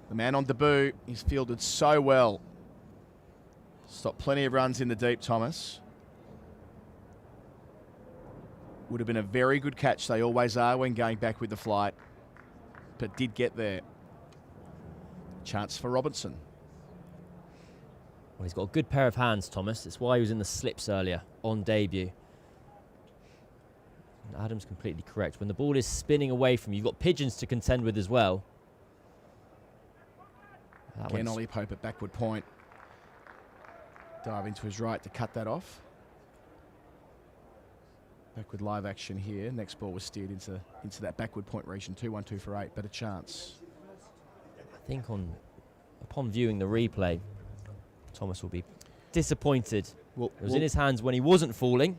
The man on debut, he's fielded so well. Stopped plenty of runs in the deep, Thomas. Would have been a very good catch. They always are when going back with the flight. But did get there. Chance for Robinson. Well, he's got a good pair of hands, Thomas. That's why he was in the slips earlier on debut. And Adam's completely correct. When the ball is spinning away from you, you've got pigeons to contend with as well. Again, Ollie Pope at backward point. Dive into his right to cut that off. Backward live action here. Next ball was steered into that backward point region. 2-1-2 for 8. Better chance. I think upon viewing the replay, Thomas will be disappointed. Well, It was in his hands when he wasn't falling.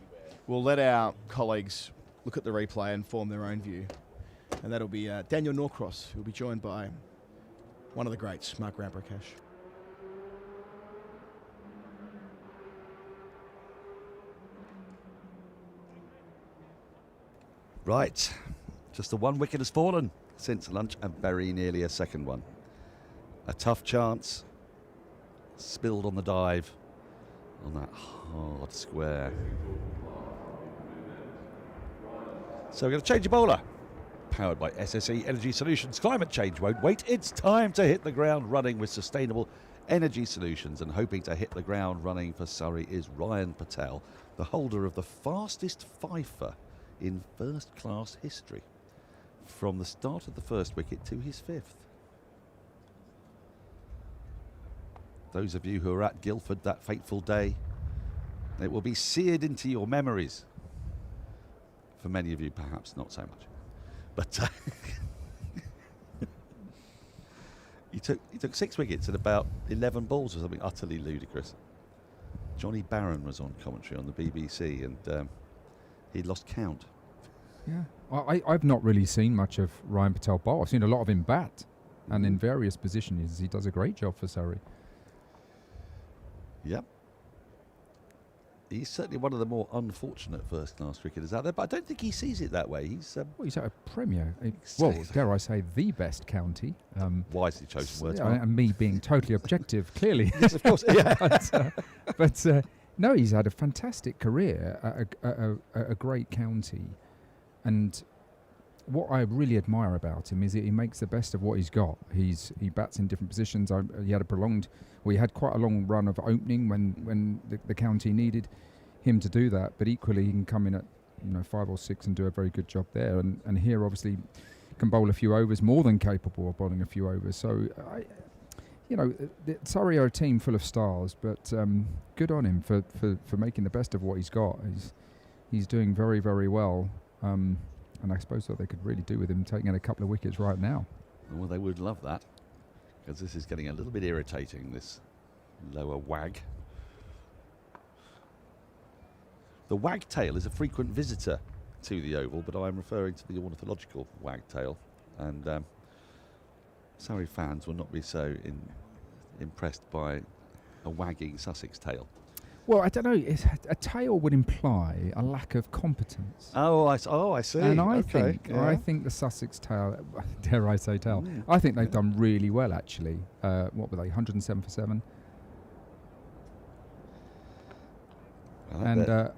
We'll let our colleagues look at the replay and form their own view. And that'll be Daniel Norcross, who will be joined by one of the greats, Mark Ramprakash. Right. Just the one wicket has fallen since lunch and very nearly a second one. A tough chance. Spilled on the dive on that hard square. So we're going to change a bowler. Powered by SSE Energy Solutions. Climate change won't wait. It's time to hit the ground running with sustainable energy solutions. And hoping to hit the ground running for Surrey is Ryan Patel, the holder of the fastest fifer in first-class history, from the start of the first wicket to his fifth. Those of you who are at Guildford that fateful day, it will be seared into your memories. For many of you, perhaps not so much. But he took 6 wickets at about 11 balls or something utterly ludicrous. Johnny Barron was on commentary on the BBC, and he'd lost count. Yeah, I've not really seen much of Ryan Patel bowl. I've seen a lot of him bat, and in various positions he does a great job for Surrey. Yep. He's certainly one of the more unfortunate first-class cricketers out there, but I don't think he sees it that way. He's well, he's at a Premier. Well, dare I say, the best county. Wisely chosen words. Yeah, and me being totally objective, clearly. Yes, of course. Yeah. but no, he's had a fantastic career at a great county. And what I really admire about him is that he makes the best of what he's got. He bats in different positions. He had quite a long run of opening when the county needed him to do that. But equally, he can come in at 5 or 6 and do a very good job there. And here, obviously, can bowl a few overs, more than capable of bowling a few overs. So, Surrey are a team full of stars, but good on him for making the best of what he's got. He's doing very, very well. And I suppose what they could really do with him taking a couple of wickets right now. Well, they would love that, because this is getting a little bit irritating, this lower wag. The wagtail is a frequent visitor to the Oval, but I'm referring to the ornithological wagtail. And Surrey fans will not be so impressed by a wagging Sussex tail. Well, I don't know. A tail would imply a lack of competence. Oh, I see. And I okay, think the Sussex tail, dare I say tail, I think they've done really well, actually. What were they, 107 for 7?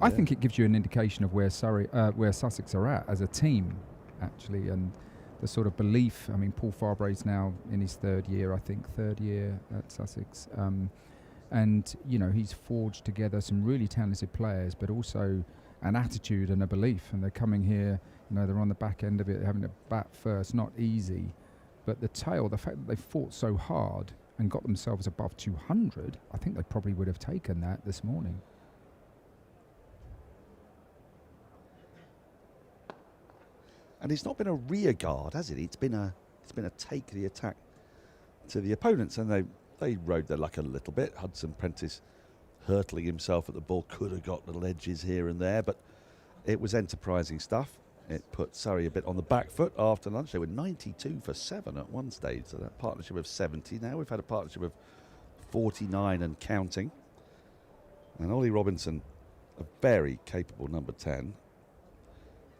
I think it gives you an indication of where Sussex are at as a team, actually, and the sort of belief. I mean, Paul Farbrae's now in his third year at Sussex. And, he's forged together some really talented players, but also an attitude and a belief. And they're coming here, they're on the back end of it, having to bat first, not easy. But the tail, the fact that they fought so hard and got themselves above 200, I think they probably would have taken that this morning. And it's not been a rear guard, has it? It's been a take the attack to the opponents, and they rode their luck a little bit. Hudson Prentice hurtling himself at the ball, could have got little edges here and there, but it was enterprising stuff. It put Surrey a bit on the back foot after lunch. They were 92 for 7 at one stage, so that partnership of 70. Now we've had a partnership of 49 and counting. And Ollie Robinson, a very capable number 10.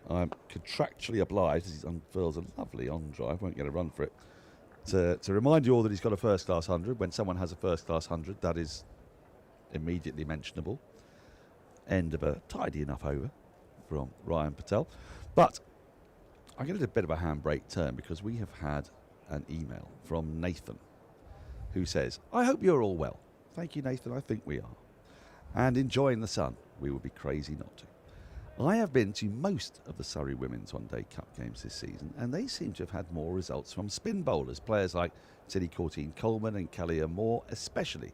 I'm contractually obliged, as he unfurls a lovely on drive, won't get a run for it, to remind you all that he's got a first-class 100. When someone has a first-class 100, that is immediately mentionable. End of a tidy enough over from Ryan Patel. But I'm going to do a bit of a handbrake turn, because we have had an email from Nathan, who says, I hope you're all well. Thank you, Nathan. I think we are. And enjoying the sun. We would be crazy not to. I have been to most of the Surrey Women's One Day Cup games this season, and they seem to have had more results from spin bowlers, players like Tilly Courtine Coleman and Callia Moore especially.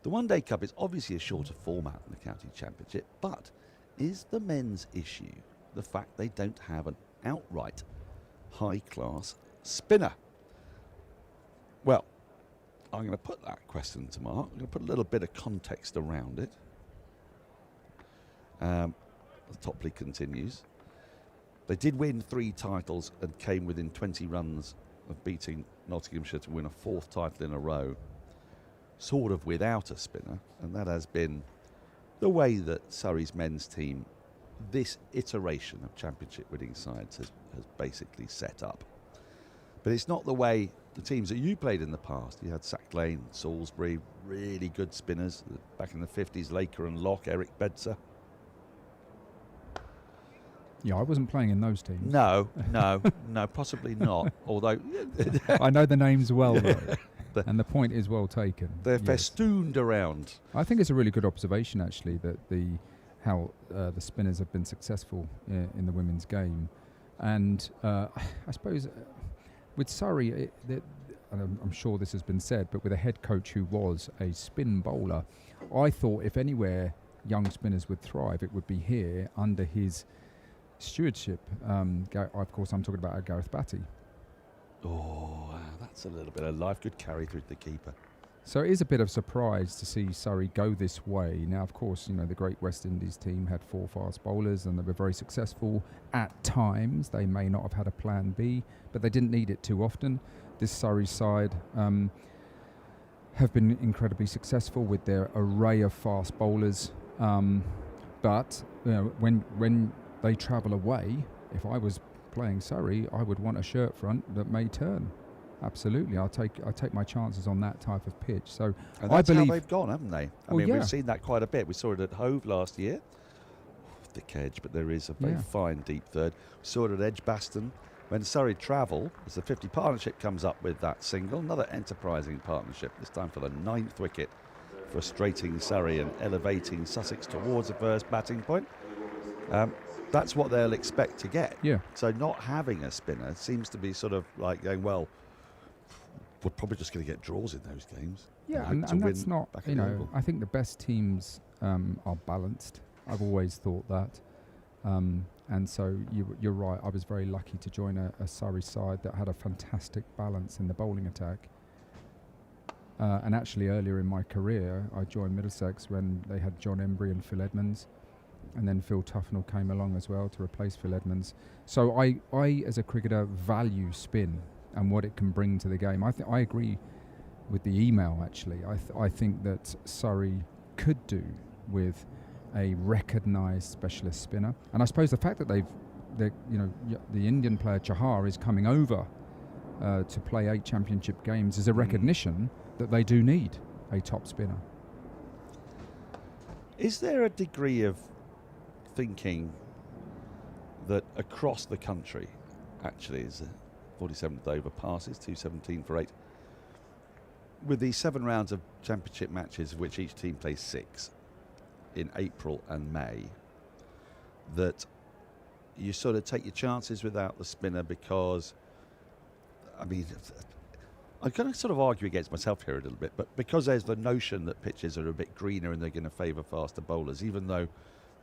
The One Day Cup is obviously a shorter format than the County Championship, but is the men's issue the fact they don't have an outright high-class spinner? Well, I'm going to put that question to Mark. I'm going to put a little bit of context around it. Topley continues. They did win 3 titles and came within 20 runs of beating Nottinghamshire to win a 4th title in a row, sort of without a spinner, and that has been the way that Surrey's men's team, this iteration of championship winning sides, has basically set up. But it's not the way the teams that you played in the past. You had Sack Lane, Salisbury, really good spinners back in the 50s, Laker and Locke, Eric Bedser. Yeah, I wasn't playing in those teams. No, possibly not. Although I know the names well, though, and the point is well taken. They're festooned around. I think it's a really good observation, actually, that how the spinners have been successful in the women's game, and I suppose with Surrey, and I'm sure this has been said, but with a head coach who was a spin bowler, I thought if anywhere young spinners would thrive, it would be here under his stewardship. Of course, I'm talking about Gareth Batty. Oh, that's a little bit of life. Good carry through to the keeper. So it is a bit of surprise to see Surrey go this way. Now, of course, the Great West Indies team had 4 fast bowlers and they were very successful at times. They may not have had a plan B, but they didn't need it too often. This Surrey side have been incredibly successful with their array of fast bowlers. But when they travel away, if I was playing Surrey, I would want a shirt front that may turn. Absolutely, I take my chances on that type of pitch. So and that's I believe how they've gone, haven't they? I mean, we've seen that quite a bit. We saw it at Hove last year. Thick edge, but there is a very fine deep third. We saw it at Edgbaston. When Surrey travel, as the 50 partnership comes up with that single, another enterprising partnership, this time for the 9th wicket, frustrating Surrey and elevating Sussex towards the first batting point. That's what they'll expect to get. Yeah. So not having a spinner seems to be sort of like going, well, we're probably just going to get draws in those games. Yeah, and that's not, I think the best teams are balanced. I've always thought that. And so you're right, I was very lucky to join a Surrey side that had a fantastic balance in the bowling attack. And actually earlier in my career, I joined Middlesex when they had John Embry and Phil Edmonds. And then Phil Tufnell came along as well to replace Phil Edmonds. So I as a cricketer, value spin and what it can bring to the game. I agree with the email, actually. I think that Surrey could do with a recognised specialist spinner. And I suppose the fact that the Indian player Chahar is coming over to play 8 championship games is a recognition that they do need a top spinner. Is there a degree of thinking that across the country, actually, is a 47th over passes, 217 for 8, with these 7 rounds of championship matches, of which each team plays 6 in April and May, that you sort of take your chances without the spinner because, I mean, I'm going to sort of argue against myself here a little bit, but because there's the notion that pitches are a bit greener and they're going to favour faster bowlers, even though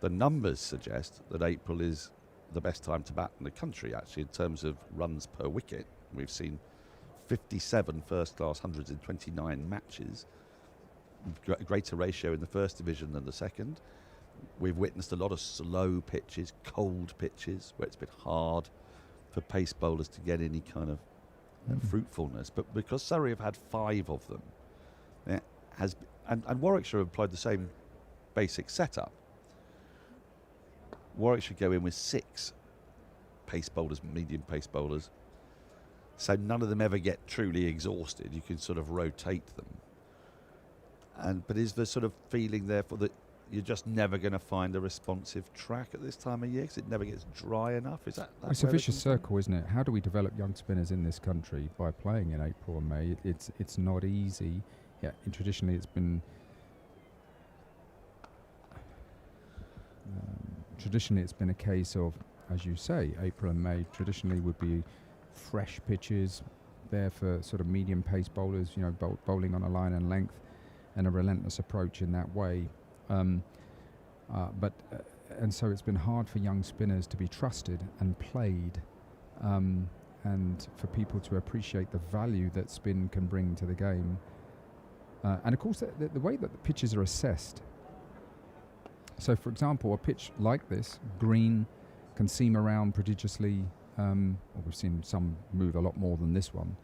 the numbers suggest that April is the best time to bat in the country, actually, in terms of runs per wicket. We've seen 57 first-class hundreds in 29 matches, a greater ratio in the first division than the second. We've witnessed a lot of slow pitches, cold pitches, where it's been hard for pace bowlers to get any kind of fruitfulness. But because Surrey have had 5 of them, and Warwickshire have employed the same basic setup. Warwick should go in with 6 pace bowlers, medium pace bowlers, so none of them ever get truly exhausted. You can sort of rotate them. But is there sort of feeling therefore that you're just never going to find a responsive track at this time of year because it never gets dry enough? Is that it's a vicious circle, isn't it? How do we develop young spinners in this country? By playing in April and May. It's not easy. Yeah, and traditionally it's been a case of, as you say, April and May traditionally would be fresh pitches, there for sort of medium pace bowlers, bowling on a line and length, and a relentless approach in that way. And so it's been hard for young spinners to be trusted and played, and for people to appreciate the value that spin can bring to the game. And of course, the way that the pitches are assessed. So, for example, a pitch like this, green, can seam around prodigiously. We've seen some move a lot more than this one,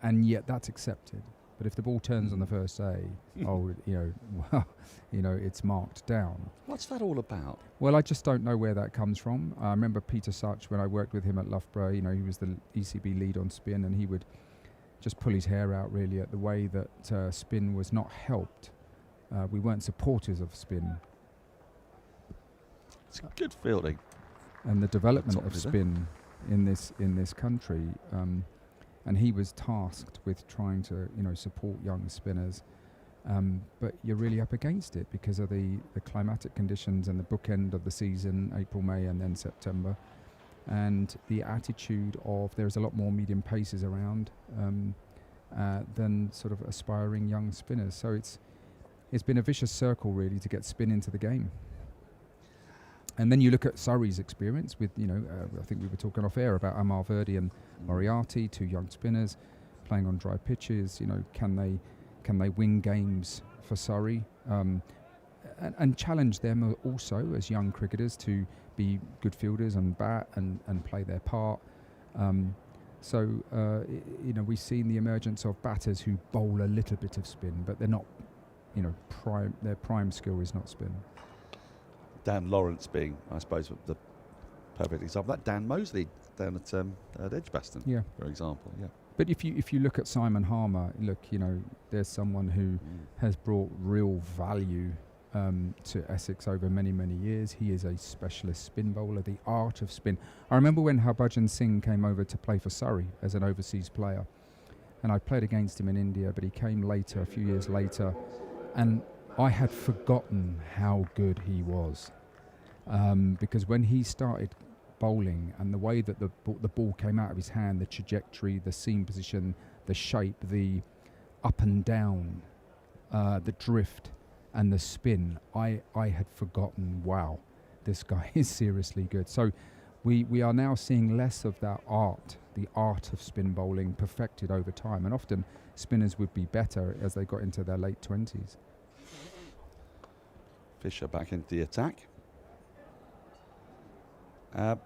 and yet that's accepted. But if the ball turns on the first day, it's marked down. What's that all about? Well, I just don't know where that comes from. I remember Peter Such, when I worked with him at Loughborough, he was the ECB lead on spin, and he would just pull his hair out really at the way that spin was not helped. We weren't supporters of spin. It's good fielding. And the development of spin in this country, and he was tasked with trying to support young spinners, but you're really up against it because of the climatic conditions and the bookend of the season, April, May, and then September, and the attitude of there's a lot more medium paces around than sort of aspiring young spinners. So it's been a vicious circle really to get spin into the game. And then you look at Surrey's experience with, I think we were talking off air about Amar Verdi and Moriarty, 2 young spinners playing on dry pitches. Can they win games for Surrey and challenge them also as young cricketers to be good fielders and bat and play their part. We've seen the emergence of batters who bowl a little bit of spin, but they're not, their prime skill is not spin. Dan Lawrence being, I suppose, the perfect example. That Dan Mosley down at Edgbaston, for example. Yeah. But if you look at Simon Harmer, there's someone who has brought real value to Essex over many, many years. He is a specialist spin bowler, the art of spin. I remember when Harbhajan Singh came over to play for Surrey as an overseas player, and I played against him in India, but he came later, a few years later, and I had forgotten how good he was, because when he started bowling and the way that the ball came out of his hand, the trajectory, the seam position, the shape, the up and down, the drift and the spin, I had forgotten, wow, this guy is seriously good. So we are now seeing less of that art, the art of spin bowling perfected over time, and often spinners would be better as they got into their late 20s. Fisher back into the attack. I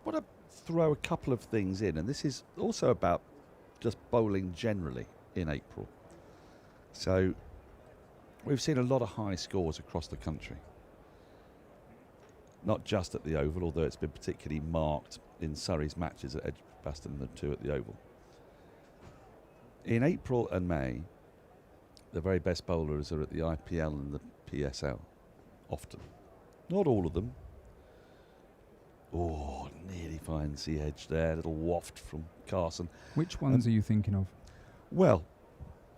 want to throw a couple of things in, and this is also about just bowling generally in April. So we've seen a lot of high scores across the country, not just at the Oval, although it's been particularly marked in Surrey's matches at Edgbaston and the 2 at the Oval. In April and May, the very best bowlers are at the IPL and the PSL, often. Not all of them. Oh, nearly finds the edge there. Little waft from Carson. Which ones are you thinking of? Well,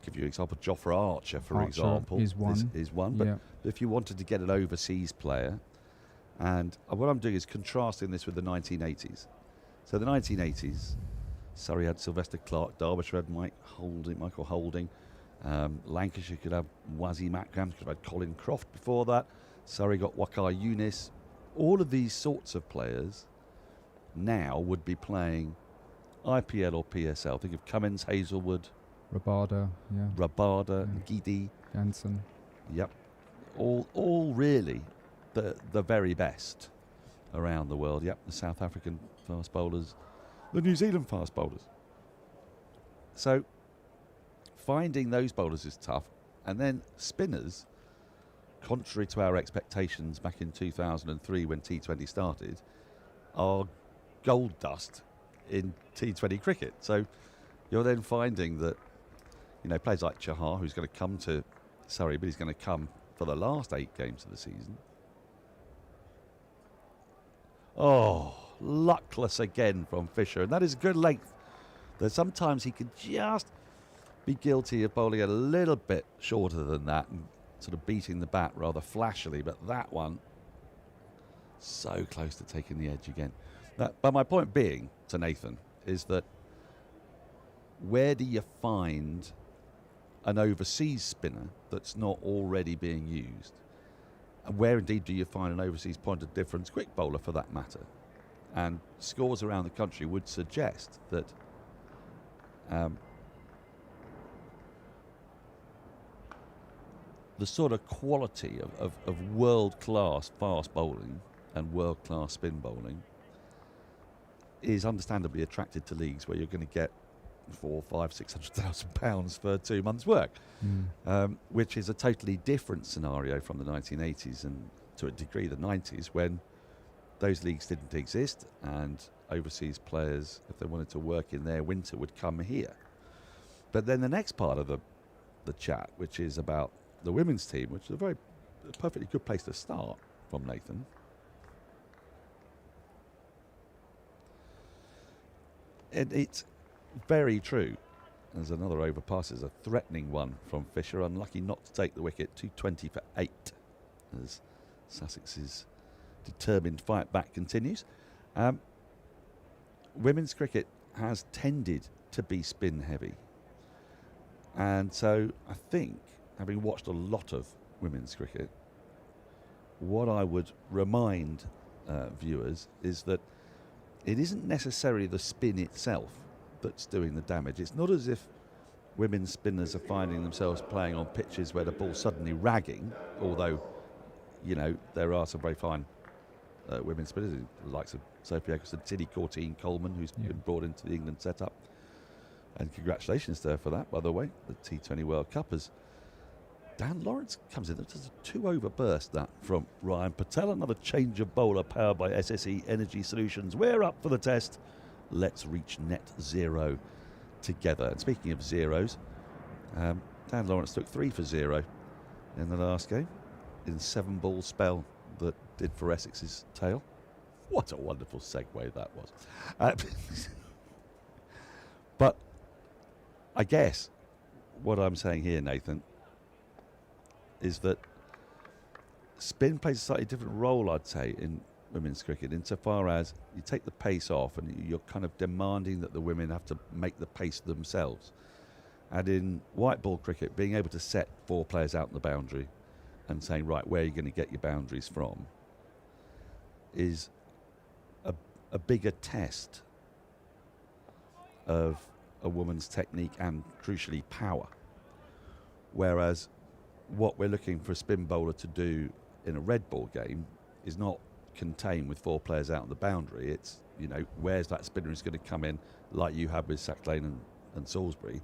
give you an example. Jofra Archer, for example, is one. Is one. But if you wanted to get an overseas player, and what I'm doing is contrasting this with the 1980s. So the 1980s, Surrey had Sylvester Clarke, Derbyshire had Michael Holding. Lancashire could have Wazzy Macram, could have had Colin Croft before that. Surrey got Waqar Younis. All of these sorts of players now would be playing IPL or PSL. Think of Cummins, Hazelwood, Rabada, Gidi, Jansen. Yep, all really the very best around the world. Yep, the South African fast bowlers, the New Zealand fast bowlers. So finding those bowlers is tough, and then spinners, contrary to our expectations back in 2003 when T20 started, are gold dust in T20 cricket. So you're then finding that, players like Chahar, who's going to come to Surrey, but he's going to come for the last 8 games of the season. Oh, luckless again from Fisher, and that is good length. That sometimes he could just be guilty of bowling a little bit shorter than that and sort of beating the bat rather flashily, but that one so close to taking the edge again. But my point being to Nathan is that where do you find an overseas spinner that's not already being used? And where indeed do you find an overseas point of difference quick bowler for that matter? And scores around the country would suggest that the sort of quality of world-class fast bowling and world-class spin bowling is understandably attracted to leagues where you're going to get £400,000, £500,000, £600,000 for 2 months' work, which is a totally different scenario from the 1980s and to a degree the 90s, when those leagues didn't exist and overseas players, if they wanted to work in their winter, would come here. But then the next part of the chat, which is about the women's team, which is a perfectly good place to start from, Nathan. It's very true. There's another overpass. There's a threatening one from Fisher, unlucky not to take the wicket. 220 for 8 as Sussex's determined fight back continues. Women's cricket has tended to be spin heavy, and so I think, having watched a lot of women's cricket, what I would remind viewers is that it isn't necessarily the spin itself that's doing the damage. It's not as if women's spinners are finding themselves playing on pitches where the ball's suddenly ragging, although, you know, there are some very fine women's spinners, the likes of Sophie Eccleston, Tilly Coleman, who's been brought into the England setup. And congratulations to her for that, by the way. The T20 World Cup, as Dan Lawrence comes in. There's a 2-over burst, that, from Ryan Patel. Another change of bowler powered by SSE Energy Solutions. We're up for the test. Let's reach net zero together. And speaking of zeros, Dan Lawrence took 3 for 0 in the last game, in 7-ball spell that did for Essex's tail. What a wonderful segue that was. But I guess what I'm saying here, Nathan, is that spin plays a slightly different role, I'd say, in women's cricket, insofar as you take the pace off and you're kind of demanding that the women have to make the pace themselves. And in white ball cricket, being able to set 4 players out in the boundary and saying, right, where are you going to get your boundaries from, is a bigger test of a woman's technique and, crucially, power. Whereas what we're looking for a spin bowler to do in a red ball game is not contained with 4 players out on the boundary. It's, you know, where's that spinner who's going to come in, like you had with Sack Lane and Salisbury,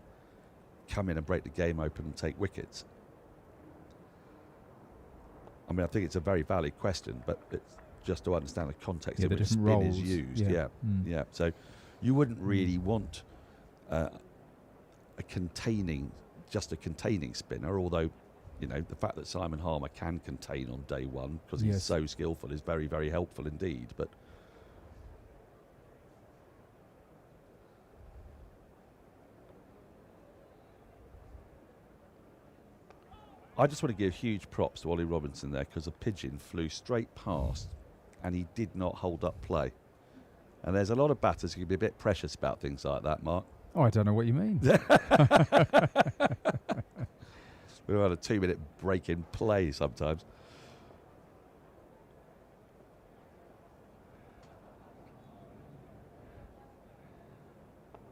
come in and break the game open and take wickets. I mean, I think it's a very valid question, but it's just to understand the context in which spin is used. Yeah. So you wouldn't really want a containing spinner, although, you know, the fact that Simon Harmer can contain on day one because he's so skillful is very, very helpful indeed. But I just want to give huge props to Ollie Robinson there, because a pigeon flew straight past and he did not hold up play. And there's a lot of batters who can be a bit precious about things like that, Mark. Oh, I don't know what you mean. We've had a 2-minute break in play sometimes.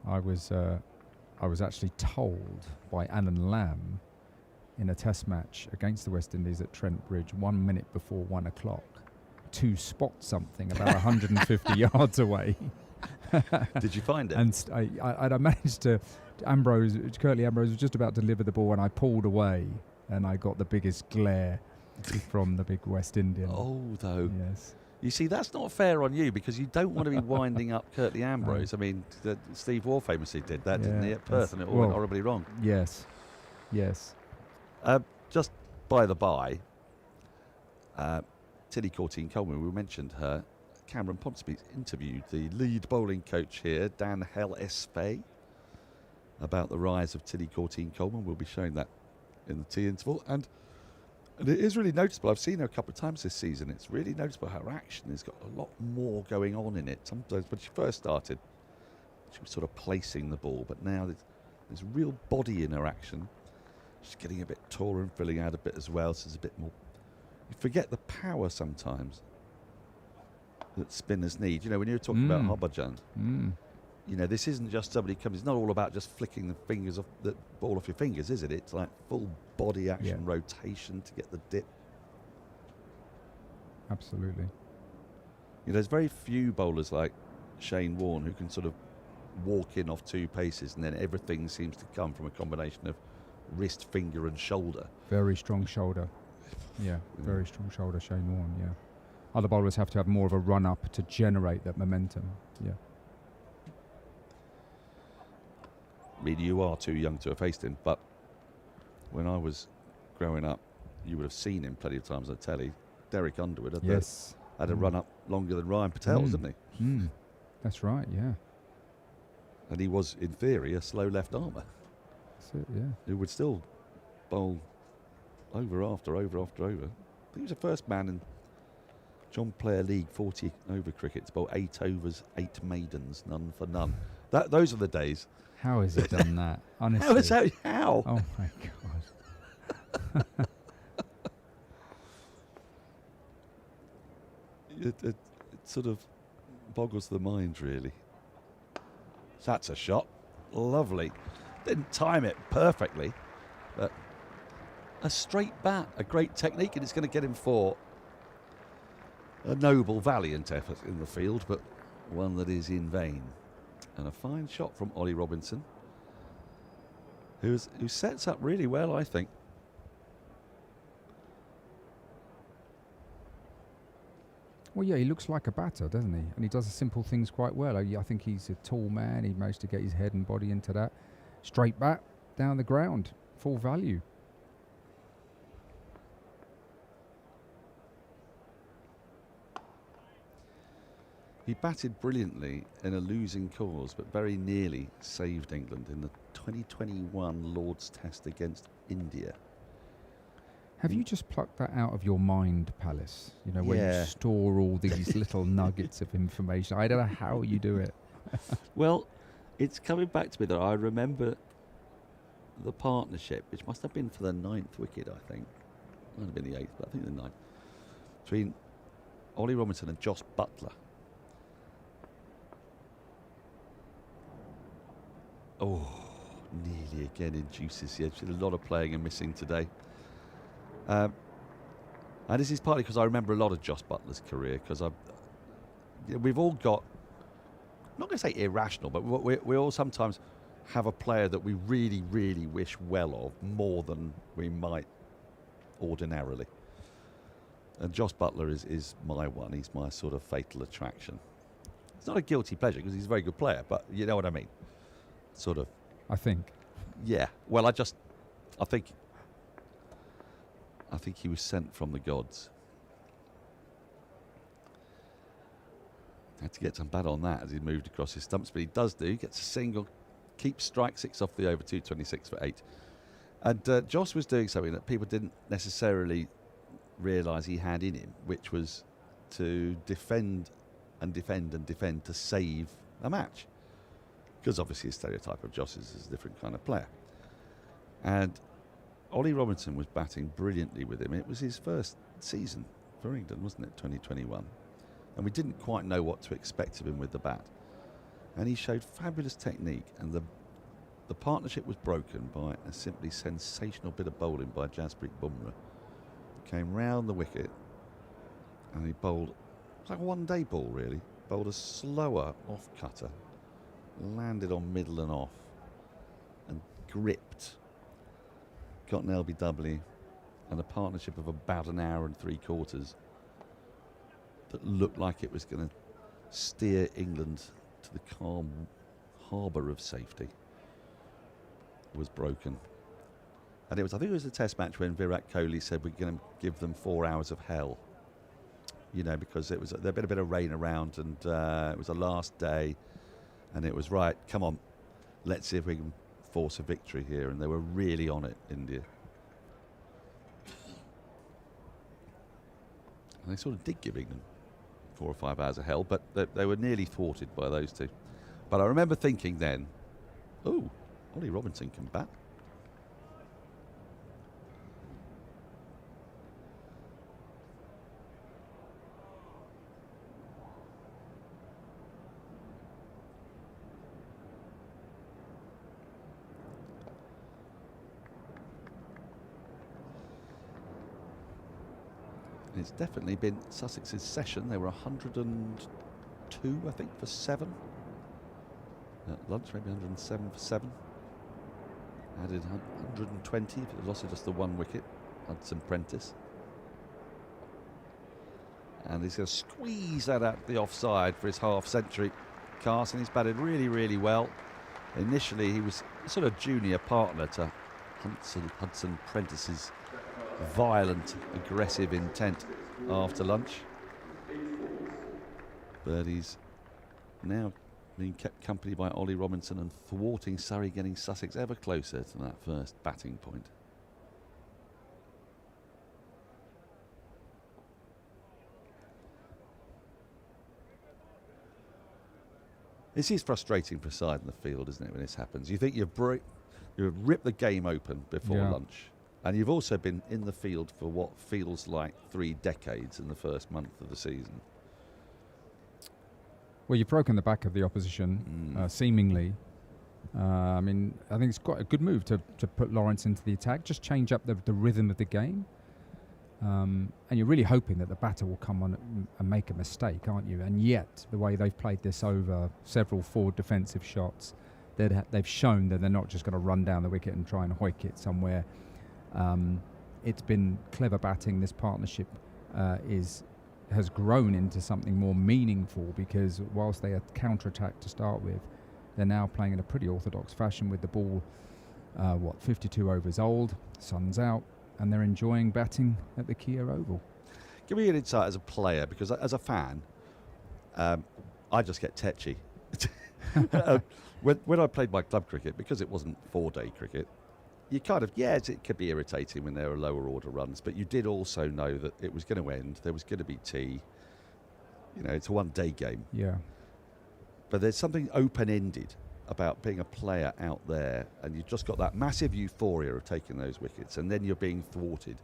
I was actually told by Alan Lamb in a test match against the West Indies at Trent Bridge 1 minute before 1 o'clock to spot something about 150 yards away. Did you find it? And I managed to. Curtly Ambrose was just about to deliver the ball, and I pulled away, and I got the biggest glare from the big West Indian. Oh, though. Yes. You see, that's not fair on you, because you don't want to be winding up Curtly Ambrose. I mean, Steve Waugh famously did that, didn't he, at Perth, and it all went horribly wrong. Yes. Yes. Just by the by, Tilly Coleman, we mentioned her. Cameron Ponsonby interviewed the lead bowling coach here, Dan Hell-Espay, about the rise of Tilly Coleman. We'll be showing that in the tea interval. And it is really noticeable. I've seen her a couple of times this season. It's really noticeable. Her action has got a lot more going on in it. Sometimes when she first started, she was sort of placing the ball, but now there's real body in her action. She's getting a bit taller and filling out a bit as well, so there's a bit more. You forget the power sometimes that spinners need. You know, when you were talking about Harbhajan, you know, this isn't just somebody comes. It's not all about just flicking the fingers off the ball off your fingers, is it? It's like full body action, rotation to get the dip. Absolutely. You know, there's very few bowlers like Shane Warne who can sort of walk in off 2 paces and then everything seems to come from a combination of wrist, finger and shoulder. Very strong shoulder. Yeah, very strong shoulder, Shane Warne, yeah. Other bowlers have to have more of a run-up to generate that momentum, yeah. I mean, you are too young to have faced him, but when I was growing up, you would have seen him plenty of times on the telly. Derek Underwood had a run-up longer than Ryan Patel's, didn't he? That's right, yeah. And he was, in theory, a slow left armour. That's it, yeah. Who would still bowl over after over after over. He was the first man in John Player League 40 over cricket to bowl 8 overs, 8 maidens, none for none. Those are the days. How has he done that? Honestly. How? Oh my God. It sort of boggles the mind, really. That's a shot. Lovely. Didn't time it perfectly, but a straight bat, a great technique, and it's going to get him for a noble, valiant effort in the field, but one that is in vain. And a fine shot from Ollie Robinson, who sets up really well, I think. Well, yeah, he looks like a batter, doesn't he? And he does the simple things quite well. I think he's a tall man. He managed to get his head and body into that. Straight bat, down the ground, full value. He batted brilliantly in a losing cause, but very nearly saved England in the 2021 Lord's Test against India. Have you just plucked that out of your mind, Palace? You know, where you store all these little nuggets of information. I don't know how you do it. Well, it's coming back to me that I remember the partnership, which must have been for the 9th wicket, I think. Might have been the 8th, but I think the 9th. Between Ollie Robinson and Josh Butler. Oh, nearly again induces the edge. A lot of playing and missing today. And this is partly because I remember a lot of Josh Butler's career, because we've all got, I'm not going to say irrational, but we all sometimes have a player that we really, really wish well of more than we might ordinarily. And Josh Butler is my one. He's my sort of fatal attraction. It's not a guilty pleasure because he's a very good player, but you know what I mean. Sort of. I think. Yeah. Well, I think he was sent from the gods. Had to get some bat on that as he moved across his stumps, but he does do. He gets a single, keeps strike 6 off the over, 226 for 8. And Josh was doing something that people didn't necessarily realise he had in him, which was to defend and defend and defend to save a match. Because obviously the stereotype of Josh is a different kind of player. And Ollie Robinson was batting brilliantly with him. It was his first season for England, wasn't it, 2021? And we didn't quite know what to expect of him with the bat. And he showed fabulous technique, and the partnership was broken by a simply sensational bit of bowling by Jasprit Bumrah. Came round the wicket, and he bowled, it was like a one-day ball really, bowled a slower off-cutter, landed on middle and off, and gripped, got an LBW, and a partnership of about an hour and 3/4 that looked like it was going to steer England to the calm harbour of safety was broken. And I think it was a test match when Virat Kohli said we're going to give them 4 hours of hell. You know, because there'd been a bit of rain around, and it was the last day, and it was right, come on, let's see if we can force a victory here. And they were really on it, India. And they sort of did give England 4 or 5 hours of hell, but they were nearly thwarted by those two. But I remember thinking then, oh, Ollie Robinson can bat. It's definitely been Sussex's session. They were 102, I think, for 7. At lunch, maybe 107 for 7. Added 120 if it was also just the 1 wicket. Hudson Prentice. And he's going to squeeze that out the offside for his half-century. Carson, he's batted really, really well. Initially, he was sort of junior partner to Hudson Prentice's violent, aggressive intent after lunch. But he's now being kept company by Ollie Robinson and thwarting Surrey, getting Sussex ever closer to that first batting point. This is frustrating for a side in the field, isn't it, when this happens? You think you've ripped the game open before lunch, and you've also been in the field for what feels like 3 decades in the first month of the season. Well, you've broken the back of the opposition, seemingly. I mean, I think it's quite a good move to put Lawrence into the attack, just change up the rhythm of the game. And you're really hoping that the batter will come on and make a mistake, aren't you? And yet, the way they've played this over several forward defensive shots, they've shown that they're not just going to run down the wicket and try and hoik it somewhere. It's been clever batting. This partnership has grown into something more meaningful, because whilst they had counter-attack to start with, they're now playing in a pretty orthodox fashion with the ball, 52 overs old, sun's out, and they're enjoying batting at the Kia Oval. Give me an insight as a player, because as a fan, I just get tetchy. When I played my club cricket, because it wasn't 4-day cricket, you kind of, it could be irritating when there were lower order runs, but you did also know that it was going to end, there was going to be tea. You know, it's a 1-day game. Yeah. But there's something open-ended about being a player out there, and you've just got that massive euphoria of taking those wickets, and then you're being thwarted.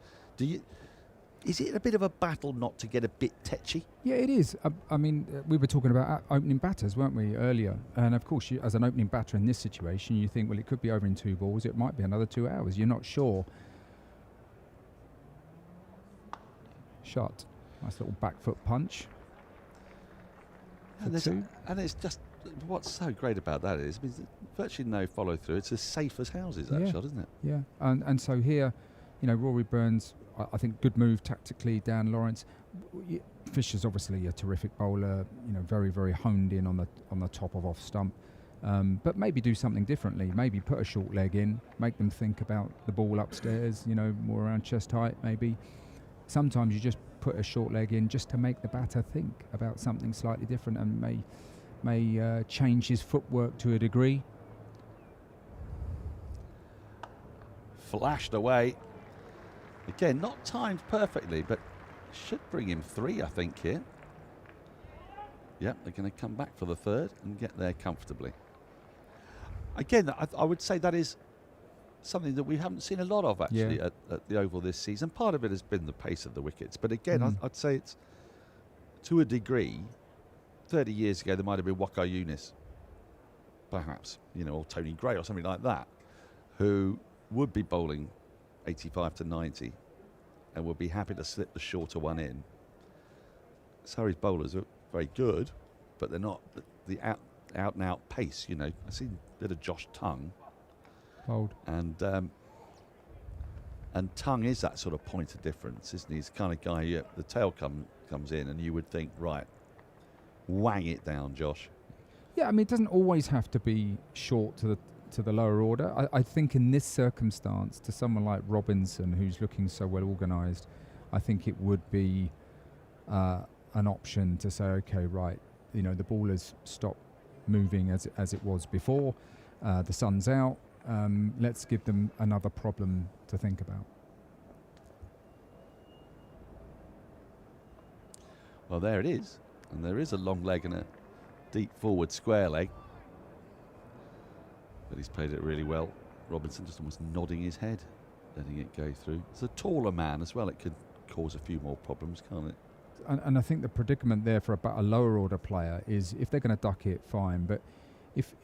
Is it a bit of a battle not to get a bit tetchy? Yeah, it is. I mean, we were talking about opening batters, weren't we, earlier? And of course, as an opening batter in this situation, you think, well, it could be over in 2 balls. It might be another 2 hours. You're not sure. Shot. Nice little back foot punch. And it's just, what's so great about that is, I mean, virtually no follow through. It's as safe as houses, that shot, isn't it? Yeah. And so here, Rory Burns, I think good move tactically down Lawrence. Fisher's obviously a terrific bowler, very, very honed in on the top of off stump. But maybe do something differently. Maybe put a short leg in, make them think about the ball upstairs, more around chest height maybe. Sometimes you just put a short leg in just to make the batter think about something slightly different, and may change his footwork to a degree. Flashed away. Again, not timed perfectly, but should bring him 3, I think, here. Yep, they're going to come back for the 3rd and get there comfortably. Again, I would say that is something that we haven't seen a lot of, actually, at the Oval this season. Part of it has been the pace of the wickets. But again, I'd say it's, to a degree, 30 years ago, there might have been Waqar Younis, perhaps, or Tony Gray or something like that, who would be bowling 85 to 90 and would be happy to slip the shorter one in. Surrey's bowlers are very good, but they're not the out and out pace. I've seen a bit of Josh Tongue, bold, and Tongue is that sort of point of difference, isn't he? He's the kind of guy, the tail comes in and you would think, right, wang it down, Josh. Yeah, I mean, it doesn't always have to be short to the lower order. I think in this circumstance, to someone like Robinson, who's looking so well organised, I think it would be an option to say, okay, right, the ball has stopped moving as it was before. The sun's out. Let's give them another problem to think about. Well, there it is. And there is a long leg and a deep forward square leg. But he's played it really well. Robinson just almost nodding his head, letting it go through. It's a taller man as well. It could cause a few more problems, can't it? And I think the predicament there for a lower order player is, if they're going to duck it, fine. But if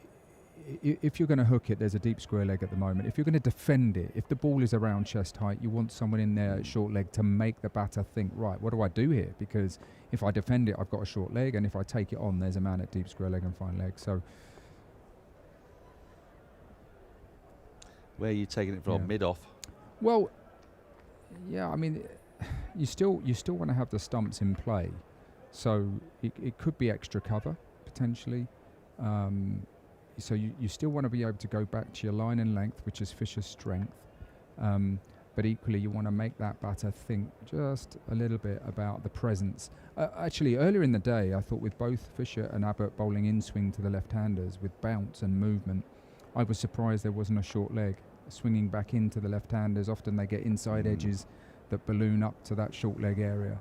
if you're going to hook it, there's a deep square leg at the moment. If you're going to defend it, if the ball is around chest height, you want someone in there at short leg to make the batter think, right, what do I do here? Because if I defend it, I've got a short leg, and if I take it on, there's a man at deep square leg and fine leg. So, where are you taking it from? Mid off? Well, yeah, I mean, you still want to have the stumps in play, so it could be extra cover potentially. So you still want to be able to go back to your line and length, which is Fisher's strength, but equally you want to make that batter think just a little bit about the presence. Actually, earlier in the day, I thought with both Fisher and Abbott bowling in swing to the left-handers with bounce and movement, I was surprised there wasn't a short leg swinging back into the left-handers. Often they get inside edges that balloon up to that short leg area.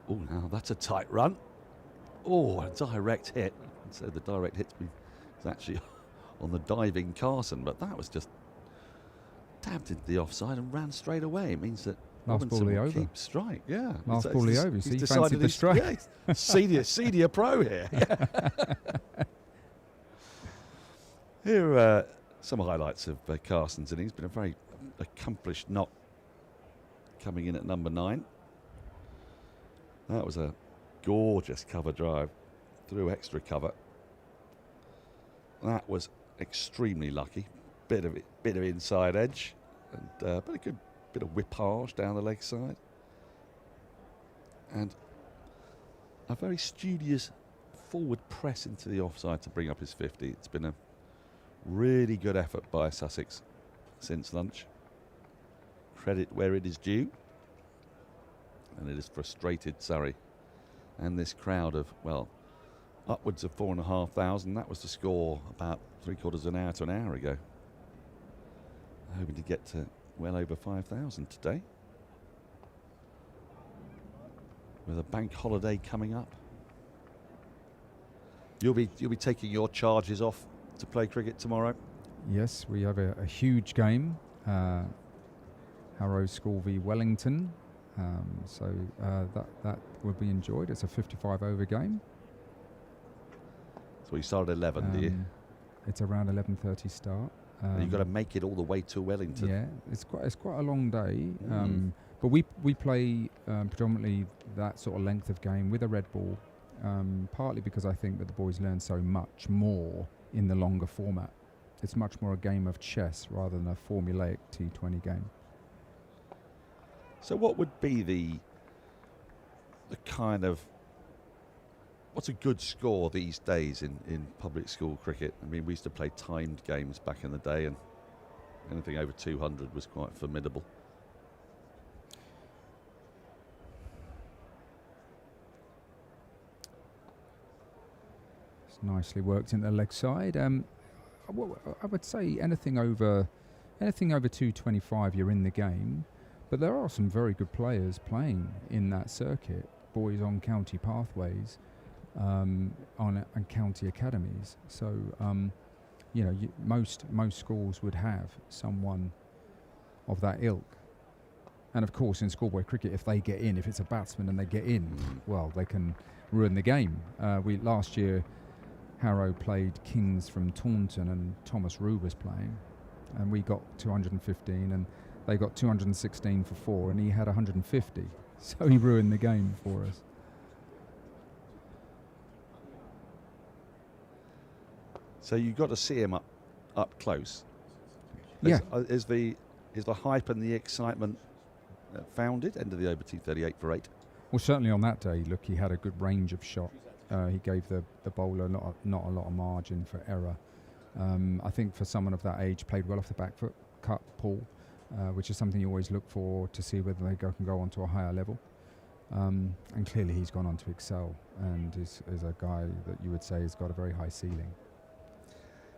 Oh, now that's a tight run. Oh, a direct hit. So the direct hit's been actually on the diving Carson, but that was just dabbed into the offside and ran straight away. It means that last ball will over. Keep strike. Yeah, last ball over. See, he fancied the strike. Yeah, senior pro here. Here are some highlights of Carson's innings. Been a very accomplished knock coming in at number 9. That was a gorgeous cover drive through extra cover. That was extremely lucky. Bit of inside edge, and but a good bit of whippage down the leg side, and a very studious forward press into the offside to bring up his 50. It's been a really good effort by Sussex since lunch. Credit where it is due, and it has frustrated Surrey and this crowd of, well, upwards of 4,500. That was the score about 3/4 an hour to an hour ago. Hoping to get to well over 5,000 today, with a bank holiday coming up. You'll be taking your charges off to play cricket tomorrow. Yes, we have a huge game. Harrow School v Wellington. So that will be enjoyed. It's a 55 over game. So you start at 11, do you? It's around 11:30 start. You've got to make it all the way to Wellington. Yeah, it's quite a long day. But we play predominantly that sort of length of game with a red ball, partly because I think that the boys learn so much more in the longer format. It's much more a game of chess rather than a formulaic T20 game. So what would be the kind of, what's a good score these days in public school cricket? I mean, we used to play timed games back in the day, and anything over 200 was quite formidable. It's nicely worked into the leg side. I would say anything over 225, you're in the game. But there are some very good players playing in that circuit, boys on county pathways, on county academies. So, most schools would have someone of that ilk. And of course, in schoolboy cricket, if they get in, if it's a batsman and they get in, well, they can ruin the game. Last year, Harrow played Kings from Taunton, and Thomas Rue was playing, and we got 215, and they got 216 for 4, and he had 150. So he ruined the game for us. So you've got to see him up close. Yeah. Is the hype and the excitement founded? End of the over 238 for 8. Well, certainly on that day, look, he had a good range of shot. He gave the bowler not a lot of margin for error. I think for someone of that age, played well off the back foot, cut, pull, which is something you always look for to see whether they can go on to a higher level. And clearly he's gone on to excel, and is a guy that you would say has got a very high ceiling.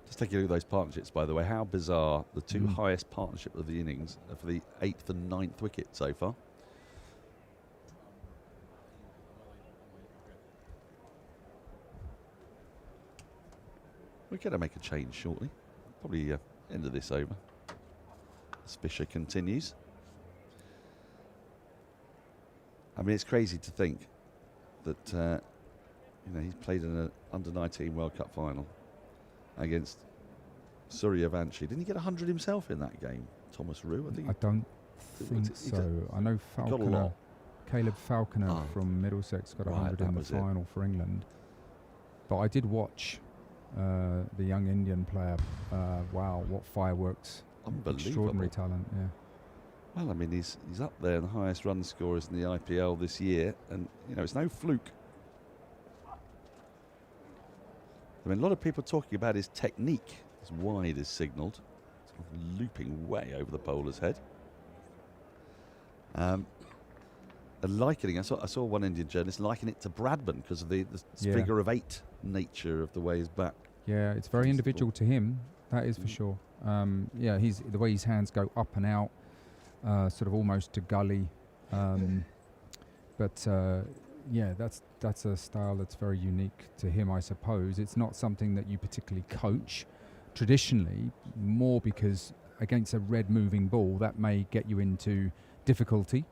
Just taking a look at those partnerships, by the way. How bizarre. The two highest partnership of the innings are for the 8th and 9th wicket so far. We're going to make a change shortly. Probably end of this over. As Fisher continues. I mean, it's crazy to think that he's played in an under-19 World Cup final against Surrey Avanci. Didn't he get 100 himself in that game, Thomas Rue? I don't think so. I know Falconer, Caleb Falconer from Middlesex got 100 in the final for England. But I did watch the young Indian player. Wow, what fireworks. Unbelievable. Extraordinary talent, yeah. Well, I mean, he's up there, the highest run scorers in the IPL this year, and it's no fluke. I mean, a lot of people talking about his technique, as wide as signalled, looping way over the bowler's head. And likening, I saw one Indian journalist liken it to Bradman because of the figure of 8 nature of the way he's back. Yeah, it's very individual to him, that is for sure. Yeah, the way his hands go up and out. Sort of almost to gully, but yeah, that's a style that's very unique to him, I suppose. It's not something that you particularly coach traditionally, more because against a red moving ball that may get you into difficulty.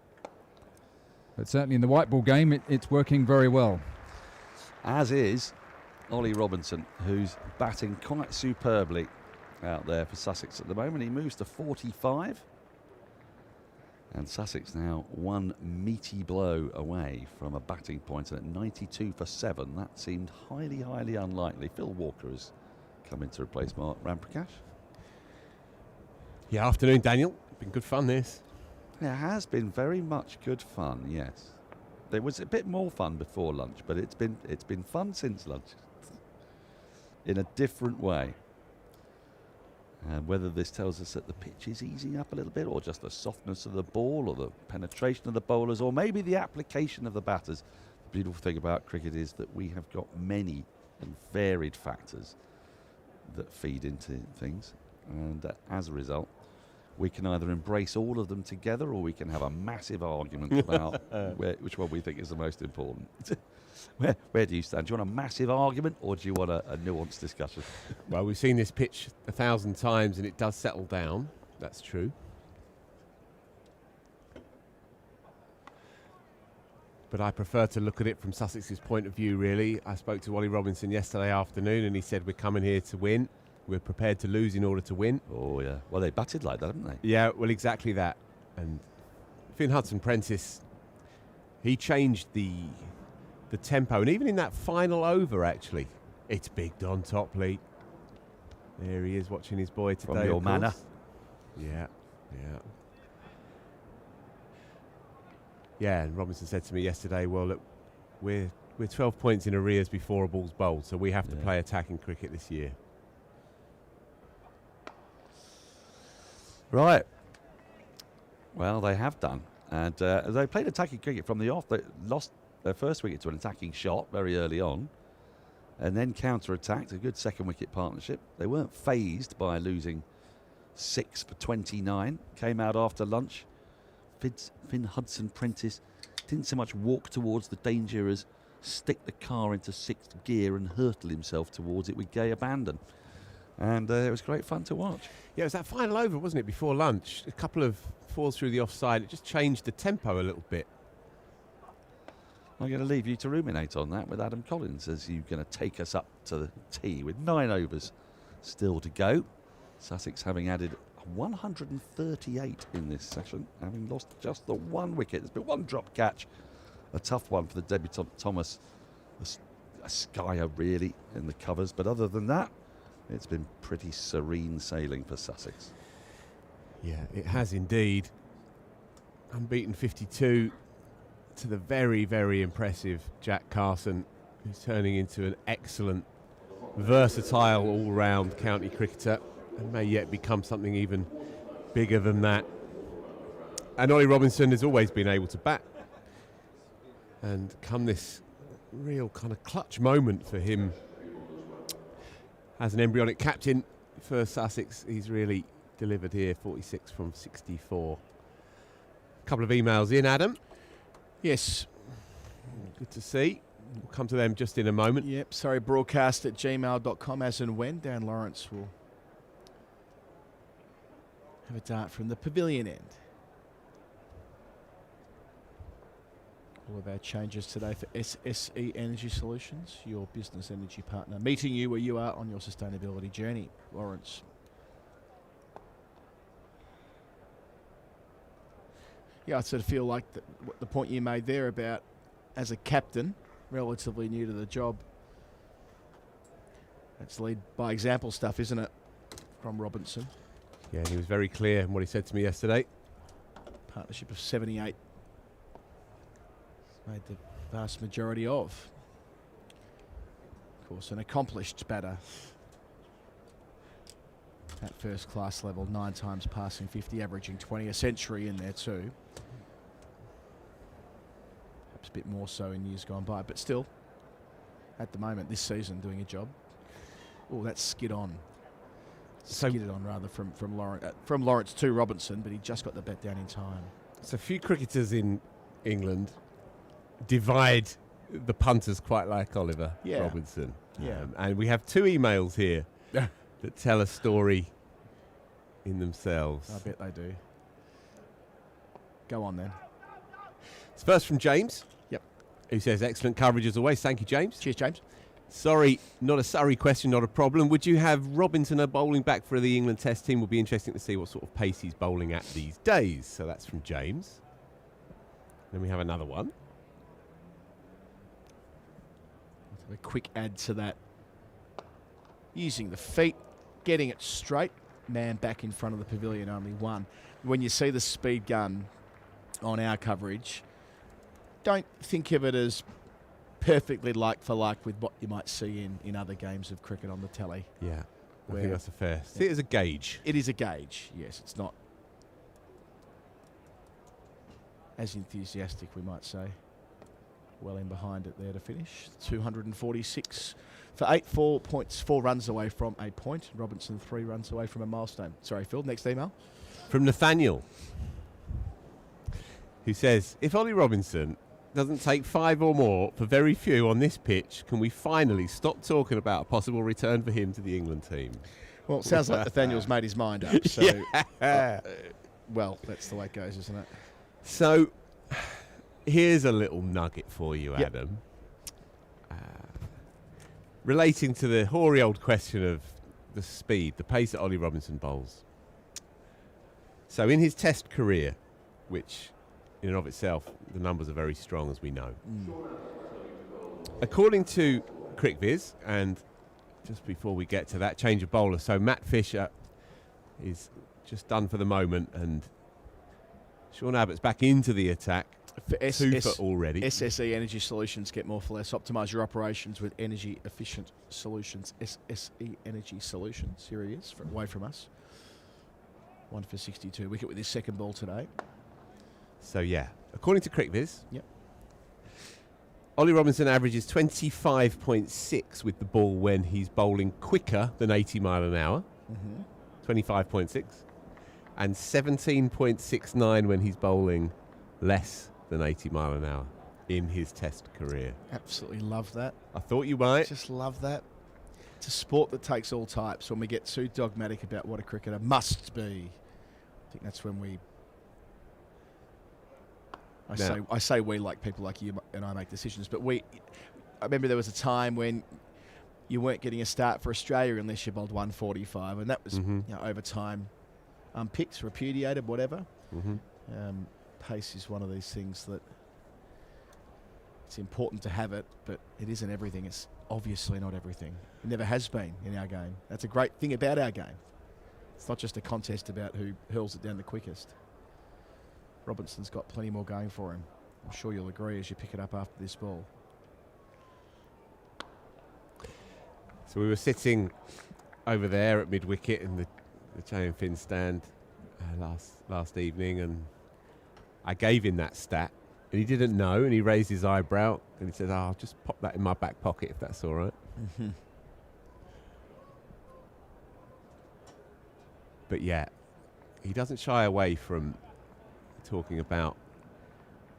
But certainly in the white ball game, it's working very well. As is Ollie Robinson, who's batting quite superbly out there for Sussex at the moment. He moves to 45. And Sussex now one meaty blow away from a batting point, and at 92 for 7, that seemed highly, highly unlikely. Phil Walker has come in to replace Mark Ramprakash. Yeah, afternoon, Daniel. Been good fun, this. It has been very much good fun, yes. There was a bit more fun before lunch, but it's been fun since lunch, in a different way. And whether this tells us that the pitch is easing up a little bit, or just the softness of the ball, or the penetration of the bowlers, or maybe the application of the batters. The beautiful thing about cricket is that we have got many and varied factors that feed into things. And as a result, we can either embrace all of them together, or we can have a massive argument about which one we think is the most important. Where do you stand? Do you want a massive argument, or do you want a nuanced discussion? Well, we've seen this pitch 1,000 times and it does settle down. That's true. But I prefer to look at it from Sussex's point of view, really. I spoke to Wally Robinson yesterday afternoon and he said, we're coming here to win. We're prepared to lose in order to win. Oh, yeah. Well, they batted like that, haven't they? Yeah, well, exactly that. And Finn Hudson-Prentice, he changed the tempo, and even in that final over, actually, it's Big Don Topley. There he is, watching his boy today. From your manor. Yeah. Yeah, and Robinson said to me yesterday, well, look, we're 12 points in arrears before a ball's bowled, so we have to play attacking cricket this year. Right. Well, they have done. And they played attacking cricket from the off. They lost their first wicket to an attacking shot very early on, and then counter-attacked, a good second wicket partnership. They weren't fazed by losing 6 for 29. Came out after lunch. Finn Hudson-Prentice didn't so much walk towards the danger as stick the car into 6th gear and hurtle himself towards it with gay abandon. And it was great fun to watch. Yeah, it was that final over, wasn't it, before lunch? A couple of falls through the offside. It just changed the tempo a little bit. I'm going to leave you to ruminate on that with Adam Collins as you're going to take us up to the tee with 9 overs still to go. Sussex having added 138 in this session, having lost just the 1 wicket. There's been 1 drop catch, a tough one for the debutant Thomas. A skyer really in the covers, but other than that, it's been pretty serene sailing for Sussex. Yeah, it has indeed. Unbeaten 52 to the very, very impressive Jack Carson, who's turning into an excellent, versatile, all-round county cricketer and may yet become something even bigger than that. And Ollie Robinson has always been able to bat. And come this real kind of clutch moment for him as an embryonic captain for Sussex, he's really delivered here, 46 from 64. A couple of emails in, Adam. Yes. Good to see. We'll come to them just in a moment. Yep, sorry, broadcast@gmail.com, as and when. Darren Lawrence will have a dart from the pavilion end. All of our changes today for SSE Energy Solutions, your business energy partner, meeting you where you are on your sustainability journey. Lawrence. Yeah, I sort of feel like the point you made there about, as a captain, relatively new to the job, that's lead by example stuff, isn't it, from Robinson? Yeah, and he was very clear in what he said to me yesterday. Partnership of 78. Made the vast majority of. Of course, an accomplished batter at first class level, 9 times passing 50, averaging 20, a century in there too. Perhaps a bit more so in years gone by, but still, at the moment, this season, doing a job. Oh, that's skid on. Skidded on rather from Lawrence to Robinson, but he just got the bat down in time. So few cricketers in England divide the punters quite like Oliver Robinson. Yeah. And we have 2 emails here that tell a story in themselves. I bet they do. Go on then. It's first from James. Yep. Who says, excellent coverage as always. Thank you, James. Cheers, James. Sorry, not a Surrey question, not a problem. Would you have Robinson bowling back for the England Test team? Would be interesting to see what sort of pace he's bowling at these days. So that's from James. Then we have another one. A quick add to that. Using the feet, getting it straight. Man back in front of the pavilion, only one. When you see the speed gun on our coverage, don't think of it as perfectly like for like with what you might see in other games of cricket on the telly. Yeah, I think that's a fair. See it as a gauge. It is a gauge, yes. It's not as enthusiastic, we might say. Well in behind it there to finish. 246 for 8, 4 points, 4 runs away from a point. Robinson 3 runs away from a milestone. Sorry, Phil, next email. From Nathaniel, who says, if Ollie Robinson doesn't take 5 or more for very few on this pitch, can we finally stop talking about a possible return for him to the England team? Well, it sounds like Nathaniel's made his mind up. So, well, that's the way it goes, isn't it? So, here's a little nugget for you, Adam. Relating to the hoary old question of the speed, the pace that Ollie Robinson bowls. So, in his Test career, which in and of itself, the numbers are very strong, as we know. According to CricViz, and just before we get to that, change of bowler. So Matt Fisher is just done for the moment, and Sean Abbott's back into the attack. For 2 for already. SSE Energy Solutions, get more for less. Optimise your operations with energy efficient solutions. SSE Energy Solutions. Here he is, away from us. 1 for 62. Wicket with his second ball today. So, yeah, according to CricViz, yep, Ollie Robinson averages 25.6 with the ball when he's bowling quicker than 80 mile an hour, 25.6, and 17.69 when he's bowling less than 80 mile an hour in his Test career. Absolutely love that. I thought you might. Just love that. It's a sport that takes all types. When we get too dogmatic about what a cricketer must be, I think that's when we... I say we, like people like you and I make decisions, but I remember there was a time when you weren't getting a start for Australia unless you bowled 145, and that was over time unpicked, repudiated, whatever. Pace is one of these things that it's important to have it, but it isn't everything. It's obviously not everything. It never has been in our game. That's a great thing about our game. It's not just a contest about who hurls it down the quickest. Robinson's got plenty more going for him. I'm sure you'll agree as you pick it up after this ball. So we were sitting over there at mid-wicket in the Jay and Finn stand last evening, and I gave him that stat, and he didn't know, and he raised his eyebrow, and he said, I'll just pop that in my back pocket if that's all right. But yeah, he doesn't shy away from talking about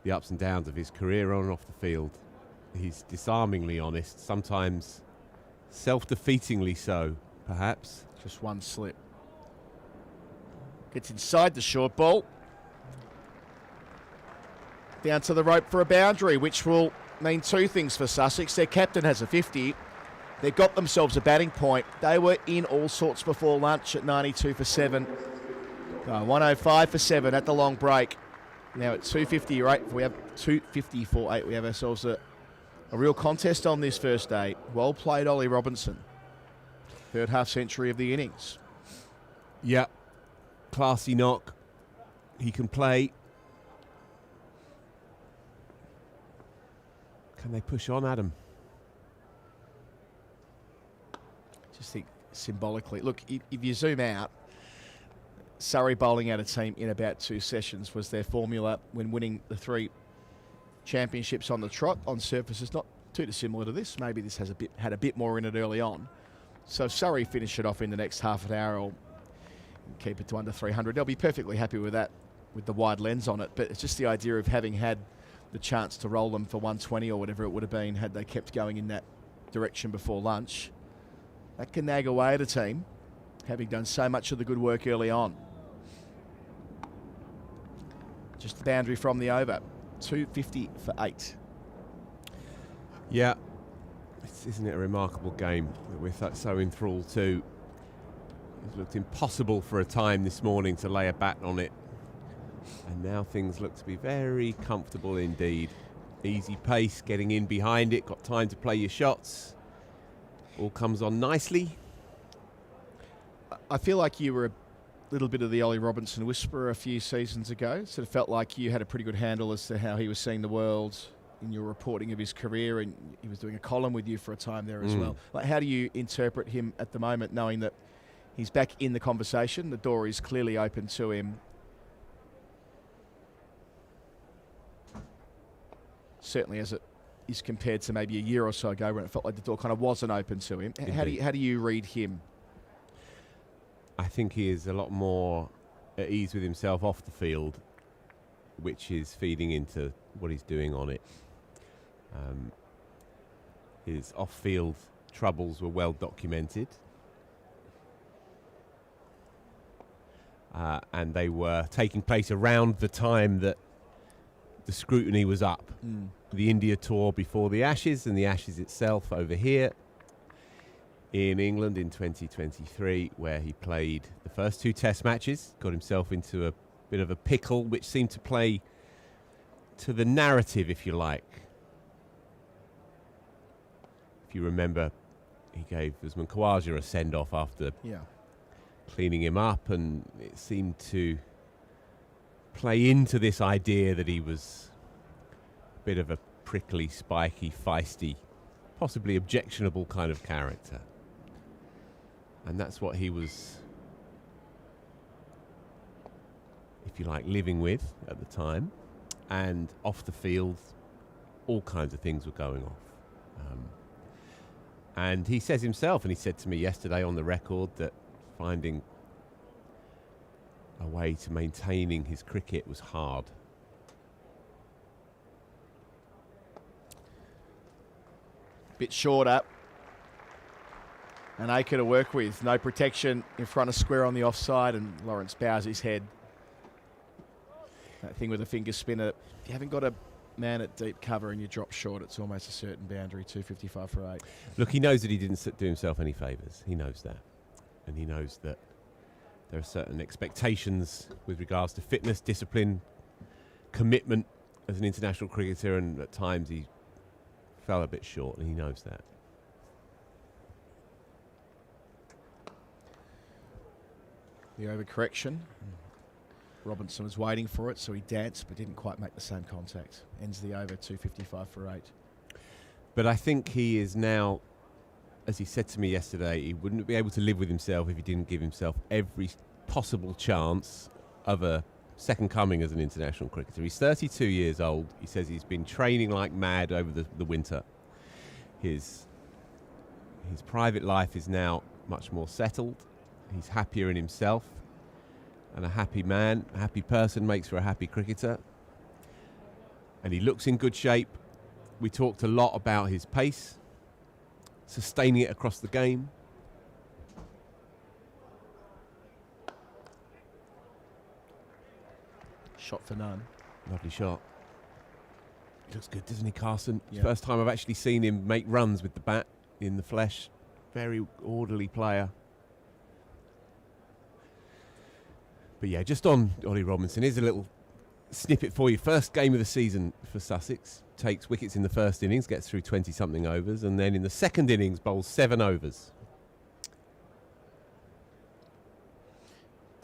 the ups and downs of his career on and off the field. He's disarmingly honest, sometimes self-defeatingly so, perhaps. Just one slip. Gets inside the short ball. down to the rope for a boundary, which will mean two things for Sussex. Their captain has a 50. They've got themselves a batting point. They were in all sorts before lunch at 92 for 7. 105 for 7 at the long break. Now at 258, we have 250 for 8. We have ourselves a real contest on this first day. Well played, Ollie Robinson. Third half century of the innings. Yeah, classy knock. He can play. Can they push on, Adam? Just think symbolically. Look, if you zoom out, Surrey bowling out a team in about 2 sessions was their formula when winning the 3 championships on the trot on surfaces not too dissimilar to this. Maybe this has had a bit more in it early on. So if Surrey finish it off in the next half an hour or keep it to under 300, they'll be perfectly happy with that, with the wide lens on it. But it's just the idea of having had the chance to roll them for 120 or whatever it would have been had they kept going in that direction before lunch. That can nag away at a team, having done so much of the good work early on. Just the boundary from the over. 250 for 8. Yeah. Isn't it a remarkable game that we're so enthralled to? It looked impossible for a time this morning to lay a bat on it. And now things look to be very comfortable indeed. Easy pace, getting in behind it, got time to play your shots. All comes on nicely. I feel like you were a little bit of the Ollie Robinson whisperer a few seasons ago. Sort of felt like you had a pretty good handle as to how he was seeing the world in your reporting of his career, and he was doing a column with you for a time there as well. Like, how do you interpret him at the moment, knowing that he's back in the conversation? The door is clearly open to him. Certainly as it is compared to maybe a year or so ago when it felt like the door kind of wasn't open to him. How do you read him? I think he is a lot more at ease with himself off the field, which is feeding into what he's doing on it. His off-field troubles were well documented. And they were taking place around the time that the scrutiny was up. The India tour before the Ashes and the Ashes itself over here in England in 2023, where he played the first 2 test matches, got himself into a bit of a pickle, which seemed to play to the narrative, if you like. If you remember, he gave Usman Khawaja a send-off after cleaning him up, and it seemed to play into this idea that he was a bit of a prickly, spiky, feisty, possibly objectionable kind of character. And that's what he was, if you like, living with at the time. And off the field, all kinds of things were going off. And he says himself, and he said to me yesterday on the record, that finding a way to maintaining his cricket was hard. Bit shorter. An acre to work with. No protection in front of square on the offside, and Lawrence bows his head. That thing with a finger spinner. If you haven't got a man at deep cover and you drop short, it's almost a certain boundary. 255 for 8. Look, he knows that he didn't do himself any favours. He knows that. And he knows that there are certain expectations with regards to fitness, discipline, commitment as an international cricketer, and at times he fell a bit short, and he knows that. The overcorrection. Robinson was waiting for it, so he danced but didn't quite make the same contact. Ends the over, 255 for 8. But I think he is now, as he said to me yesterday, he wouldn't be able to live with himself if he didn't give himself every possible chance of a second coming as an international cricketer. He's 32 years old. He says he's been training like mad over the winter. His private life is now much more settled. He's happier in himself. And a happy man, a happy person makes for a happy cricketer. And he looks in good shape. We talked a lot about his pace, sustaining it across the game. Shot for none. Lovely shot. Looks good, doesn't he, Carson? Yeah. First time I've actually seen him make runs with the bat in the flesh. Very orderly player. But yeah, just on Ollie Robinson, here's a little snippet for you. First game of the season for Sussex. Takes wickets in the first innings, gets through 20-something overs, and then in the second innings bowls 7 overs.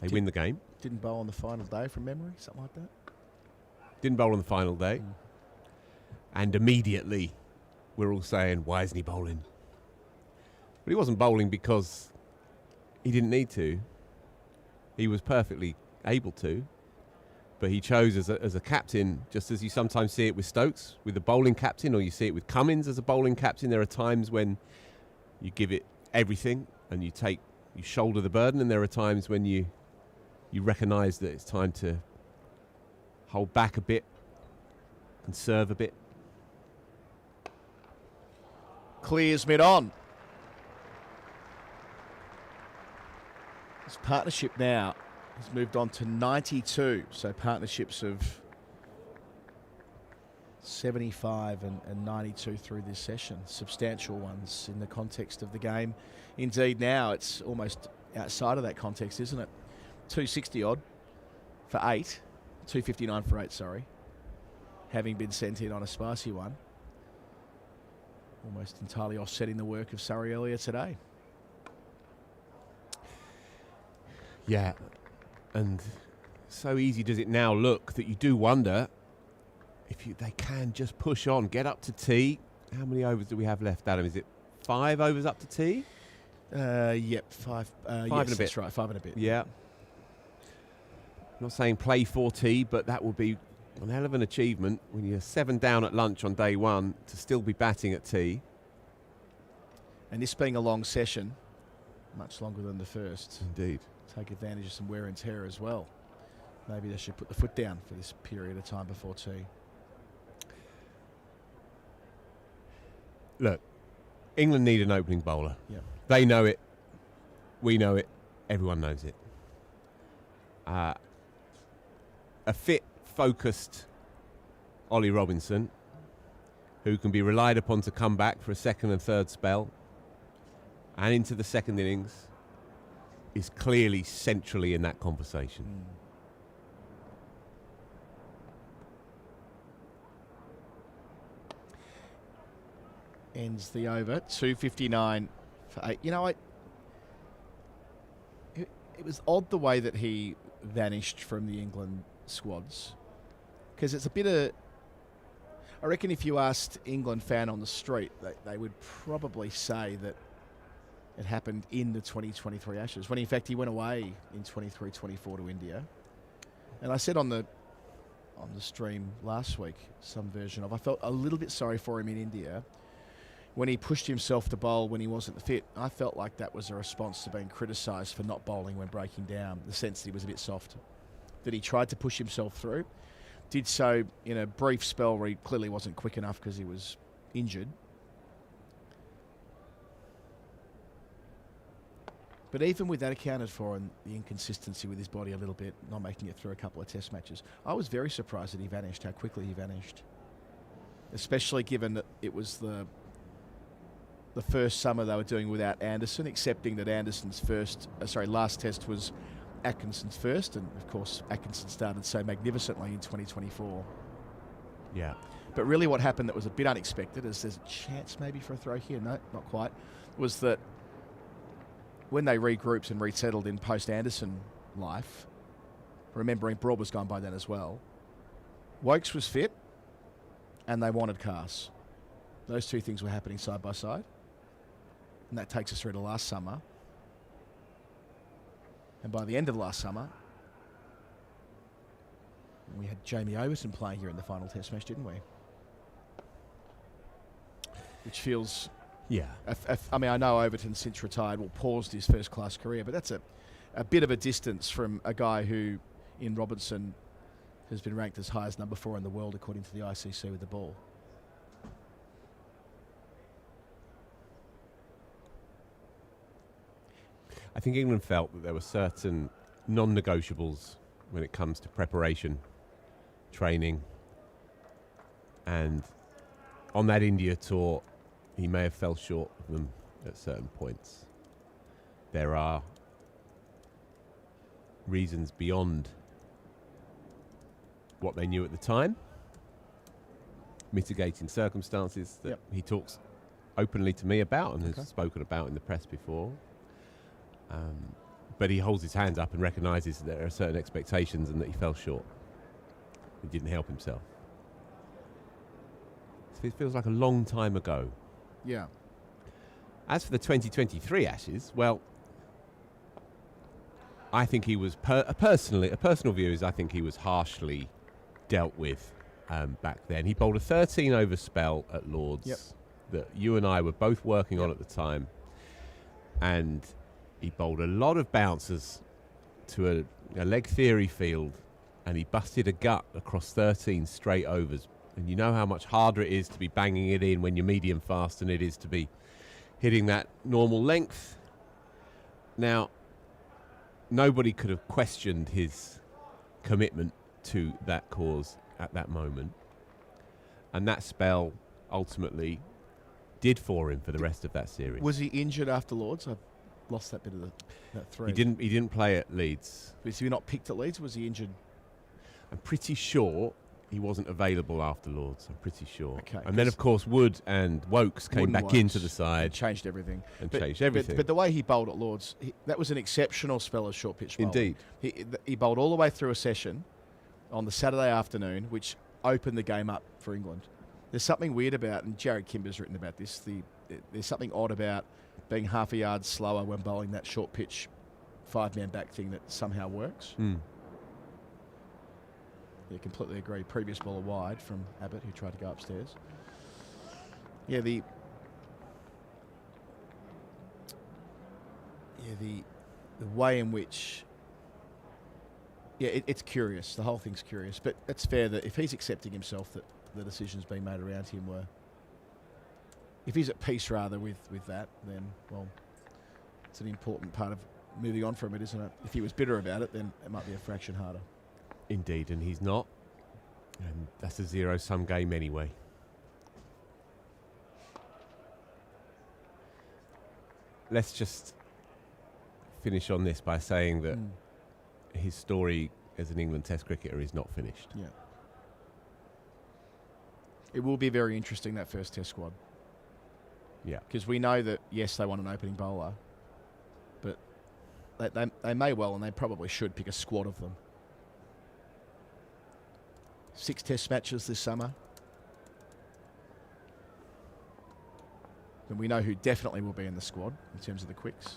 They win the game. Didn't bowl on the final day from memory, something like that. Didn't bowl on the final day. And immediately we're all saying, why isn't he bowling? But he wasn't bowling because he didn't need to. He was perfectly able to. But he chose as a captain, just as you sometimes see it with Stokes, with the bowling captain, or you see it with Cummins as a bowling captain. There are times when you give it everything and you shoulder the burden, and there are times when you recognise that it's time to hold back a bit, conserve a bit. Clears mid-on. His partnership now has moved on to 92. So partnerships of 75 and 92 through this session. Substantial ones in the context of the game. Indeed, now it's almost outside of that context, isn't it? 260 odd for 8. 259 for 8, sorry. Having been sent in on a spicy one. Almost entirely offsetting the work of Surrey earlier today. Yeah, and so easy does it now look that you do wonder if they can just push on, get up to tea. How many overs do we have left, Adam? Is it 5 overs up to tea? Yep, 5. 5 yes, and a bit. That's right, 5 and a bit. Yeah. Not saying play for tea, but that will be one hell of an achievement when you're 7 down at lunch on day 1 to still be batting at tea. And this being a long session, much longer than the first. Indeed. Take advantage of some wear and tear as well. Maybe they should put the foot down for this period of time before tea. Look, England need an opening bowler. Yep. They know it. We know it. Everyone knows it. A fit, focused Ollie Robinson, who can be relied upon to come back for a second and third spell and into the second innings, is clearly centrally in that conversation. Ends the over, 259 for 8. You know, it was odd the way that he vanished from the England squads, because it's a bit of, I reckon if you asked England fan on the street, they would probably say that it happened in the 2023 Ashes, when in fact he went away in 23-24 to India. And I said on the stream last week, some version of, I felt a little bit sorry for him in India when he pushed himself to bowl when he wasn't fit. I felt like that was a response to being criticised for not bowling when breaking down, the sense that he was a bit soft, that he tried to push himself through, did so in a brief spell where he clearly wasn't quick enough because he was injured. But even with that accounted for and the inconsistency with his body a little bit, not making it through a couple of test matches, I was very surprised that he vanished, how quickly he vanished. Especially given that it was the first summer they were doing without Anderson, accepting that Anderson's last test was Atkinson's first, and of course Atkinson started so magnificently in 2024. Yeah. But really what happened that was a bit unexpected, is there's a chance maybe for a throw here, no, not quite, was that when they regrouped and resettled in post-Anderson life, remembering Broad was gone by then as well, Wokes was fit and they wanted Cars. Those two things were happening side by side. And that takes us through to last summer. And by the end of last summer, we had Jamie Overton playing here in the final test match, didn't we? Which feels... Yeah. I mean, I know Overton since retired, paused his first-class career, but that's a bit of a distance from a guy who, in Robinson, has been ranked as high as number 4 in the world according to the ICC with the ball. I think England felt that there were certain non-negotiables when it comes to preparation, training, And on that India tour, he may have fell short of them at certain points. There are reasons beyond what they knew at the time, mitigating circumstances that he talks openly to me about and has spoken about in the press before. But he holds his hands up and recognises that there are certain expectations and that he fell short. He didn't help himself. So it feels like a long time ago. Yeah. As for the 2023 Ashes, well, I think he was a personal view is I think he was harshly dealt with back then. He bowled a 13-over spell at Lords that you and I were both working on at the time, and he bowled a lot of bouncers to a leg theory field, and he busted a gut across 13 straight overs. And you know how much harder it is to be banging it in when you're medium fast than it is to be hitting that normal length. Now, nobody could have questioned his commitment to that cause at that moment. And that spell ultimately did for him for the rest of that series. Was he injured after Lords? I lost that bit of that thread. He didn't play at Leeds. Was he not picked at Leeds? Was he injured? I'm pretty sure he wasn't available after Lords. I'm pretty sure. Okay, and then, of course, Wood and Wokes came back into the side. Changed everything. Changed everything. But the way he bowled at Lords, that was an exceptional spell of short pitch bowling. Indeed. He bowled all the way through a session on the Saturday afternoon, which opened the game up for England. There's something weird about, and Jared Kimber's written about this, there's something odd about being half a yard slower when bowling that short pitch 5-man back thing that somehow works. Yeah, completely agree. Previous ball wide from Abbott, who tried to go upstairs. Yeah, the way in which, it's curious. The whole thing's curious, but it's fair that if he's accepting himself that the decisions being made around him were, if he's at peace rather with that, then well, it's an important part of moving on from it, isn't it? If he was bitter about it, then it might be a fraction harder. Indeed, and he's not. And that's a zero-sum game anyway. Let's just finish on this by saying that his story as an England Test cricketer is not finished. Yeah. It will be very interesting, that first Test squad. Yeah. Because we know that, yes, they want an opening bowler, but they may well, and they probably should, pick a squad of them. 6 Test matches this summer. And we know who definitely will be in the squad in terms of the quicks.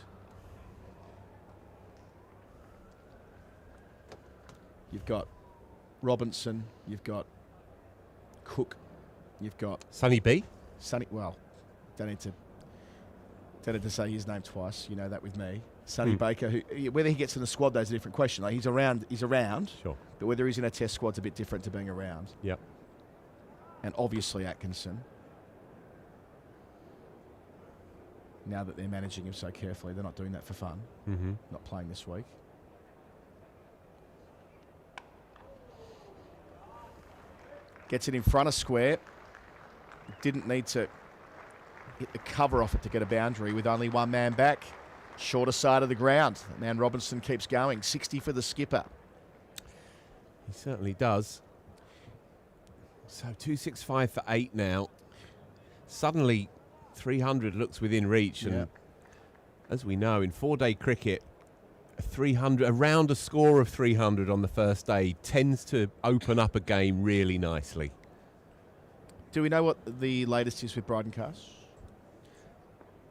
You've got Robinson, you've got Cook, you've got Sonny B. Well, don't need to say his name twice. You know that with me. Sonny Baker, who whether he gets in the squad, that's a different question. Like he's around. Sure. But whether he's in a Test squad's a bit different to being around. Yep. And obviously Atkinson. Now that they're managing him so carefully, they're not doing that for fun. Not playing this week. Gets it in front of square. Didn't need to hit the cover off it to get a boundary with only one man back. Shorter side of the ground. Man Robinson keeps going. 60 for the skipper. He certainly does. So 265 for 8 now. Suddenly 300 looks within reach. And as we know, in 4-day cricket, 300, around a score of 300 on the first day tends to open up a game really nicely. Do we know what the latest is with Bradencarse?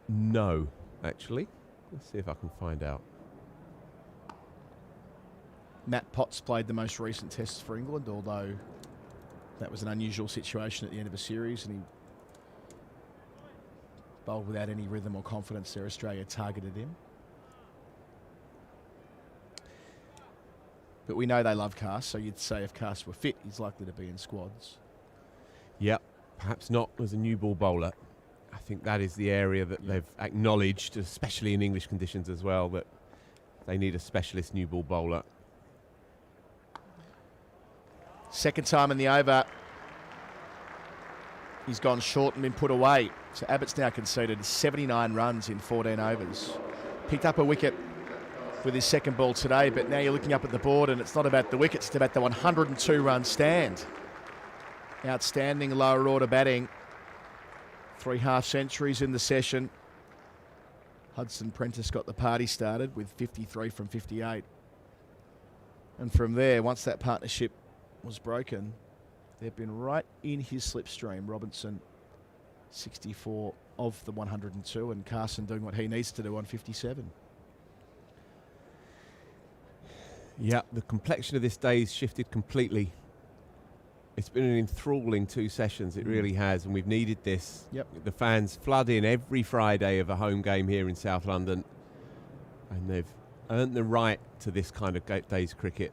No, actually. Let's see if I can find out. Matt Potts played the most recent tests for England, although that was an unusual situation at the end of a series, and he bowled without any rhythm or confidence there. Australia targeted him. But we know they love Carse, so you'd say if Carse were fit, he's likely to be in squads. Yep, perhaps not as a new ball bowler. I think that is the area that they've acknowledged, especially in English conditions as well, that they need a specialist new ball bowler. Second time in the over. He's gone short and been put away. So Abbott's now conceded 79 runs in 14 overs. Picked up a wicket with his second ball today, but now you're looking up at the board and it's not about the wickets, it's about the 102-run stand. Outstanding lower order batting. 3 half-centuries in the session. Hudson Prentice got the party started with 53 from 58. And from there, once that partnership was broken, they've been right in his slipstream. Robinson, 64 of the 102, and Carson doing what he needs to do on 57. Yeah, the complexion of this day's shifted completely. It's been an enthralling 2 sessions, it really has, and we've needed this. Yep. The fans flood in every Friday of a home game here in South London, and they've earned the right to this kind of day's cricket.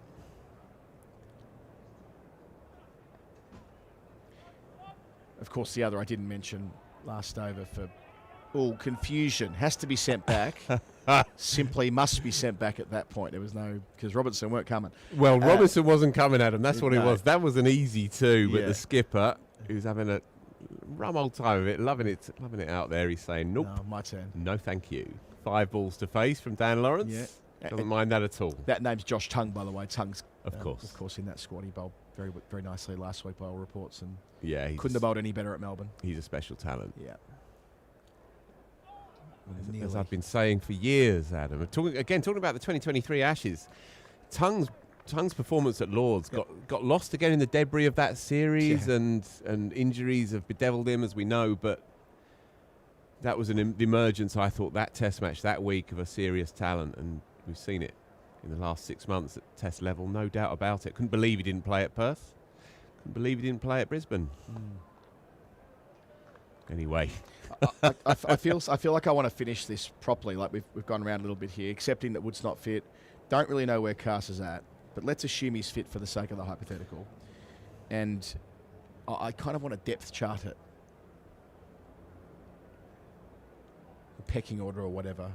Of course, the other I didn't mention, last over for all confusion, has to be sent back. Simply must be sent back at that point. There was no, because Robinson weren't coming. Well, Robinson wasn't coming at him. That's what it No. was. That was an easy 2, but Yeah. the skipper, he was having a rum old time of it, loving it out there. He's saying, nope, No, my turn. no thank you. 5 balls to face from Dan Lawrence. Yeah. Doesn't mind that at all. That name's Josh Tongue, by the way. Tongue's, Of course, in that squad. He bowled very, very nicely last week by all reports, and Yeah, couldn't have bowled any better at Melbourne. he's a special talent. Yeah. As I've been saying for years, Adam. Talking about the 2023 Ashes, Tongue's performance at Lords got lost again in the debris of that series, and injuries have bedeviled him, as we know, but that was the emergence, I thought, that Test match that week of a serious talent, and we've seen it in the last 6 months at Test level, no doubt about it. Couldn't believe he didn't play at Perth. Couldn't believe he didn't play at Brisbane. Anyway. I feel like I want to finish this properly. Like we've gone around a little bit here, accepting that Wood's not fit. Don't really know where Carson's at, but let's assume he's fit for the sake of the hypothetical. And I kind of want to depth chart it. A pecking order or whatever.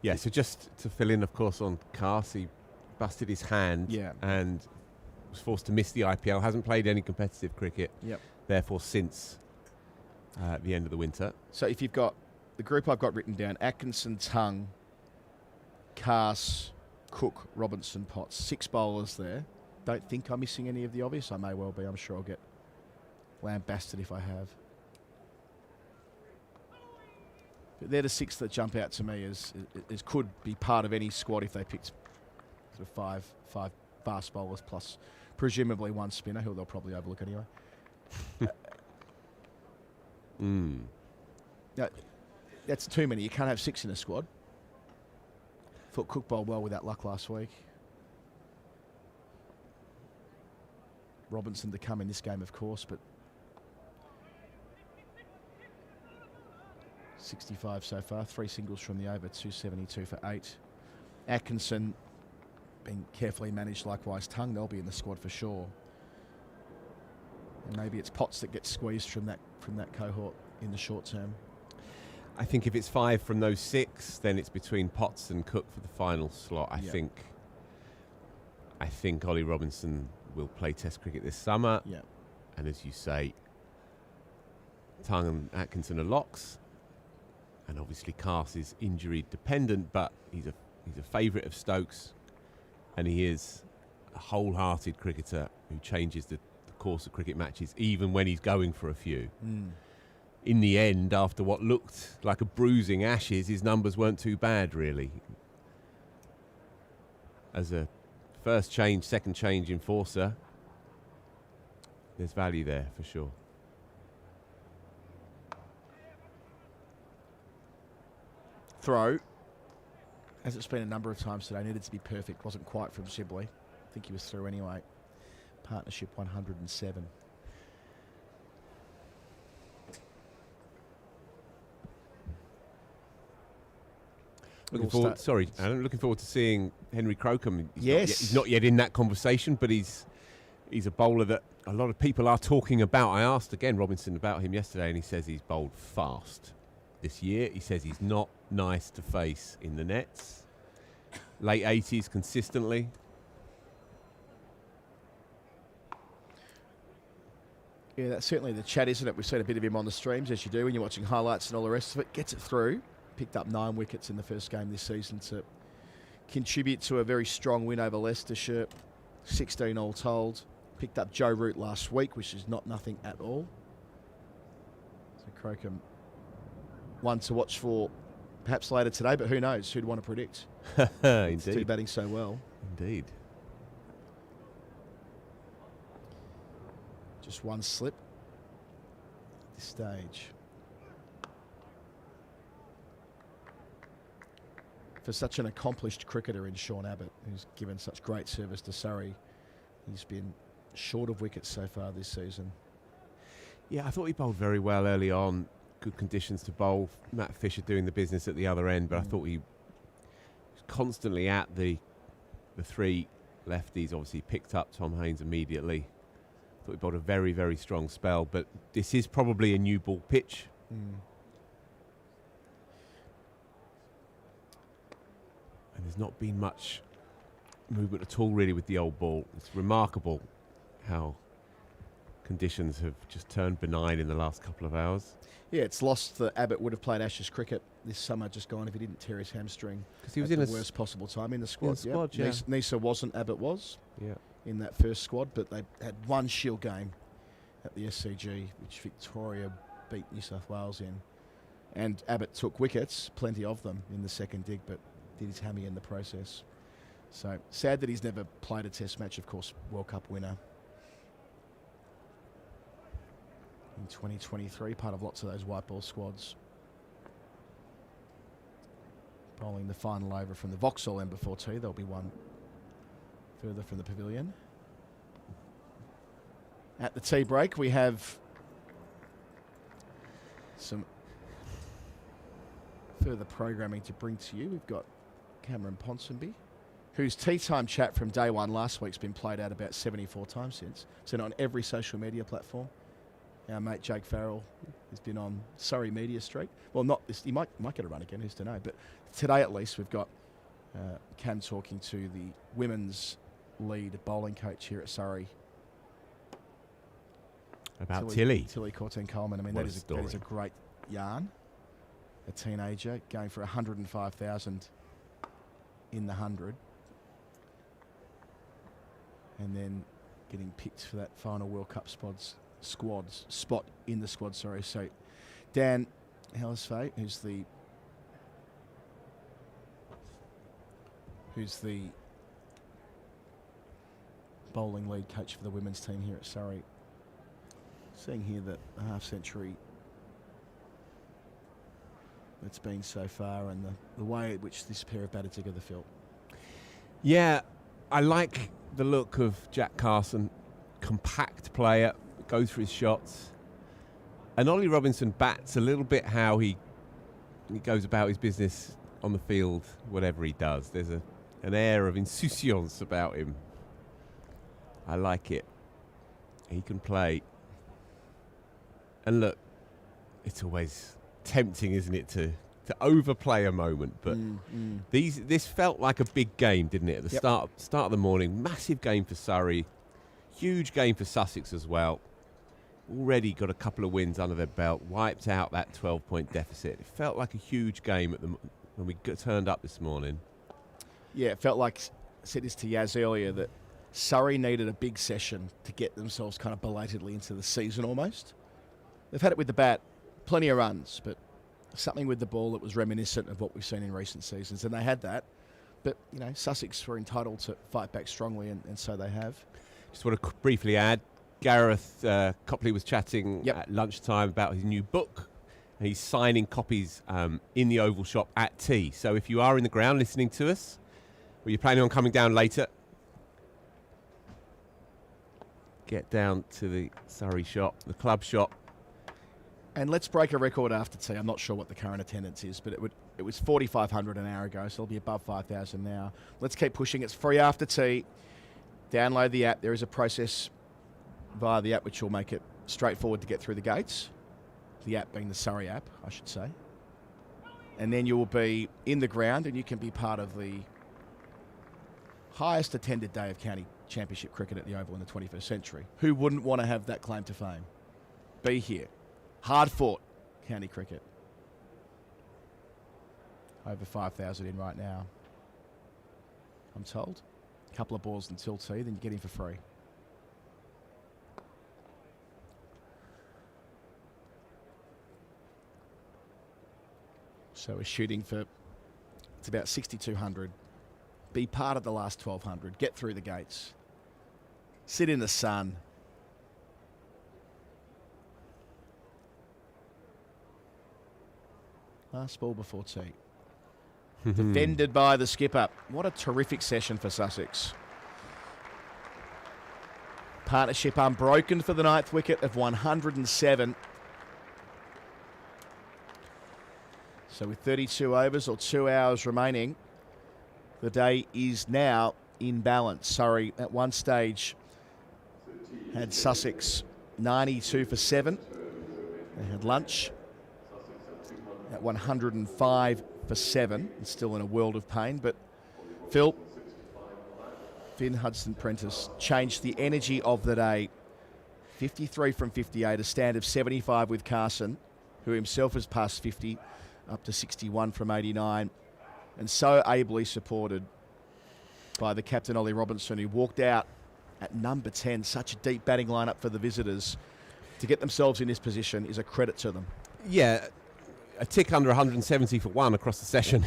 Yeah, so just to fill in, of course, on Cars, he busted his hand and was forced to miss the IPL. Hasn't played any competitive cricket, therefore, since the end of the winter. So if you've got the group I've got written down, Atkinson, Tongue, Cars, Cook, Robinson, Potts, 6 bowlers there. Don't think I'm missing any of the obvious. I may well be. I'm sure I'll get lambasted if I have. But they're the 6 that jump out to me as could be part of any squad if they picked sort of five fast bowlers plus presumably 1 spinner who they'll probably overlook anyway. That's too many. You can't have 6 in a squad. Thought Cook bowled well with that luck last week. Robinson to come in this game, of course, but 65 so far. 3 singles from the over, 272 for 8. Atkinson being carefully managed, likewise. Tongue, they'll be in the squad for sure. And maybe it's Potts that gets squeezed from that cohort in the short term. I think if it's 5 from those 6, then it's between Potts and Cook for the final slot. I think Ollie Robinson will play Test cricket this summer. Yeah. And as you say, Tongue and Atkinson are locks. And obviously Cars is injury dependent, but he's a favourite of Stokes, and he is a wholehearted cricketer who changes the course of cricket matches even when he's going for a few. In the end, after what looked like a bruising Ashes, his numbers weren't too bad, really. As a first change, second change enforcer, there's value there for sure. Throw, as it's been a number of times today, needed to be perfect. Wasn't quite from Sibley. I think he was through anyway. Partnership 107. Looking forward to seeing Henry Crocombe. Yes. He's not yet in that conversation, but he's a bowler that a lot of people are talking about. I asked again Robinson about him yesterday, and he says he's bowled fast this year. He says he's not nice to face in the nets. Late 80s consistently. Yeah, that's certainly the chat, isn't it? We've seen a bit of him on the streams, as you do when you're watching highlights and all the rest of it. Gets it through. Picked up 9 wickets in the first game this season to contribute to a very strong win over Leicestershire. 16 all told. Picked up Joe Root last week, which is not nothing at all. So Crocombe, one to watch for perhaps later today, but who knows? Who'd want to predict? Indeed. Two batting so well. Indeed. Just one slip at this stage. For such an accomplished cricketer in Sean Abbott, who's given such great service to Surrey, he's been short of wickets so far this season. Yeah, I thought he bowled very well early on. Good conditions to bowl. Matt Fisher doing the business at the other end, but I thought he was constantly at the 3 lefties. Obviously picked up Tom Haynes immediately. Thought he bowled a very, very strong spell, but this is probably a new ball pitch. And there's not been much movement at all really with the old ball. It's remarkable how conditions have just turned benign in the last couple of hours. Yeah, it's lost that Abbott would have played Ashes cricket this summer just gone if he didn't tear his hamstring. Because he was at in the worst possible time in the squad. Yeah. Nisa wasn't, Abbott was. Yeah. In that first squad, but they had one Shield game at the SCG, which Victoria beat New South Wales in. And Abbott took wickets, plenty of them, in the second dig, but did his hammy in the process. So sad that he's never played a test match, of course, World Cup winner. In 2023, part of lots of those white ball squads. Bowling the final over from the Vauxhall end before tea. There'll be one further from the pavilion. At the tea break, we have some further programming to bring to you. We've got Cameron Ponsonby, whose tea time chat from day one last week's been played out about 74 times since. So on every social media platform. Our mate Jake Farrell has been on Surrey Media Street. Well, not this. He might get a run again. Who's to know? But today, at least, we've got Cam talking to the women's lead bowling coach here at Surrey. About Tilly Corten Coleman. I mean, that is a great yarn. A teenager going for 105,000 in the 100. And then getting picked for that final World Cup spot in the squad, sorry. So Dan Hellisfate, who's the bowling lead coach for the women's team here at Surrey. Seeing here that the half century it's been so far and the way in which this pair have batted together, Phil. Yeah, I like the look of Jack Carson, compact player, goes for his shots. And Ollie Robinson bats a little bit how he goes about his business on the field, whatever he does. There's an air of insouciance about him. I like it. He can play. And look, it's always tempting, isn't it, to overplay a moment, but this felt like a big game, didn't it? At the start of the morning, massive game for Surrey, huge game for Sussex as well. Already got a couple of wins under their belt, wiped out that 12-point deficit. It felt like a huge game when we turned up this morning. Yeah, it felt like, I said this to Yaz earlier, that Surrey needed a big session to get themselves kind of belatedly into the season almost. They've had it with the bat, plenty of runs, but something with the ball that was reminiscent of what we've seen in recent seasons, and they had that. But, you know, Sussex were entitled to fight back strongly, and so they have. Just want to briefly add, Gareth Copley was chatting at lunchtime about his new book. And he's signing copies in the Oval shop at tea. So if you are in the ground listening to us, or you're planning on coming down later, get down to the Surrey shop, the club shop. And let's break a record after tea. I'm not sure what the current attendance is, but it was 4,500 an hour ago, so it'll be above 5,000 now. Let's keep pushing. It's free after tea. Download the app. There is a process via the app which will make it straightforward to get through the gates. The app being the Surrey app, I should say. And then you will be in the ground and you can be part of the highest attended day of county championship cricket at the Oval in the 21st century. Who wouldn't want to have that claim to fame? be here. Hard fought county cricket. Over 5,000 in right now, I'm told. A couple of balls until tea, then you get in for free. So we're shooting for, it's about 6,200. Be part of the last 1,200. Get through the gates. Sit in the sun. Last ball before tea. Defended by the skipper. What a terrific session for Sussex. Partnership unbroken for the 9th wicket of 107. So with 32 overs or 2 hours remaining, the day is now in balance. Surrey at one stage had Sussex 92 for 7. They had lunch at 105 for 7. It's still in a world of pain, but Finn Hudson-Prentice changed the energy of the day. 53 from 58, a stand of 75 with Carson, who himself has passed 50, up to 61 from 89, and so ably supported by the captain, Ollie Robinson, who walked out at number 10. Such a deep batting lineup for the visitors. To get themselves in this position is a credit to them. Yeah, a tick under 170 for 1 across the session,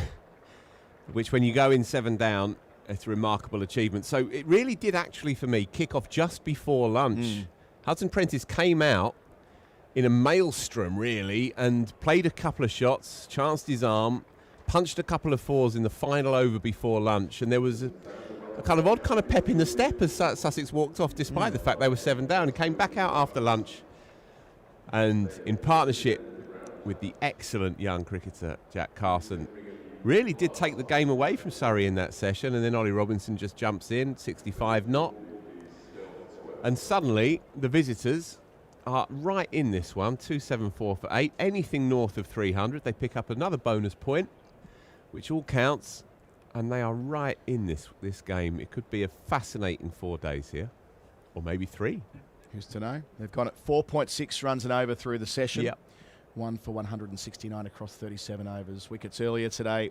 which when you go in 7 down, it's a remarkable achievement. So it really did actually, for me, kick off just before lunch. Hudson-Prentice came out in a maelstrom, really, and played a couple of shots, chanced his arm, punched a couple of 4s in the final over before lunch, and there was a kind of odd kind of pep in the step as Sussex walked off, despite the fact they were 7 down, and came back out after lunch. And in partnership with the excellent young cricketer, Jack Carson, really did take the game away from Surrey in that session, and then Ollie Robinson just jumps in, 65 not. And suddenly, the visitors are right in this one, 274 for 8. Anything north of 300, they pick up another bonus point, which all counts, and they are right in this game. It could be a fascinating 4 days here, or maybe 3. Who's to know? They've gone at 4.6 runs and over through the session. Yep. 1 for 169 across 37 overs. Wickets earlier today.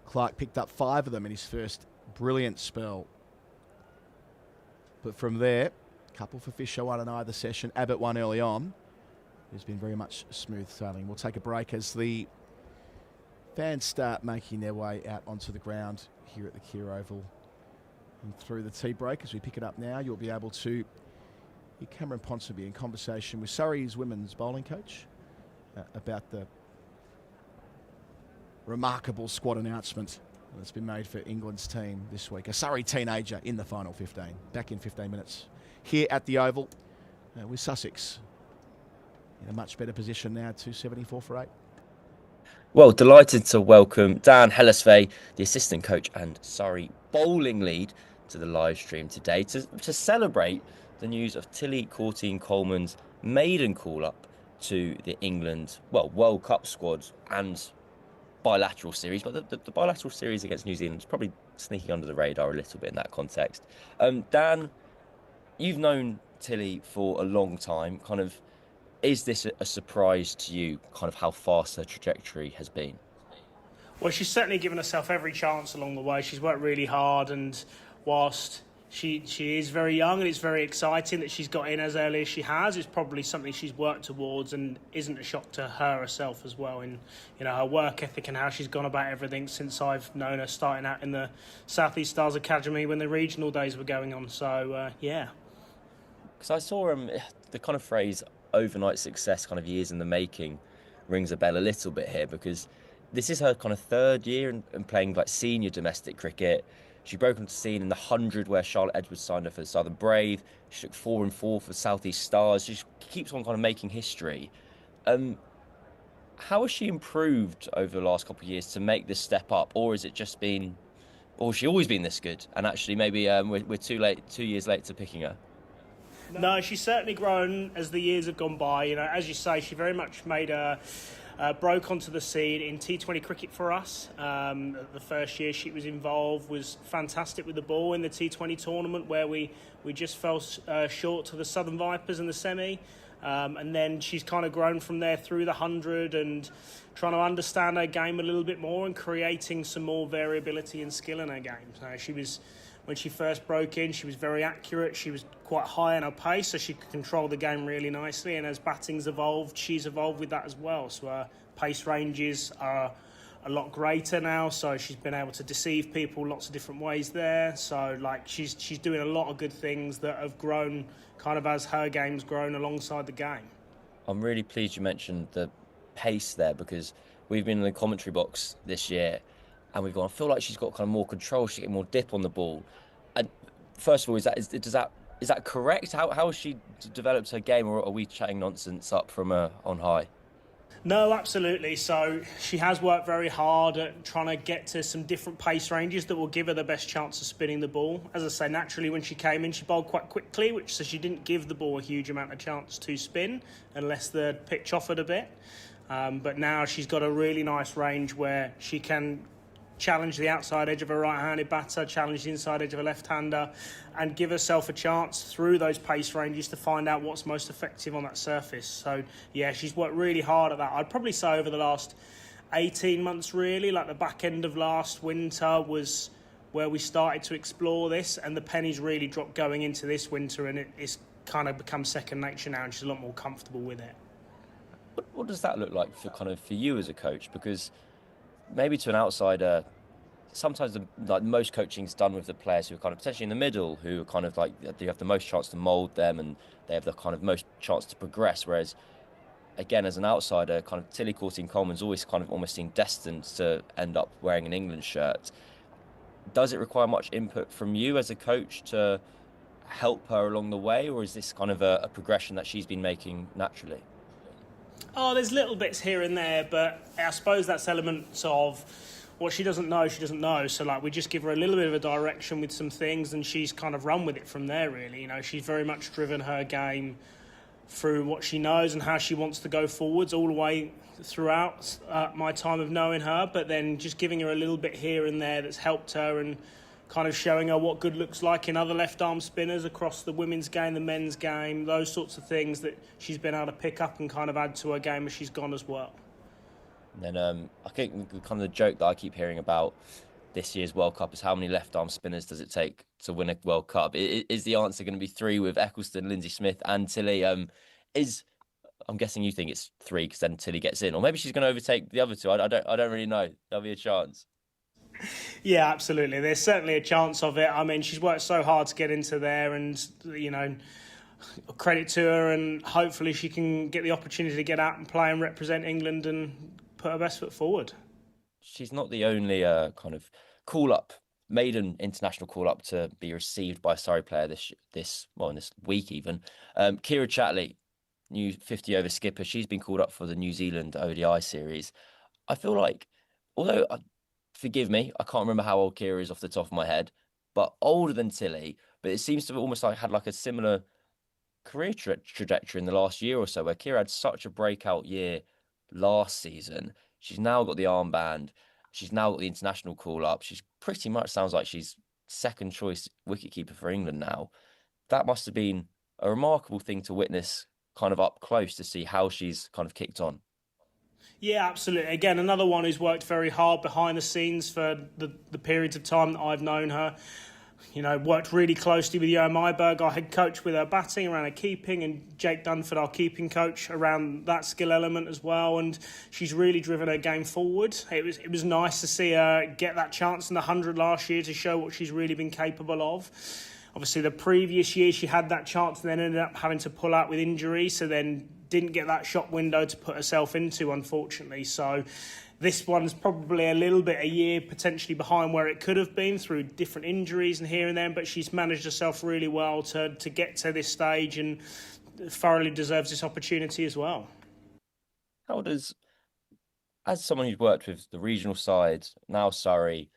Clark picked up 5 of them in his first brilliant spell. But from there, couple for Fisher, 1 in either session. Abbott 1 early on. There's been very much smooth sailing. We'll take a break as the fans start making their way out onto the ground here at the Keir Oval. And through the tea break, as we pick it up now, you'll be able to hear Cameron Ponsonby in conversation with Surrey's women's bowling coach about the remarkable squad announcement that's been made for England's team this week. A Surrey teenager in the final 15. Back in 15 minutes. Here at the Oval with Sussex in a much better position now, 274 for 8. Well, delighted to welcome Dan Hellisvey, the assistant coach and Surrey bowling lead, to the live stream today to celebrate the news of Tilly Coleman's maiden call-up to the England, World Cup squad and bilateral series. But the bilateral series against New Zealand is probably sneaking under the radar a little bit in that context. Dan, you've known Tilly for a long time. Kind of, is this a surprise to you, kind of how fast her trajectory has been? Well, she's certainly given herself every chance along the way. She's worked really hard, and whilst she is very young and it's very exciting that she's got in as early as she has, it's probably something she's worked towards and isn't a shock to her herself as well, in her work ethic and how she's gone about everything since I've known her, starting out in the South East Stars Academy when the regional days were going on. So, yeah. Because I saw the kind of phrase overnight success, kind of years in the making, rings a bell a little bit here, because this is her kind of 3rd year in playing like senior domestic cricket. She broke onto the scene in the 100 where Charlotte Edwards signed her for the Southern Brave. She took 4 and 4 for South East Stars. She just keeps on kind of making history. How has she improved over the last couple of years to make this step up? Or has it just been, or has she always been this good? And actually maybe we're 2 years late to picking her. No, she's certainly grown as the years have gone by. As you say, she very much made broke onto the scene in T20 cricket for us. The first year she was involved was fantastic with the ball in the T20 tournament, where we just fell short to the Southern Vipers in the semi. And then she's kind of grown from there through the 100 and trying to understand her game a little bit more and creating some more variability and skill in her game. So when she first broke in, she was very accurate. She was quite high in her pace, so she could control the game really nicely. And as batting's evolved, she's evolved with that as well. So her pace ranges are a lot greater now, so she's been able to deceive people lots of different ways there. So she's doing a lot of good things that have grown kind of as her game's grown alongside the game. I'm really pleased you mentioned the pace there, because we've been in the commentary box this year and we've gone, I feel like she's got kind of more control, she's getting more dip on the ball. And first of all, is that correct? How has she developed her game, or are we chatting nonsense up from on high? No, absolutely. So she has worked very hard at trying to get to some different pace ranges that will give her the best chance of spinning the ball. As I say, naturally when she came in, she bowled quite quickly, so she didn't give the ball a huge amount of chance to spin unless the pitch offered a bit. But now she's got a really nice range where she can challenge the outside edge of a right-handed batter, challenge the inside edge of a left-hander, and give herself a chance through those pace ranges to find out what's most effective on that surface. So, yeah, she's worked really hard at that. I'd probably say over the last 18 months, really, like the back end of last winter was where we started to explore this, and the pennies really dropped going into this winter, and it's kind of become second nature now, and she's a lot more comfortable with it. What does that look like for you as a coach? Because maybe to an outsider, sometimes most coaching is done with the players who are kind of potentially in the middle, who are kind of you have the most chance to mould them and they have the kind of most chance to progress. Whereas, again, as an outsider, kind of Tilly Coleman's always kind of almost seemed destined to end up wearing an England shirt. Does it require much input from you as a coach to help her along the way, or is this kind of a progression that she's been making naturally? Oh, there's little bits here and there, but I suppose that's elements of what she doesn't know, she doesn't know. So, we just give her a little bit of a direction with some things, and she's kind of run with it from there, really. She's very much driven her game through what she knows and how she wants to go forwards all the way throughout my time of knowing her, but then just giving her a little bit here and there that's helped her and kind of showing her what good looks like in other left-arm spinners across the women's game, the men's game, those sorts of things that she's been able to pick up and kind of add to her game as she's gone as well. And then I think kind of the joke that I keep hearing about this year's World Cup is how many left-arm spinners does it take to win a World Cup? Is the answer going to be 3 with Eccleston, Lindsay Smith and Tilly? I'm guessing you think it's 3 because then Tilly gets in, or maybe she's going to overtake the other 2. I don't really know. There'll be a chance. Yeah, absolutely. There's certainly a chance of it. I mean, she's worked so hard to get into there, and credit to her, and hopefully she can get the opportunity to get out and play and represent England and put her best foot forward. She's not the only kind of call-up, maiden international call-up to be received by a Surrey player in this week even. Kira Chatley, new 50-over skipper, she's been called up for the New Zealand ODI series. I feel like, although, forgive me, I can't remember how old Kira is off the top of my head, but older than Tilly, but it seems to have almost had a similar career trajectory in the last year or so, where Kira had such a breakout year last season. She's now got the armband. She's now got the international call-up. She's pretty much sounds like she's second choice wicketkeeper for England now. That must have been a remarkable thing to witness kind of up close, to see how she's kind of kicked on. Yeah, absolutely. Again, another one who's worked very hard behind the scenes for the periods of time that I've known her. Worked really closely with Johan Myberg, our head coach, with her batting, around her keeping, and Jake Dunford, our keeping coach, around that skill element as well. And she's really driven her game forward. It was nice to see her get that chance in the 100 last year to show what she's really been capable of. Obviously, the previous year she had that chance and then ended up having to pull out with injury, so then didn't get that shot window to put herself into, unfortunately. So this one's probably a year potentially behind where it could have been through different injuries and here and there, but she's managed herself really well to get to this stage and thoroughly deserves this opportunity as well. How does, as someone who's worked with the regional side, now Surrey,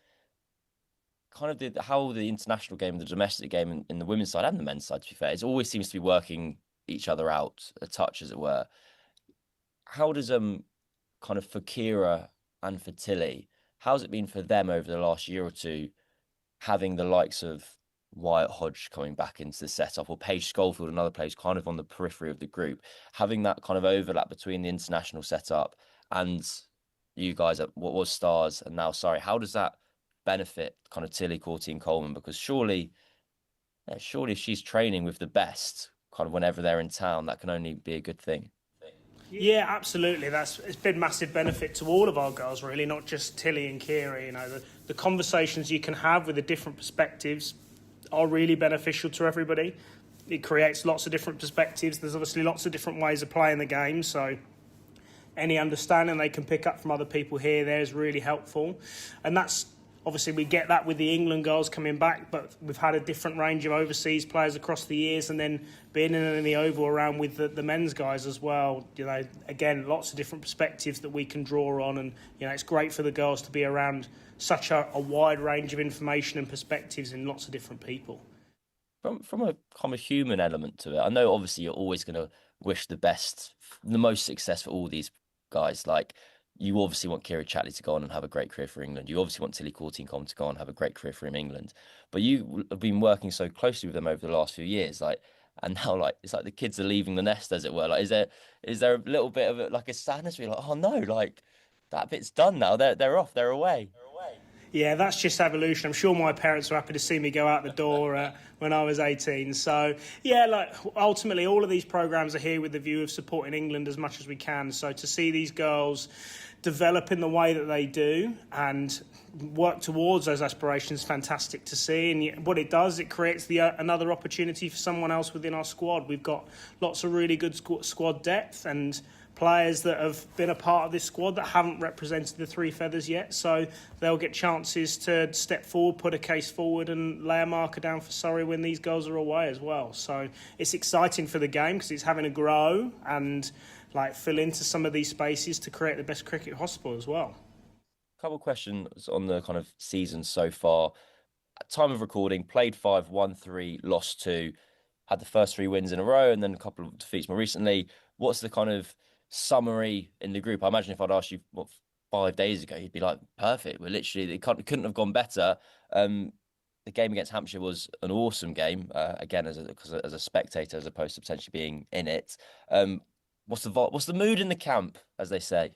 kind of how the international game, the domestic game in the women's side and the men's side, to be fair, it always seems to be working each other out a touch, as it were. How does kind of for Kira and for Tilly, how's it been for them over the last year or two, having the likes of Wyatt Hodge coming back into the setup, or Paige Schofield, another player who's kind of on the periphery of the group, having that kind of overlap between the international setup and you guys at what was Stars and now Surrey, how does that benefit kind of Tilly, Courtney and Coleman? Because surely if she's training with the best kind of whenever they're in town, that can only be a good thing. Yeah, absolutely. It's been massive benefit to all of our girls, really, not just Tilly and Kira. You know, the conversations you can have with the different perspectives are really beneficial to everybody. It creates lots of different perspectives. There's obviously lots of different ways of playing the game, so any understanding they can pick up from other people here there is really helpful. And that's obviously, we get that with the England girls coming back, but we've had a different range of overseas players across the years, and then being in the Oval around with the men's guys as well. You know, again, lots of different perspectives that we can draw on, and you know, it's great for the girls to be around such a wide range of information and perspectives in lots of different people. From a kind of human element to it, I know obviously you're always going to wish the best, the most success for all these guys. Like, you obviously want Kira Chatley to go on and have a great career for England. You obviously want Tilly Courtney to go on and have a great career for England. But you have been working so closely with them over the last few years, and now it's like the kids are leaving the nest, as it were. Like, is there a little bit of a sadness where you're like, oh no, like that bit's done now. They're off. They're away. Yeah, that's just evolution. I'm sure my parents were happy to see me go out the door when I was 18. So, yeah, ultimately all of these programmes are here with the view of supporting England as much as we can. So to see these girls develop in the way that they do and work towards those aspirations is fantastic to see. And what it does, it creates another opportunity for someone else within our squad. We've got lots of really good squad depth and players that have been a part of this squad that haven't represented the Three Feathers yet, so they'll get chances to step forward, put a case forward and lay a marker down for Surrey when these girls are away as well. So it's exciting for the game because it's having to grow and fill into some of these spaces to create the best cricket possible as well. A couple of questions on the kind of season so far. At time of recording, played 5, won 3, lost 2, had the first 3 wins in a row and then a couple of defeats more recently. What's the kind of summary in the group? I imagine if I'd asked you 5 days ago, you'd be like, perfect. We're literally, it couldn't have gone better. The game against Hampshire was an awesome game, again, as a spectator, as opposed to potentially being in it. What's the mood in the camp, as they say?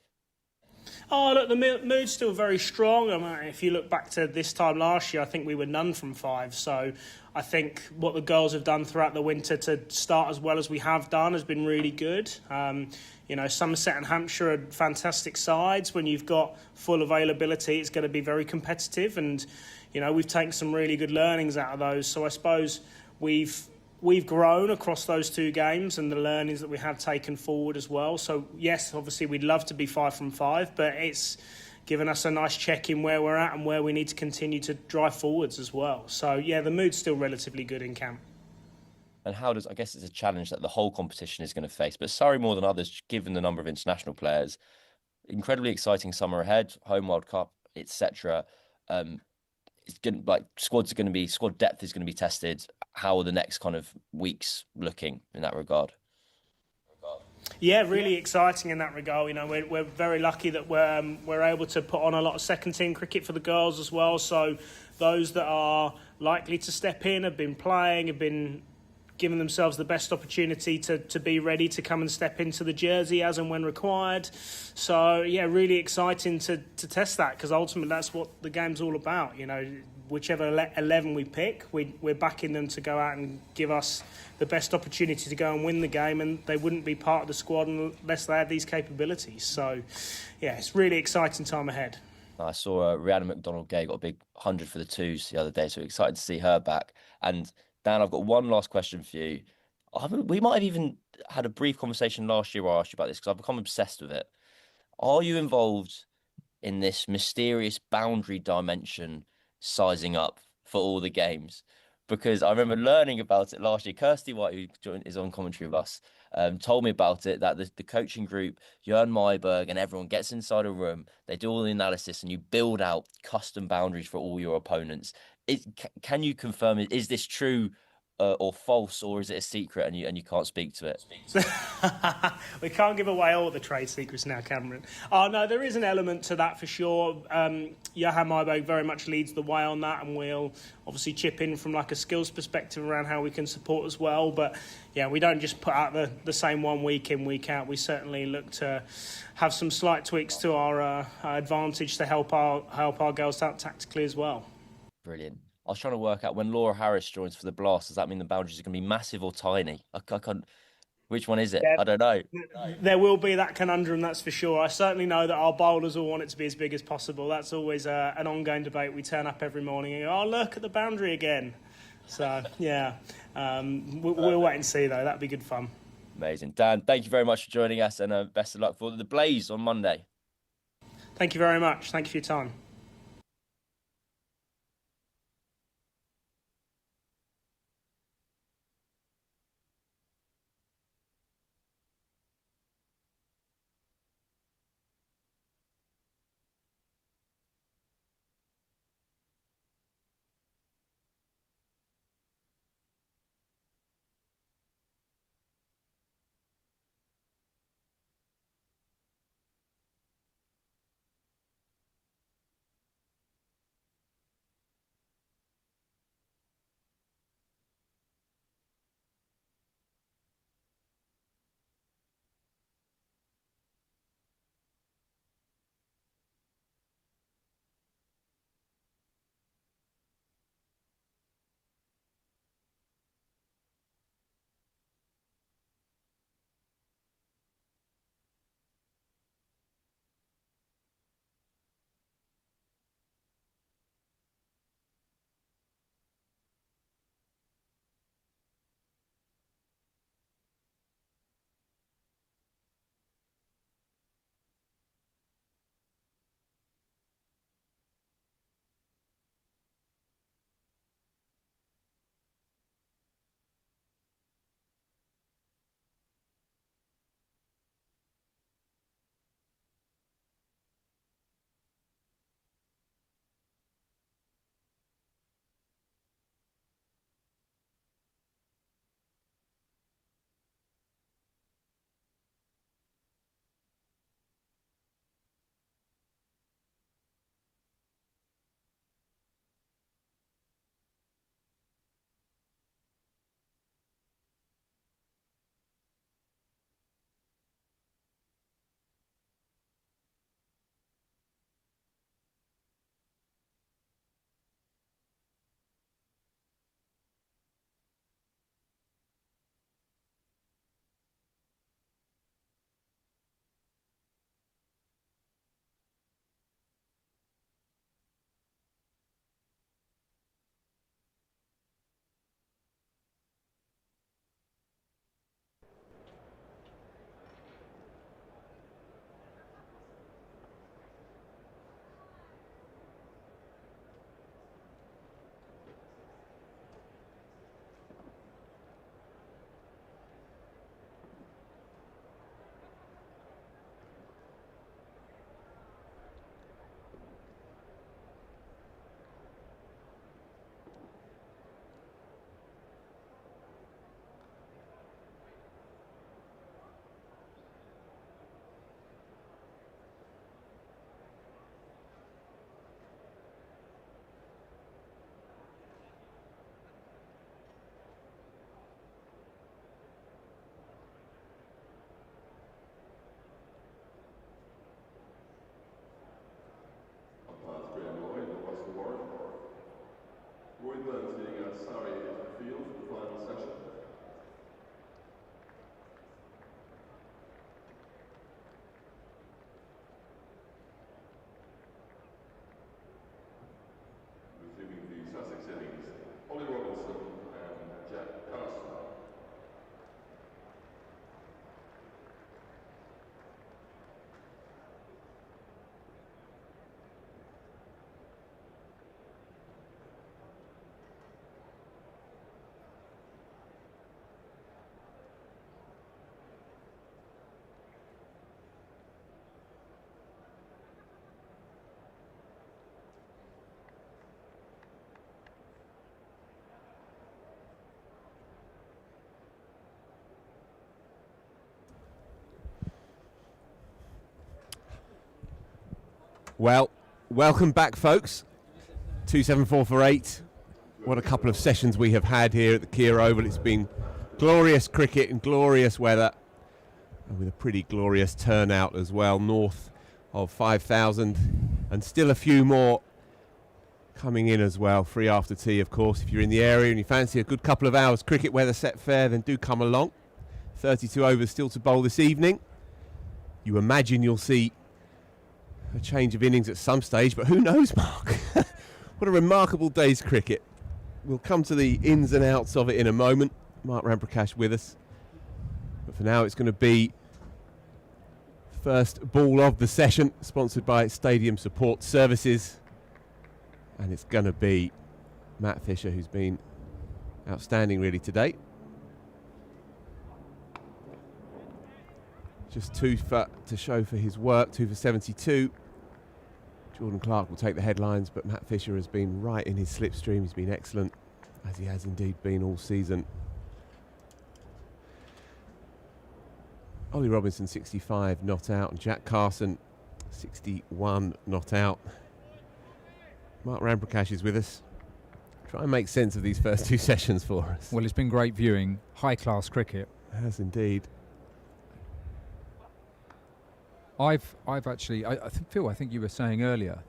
Oh, look, the mood's still very strong. I mean, if you look back to this time last year, I think we were none from 5. So I think what the girls have done throughout the winter to start as well as we have done has been really good. Somerset and Hampshire are fantastic sides. When you've got full availability, it's going to be very competitive. And, we've taken some really good learnings out of those. So I suppose we've grown across those 2 games and the learnings that we have taken forward as well. So, yes, obviously we'd love to be 5 from 5, but it's given us a nice check in where we're at and where we need to continue to drive forwards as well. So, yeah, the mood's still relatively good in camp. And I guess it's a challenge that the whole competition is going to face, but Surrey more than others, given the number of international players, incredibly exciting summer ahead, home World Cup, etc. It's going squad depth is going to be tested. How are the next kind of weeks looking in that regard? Yeah, really exciting in that regard. We're very lucky that we're able to put on a lot of second team cricket for the girls as well. So those that are likely to step in have been playing, have been giving themselves the best opportunity to be ready to come and step into the jersey as and when required. So yeah, really exciting to test that, because ultimately that's what the game's all about. Whichever 11 we pick, we're backing them to go out and give us the best opportunity to go and win the game, and they wouldn't be part of the squad unless they had these capabilities. So yeah, it's really exciting time ahead. I saw Rihanna McDonald-Gay got a big 100 for the twos the other day, so excited to see her back. And Dan, I've got one last question for you. We might have even had a brief conversation last year where I asked you about this because I've become obsessed with it. Are you involved in this mysterious boundary dimension sizing up for all the games? Because I remember learning about it last year. Kirsty White, who is on commentary with us, told me about it, that the coaching group, Jörn Myberg and everyone gets inside a room, they do all the analysis and you build out custom boundaries for all your opponents. Can you confirm, is this true or false, or is it a secret and you can't speak to it? We can't give away all the trade secrets now, Cameron. Oh, no, there is an element to that for sure. Johan Myberg very much leads the way on that, and we'll obviously chip in from like a skills perspective around how we can support as well. But yeah, we don't just put out the same one week in, week out. We certainly look to have some slight tweaks to our advantage to help our girls out tactically as well. Brilliant. I was trying to work out when Laura Harris joins for the Blast, does that mean the boundaries are going to be massive or tiny? I can't. Which one is it? Yeah, I don't know. There will be that conundrum, that's for sure. I certainly know that our bowlers will want it to be as big as possible. That's always an ongoing debate. We turn up every morning and go, oh, look at the boundary again. So, yeah, we'll wait and see, though. That'd be good fun. Amazing. Dan, thank you very much for joining us, and best of luck for the Blaze on Monday. Thank you very much. Thank you for your time. Well, welcome back, folks. 274 for 8. What a couple of sessions we have had here at the Kia Oval. It's been glorious cricket and glorious weather, and with a pretty glorious turnout as well, north of 5,000, and still a few more coming in as well. Free after tea, of course. If you're in the area and you fancy a good couple of hours cricket weather set fair, then do come along. 32 overs still to bowl this evening. You imagine you'll see a change of innings at some stage, but who knows, Mark? What a remarkable day's cricket. We'll come to the ins and outs of it in a moment. Mark Ramprakash with us. But for now, it's going to be first ball of the session, sponsored by Stadium Support Services. And it's going to be Matt Fisher, who's been outstanding really today. Just 2 for to show for his work, 2 for 72. Jordan Clark will take the headlines, but Matt Fisher has been right in his slipstream. He's been excellent, as he has indeed been all season. Ollie Robinson, 65, not out, and Jack Carson, 61, not out. Mark Ramprakash is with us. Try and make sense of these first 2 sessions for us. Well, it's been great viewing, high-class cricket. It has indeed. I've actually, Phil, I think you were saying earlier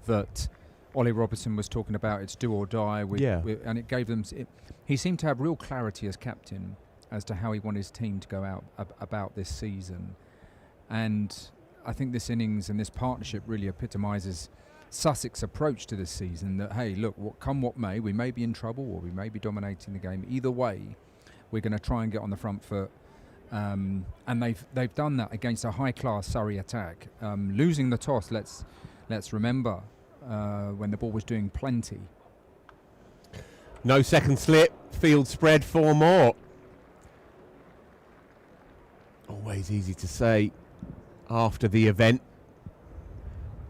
that Ollie Robertson was talking about it's do or die, and it gave them. He seemed to have real clarity as captain as to how he wanted his team to go out about this season, and I think this innings and this partnership really epitomises Sussex' approach to this season. That hey, look, come what may, we may be in trouble or we may be dominating the game. Either way, we're going to try and get on the front foot. And they've done that against a high-class Surrey attack. Losing the toss, let's remember, when the ball was doing plenty. No second slip, field spread 4 more. Always easy to say after the event,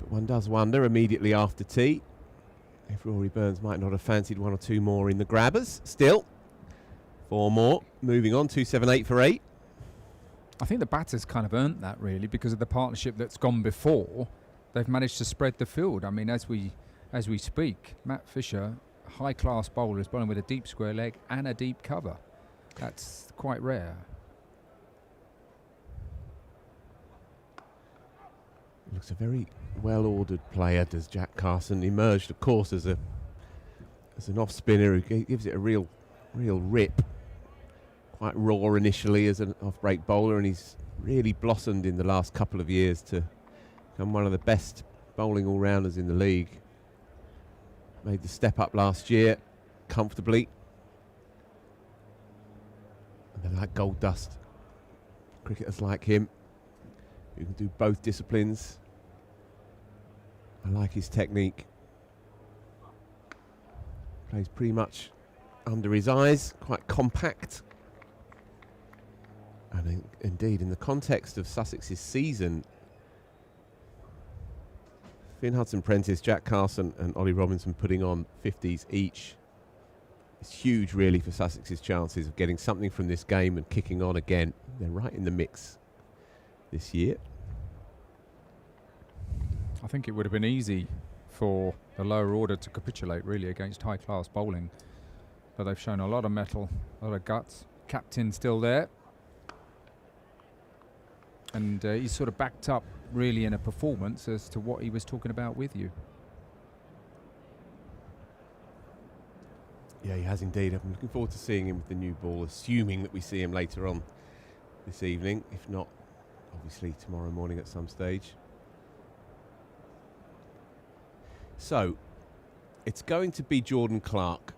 but one does wonder immediately after tea if Rory Burns might not have fancied 1 or 2 more in the grabbers. Still, 4 more. Moving on, 278 for 8. I think the batters kind of earned that really because of the partnership that's gone before. They've managed to spread the field. I mean, as we speak, Matt Fisher, high-class bowler, is bowling with a deep square leg and a deep cover. That's quite rare. Looks a very well-ordered player, does Jack Carson. Emerged, of course, as an off-spinner who gives it a real rip. Quite raw initially as an off-break bowler, and he's really blossomed in the last couple of years to become one of the best bowling all-rounders in the league. Made the step up last year comfortably. And they're like gold dust. Cricketers like him who can do both disciplines. I like his technique. Plays pretty much under his eyes, quite compact. And indeed, in the context of Sussex's season, Finn Hudson-Prentice, Jack Carson and Ollie Robinson putting on 50s each. It's huge, really, for Sussex's chances of getting something from this game and kicking on again. They're right in the mix this year. I think it would have been easy for the lower order to capitulate, really, against high-class bowling. But they've shown a lot of mettle, a lot of guts. Captain still there. And he's sort of backed up really in a performance as to what he was talking about with you. Yeah, he has indeed. I'm looking forward to seeing him with the new ball, assuming that we see him later on this evening. If not, obviously tomorrow morning at some stage. So, it's going to be Jordan Clark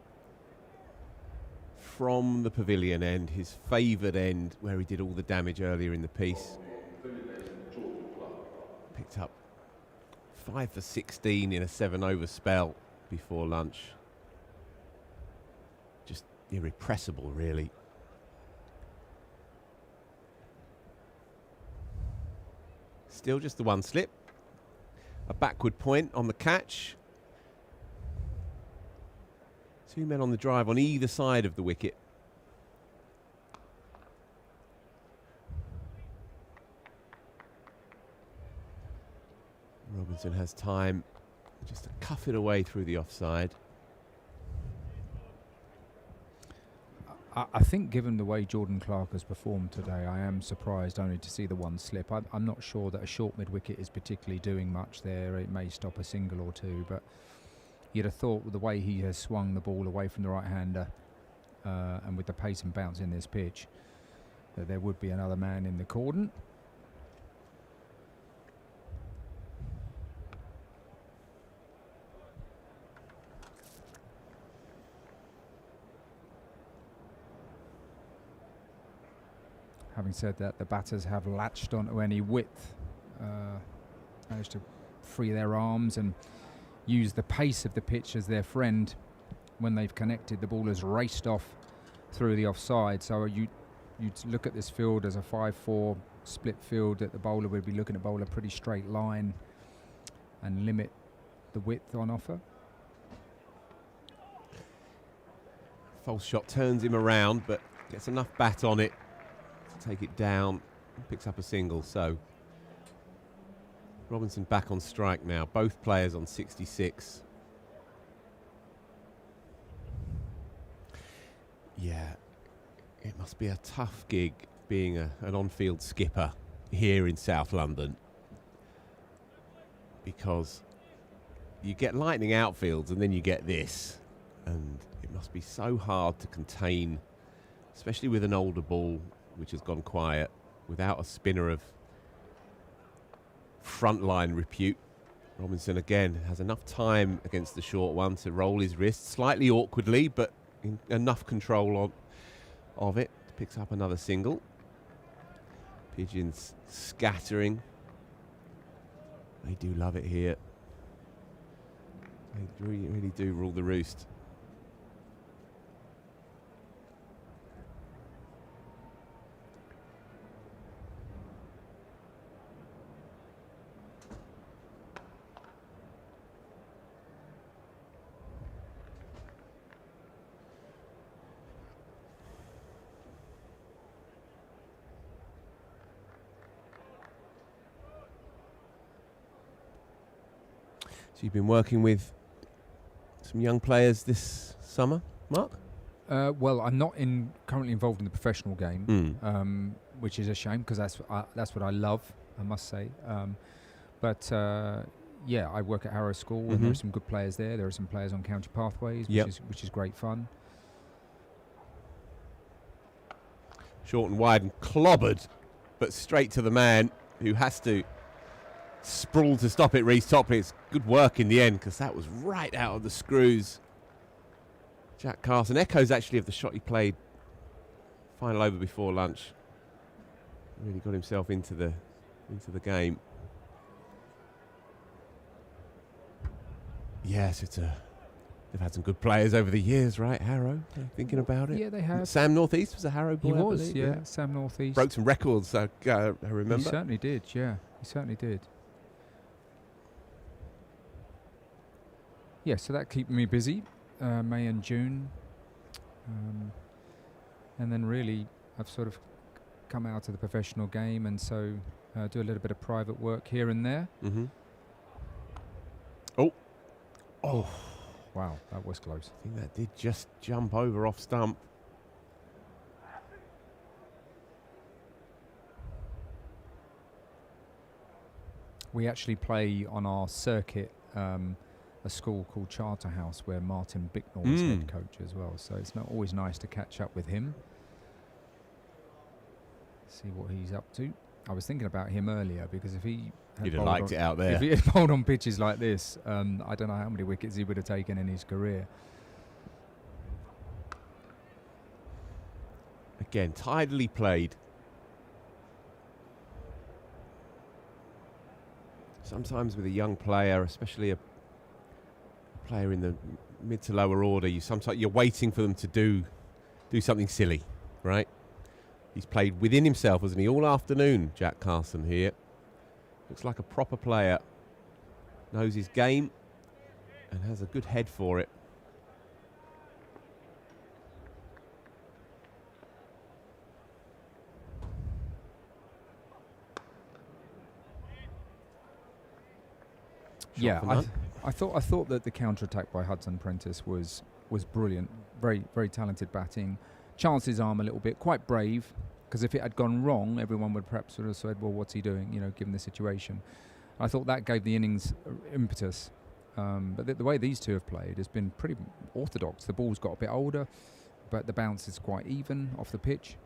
from the pavilion end, his favoured end, where he did all the damage earlier in the piece. Picked up 5 for 16 in a 7-over spell before lunch. Just irrepressible, really. Still just the 1 slip. A backward point on the catch. 2 men on the drive on either side of the wicket. Robinson has time just to cuff it away through the offside. I think given the way Jordan Clark has performed today, I am surprised only to see the one slip. I'm not sure that a short mid-wicket is particularly doing much there. It may stop a single or two, but you'd have thought with the way he has swung the ball away from the right-hander and with the pace and bounce in this pitch, that there would be another man in the cordon. Having said that, the batters have latched onto any width, managed to free their arms and use the pace of the pitch as their friend. When they've connected, the ball has raced off through the offside. So you'd look at this field as a 5-4 split field, that the bowler would be looking to bowl a pretty straight line and limit the width on offer. False shot turns him around, but gets enough bat on it to take it down, picks up a single. So Robinson back on strike now, both players on 66. Yeah, it must be a tough gig being an on-field skipper here in South London, because you get lightning outfields and then you get this, and it must be so hard to contain, especially with an older ball which has gone quiet, without a spinner of frontline repute. Robinson again has enough time against the short one to roll his wrist slightly awkwardly, but enough control of it. Picks up another single. Pigeons scattering. They do love it here. They really do rule the roost. So you've been working with some young players this summer, Mark? Well, I'm not currently involved in the professional game, which is a shame, because that's what I love, I must say. Yeah, I work at Harrow School, and there are some good players there. There are some players on county pathways, which is great fun. Short and wide and clobbered, but straight to the man who has to sprawl to stop it. Reece Topley. It's good work in the end, because that was right out of the screws. Jack Carson, echoes actually of the shot he played final over before lunch. Really got himself into the game. Yes, they've had some good players over the years, right, Harrow? Thinking about it. Yeah, they have. Sam Northeast was a Harrow boy. He was, I believe, yeah. Sam Northeast broke some records. I remember. He certainly did. Yeah, he certainly did. Yeah, so that kept me busy, May and June. And then really I've sort of come out of the professional game, and so do a little bit of private work here and there. Oh, wow, that was close. I think that did just jump over off stump. We actually play on our circuit a school called Charterhouse, where Martin Bicknell is head coach as well. So it's not always nice to catch up with him, see what he's up to. I was thinking about him earlier, because if he You'd have liked it out there. If he had bowled on pitches like this, I don't know how many wickets he would have taken in his career. Again, tidily played. Sometimes with a young player, especially a player in the mid to lower order, you're waiting for them to do something silly, right? He's played within himself, hasn't he, all afternoon, Jack Carson here. Looks like a proper player. Knows his game and has a good head for it. Yeah, I thought that the counter-attack by Hudson Prentice was brilliant. Very, very talented batting. Chanced his arm a little bit, quite brave, because if it had gone wrong, everyone would perhaps sort of said, well, what's he doing, given the situation. I thought that gave the innings impetus. But the way these two have played has been pretty orthodox. The ball's got a bit older, but the bounce is quite even off the pitch.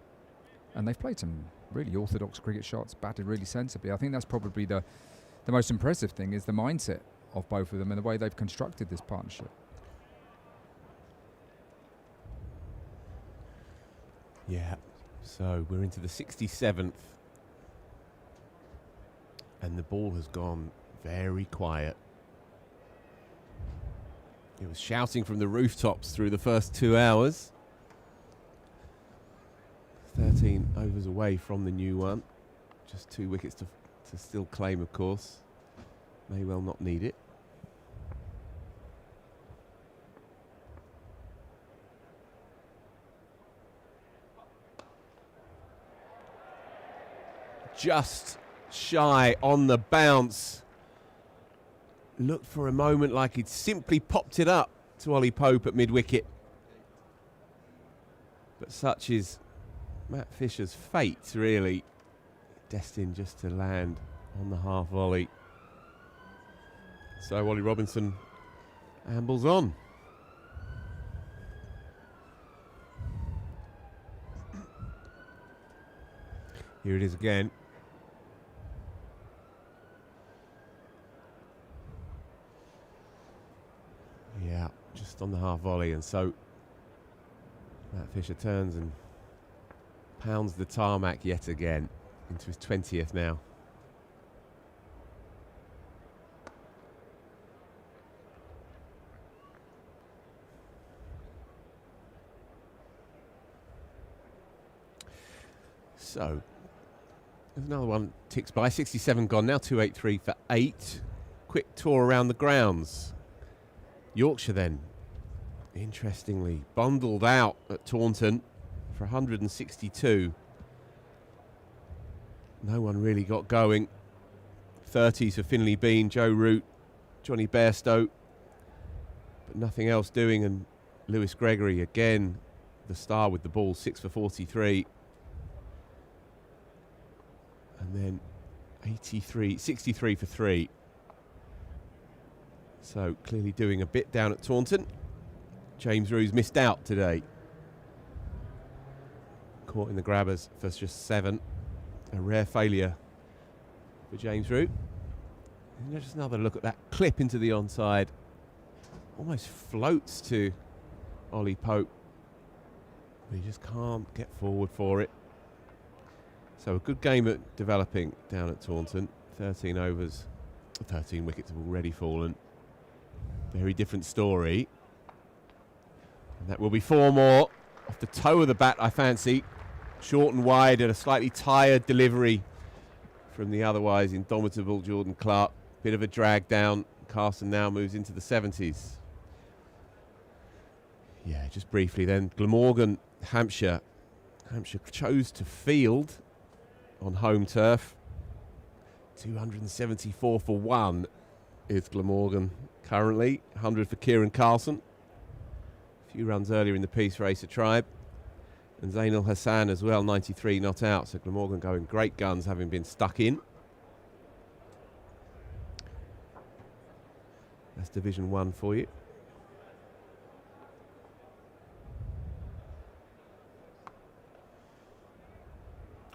And they've played some really orthodox cricket shots, batted really sensibly. I think that's probably the most impressive thing is the mindset of both of them and the way they've constructed this partnership. Yeah, so we're into the 67th. And the ball has gone very quiet. It was shouting from the rooftops through the first 2 hours. 13 overs away from the new one. Just 2 wickets to still claim, of course. May well not need it. Just shy on the bounce. Looked for a moment like he'd simply popped it up to Ollie Pope at mid-wicket. But such is Matt Fisher's fate, really. Destined just to land on the half volley. So Ollie Robinson ambles on. Here it is again. Yeah, just on the half volley, and so Matt Fisher turns and pounds the tarmac yet again into his 20th now. So there's another one ticks by. 67 gone now, 283 for 8. Quick tour around the grounds. Yorkshire then, interestingly, bundled out at Taunton for 162. No one really got going. 30s for Finlay Bean, Joe Root, Johnny Bairstow, but nothing else doing. And Lewis Gregory, again, the star with the ball, 6 for 43. And then 63 for 3. So clearly doing a bit down at Taunton. James Ruse missed out today. Caught in the grabbers for just 7. A rare failure for James Ruse. And just another look at that clip into the onside. Almost floats to Ollie Pope. But he just can't get forward for it. So a good game at developing down at Taunton. 13 overs, 13 wickets have already fallen. Very different story. And that will be 4 more. Off the toe of the bat, I fancy. Short and wide and a slightly tired delivery from the otherwise indomitable Jordan Clark. Bit of a drag down. Carson now moves into the 70s. Yeah, just briefly then. Glamorgan, Hampshire. Hampshire chose to field on home turf. 274 for 1 is Glamorgan currently. 100 for Kieran Carlson. A few runs earlier in the piece for Asa Tribe. And Zainul Hassan as well, 93 not out. So Glamorgan going great guns, having been stuck in. That's Division 1 for you.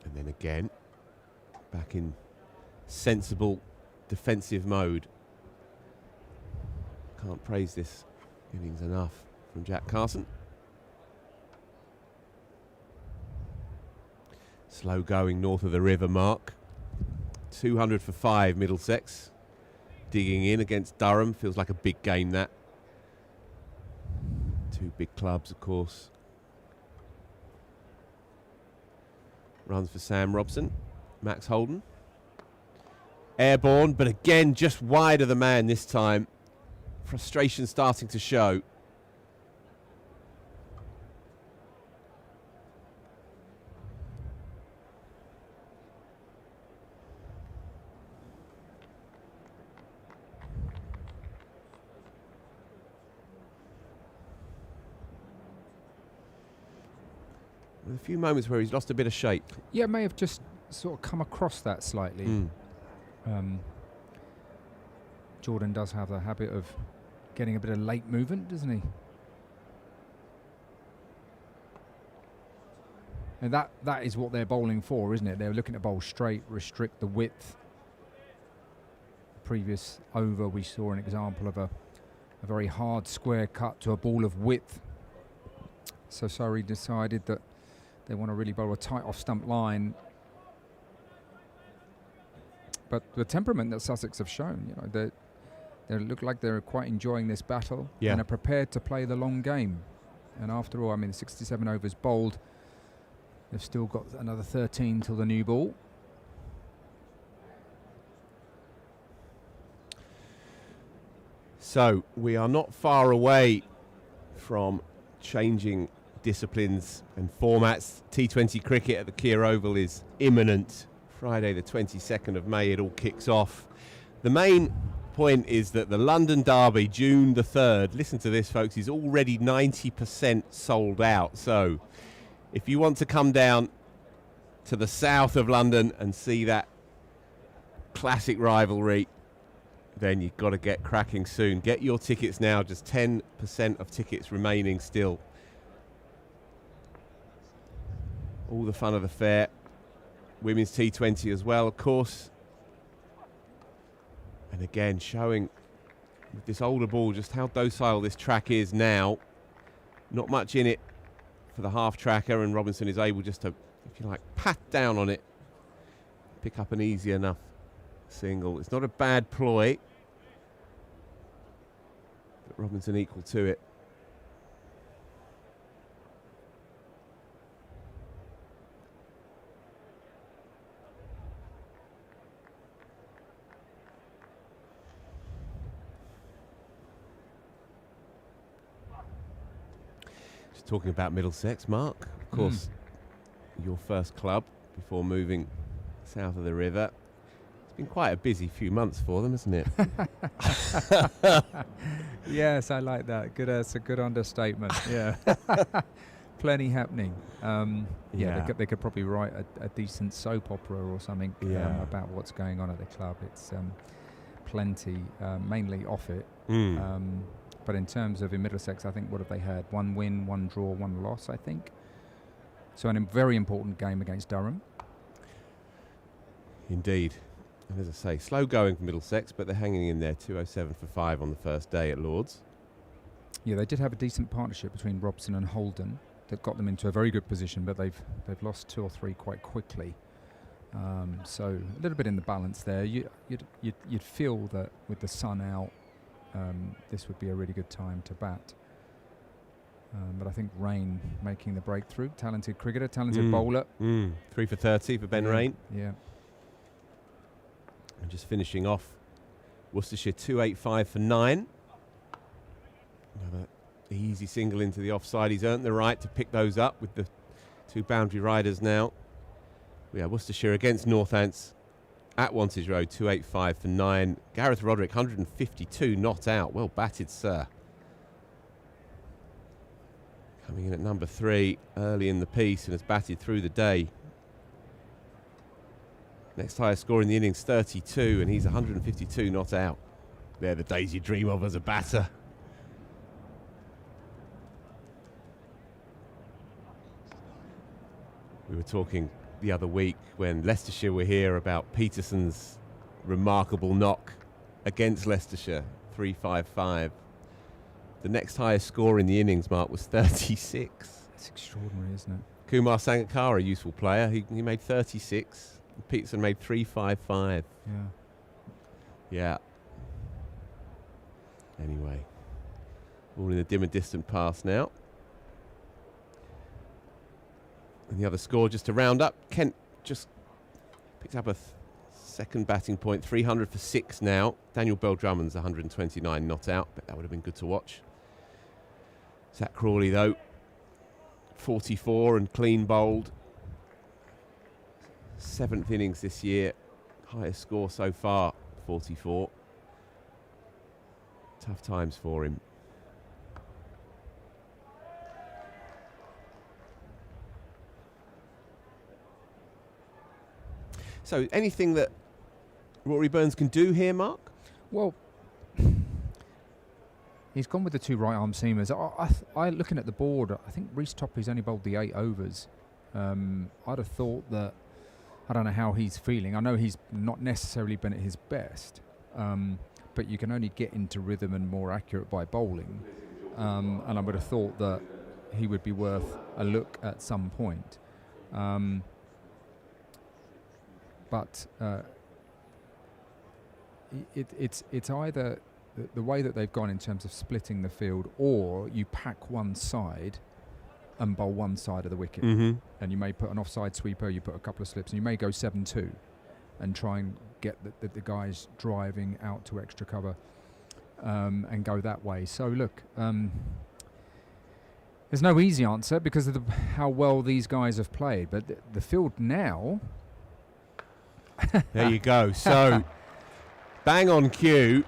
And then again, back in sensible defensive mode. Can't praise this innings enough from Jack Carson. Slow going north of the river mark. 200 for 5 Middlesex. Digging in against Durham. Feels like a big game, that. 2 big clubs, of course. Runs for Sam Robson. Max Holden. Airborne, but again, just wide of the man this time. Frustration starting to show. with a few moments where he's lost a bit of shape. Yeah, may have just sort of come across that slightly. Jordan does have the habit of getting a bit of late movement, doesn't he? And that is what they're bowling for, isn't it? They're looking to bowl straight, restrict the width. Previous over, we saw an example of a very hard square cut to a ball of width. So Surrey decided that they want to really bowl a tight off-stump line. But the temperament that Sussex have shown, you know, they look like they're quite enjoying this battle and are prepared to play the long game. And after all, I mean, 67 overs bowled. They've still got another 13 till the new ball. So we are not far away from changing disciplines and formats. T20 cricket at the Kia Oval is imminent. Friday the 22nd of May it all kicks off. The main point is that the London Derby, June the 3rd, listen to this folks, is already 90% sold out. So if you want to come down to the south of London and see that classic rivalry, then you've got to get cracking soon. Get your tickets now, just 10% of tickets remaining still. All the fun of the fair. Women's T20 as well, of course. And again, showing with this older ball just how docile this track is now. Not much in it for the half tracker, and Robinson is able just to, if you like, pat down on it, pick up an easy enough single. It's not a bad ploy, but Robinson equal to it. Talking about Middlesex, Mark, of course, your first club before moving south of the river. It's been quite a busy few months for them, isn't it? Yes, I like that. Good, it's a good understatement. Yeah, plenty happening. They could probably write a decent soap opera or something about what's going on at the club. It's plenty, mainly off it. But in terms of in Middlesex, I think, what have they had? 1 win, 1 draw, 1 loss, I think. So a very important game against Durham. Indeed. And as I say, slow going for Middlesex, but they're hanging in there, 207 for 5 on the first day at Lord's. Yeah, they did have a decent partnership between Robson and Holden that got them into a very good position, but they've lost 2 or 3 quite quickly. So a little bit in the balance there. You'd feel that with the sun out, this would be a really good time to bat. But I think Rain making the breakthrough. Talented cricketer, talented bowler. 3 for 30 for Ben Rain. Yeah. And just finishing off, Worcestershire 285 for 9. Another easy single into the offside. He's earned the right to pick those up with the 2 boundary riders now. We have Worcestershire against Northants at Wantage Road, 285 for 9. Gareth Roderick, 152 not out. Well batted, sir. Coming in at number 3 early in the piece and has batted through the day. Next highest score in the innings, 32, and he's 152 not out. They're the days you dream of as a batter. We were talking the other week when Leicestershire were here about Peterson's remarkable knock against Leicestershire, 355. The next highest score in the innings, Mark, was 36. That's extraordinary, isn't it? Kumar Sangakkara, a useful player, he made 36. Peterson made 355. Yeah. Anyway, all in the dim and distant past now. And the other score, just to round up, Kent just picked up a second batting point, 300 for 6 now. Daniel Bell-Drummond's 129 not out, but that would have been good to watch. Zach Crawley, though, 44 and clean bowled. 7th innings this year, highest score so far, 44. Tough times for him. So anything that Rory Burns can do here, Mark? Well, he's gone with the 2 right arm seamers. I looking at the board, I think Reece Topley's only bowled the 8 overs. I'd have thought that, I don't know how he's feeling. I know he's not necessarily been at his best, but you can only get into rhythm and more accurate by bowling. And I would have thought that he would be worth a look at some point. But it's either the way that they've gone in terms of splitting the field, or you pack one side and bowl one side of the wicket, and you may put an offside sweeper, you put a couple of slips, and you may go 7-2 and try and get the guys driving out to extra cover and go that way. So look, there's no easy answer because of how well these guys have played, but the field now... There you go. So, bang on cue.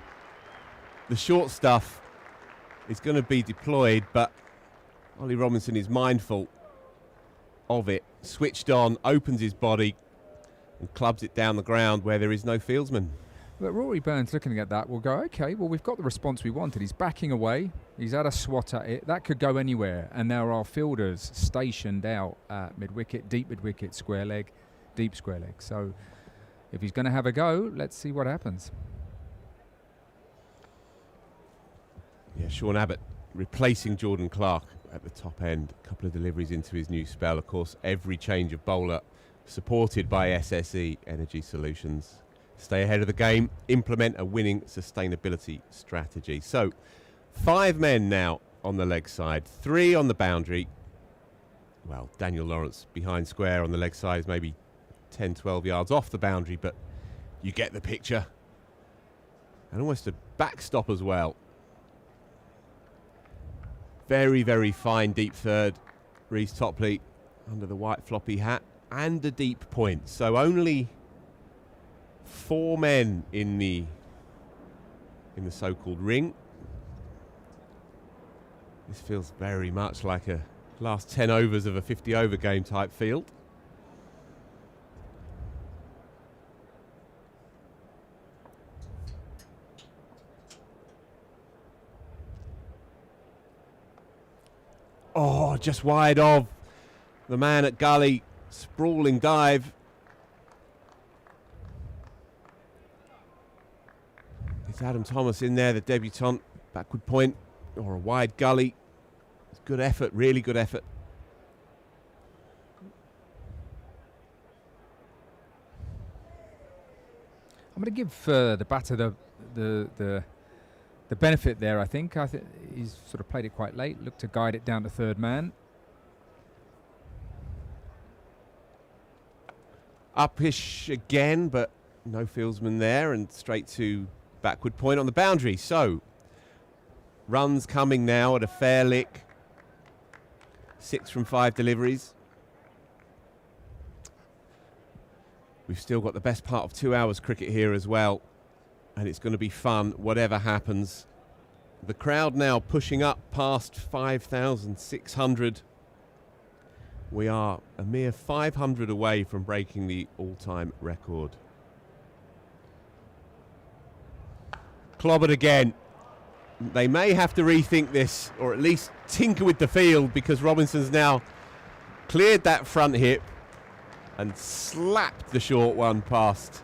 The short stuff is going to be deployed, but Ollie Robinson is mindful of it. Switched on, opens his body, and clubs it down the ground where there is no fieldsman. But Rory Burns, looking at that, will go, okay, well, we've got the response we wanted. He's backing away. He's had a swat at it. That could go anywhere. And there are fielders stationed out at mid-wicket, deep mid-wicket, square leg, deep square leg. So if he's going to have a go, let's see what happens. Yeah, Sean Abbott replacing Jordan Clark at the top end. A couple of deliveries into his new spell. Of course, every change of bowler supported by SSE Energy Solutions. Stay ahead of the game, implement a winning sustainability strategy. So, 5 men now on the leg side, 3 on the boundary. Well, Daniel Lawrence behind square on the leg side is maybe 10, 12 yards off the boundary, but you get the picture. And almost a backstop as well. Very, very fine deep third. Reece Topley under the white floppy hat and a deep point. So only 4 men in the so-called ring. This feels very much like a last 10 overs of a 50-over game type field. Oh, just wide of the man at gully. Sprawling dive. It's Adam Thomas in there, the debutant. Backward point or a wide gully. It's good effort, really good effort. I'm going to give the batter the benefit there, I think. I think he's sort of played it quite late, looked to guide it down to third man. Upish again, but no fieldsman there, and straight to backward point on the boundary. So, runs coming now at a fair lick. 6 from 5 deliveries. We've still got the best part of 2 hours cricket here as well. And it's going to be fun, whatever happens. The crowd now pushing up past 5,600. We are a mere 500 away from breaking the all-time record. Clobbered again. They may have to rethink this, or at least tinker with the field, because Robinson's now cleared that front hip and slapped the short one past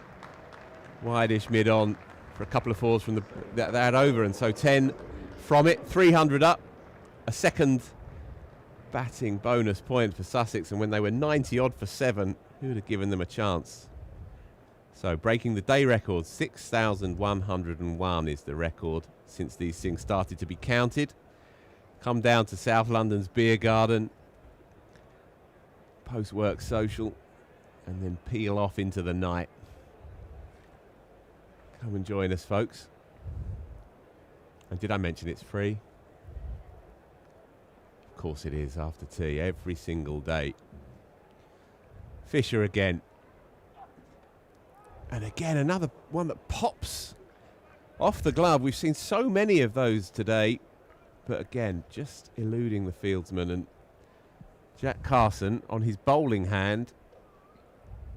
wide-ish mid-on for a couple of 4s from that over. And so 10 from it, 300 up. A second batting bonus point for Sussex, and when they were 90-odd for 7, who would have given them a chance? So breaking the day record, 6,101 is the record since these things started to be counted. Come down to South London's Beer Garden, post-work social, and then peel off into the night. Come and join us, folks. And did I mention it's free? Of course it is, after tea, every single day. Fisher again. And again, another one that pops off the glove. We've seen so many of those today. But again, just eluding the fieldsman. And Jack Carson, on his bowling hand,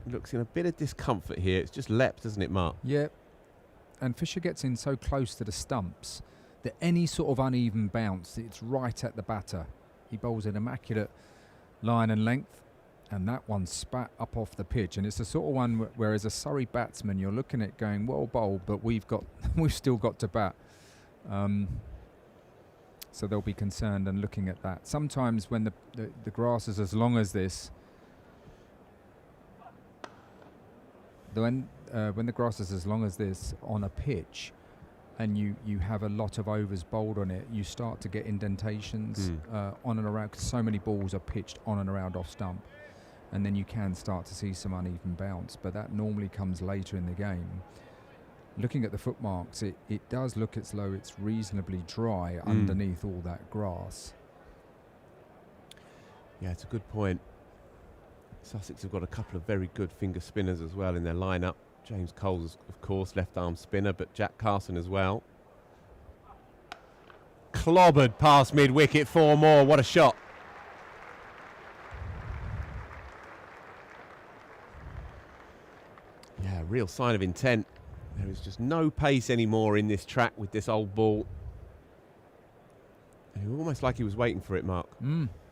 looks in a bit of discomfort here. It's just leapt, doesn't it, Mark? Yeah. And Fisher gets in so close to the stumps that any sort of uneven bounce, it's right at the batter. He bowls an immaculate line and length, and that one spat up off the pitch. And it's the sort of one where, as a Surrey batsman, you're looking at going, well bowled, but we've still got to bat. So they'll be concerned and looking at that. Sometimes when the grass is as long as this, when the grass is as long as this on a pitch, and you have a lot of overs bowled on it, you start to get indentations on and around, because so many balls are pitched on and around off stump, and then you can start to see some uneven bounce, but that normally comes later in the game. Looking at the footmarks, it does look as though it's reasonably dry underneath all that grass. Yeah, it's a good point. Sussex have got a couple of very good finger spinners as well in their lineup. James Cole's, of course, left-arm spinner, but Jack Carson as well. Clobbered past mid-wicket, 4 more. What a shot. Yeah, real sign of intent. There is just no pace anymore in this track with this old ball. And almost like he was waiting for it, Mark.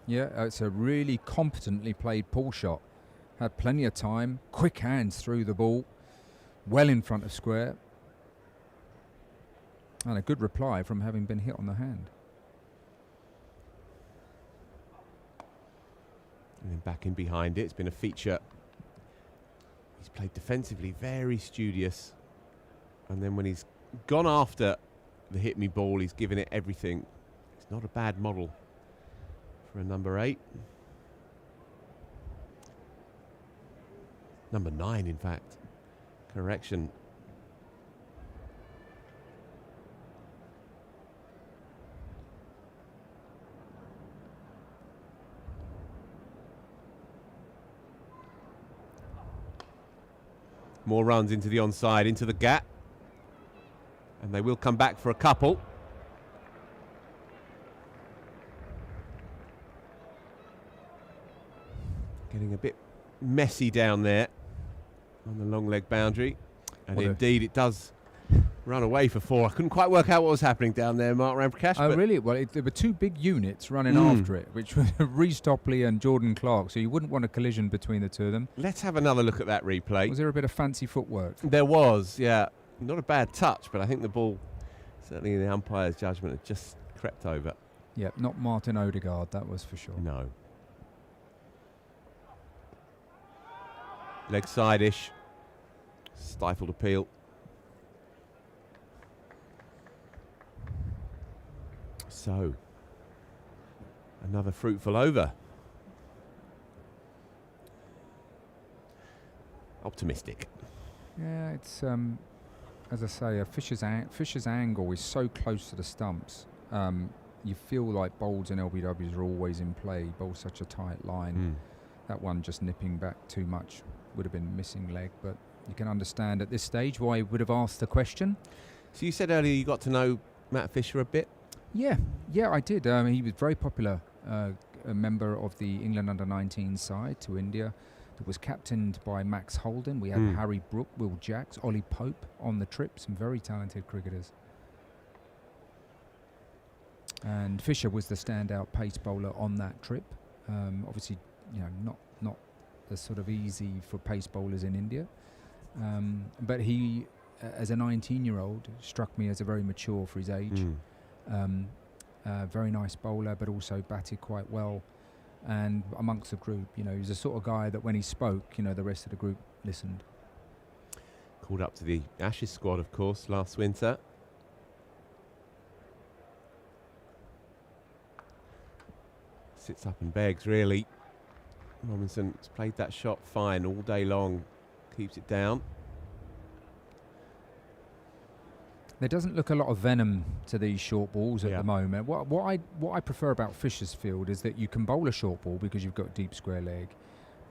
Yeah, it's a really competently played pull shot. Had plenty of time, quick hands through the ball, well in front of square. And a good reply from having been hit on the hand. And then back in behind it. It's been a feature. He's played defensively, very studious. And then when he's gone after the hit me ball, he's given it everything. It's not a bad model for a number 8. Number 9, in fact. Correction. More runs into the onside, into the gap. And they will come back for a couple. Getting a bit messy down there on the long leg boundary. And well, indeed it does run away for 4. I couldn't quite work out what was happening down there, Mark Ramprakash. Oh, really? Well, there were 2 big units running after it, which were Rhys Topley and Jordan Clark, so you wouldn't want a collision between the two of them. Let's have another look at that replay. Was there a bit of fancy footwork? There was, yeah. Not a bad touch, but I think the ball, certainly in the umpire's judgment, had just crept over. Yeah, not Martin Odegaard, that was for sure. No. Leg side-ish. Stifled appeal. So, another fruitful over. Optimistic. Yeah, it's as I say, Fisher's angle is so close to the stumps. You feel like bowls and LBWs are always in play. Bowl such a tight line. That one just nipping back too much would have been missing leg, but you can understand at this stage why he would have asked the question. So you said earlier you got to know Matt Fisher a bit? Yeah, I did. He was very popular, a member of the England under-19 side to India. It was captained by Max Holden. We had Harry Brook, Will Jacks, Ollie Pope on the trip, some very talented cricketers. And Fisher was the standout pace bowler on that trip. Obviously, you know, not as sort of easy for pace bowlers in India. But he, as a 19-year-old, struck me as a very mature for his age. Very nice bowler, but also batted quite well. And amongst the group, you know, he's the sort of guy that when he spoke, you know, the rest of the group listened. Called up to the Ashes squad, of course, last winter. Sits up and begs, really. Robinson's played that shot fine all day long. Keeps it down. There doesn't look a lot of venom to these short balls at the moment. What I prefer about Fisher's field is that you can bowl a short ball because you've got a deep square leg,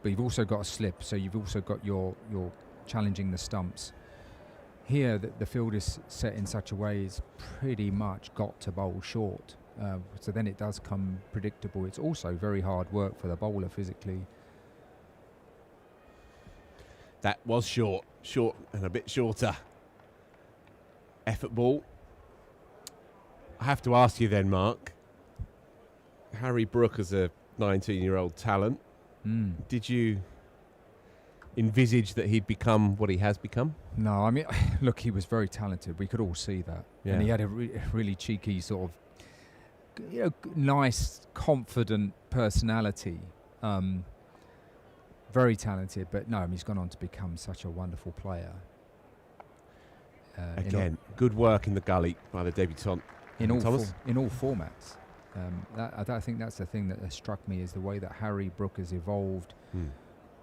but you've also got a slip, so you've also got your challenging the stumps. Here, the field is set in such a way it's pretty much got to bowl short, so then it does come predictable. It's also very hard work for the bowler physically. That was short and a bit shorter. Effort ball. I have to ask you then, Mark. Harry Brook as a 19-year-old talent. Did you envisage that he'd become what he has become? No, I mean, look, he was very talented. We could all see that. Yeah. And he had a really cheeky sort of, nice, confident personality. Very talented, but no, he's gone on to become such a wonderful player. Again, good work in the gully by the debutant. In all Thomas? in all formats. I think that's the thing that has struck me, is the way that Harry Brook has evolved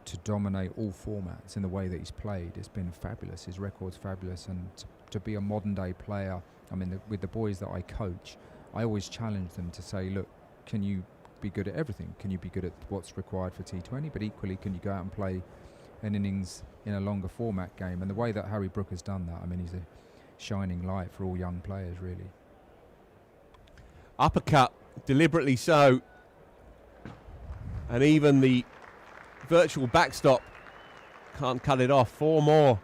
to dominate all formats in the way that he's played. It's been fabulous. His record's fabulous, and to be a modern day player, I mean, with the boys that I coach, I always challenge them to say, look, can you be good at everything? Can you be good at what's required for T20? But equally, can you go out and play an innings in a longer format game? And the way that Harry Brook has done that, I mean, he's a shining light for all young players, really. Uppercut, deliberately so. And even the virtual backstop can't cut it off. 4 more.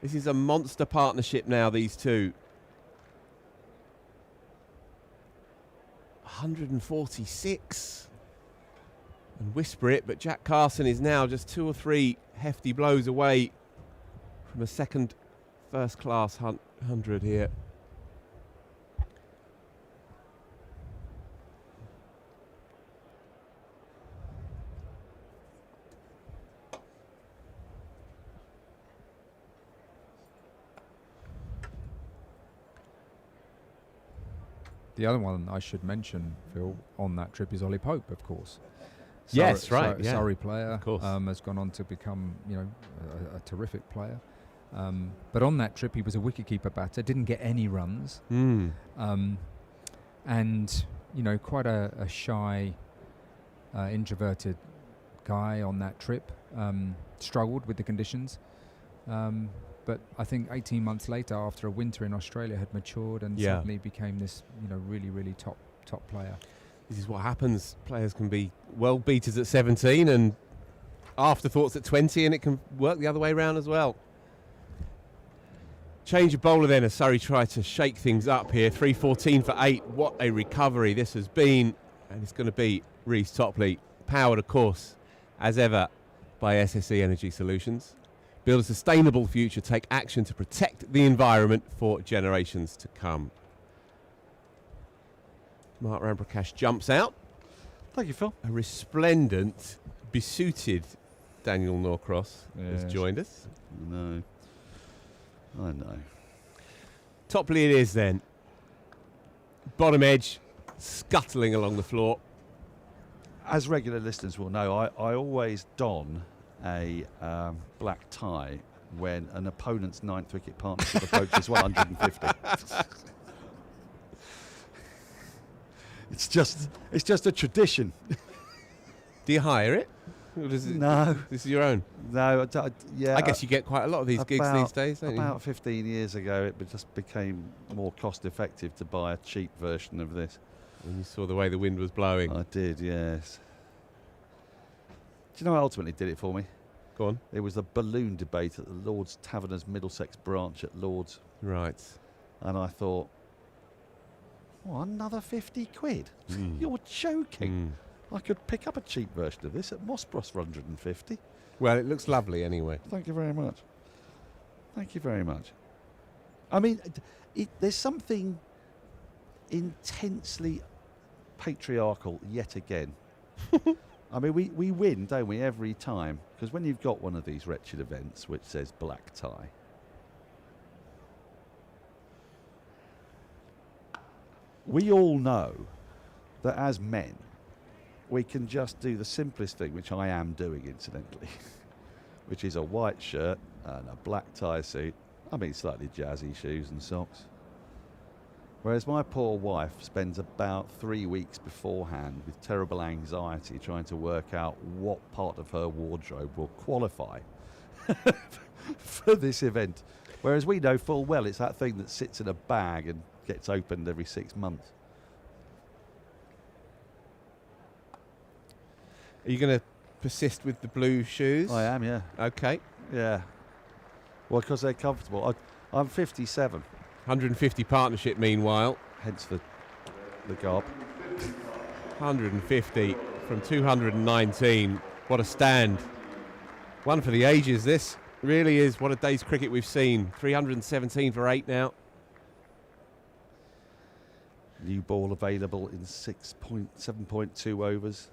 This is a monster partnership now, these two. 146. And whisper it, but Jack Carson is now just 2 or 3 hefty blows away from a second first-class 100 here. The other one I should mention, Phil, on that trip is Ollie Pope, of course. Yes, right. Yeah. Surrey player, of course. Has gone on to become, a terrific player. But on that trip, he was a wicketkeeper batter, didn't get any runs, and quite a shy, introverted guy on that trip. Struggled with the conditions. But I think 18 months later, after a winter in Australia, had matured and suddenly became this, really, really top player. This is what happens. Players can be world beaters at 17 and afterthoughts at 20, and it can work the other way around as well. Change of bowler then as Surrey try to shake things up here. 314 for 8. What a recovery this has been. And it's going to be Reece Topley, powered, of course, as ever, by SSE Energy Solutions. Build a sustainable future, take action to protect the environment for generations to come. Mark Ramprakash jumps out. Thank you, Phil. A resplendent, besuited Daniel Norcross has joined us. No. I know. Topley it is then. Bottom edge, scuttling along the floor. As regular listeners will know, I always don a black tie when an opponent's 9th wicket partnership approaches 150. It's just a tradition. Do you hire it? Or does it? No. This is your own? No, I guess you get quite a lot of these gigs these days, don't you? About 15 years ago, it just became more cost effective to buy a cheap version of this. When you saw the way the wind was blowing. I did, yes. Do you know what ultimately did it for me? Go on. It was the balloon debate at the Lord's Taverners Middlesex branch at Lord's. Right. And I thought, another 50 quid? You're joking. I could pick up a cheap version of this at Mossbross for 150. Well, it looks lovely anyway. Thank you very much. Thank you very much. I mean, there's something intensely patriarchal yet again. I mean, we win, don't we, every time? Because when you've got one of these wretched events which says black tie, we all know that as men, we can just do the simplest thing, which I am doing, incidentally, which is a white shirt and a black tie suit. I mean, slightly jazzy shoes and socks. Whereas my poor wife spends about 3 weeks beforehand with terrible anxiety trying to work out what part of her wardrobe will qualify for this event. Whereas we know full well it's that thing that sits in a bag and gets opened every 6 months. Are you going to persist with the blue shoes? I am, yeah. Okay. Yeah. Well, because they're comfortable. I'm 57. 150 partnership, meanwhile. Hence the gob. 150 from 219. What a stand. One for the ages, this. Really is. What a day's cricket we've seen. 317 for 8 now. New ball available in 7.2 overs.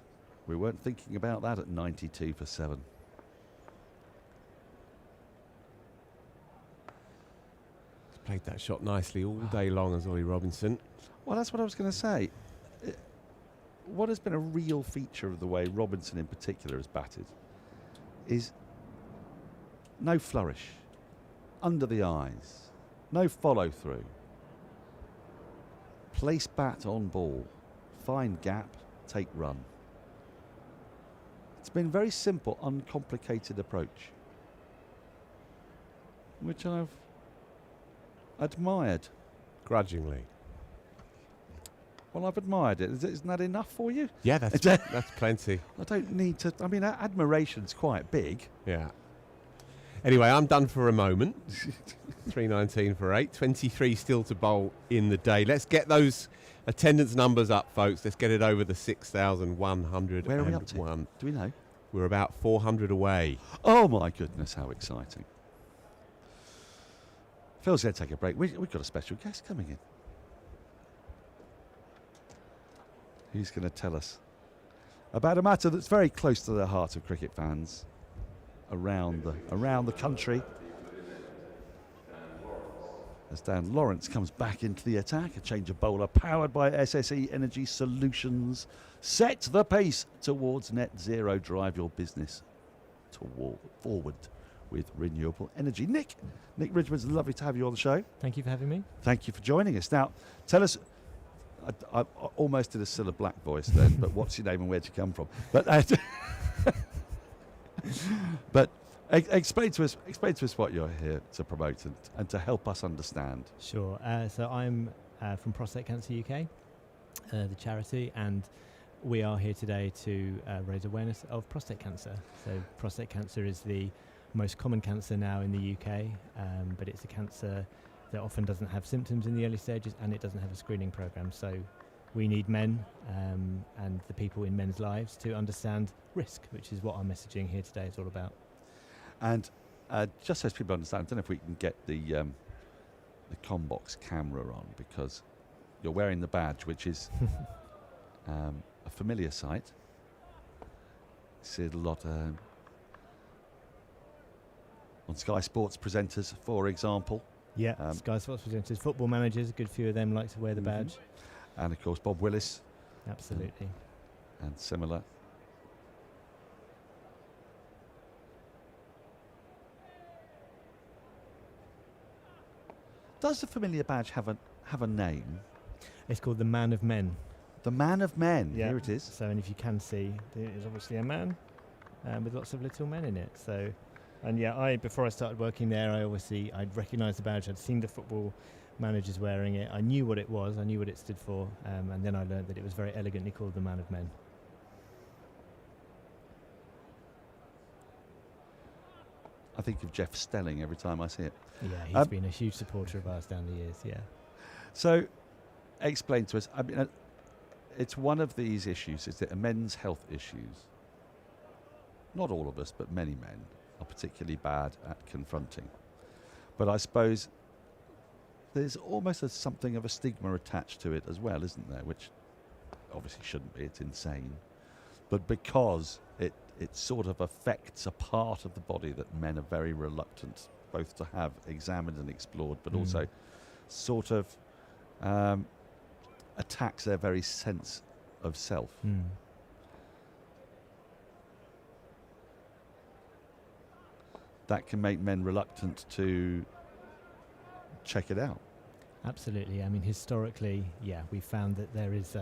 We weren't thinking about that at 92 for 7. He's played that shot nicely all day long as Ollie Robinson. Well, that's what I was going to say. What has been a real feature of the way Robinson in particular has batted is no flourish, under the eyes, no follow through. Place bat on ball, find gap, take run. It's been very simple, uncomplicated approach, which I've admired. Grudgingly. Well, I've admired it. Isn't that enough for you? Yeah, that's plenty. I don't need to. I mean, admiration's quite big. Yeah. Anyway, I'm done for a moment. 319 for 8. 23 still to bowl in the day. Let's get those attendance numbers up, folks. Let's get it over the 6,101. Where are we up to? Do we know? We're about 400 away. Oh, my goodness, how exciting. Phil's going to take a break. We've got a special guest coming in. Who's going to tell us about a matter that's very close to the heart of cricket fans around the country. As Dan Lawrence comes back into the attack, a change of bowler powered by SSE Energy Solutions. Set the pace towards net zero. Drive your business forward with renewable energy. Nick Ridgman, it's lovely to have you on the show. Thank you for having me. Thank you for joining us. Now, tell us. I almost did a Cilla Black voice then, but what's your name and where'd you come from? But explain to us what you're here to promote and to help us understand. Sure. So I'm from Prostate Cancer UK, the charity, and we are here today to raise awareness of prostate cancer. So prostate cancer is the most common cancer now in the UK, but it's a cancer that often doesn't have symptoms in the early stages, and it doesn't have a screening program. So we need men and the people in men's lives to understand risk, which is what our messaging here today is all about. And just so people understand, I don't know if we can get the Combox camera on, because you're wearing the badge, which is a familiar sight. See it a lot on Sky Sports presenters, for example. Yeah, Sky Sports presenters, football managers, a good few of them like to wear the badge. And of course Bob Willis. Absolutely. And similar. Does the familiar badge have a name? It's called the Man of Men. The Man of Men. Yeah. Here it is. So, and if you can see, there's obviously a man with lots of little men in it. So, and yeah, before I started working there, I'd recognised the badge. I'd seen the football managers wearing it. I knew what it was. I knew what it stood for. And then I learned that it was very elegantly called the Man of Men. I think of Jeff Stelling every time I see it. Yeah, he's been a huge supporter of ours down the years, yeah. So, explain to us, I mean, it's one of these issues, is that men's health issues, not all of us, but many men, are particularly bad at confronting. But I suppose there's almost something of a stigma attached to it as well, isn't there? Which obviously shouldn't be, it's insane. But because it sort of affects a part of the body that men are very reluctant both to have examined and explored, but also sort of attacks their very sense of self. That can make men reluctant to check it out. Absolutely. I mean, historically, yeah, we found that there is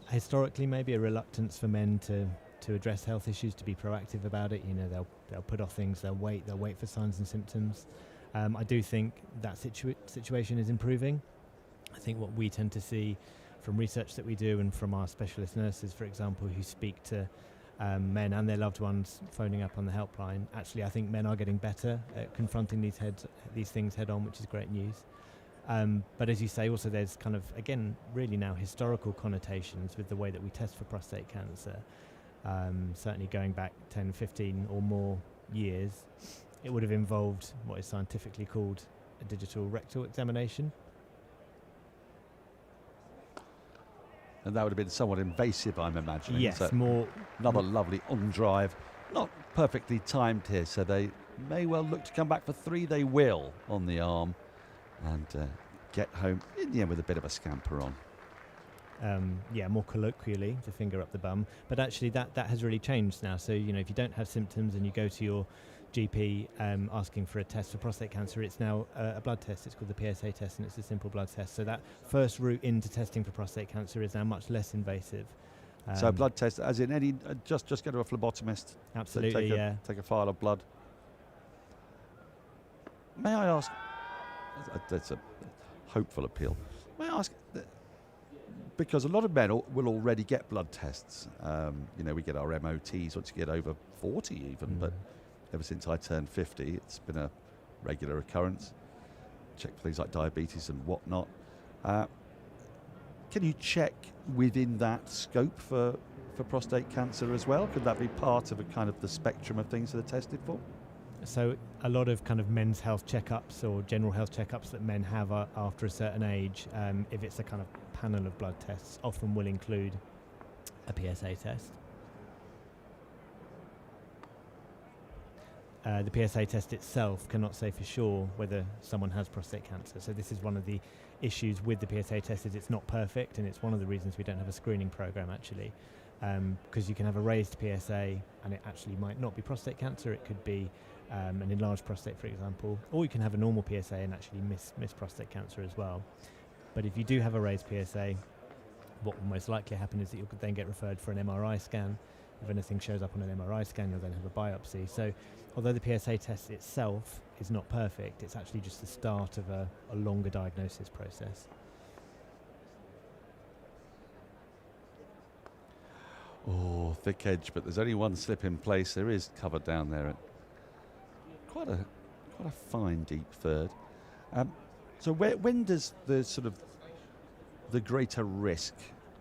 historically maybe a reluctance for men to address health issues, to be proactive about it. You know, they'll put off things, they'll wait for signs and symptoms. I do think that situation is improving. I think what we tend to see from research that we do and from our specialist nurses, for example, who speak to men and their loved ones phoning up on the helpline. Actually, I think men are getting better at confronting these things head on, which is great news. But as you say, also there's kind of, again, really now historical connotations with the way that we test for prostate cancer. Certainly going back 10, 15 or more years, it would have involved what is scientifically called a digital rectal examination. And that would have been somewhat invasive, I'm imagining. Yes, so more. Another lovely on drive. Not perfectly timed here, so they may well look to come back for 3. They will on the arm and get home in the end with a bit of a scamper on. More colloquially, the finger up the bum. But actually that has really changed now. So, you know, if you don't have symptoms and you go to your GP asking for a test for prostate cancer, it's now a blood test. It's called the PSA test, and it's a simple blood test. So that first route into testing for prostate cancer is now much less invasive. So blood test, as in any, just go to a phlebotomist. Absolutely, take a file of blood. May I ask, that's a hopeful appeal, may I ask, because a lot of men will already get blood tests. You know, we get our MOTs once you get over 40 even, but ever since I turned 50, it's been a regular occurrence. Check for things like diabetes and whatnot. Can you check within that scope for prostate cancer as well? Could that be part of a kind of the spectrum of things that are tested for? So a lot of kind of men's health checkups or general health checkups that men have after a certain age, if it's a kind of panel of blood tests, often will include a PSA test. The PSA test itself cannot say for sure whether someone has prostate cancer. So this is one of the issues with the PSA test, is it's not perfect, and it's one of the reasons we don't have a screening program actually, because you can have a raised PSA and it actually might not be prostate cancer. It could be an enlarged prostate, for example, or you can have a normal PSA and actually miss prostate cancer as well. But if you do have a raised PSA, what will most likely happen is that you'll then get referred for an MRI scan. If anything shows up on an MRI scan, you'll then have a biopsy. So although the PSA test itself is not perfect, it's actually just the start of a longer diagnosis process. Oh, thick edge, but there's only one slip in place. There is cover down there. Quite a fine deep third. So when does the sort of the greater risk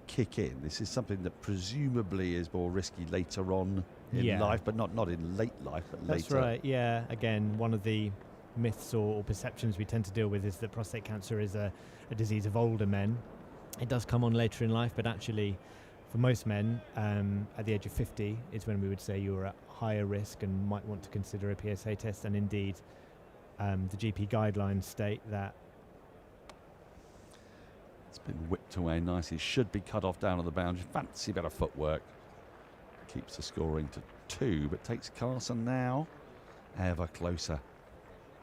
kick in? This is something that presumably is more risky later on in life, but not in late life, but later. That's right, yeah. Again, one of the myths or perceptions we tend to deal with is that prostate cancer is a disease of older men. It does come on later in life, but actually for most men, at the age of 50 is when we would say you're at higher risk and might want to consider a PSA test. And indeed, the GP guidelines state that. It's been whipped away nicely. Should be cut off down on the boundary. Fancy better footwork. Keeps the scoring to 2, but takes Carson now ever closer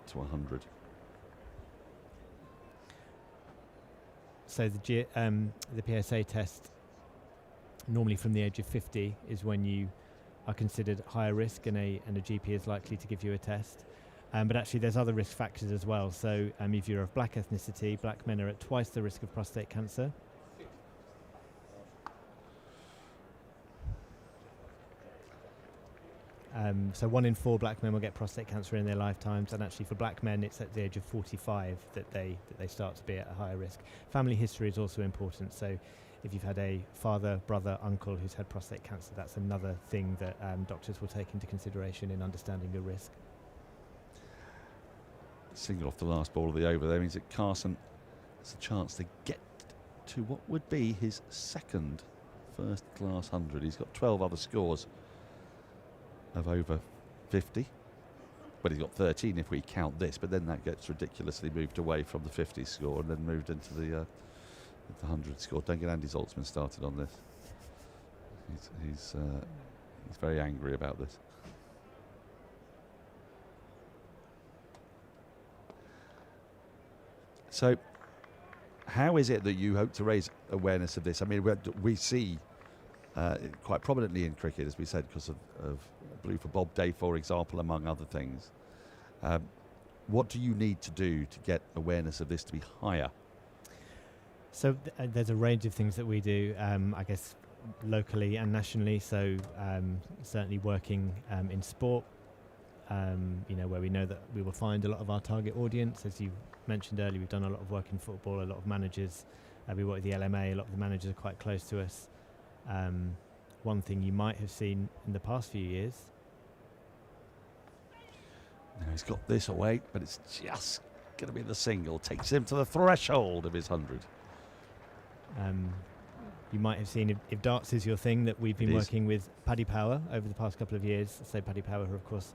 to 100. So the PSA test, normally from the age of 50, is when you are considered higher risk, and a GP is likely to give you a test. But actually there's other risk factors as well. So if you're of black ethnicity, black men are at twice the risk of prostate cancer. So 1 in 4 black men will get prostate cancer in their lifetimes, and actually for black men it's at the age of 45 that they start to be at a higher risk. Family history is also important. So if you've had a father, brother, uncle who's had prostate cancer, that's another thing that doctors will take into consideration in understanding your risk. Single off the last ball of the over there means that Carson has a chance to get to what would be his second first class 100. He's got 12 other scores of over 50, but he's got 13 if we count this, but then that gets ridiculously moved away from the 50 score and then moved into the 100 score. Don't get Andy Zaltzman started on this. He's very angry about this. So how is it that you hope to raise awareness of this? I mean, we see quite prominently in cricket, as we said, because of Blue for Bob Day, for example, among other things. What do you need to do to get awareness of this to be higher? So there's a range of things that we do. I guess locally and nationally. So certainly working in sport, where we know that we will find a lot of our target audience. As you mentioned earlier, we've done a lot of work in football, a lot of managers. We work with the LMA, a lot of the managers are quite close to us. One thing you might have seen in the past few years. Now he's got this away, but it's just going to be the single. Takes him to the threshold of his 100. You might have seen, if darts is your thing, that we've been working with Paddy Power over the past couple of years. So Paddy Power, who are of course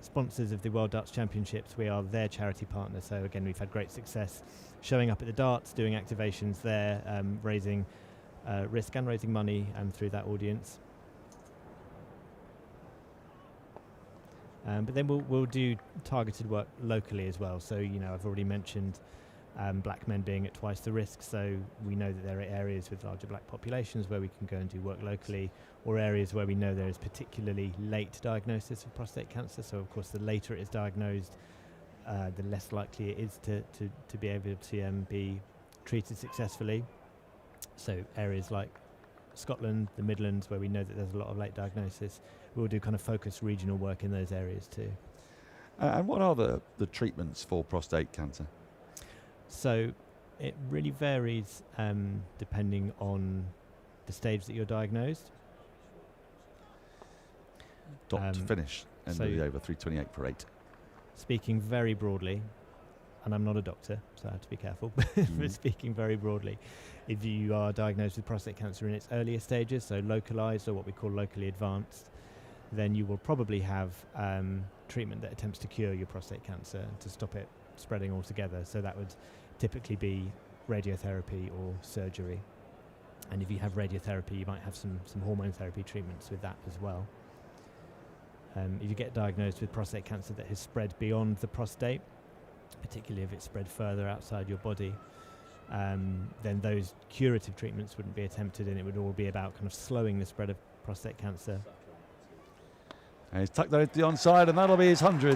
sponsors of the World Darts Championships. We are their charity partner. So again, we've had great success showing up at the darts, doing activations there, raising risk and raising money through that audience. But then we'll do targeted work locally as well. So, I've already mentioned black men being at twice the risk. So we know that there are areas with larger black populations where we can go and do work locally, or areas where we know there is particularly late diagnosis of prostate cancer. So, of course, the later it is diagnosed, the less likely it is to be able to be treated successfully. So areas like Scotland, the Midlands, where we know that there's a lot of late diagnosis, we'll do kind of focused regional work in those areas too. And what are the treatments for prostate cancer? So it really varies depending on the stage that you're diagnosed. To finish, and so over 328 per 8. Speaking very broadly, and I'm not a doctor, so I have to be careful, but speaking very broadly, if you are diagnosed with prostate cancer in its earlier stages, so localized or what we call locally advanced, then you will probably have treatment that attempts to cure your prostate cancer and to stop it spreading altogether. So that would typically be radiotherapy or surgery. And if you have radiotherapy, you might have some hormone therapy treatments with that as well. If you get diagnosed with prostate cancer that has spread beyond the prostate, particularly if it's spread further outside your body, then those curative treatments wouldn't be attempted, and it would all be about kind of slowing the spread of prostate cancer. And he's tucked that into the onside, and that'll be his 100.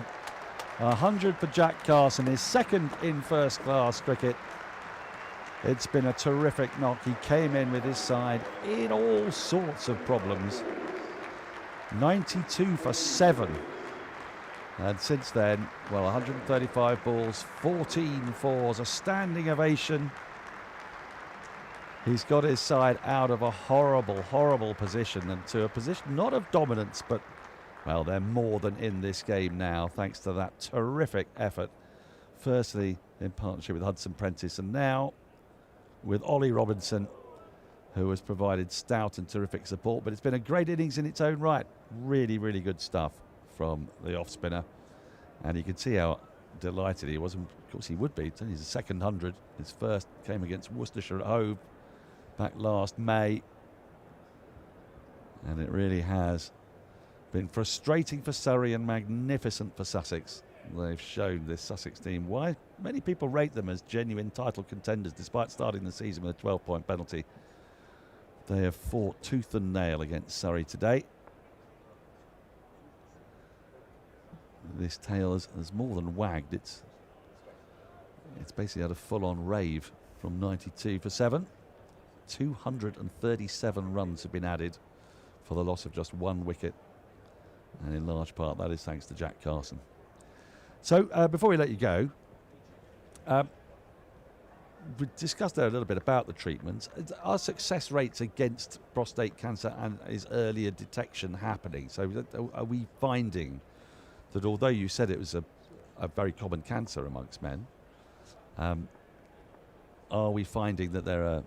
100 for Jack Carson, his second in first class cricket. It's been a terrific knock. He came in with his side in all sorts of problems. 92 for 7. And since then, 135 balls, 14 fours, a standing ovation. He's got his side out of a horrible, horrible position, and to a position not of dominance, but, well, they're more than in this game now, thanks to that terrific effort. Firstly, in partnership with Hudson Prentice, and now with Ollie Robinson, who has provided stout and terrific support. But it's been a great innings in its own right. Really, really good stuff from the off-spinner. And you can see how delighted he was. And of course he would be. It's only his second 100. His first came against Worcestershire at Hove back last May. And it really has been frustrating for Surrey and magnificent for Sussex. They've shown this Sussex team why many people rate them as genuine title contenders, despite starting the season with a 12-point penalty. They have fought tooth and nail against Surrey today. This tail has more than wagged. It's basically had a full-on rave from 92 for 7. 237 runs have been added for the loss of just one wicket. And in large part, that is thanks to Jack Carson. So, before we let you go, we discussed there a little bit about the treatments. Are success rates against prostate cancer and is earlier detection happening? So are we finding that although you said it was a very common cancer amongst men, are we finding that there are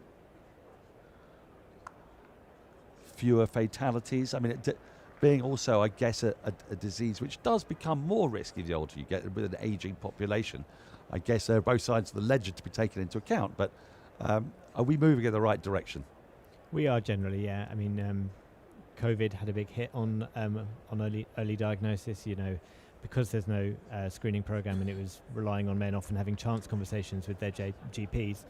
fewer fatalities? I mean, being also, I guess, a disease which does become more risky the older you get with an ageing population. I guess there are both sides of the ledger to be taken into account, but are we moving in the right direction? We are generally, yeah. I mean, COVID had a big hit on early diagnosis, because there's no screening program and it was relying on men often having chance conversations with their GPs.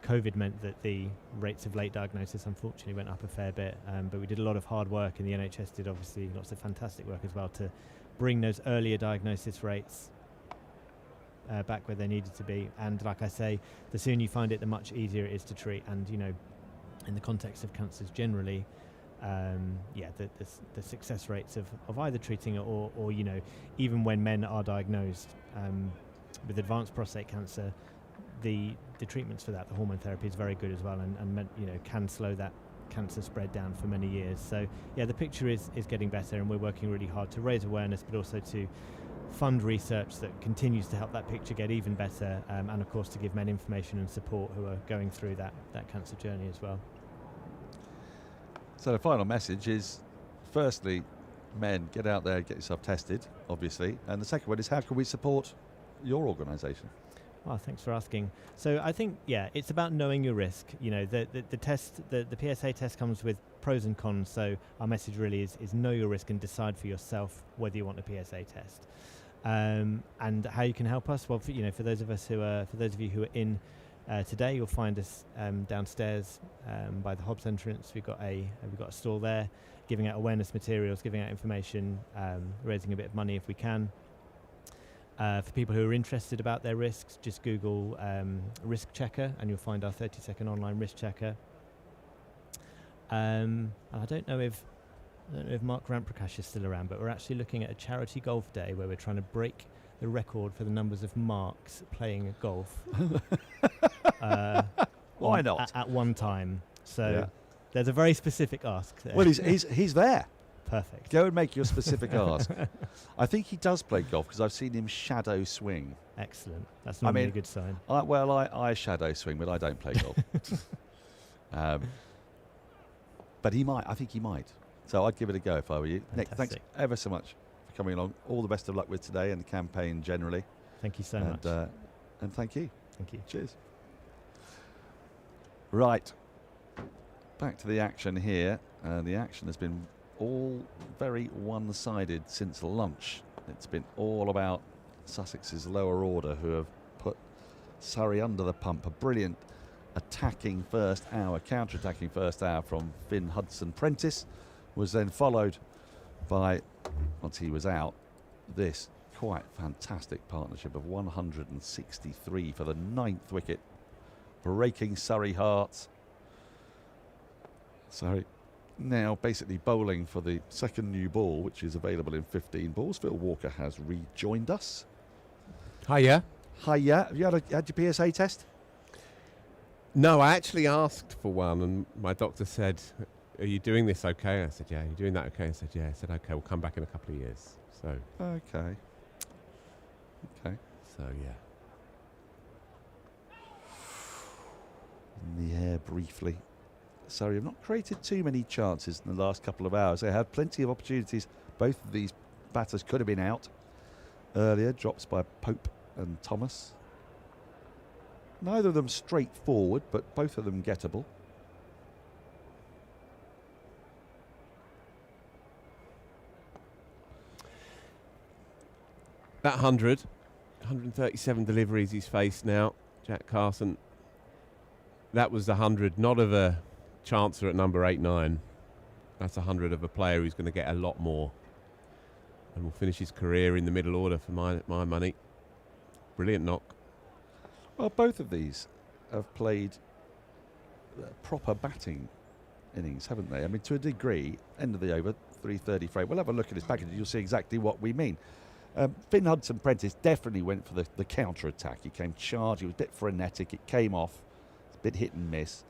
COVID meant that the rates of late diagnosis unfortunately went up a fair bit, but we did a lot of hard work, and the NHS did obviously lots of fantastic work as well to bring those earlier diagnosis rates back where they needed to be. And like I say, the sooner you find it, the much easier it is to treat. And in the context of cancers generally, the success rates of either treating it or even when men are diagnosed with advanced prostate cancer, the treatments for that, the hormone therapy, is very good as well, and can slow that cancer spread down for many years. So the picture is getting better, and we're working really hard to raise awareness, but also to fund research that continues to help that picture get even better, and of course to give men information and support who are going through that cancer journey as well. So the final message is, firstly, men, get out there, get yourself tested, obviously. And the second one is, how can we support your organisation? Well, thanks for asking. So I think, it's about knowing your risk. The test, the PSA test comes with pros and cons. So our message really is know your risk and decide for yourself whether you want a PSA test. And how you can help us. Well, for those of you who are in today, you'll find us downstairs by the Hobbs entrance. We've got a stall there, giving out awareness materials, giving out information, raising a bit of money if we can. For people who are interested about their risks, just Google risk checker, and you'll find our 30-second online risk checker. And I don't know if Mark Ramprakash is still around, but we're actually looking at a charity golf day where we're trying to break the record for the numbers of marks playing golf. Why not? At one time. So there's a very specific ask there. Well, he's there. Perfect. Go and make your specific ask. I think he does play golf because I've seen him shadow swing. Excellent. That's normally a good sign. I shadow swing, but I don't play golf. But he might. I think he might. So I'd give it a go if I were you. Fantastic. Nick, thanks ever so much for coming along. All the best of luck with today and the campaign generally. Thank you so much. And thank you. Thank you. Cheers. Right. Back to the action here. The action has been all very one-sided since lunch. It's been all about Sussex's lower order, who have put Surrey under the pump. A brilliant attacking first hour, counter-attacking first hour from Finn Hudson-Prentice, was then followed by, once he was out, this quite fantastic partnership of 163 for the 9th wicket, breaking Surrey hearts. Surrey now basically bowling for the second new ball, which is available in 15 balls. Phil Walker has rejoined us. Hiya. Hiya. Have you had your PSA test? No, I actually asked for one, and my doctor said, "Are you doing this okay?" I said, "Yeah." "Are you doing that okay?" I said, "Yeah." I said, "Okay, we'll come back in a couple of years." So. Okay. So yeah. In the air briefly. Surrey have not created too many chances in the last couple of hours. They had plenty of opportunities. Both of these batters could have been out earlier. Drops by Pope and Thomas. Neither of them straightforward, but both of them gettable. That 137 deliveries he's faced now, Jack Carson. That was the 100, not of a chancer at number 8-9. That's 100 of a player who's going to get a lot more, and will finish his career in the middle order for my money. Brilliant knock. Well, both of these have played proper batting innings, haven't they? I mean, to a degree, end of the over, 330 frame. We'll have a look at his package. You'll see exactly what we mean. Finn Hudson-Prentice definitely went for the counter-attack. He came charged. He was a bit frenetic. It came off. It's a bit hit and miss.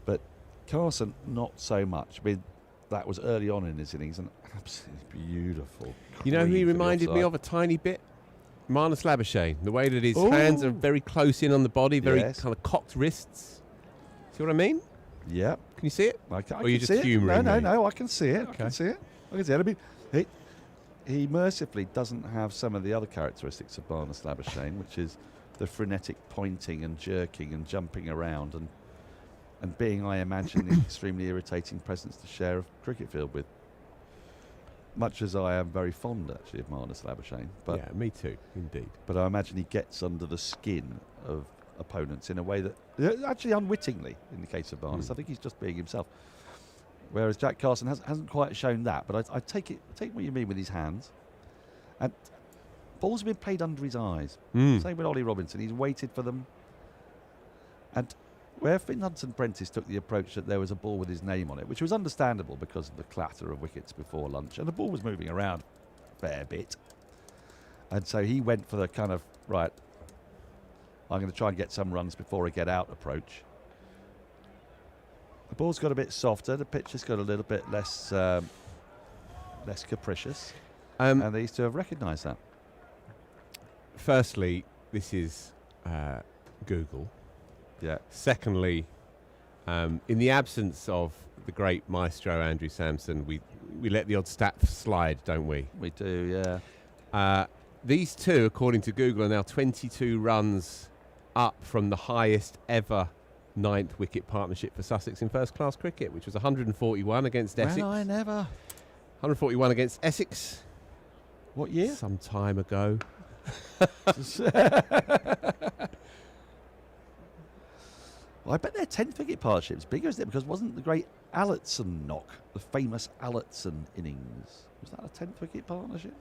But Carson, not so much. I mean, that was early on in his innings, and absolutely beautiful. You know who he reminded me of a tiny bit? Marnus Labuschagne. The way that his hands are very close in on the body, very kind of cocked wrists. See what I mean? Yeah. Can you see it? I can you see just it. humouring me? No, I can see it. Okay. I can see it. I mean, he mercifully doesn't have some of the other characteristics of Marnus Labuschagne, which is the frenetic pointing and jerking and jumping around and being, I imagine, an extremely irritating presence to share a cricket field with. Much as I am very fond, actually, of Marnus Labuschagne. But yeah, me too, indeed. But I imagine he gets under the skin of opponents in a way that, actually unwittingly, in the case of Marnus, I think he's just being himself. Whereas Jack Carson hasn't quite shown that. But I take what you mean with his hands. And balls have been played under his eyes. Same with Ollie Robinson. He's waited for them. And where Finhudson Prentice took the approach that there was a ball with his name on it, which was understandable because of the clatter of wickets before lunch, and the ball was moving around a fair bit. And so he went for the kind of, right, I'm going to try and get some runs before I get out approach. The ball's got a bit softer, the pitch has got a little bit less less capricious, and they used to have recognised that. Firstly, this is Google. Yeah. Secondly, in the absence of the great maestro Andrew Sampson, we let the odd stats slide, don't we? We do, yeah. These two, according to Google, are now 22 runs up from the highest ever 9th wicket partnership for Sussex in first-class cricket, which was 141 against Essex. Well, I never. 141 against Essex. What year? Some time ago. Well, I bet their 10th wicket partnership's bigger, isn't it? Because wasn't the great Allotson knock, the famous Allotson innings, was that a 10th wicket partnership?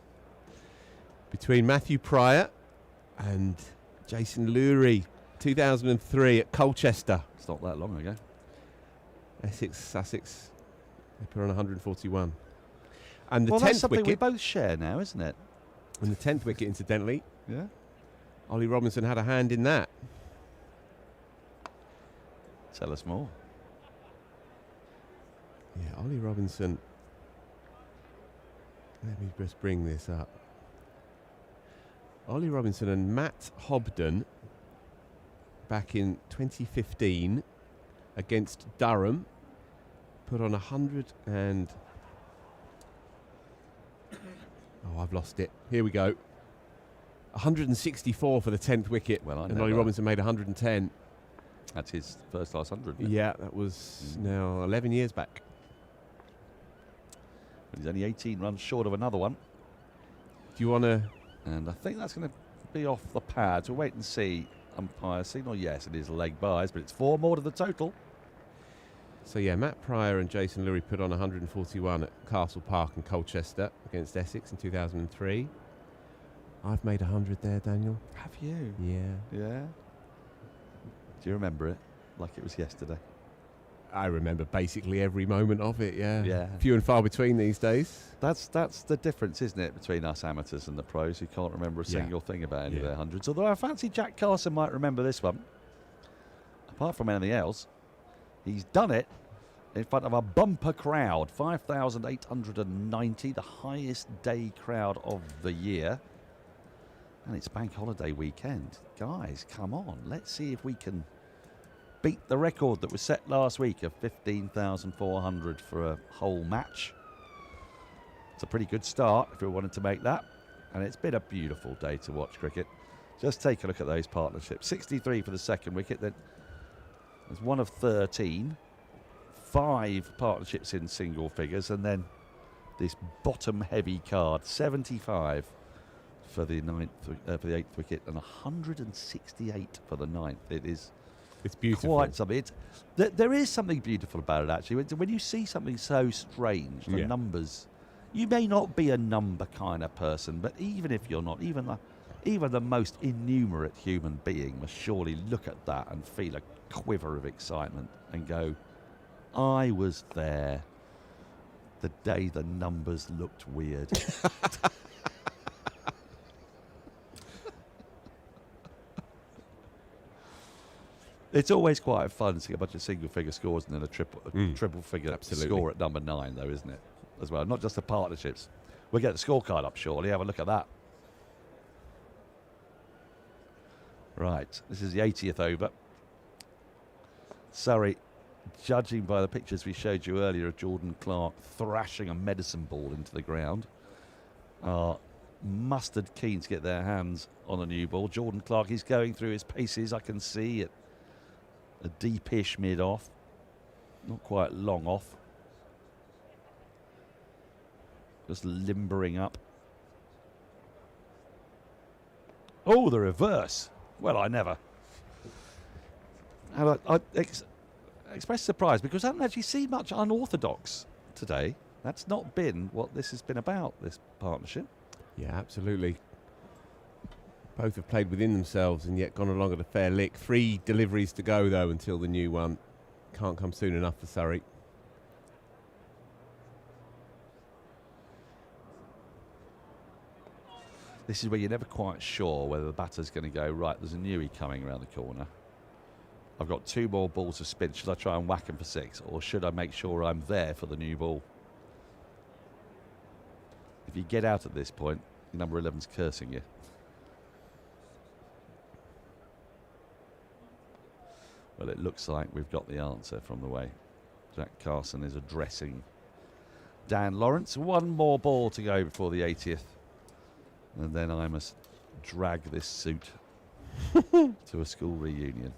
Between Matthew Pryor and Jason Lurie, 2003 at Colchester. It's not that long ago. Essex, Sussex, they put on 141. And the well, 10th that's something wicket, we both share now, isn't it? And the 10th wicket, incidentally, Yeah. Ollie Robinson had a hand in that. Tell us more. Yeah, Ollie Robinson. Let me just bring this up. Ollie Robinson and Matt Hobden back in 2015 against Durham put on 100 and... Oh, I've lost it. Here we go. 164 for the 10th wicket. Well, and Ollie Robinson made 110. That's his first last 100. Yeah, that was now 11 years back. But he's only 18 runs short of another one. Do you want to... And I think that's going to be off the pads. We'll wait and see. Umpire signal. Yes, it is leg byes, but it's 4 more to the total. So, yeah, Matt Pryor and Jason Lurie put on 141 at Castle Park and Colchester against Essex in 2003. I've made 100 there, Daniel. Have you? Yeah. Yeah. Do you remember it like it was yesterday? I remember basically every moment of it, yeah. Yeah. Few and far between these days. That's the difference, isn't it, between us amateurs and the pros who can't remember a single thing about any of their hundreds. Although I fancy Jack Carson might remember this one. Apart from anything else, he's done it in front of a bumper crowd. 5,890, the highest day crowd of the year. And it's bank holiday weekend. Guys, come on. Let's see if we can beat the record that was set last week of 15,400 for a whole match. It's a pretty good start if we wanted to make that. And it's been a beautiful day to watch cricket. Just take a look at those partnerships. 63 for the second wicket. Then there's one of 13. 5 partnerships in single figures. And then this bottom heavy card. 75 for the 8th wicket and 168 for the 9th. It's beautiful. Quite something. There is something beautiful about it, actually. When you see something so strange, the numbers. You may not be a number kind of person, but even if you're not, even the most innumerate human being must surely look at that and feel a quiver of excitement and go, I was there the day the numbers looked weird. It's always quite fun to see a bunch of single-figure scores and then a triple-figure score at number 9, though, isn't it? As well, not just the partnerships. We'll get the scorecard up shortly. Have a look at that. Right, this is the 80th over. Surrey, judging by the pictures we showed you earlier of Jordan Clark thrashing a medicine ball into the ground, are mustard keen to get their hands on a new ball. Jordan Clark is going through his paces. I can see it. A deepish mid-off, not quite long off. Just limbering up. Oh, the reverse. Well, I never. And I express surprise because I haven't actually seen much unorthodox today. That's not been what this has been about, this partnership. Yeah, absolutely. Both have played within themselves and yet gone along at a fair lick. 3 deliveries to go, though, until the new one. Can't come soon enough for Surrey. This is where you're never quite sure whether the batter's going to go, right, there's a newie coming around the corner. I've got 2 more balls to spin. Should I try and whack him for 6? Or should I make sure I'm there for the new ball? If you get out at this point, number 11's cursing you. Well, it looks like we've got the answer from the way Jack Carson is addressing Dan Lawrence. 1 more ball to go before the 80th. And then I must drag this suit to a school reunion.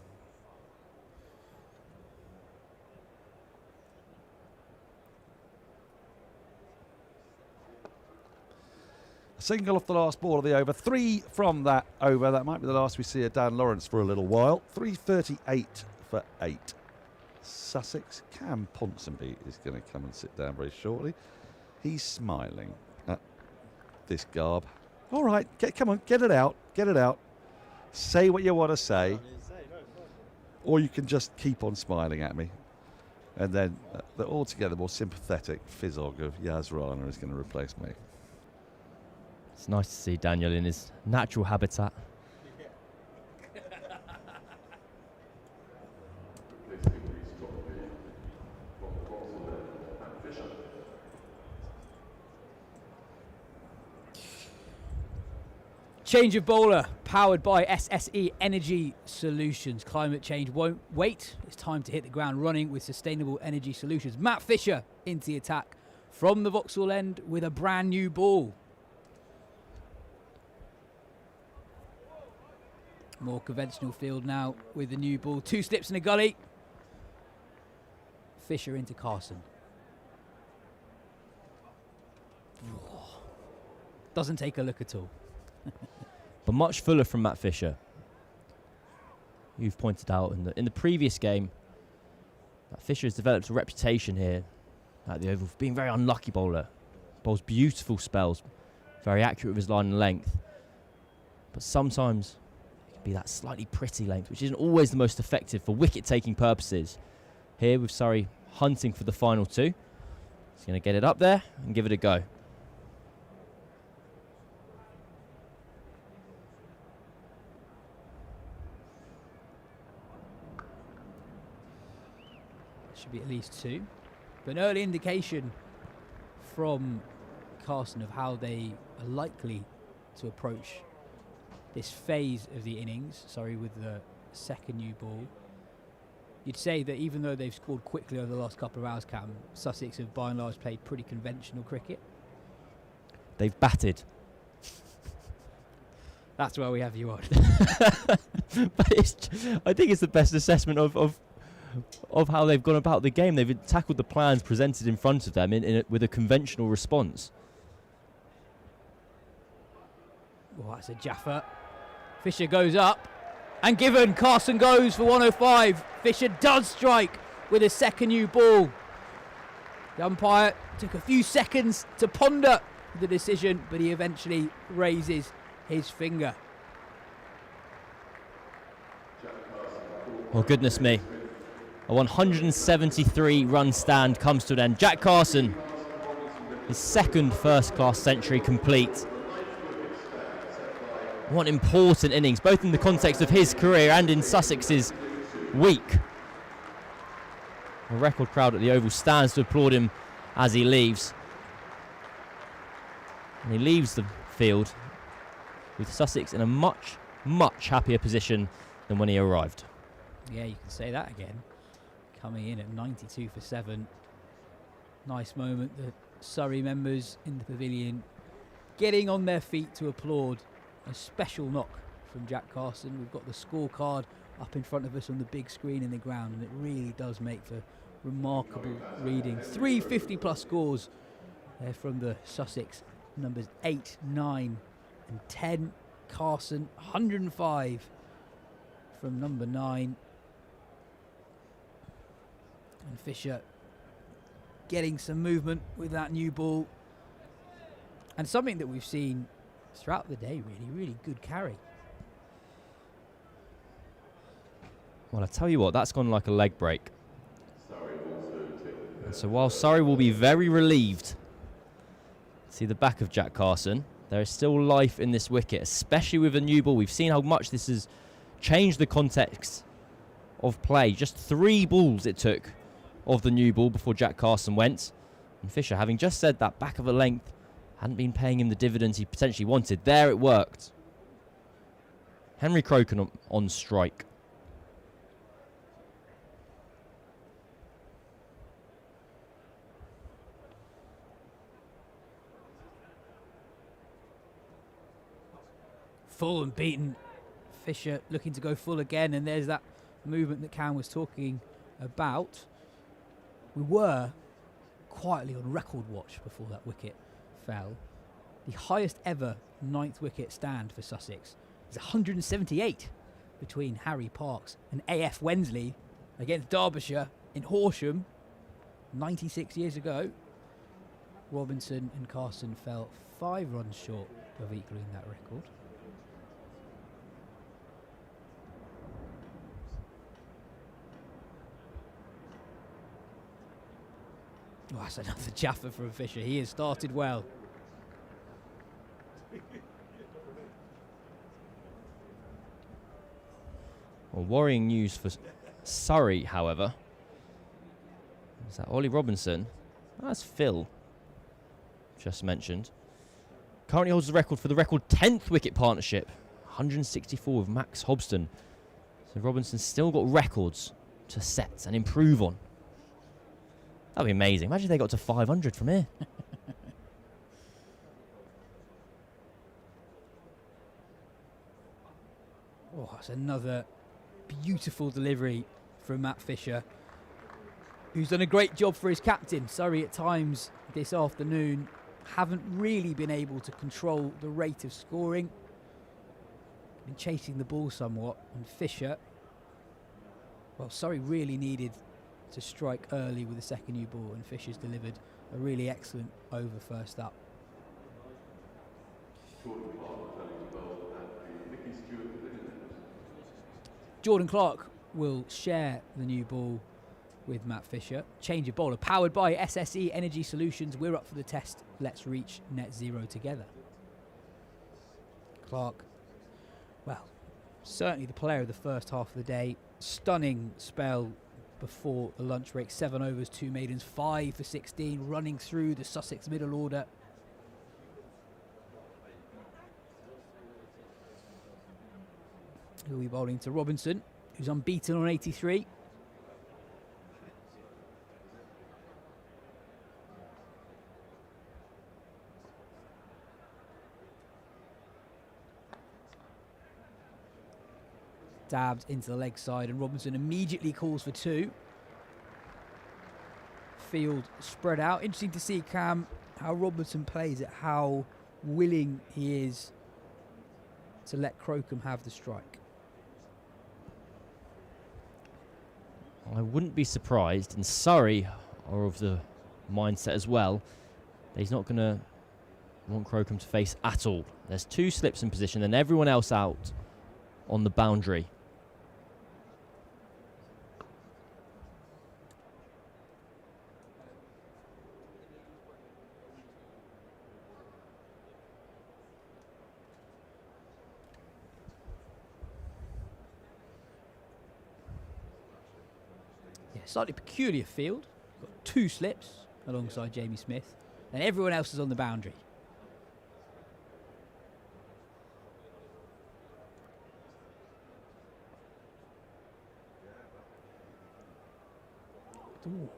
A single off the last ball of the over. 3 from that over. That might be the last we see of Dan Lawrence for a little while. 3:38 for 8. Sussex. Cam Ponsonby is going to come and sit down very shortly. He's smiling at this garb. All right, come on, get it out, get it out. Say what you want to say. Or you can just keep on smiling at me. And then the altogether more sympathetic Fizzog of Yaz Rana is going to replace me. It's nice to see Daniel in his natural habitat. Change of bowler, powered by SSE Energy Solutions. Climate change won't wait. It's time to hit the ground running with sustainable energy solutions. Matt Fisher into the attack from the Vauxhall end with a brand new ball. More conventional field now with the new ball. 2 slips in the gully. Fisher into Carson. Doesn't take a look at all. But much fuller from Matt Fisher. You've pointed out in the previous game that Fisher has developed a reputation here at the Oval for being a very unlucky bowler. Bowls beautiful spells, very accurate with his line and length. But sometimes it can be that slightly pretty length, which isn't always the most effective for wicket-taking purposes. Here with Surrey hunting for the final 2. He's going to get it up there and give it a go. Should be at least 2. But an early indication from Carson of how they are likely to approach this phase of the innings. Sorry, with the second new ball. You'd say that even though they've scored quickly over the last couple of hours, Cam, Sussex have by and large played pretty conventional cricket. They've batted. That's where we have you on. But I think it's the best assessment of how they've gone about the game. They've tackled the plans presented in front of them with a conventional response. Well, that's a Jaffa. Fisher goes up and given. Carson goes for 105. Fisher does strike with a second new ball. The umpire took a few seconds to ponder the decision, but he eventually raises his finger. Oh, goodness me. A 173 run stand comes to an end. Jack Carson, his second first-class century complete. What important innings, both in the context of his career and in Sussex's week. A record crowd at the Oval stands to applaud him as he leaves. And he leaves the field with Sussex in a much, much happier position than when he arrived. Yeah, you can say that again. Coming in at 92 for 7. Nice moment. The Surrey members in the pavilion getting on their feet to applaud. A special knock from Jack Carson. We've got the scorecard up in front of us on the big screen in the ground, and it really does make for remarkable reading. 350 plus scores there from the Sussex numbers 8, 9 and 10. Carson 105 from number 9. And Fisher getting some movement with that new ball. And something that we've seen throughout the day, really good carry Well, I tell you what, that's gone like a leg break. And so while Surrey will be very relieved to see the back of Jack Carson, there is still life in this wicket, especially with a new ball. We've seen how much this has changed the context of play. Just 3 balls it took of the new ball before Jack Carson went. And Fisher, having just said that back of a length hadn't been paying him the dividends he potentially wanted, there it worked. Henry Croken on strike. Full and beaten. Fisher looking to go full again, and there's that movement that Cam was talking about. We were quietly on record watch before that wicket fell. The highest ever 9th wicket stand for Sussex is 178 between Harry Parkes and AF Wensley against Derbyshire in Horsham 96 years ago. Robinson and Carson fell 5 runs short of equaling that record. Oh, that's another jaffer from Fisher. He has started well. Well, worrying news for Surrey, however, is that Ollie Robinson, as Phil just mentioned, currently holds the record for the record 10th wicket partnership, 164 with Max Hobston. So Robinson's still got records to set and improve on. That'd be amazing. Imagine if they got to 500 from here. Oh, that's another beautiful delivery from Matt Fisher, who's done a great job for his captain. Surrey at times this afternoon haven't really been able to control the rate of scoring. Been chasing the ball somewhat, and Fisher, well, Surrey really needed to strike early with the second new ball, and Fisher's delivered a really excellent over first up. Jordan Clark will share the new ball with Matt Fisher. Change of bowler powered by SSE Energy Solutions. We're up for the test. Let's reach net zero together. Clark, well, certainly the player of the first half of the day. Stunning spell before the lunch break. 7 overs, 2 maidens, 5 for 16, running through the Sussex middle order. He'll be bowling to Robinson, who's unbeaten on 83. Dabbed into the leg side, and Robinson immediately calls for 2. Field spread out. Interesting to see, Cam, how Robinson plays it, how willing he is to let Crocombe have the strike. I wouldn't be surprised, and Surrey are of the mindset as well, that he's not going to want Crocombe to face at all. There's 2 slips in position and everyone else out on the boundary. Slightly peculiar field. Got 2 slips alongside Jamie Smith, and everyone else is on the boundary. Ooh.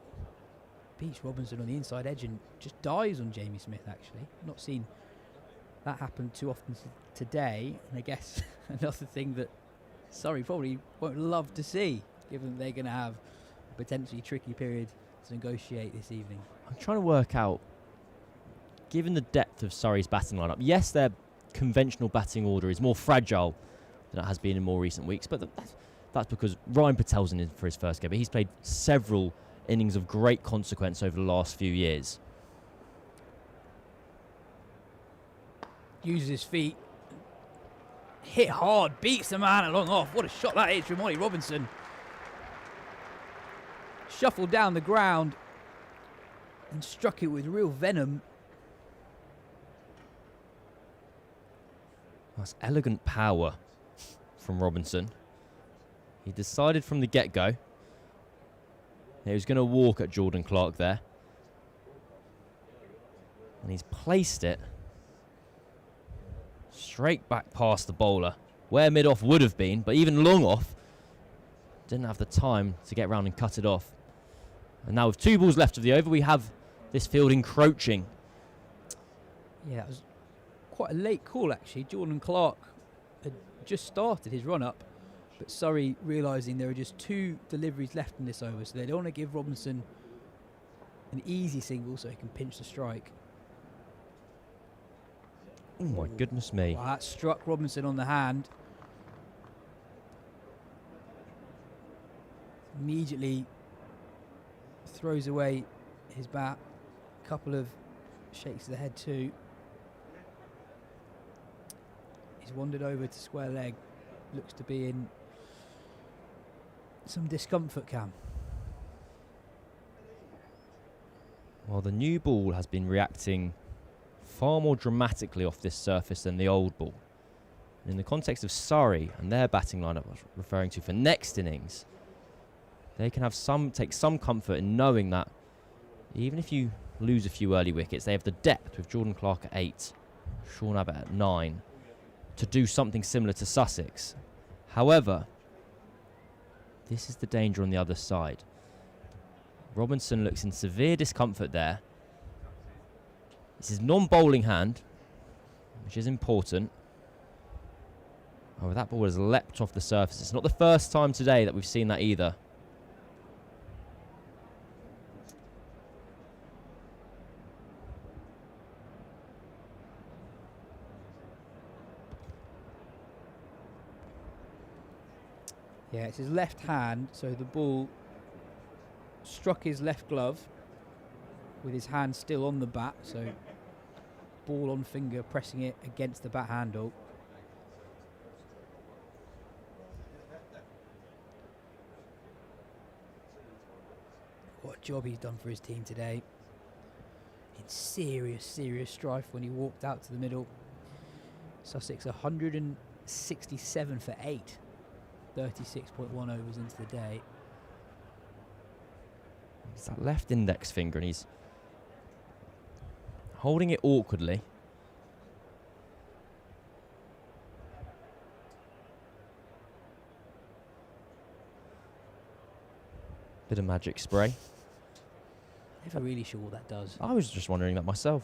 Beats Robinson on the inside edge and just dies on Jamie Smith, actually. Not seen that happen too often today, and I guess another thing that Surrey probably won't love to see, given that they're going to have potentially tricky period to negotiate this evening. I'm trying to work out, given the depth of Surrey's batting lineup, yes, their conventional batting order is more fragile than it has been in more recent weeks, but that's because Ryan Patel's in for his first game, but he's played several innings of great consequence over the last few years. Uses his feet, hit hard, beats the man along off. What a shot that is from Ollie Robinson. shuffled down the ground and struck it with real venom. That's elegant power from Robinson. He decided from the get-go that he was going to walk at Jordan Clark there. And he's placed it straight back past the bowler, where mid-off would have been, but even long off, didn't have the time to get round and cut it off. And now with 2 balls left of the over, we have this field encroaching. Yeah, it was quite a late call, actually. Jordan Clark had just started his run-up, but Surrey realising there are just 2 deliveries left in this over, so they don't want to give Robinson an easy single so he can pinch the strike. Oh my goodness me. Well, that struck Robinson on the hand. Immediately throws away his bat. A couple of shakes of the head too. He's wandered over to square leg. Looks to be in some discomfort, Cam. Well, the new ball has been reacting far more dramatically off this surface than the old ball. And in the context of Surrey and their batting lineup I was referring to for next innings, they can have take some comfort in knowing that even if you lose a few early wickets, they have the depth with Jordan Clark at 8, Sean Abbott at 9, to do something similar to Sussex. However, this is the danger on the other side. Robinson looks in severe discomfort there. This is non-bowling hand, which is important. Oh, that ball has leapt off the surface. It's not the first time today that we've seen that either. Yeah, it's his left hand, so the ball struck his left glove with his hand still on the bat, so ball on finger pressing it against the bat handle. What a job he's done for his team today. In serious strife when he walked out to the middle. Sussex 167 for 8. 36.1 overs into the day. It's that left index finger and he's holding it awkwardly. Bit of magic spray. Never really sure what that does. I was just wondering that myself.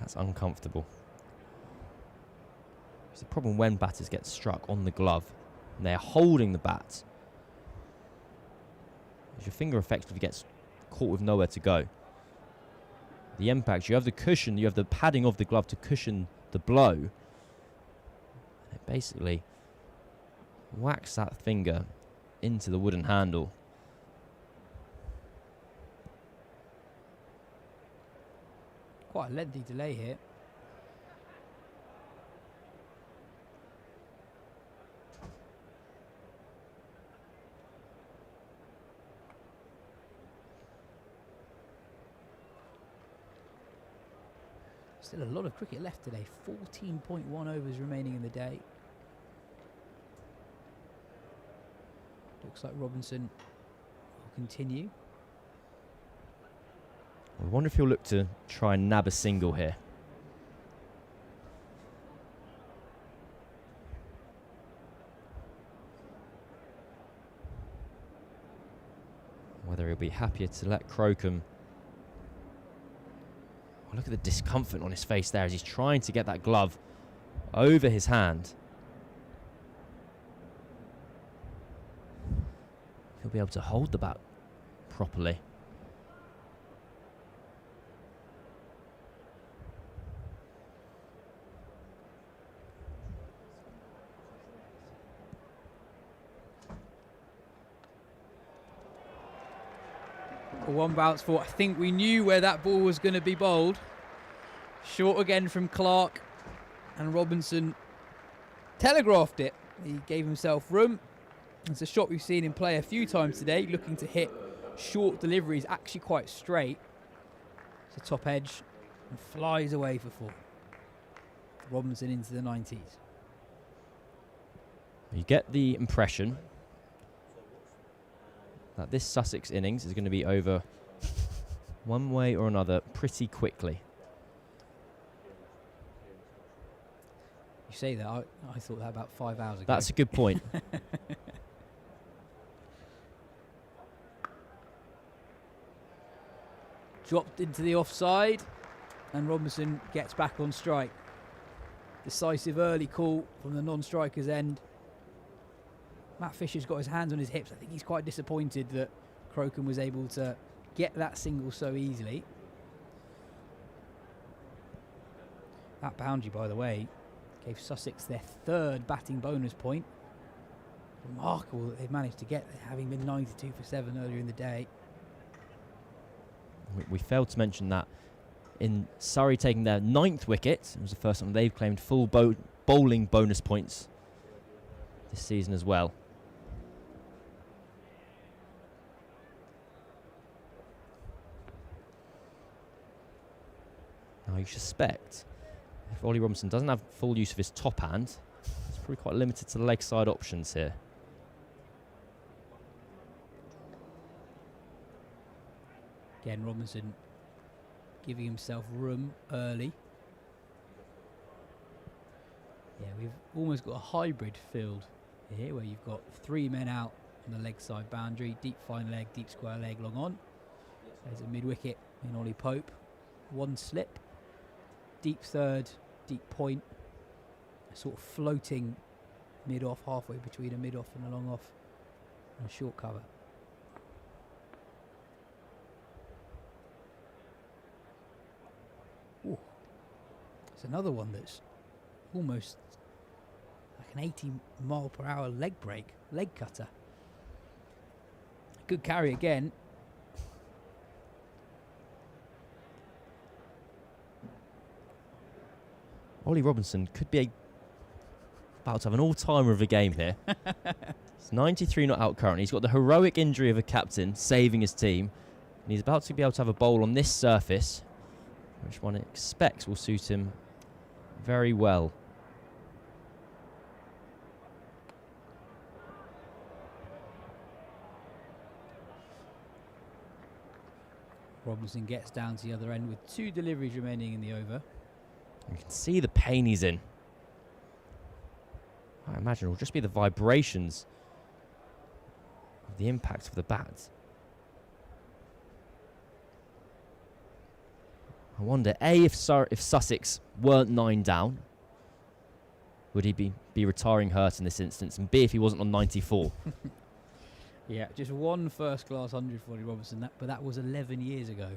That's uncomfortable. It's a problem when batters get struck on the glove and they're holding the bat. As your finger effectively gets caught with nowhere to go. The impact, you have the cushion, you have the padding of the glove to cushion the blow. It basically whacks that finger into the wooden handle. Quite a lengthy delay here. Still a lot of cricket left today. 14.1 overs remaining in the day. Looks like Robinson will continue. I wonder if he'll look to try and nab a single here. Whether he'll be happier to let Crocombe. Oh, look at the discomfort on his face there as he's trying to get that glove over his hand. He'll be able to hold the bat properly. one bounce for. I think we knew where that ball was going to be bowled. Short again from Clark, and Robinson telegraphed it. He gave himself room. It's a shot we've seen him play a few times today, looking to hit short deliveries, actually quite straight. It's a top edge and flies away for 4. Robinson into the 90s. You get the impression that this Sussex innings is going to be over one way or another pretty quickly. You say that, I thought that about 5 hours ago. That's a good point. Dropped into the offside, and Robinson gets back on strike. Decisive early call from the non-striker's end. Matt Fisher's got his hands on his hips. I think he's quite disappointed that Crocombe was able to get that single so easily. That boundary, by the way, gave Sussex their 3rd batting bonus point. Remarkable that they've managed to get there, having been 92 for 7 earlier in the day. We failed to mention that in Surrey taking their 9th wicket, it was the first time they've claimed full bowling bonus points this season as well. Now you suspect if Ollie Robinson doesn't have full use of his top hand, it's probably quite limited to the leg side options here. Again, Robinson giving himself room early. Yeah, we've almost got a hybrid field here where you've got 3 men out on the leg side boundary, deep fine leg, deep square leg, long on. There's a mid-wicket in Ollie Pope. 1 slip, deep third, deep point, a sort of floating mid-off, halfway between a mid-off and a long-off, and a short cover. Ooh. It's another one that's almost like an 80 mile per hour leg break, leg cutter. Good carry again. Ollie Robinson could be about to have an all-timer of a game here. It's 93 not out currently. He's got the heroic injury of a captain saving his team. And he's about to be able to have a bowl on this surface, which one expects will suit him very well. Robinson gets down to the other end with 2 deliveries remaining in the over. You can see the pain he's in. I imagine it will just be the vibrations of the impact of the bat. I wonder, A, if Sussex weren't 9 down, would he be retiring hurt in this instance? And B, if he wasn't on 94? Yeah, just 1 first-class 100 for Ollie Robinson, but that was 11 years ago.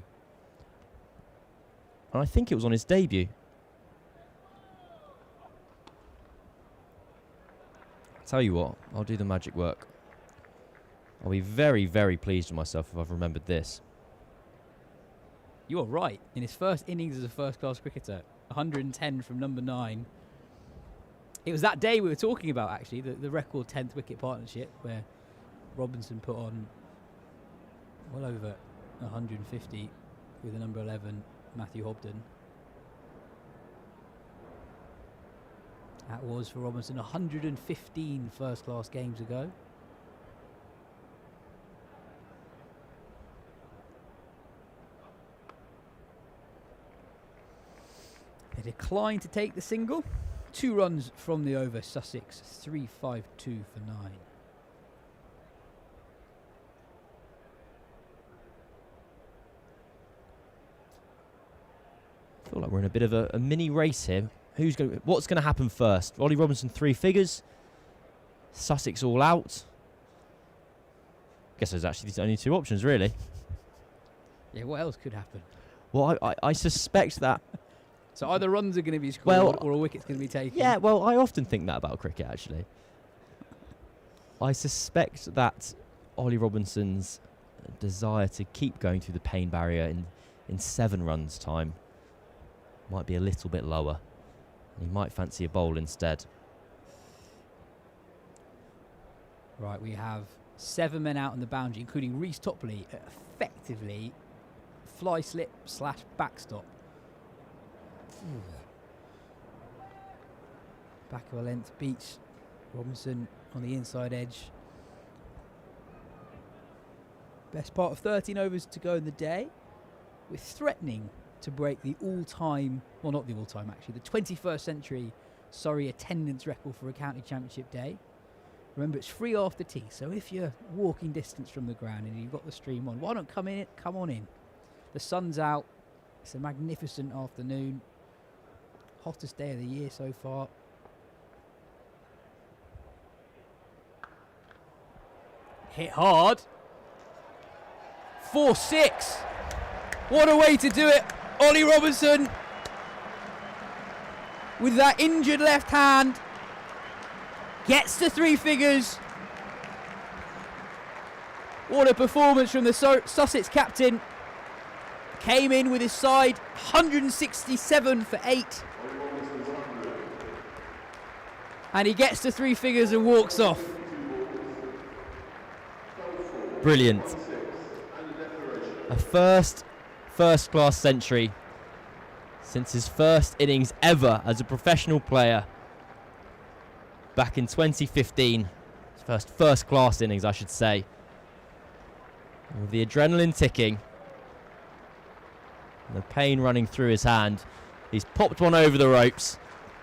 And I think it was on his debut. Tell you what, I'll do the magic work. I'll be very, very pleased with myself if I've remembered this. You're right. In his first innings as a first-class cricketer, 110 from number 9. It was that day we were talking about, actually, the record 10th wicket partnership, where Robinson put on well over 150 with the number 11, Matthew Hobden. That was for Robinson 115 first-class games ago. They declined to take the single. 2 runs from the over. Sussex 3-5-2 for 9. I feel like we're in a bit of a mini race here. What's going to happen first? Ollie Robinson 3 figures. Sussex all out. Guess there's actually only 2 options, really. Yeah, what else could happen? Well, I suspect that. So either runs are going to be scored or a wicket's going to be taken. Yeah, well, I often think that about cricket, actually. I suspect that Ollie Robinson's desire to keep going through the pain barrier in 7 runs' time might be a little bit lower. He might fancy a bowl instead. Right, we have 7 men out on the boundary, including Reece Topley, effectively fly slip / backstop. Back of a length beats Robinson on the inside edge. Best part of 13 overs to go in the day. We're threatening to break the all-time, well, not the all-time actually, the 21st century Surrey attendance record for a county championship day. Remember, it's free after tea, so if you're walking distance from the ground and you've got the stream on, why not come on in? The sun's out. It's a magnificent afternoon. Hottest day of the year so far. Hit hard. 4-6. What a way to do it. Ollie Robinson with that injured left hand gets to 3 figures. What a performance from the Sussex captain. Came in with his side 167 for 8. And he gets to 3 figures and walks off. Brilliant. A first-class century since his first innings ever as a professional player back in 2015. His first-class innings, I should say. And with the adrenaline ticking, and the pain running through his hand, he's popped one over the ropes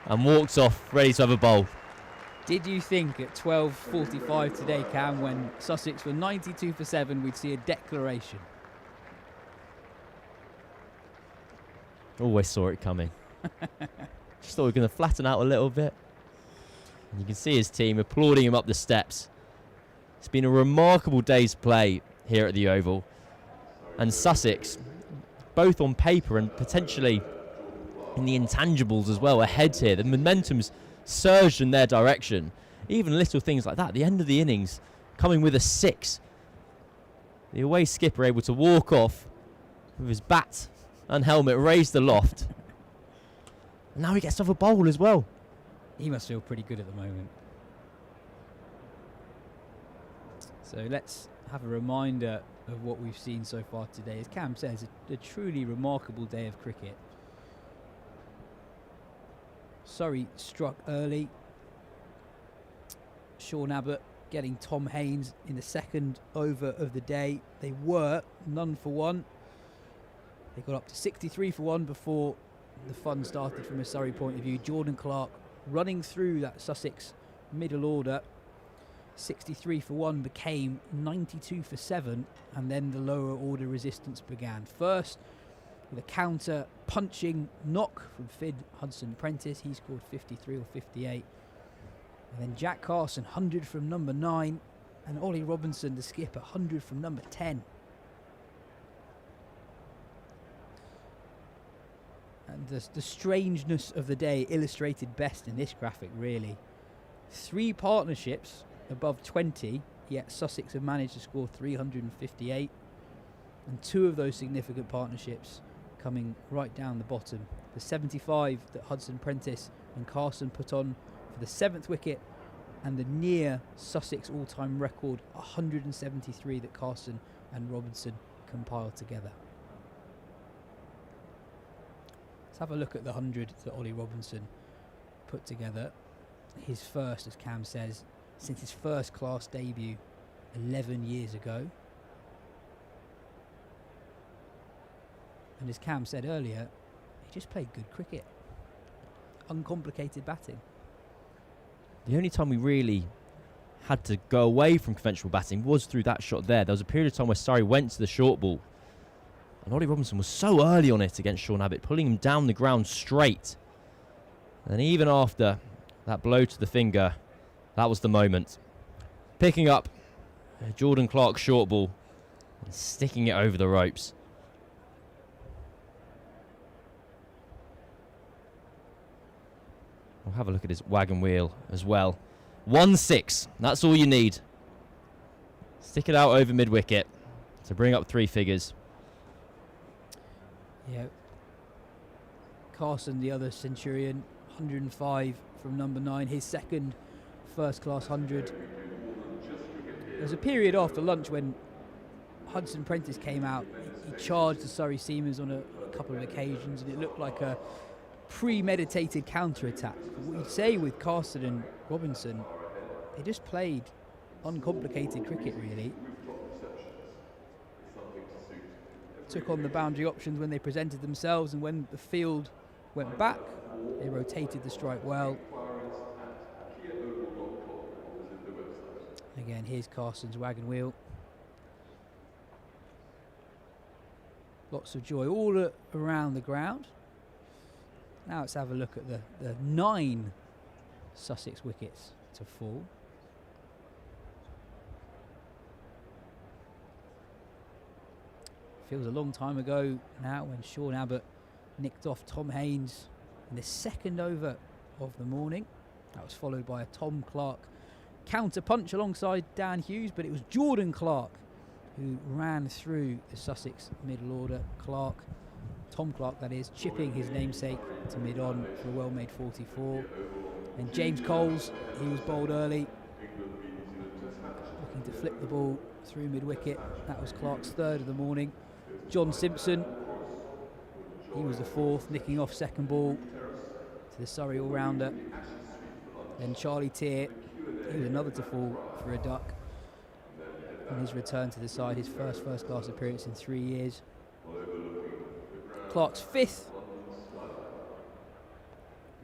and walked off ready to have a bowl. Did you think at 12:45 today, Cam, when Sussex were 92 for 7, we'd see a declaration? Always saw it coming. Just thought we were going to flatten out a little bit. And you can see his team applauding him up the steps. It's been a remarkable day's play here at the Oval. And Sussex, both on paper and potentially in the intangibles as well, ahead here. The momentum's surged in their direction. Even little things like that. At the end of the innings, coming with a 6. The away skipper able to walk off with his bat and helmet raised aloft. And now he gets off a bowl as well. He must feel pretty good at the moment. So let's have a reminder of what we've seen so far today. As Cam says, a truly remarkable day of cricket. Surrey struck early. Sean Abbott getting Tom Haynes in the second over of the day. They were none for one. They got up to 63 for 1 before the fun started from a Surrey point of view. Jordan Clark running through that Sussex middle order. 63 for 1 became 92 for 7, and then the lower order resistance began. First, with a counter punching knock from Fid Hudson-Prentice. He scored 53 or 58. And then Jack Carson, 100 from number 9. And Ollie Robinson, the skipper, 100 from number 10. And the strangeness of the day illustrated best in this graphic, really. 3 partnerships above 20, yet Sussex have managed to score 358. And 2 of those significant partnerships coming right down the bottom. The 75 that Hudson-Prentice and Carson put on for the 7th wicket, and the near Sussex all-time record 173 that Carson and Robinson compiled together. Let's have a look at the 100 that Ollie Robinson put together. His first, as Cam says, since his first class debut 11 years ago. And as Cam said earlier, he just played good cricket. Uncomplicated batting. The only time we really had to go away from conventional batting was through that shot there. There was a period of time where Surrey went to the short ball, and Ollie Robinson was so early on it against Sean Abbott, pulling him down the ground straight. And even after that blow to the finger, that was the moment. Picking up Jordan Clark's short ball and sticking it over the ropes. We'll have a look at his wagon wheel as well. 1-6, that's all you need. Stick it out over mid-wicket So bring up 3 figures. Yeah. Carson, the other Centurion, 105 from number 9, his second first-class 100. There was a period after lunch when Hudson Prentice came out. He charged the Surrey Seamers on a couple of occasions, and it looked like a premeditated counter-attack. What you'd say with Carson and Robinson, they just played uncomplicated cricket, really. Took on the boundary options when they presented themselves, and when the field went back, they rotated the strike well. Again, here's Carson's wagon wheel. Lots of joy all around the ground. Now let's have a look at the 9 Sussex wickets to fall. Feels a long time ago now when Sean Abbott nicked off Tom Haynes in the second over of the morning. That was followed by a Tom Clark counter punch alongside Dan Hughes, but it was Jordan Clark who ran through the Sussex middle order. Tom Clark that is, chipping his namesake to mid-on for a well-made 44. And James Coles, he was bowled early, looking to flip the ball through mid-wicket. That was Clark's third of the morning. John Simpson, he was the fourth, nicking off second ball to the Surrey all-rounder. Then Charlie Tear, he was another to fall for a duck on his return to the side, his first-class appearance in 3 years. Clark's fifth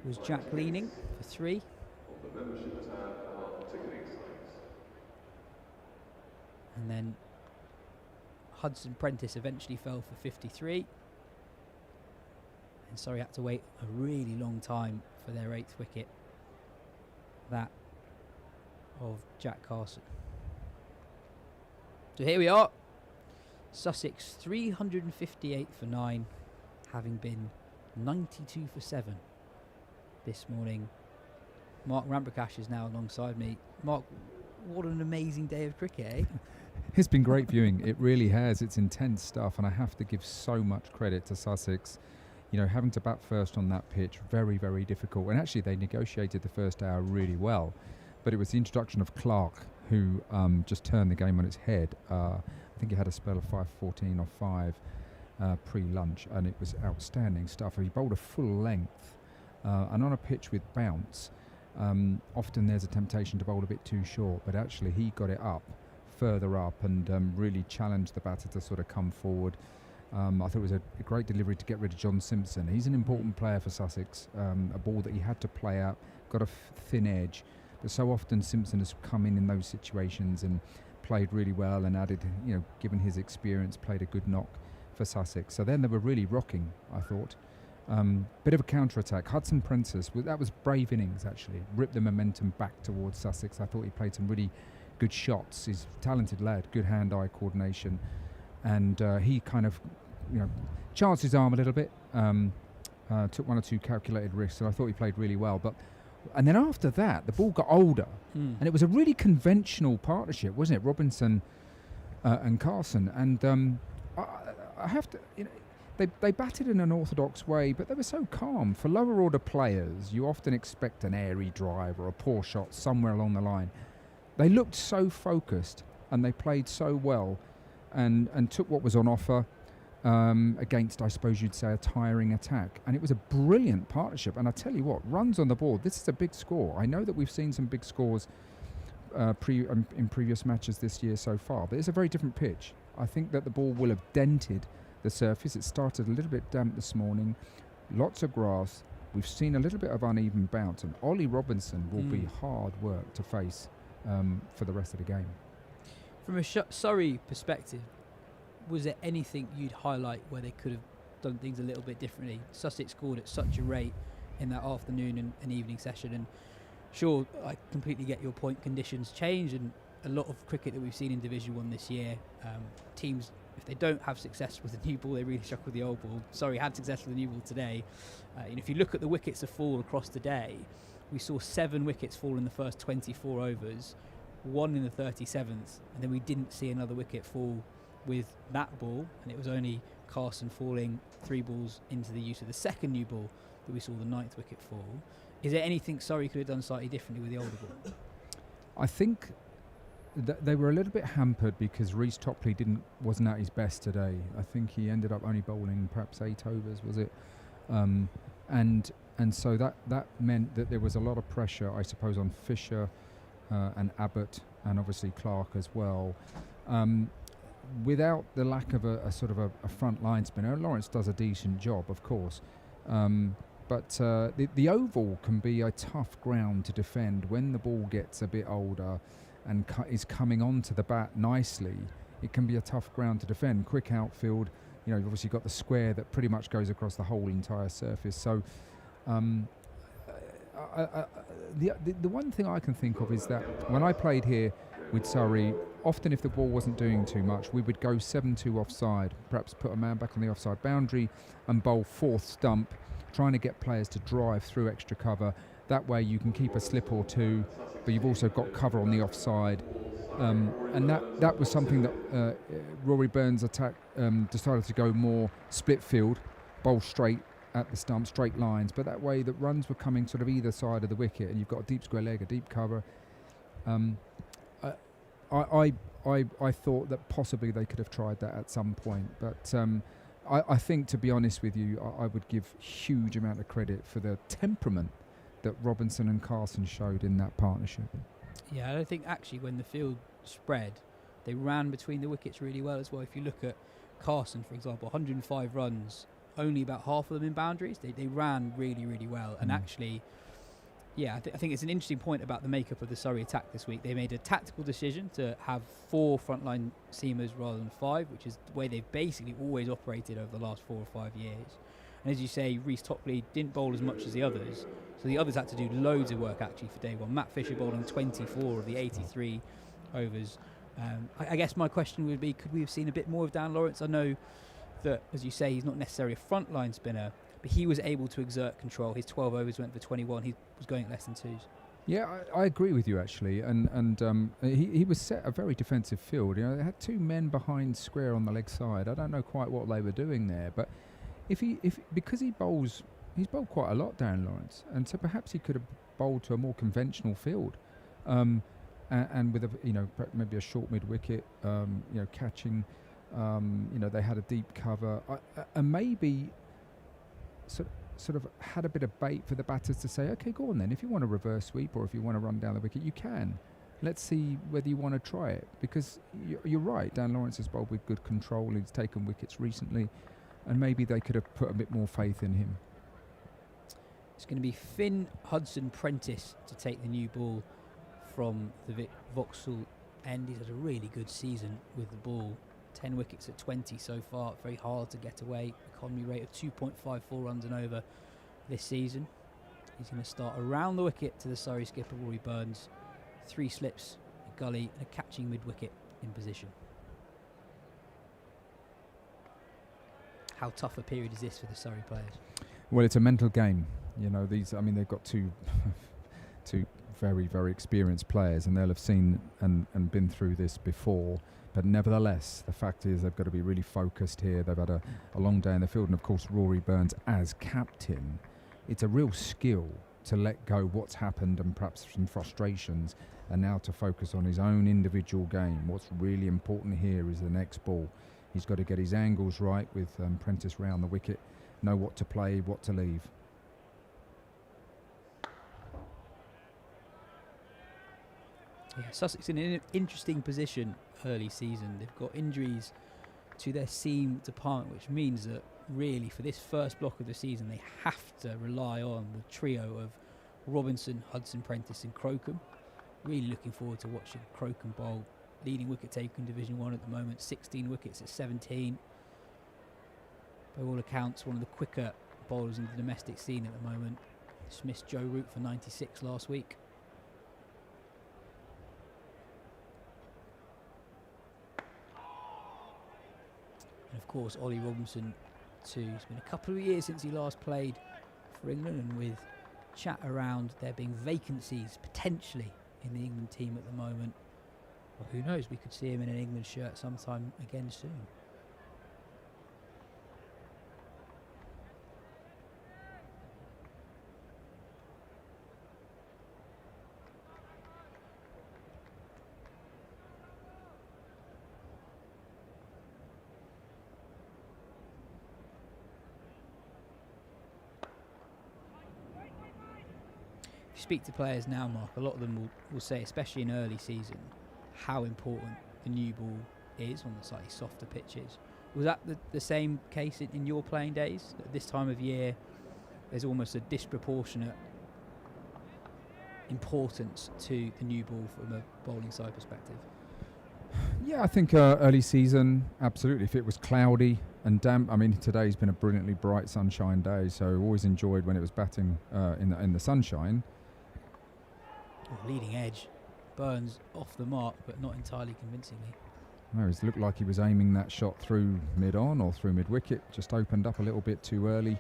was Jack Leaning for 3. And then Hudson Prentice eventually fell for 53. And Surrey had to wait a really long time for their 8th wicket. That of Jack Carson. So here we are. Sussex 358 for 9, having been 92 for 7 this morning. Mark Ramprakash is now alongside me. Mark, what an amazing day of cricket, eh? It's been great viewing. It really has. It's intense stuff, and I have to give so much credit to Sussex. You know, having to bat first on that pitch, very, very difficult. And actually, they negotiated the first hour really well. But it was the introduction of Clark who just turned the game on its head. I think he had a spell of 5-14 or 5 pre-lunch, and it was outstanding stuff. He bowled a full length, and on a pitch with bounce, often there's a temptation to bowl a bit too short, but actually he got it up, further up, and really challenged the batter to sort of come forward. I thought it was a great delivery to get rid of John Simpson. He's an important player for Sussex, a ball that he had to play out, got a thin edge, but so often Simpson has come in those situations and played really well and added, you know, given his experience, played a good knock for Sussex. So then they were really rocking, I thought. Bit of a counter-attack. Hudson Prentice, that was brave innings actually, ripped the momentum back towards Sussex. I thought he played some really good shots. He's a talented lad, good hand-eye coordination, and he kind of, you know, charged his arm a little bit, took 1 or 2 calculated risks, and I thought he played really well. And then after that, the ball got older, and it was a really conventional partnership, wasn't it? Robinson and Carson, and I have to, you know, they batted in an orthodox way, but they were so calm. For lower order players, you often expect an airy drive or a poor shot somewhere along the line. They looked so focused, and they played so well, and took what was on offer against, I suppose you'd say, a tiring attack. And it was a brilliant partnership. And I tell you what, runs on the board, this is a big score. I know that we've seen some big scores in previous matches this year so far, but it's a very different pitch. I think that the ball will have dented the surface. It started a little bit damp this morning, lots of grass. We've seen a little bit of uneven bounce, and Ollie Robinson will be hard work to face for the rest of the game. From a Surrey perspective, was there anything you'd highlight where they could have done things a little bit differently? Sussex scored at such a rate in that afternoon and evening session, and sure, I completely get your point. Conditions change, and a lot of cricket that we've seen in Division 1 this year, teams, if they don't have success with the new ball, they really struggle with the old ball. Surrey had success with the new ball today. And if you look at the wickets that fall across the day, we saw 7 wickets fall in the first 24 overs, 1 in the 37th, and then we didn't see another wicket fall with that ball, and it was only Carson falling 3 balls into the use of the second new ball that we saw the 9th wicket fall. Is there anything Surrey could have done slightly differently with the older ball? I think they were a little bit hampered because Reece Topley wasn't at his best today. I think he ended up only bowling perhaps 8 overs, was it? And so that meant that there was a lot of pressure, I suppose, on Fisher and Abbott and obviously Clark as well. Without the lack of a sort of a front line spinner, Lawrence does a decent job, of course. But the oval can be a tough ground to defend when the ball gets a bit older and is coming onto the bat nicely. It can be a tough ground to defend. Quick outfield, you've obviously got the square that pretty much goes across the whole entire surface. So the one thing I can think of is that when I played here with Surrey, often if the ball wasn't doing too much, we would go 7-2 offside, perhaps put a man back on the offside boundary and bowl 4th stump, trying to get players to drive through extra cover. That way you can keep a slip or 2, but you've also got cover on the offside. And that was something that Rory Burns' attack decided to go more split field, bowl straight at the stump, straight lines, but that way the runs were coming sort of either side of the wicket, and you've got a deep square leg, a deep cover. I thought that possibly they could have tried that at some point, but I think, to be honest with you, I would give huge amount of credit for the temperament that Robinson and Carson showed in that partnership. Yeah, I think actually when the field spread, they ran between the wickets really well as well. If you look at Carson, for example, 105 runs, only about half of them in boundaries. They ran really, really well. And actually, I think it's an interesting point about the makeup of the Surrey attack this week. They made a tactical decision to have 4 frontline seamers rather than 5, which is the way they've basically always operated over the last 4 or 5 years. And as you say, Reece Topley didn't bowl as much as the others, so the others had to do loads of work actually for day one. Matt Fisher bowling 24 of the 83 overs. I guess my question would be, could we have seen a bit more of Dan Lawrence? I know that, as you say, he's not necessarily a frontline spinner, but he was able to exert control. His 12 overs went for 21. He was going at less than 2s. Yeah, I agree with you actually, and he was set a very defensive field. They had 2 men behind square on the leg side. I don't know quite what they were doing there, but because he's bowled quite a lot, Dan Lawrence, and so perhaps he could have bowled to a more conventional field, and with maybe a short mid wicket, catching. They had a deep cover, and maybe sort of had a bit of bait for the batters to say, okay, go on then. If you want to reverse sweep or if you want to run down the wicket, you can. Let's see whether you want to try it. Because you're right, Dan Lawrence has bowled with good control. He's taken wickets recently, and maybe they could have put a bit more faith in him. It's going to be Finn Hudson-Prentice to take the new ball from the Vauxhall end. He's had a really good season with the ball. 10 wickets at 20 so far. Very hard to get away. Economy rate of 2.54 runs and over this season. He's going to start around the wicket to the Surrey skipper Rory Burns. 3 slips, a gully and a catching mid-wicket in position. How tough a period is this for the Surrey players? Well, it's a mental game. They've got two very, very experienced players, and they'll have seen and been through this before. But nevertheless, the fact is they've got to be really focused here. They've had a long day in the field, and of course Rory Burns as captain. It's a real skill to let go what's happened and perhaps some frustrations, and now to focus on his own individual game. What's really important here is the next ball. He's got to get his angles right with Prentice round the wicket, know what to play, what to leave. Yeah, Sussex in an interesting position early season. They've got injuries to their seam department, which means that really for this first block of the season they have to rely on the trio of Robinson, Hudson-Prentice and Crocombe. Really looking forward to watching Crocombe bowl, leading wicket taker in Division 1 at the moment, 16 wickets at 17. By all accounts, one of the quicker bowlers in the domestic scene at the moment. Dismissed Joe Root for 96 last week. And of course, Ollie Robinson too. It's been a couple of years since he last played for England, and with chat around there being vacancies potentially in the England team at the moment, Well, who knows? We could see him in an England shirt sometime again soon. If you speak to players now, Mark, a lot of them will say, especially in early season, how important the new ball is on the slightly softer pitches. Was that the same case in your playing days? At this time of year, there's almost a disproportionate importance to the new ball from a bowling side perspective. Yeah, I think early season, absolutely. If it was cloudy and damp, I mean, today's been a brilliantly bright sunshine day, so always enjoyed when it was batting in the sunshine. Leading edge. Burns off the mark, but not entirely convincingly. No, it looked like he was aiming that shot through mid-on or through mid-wicket, just opened up a little bit too early.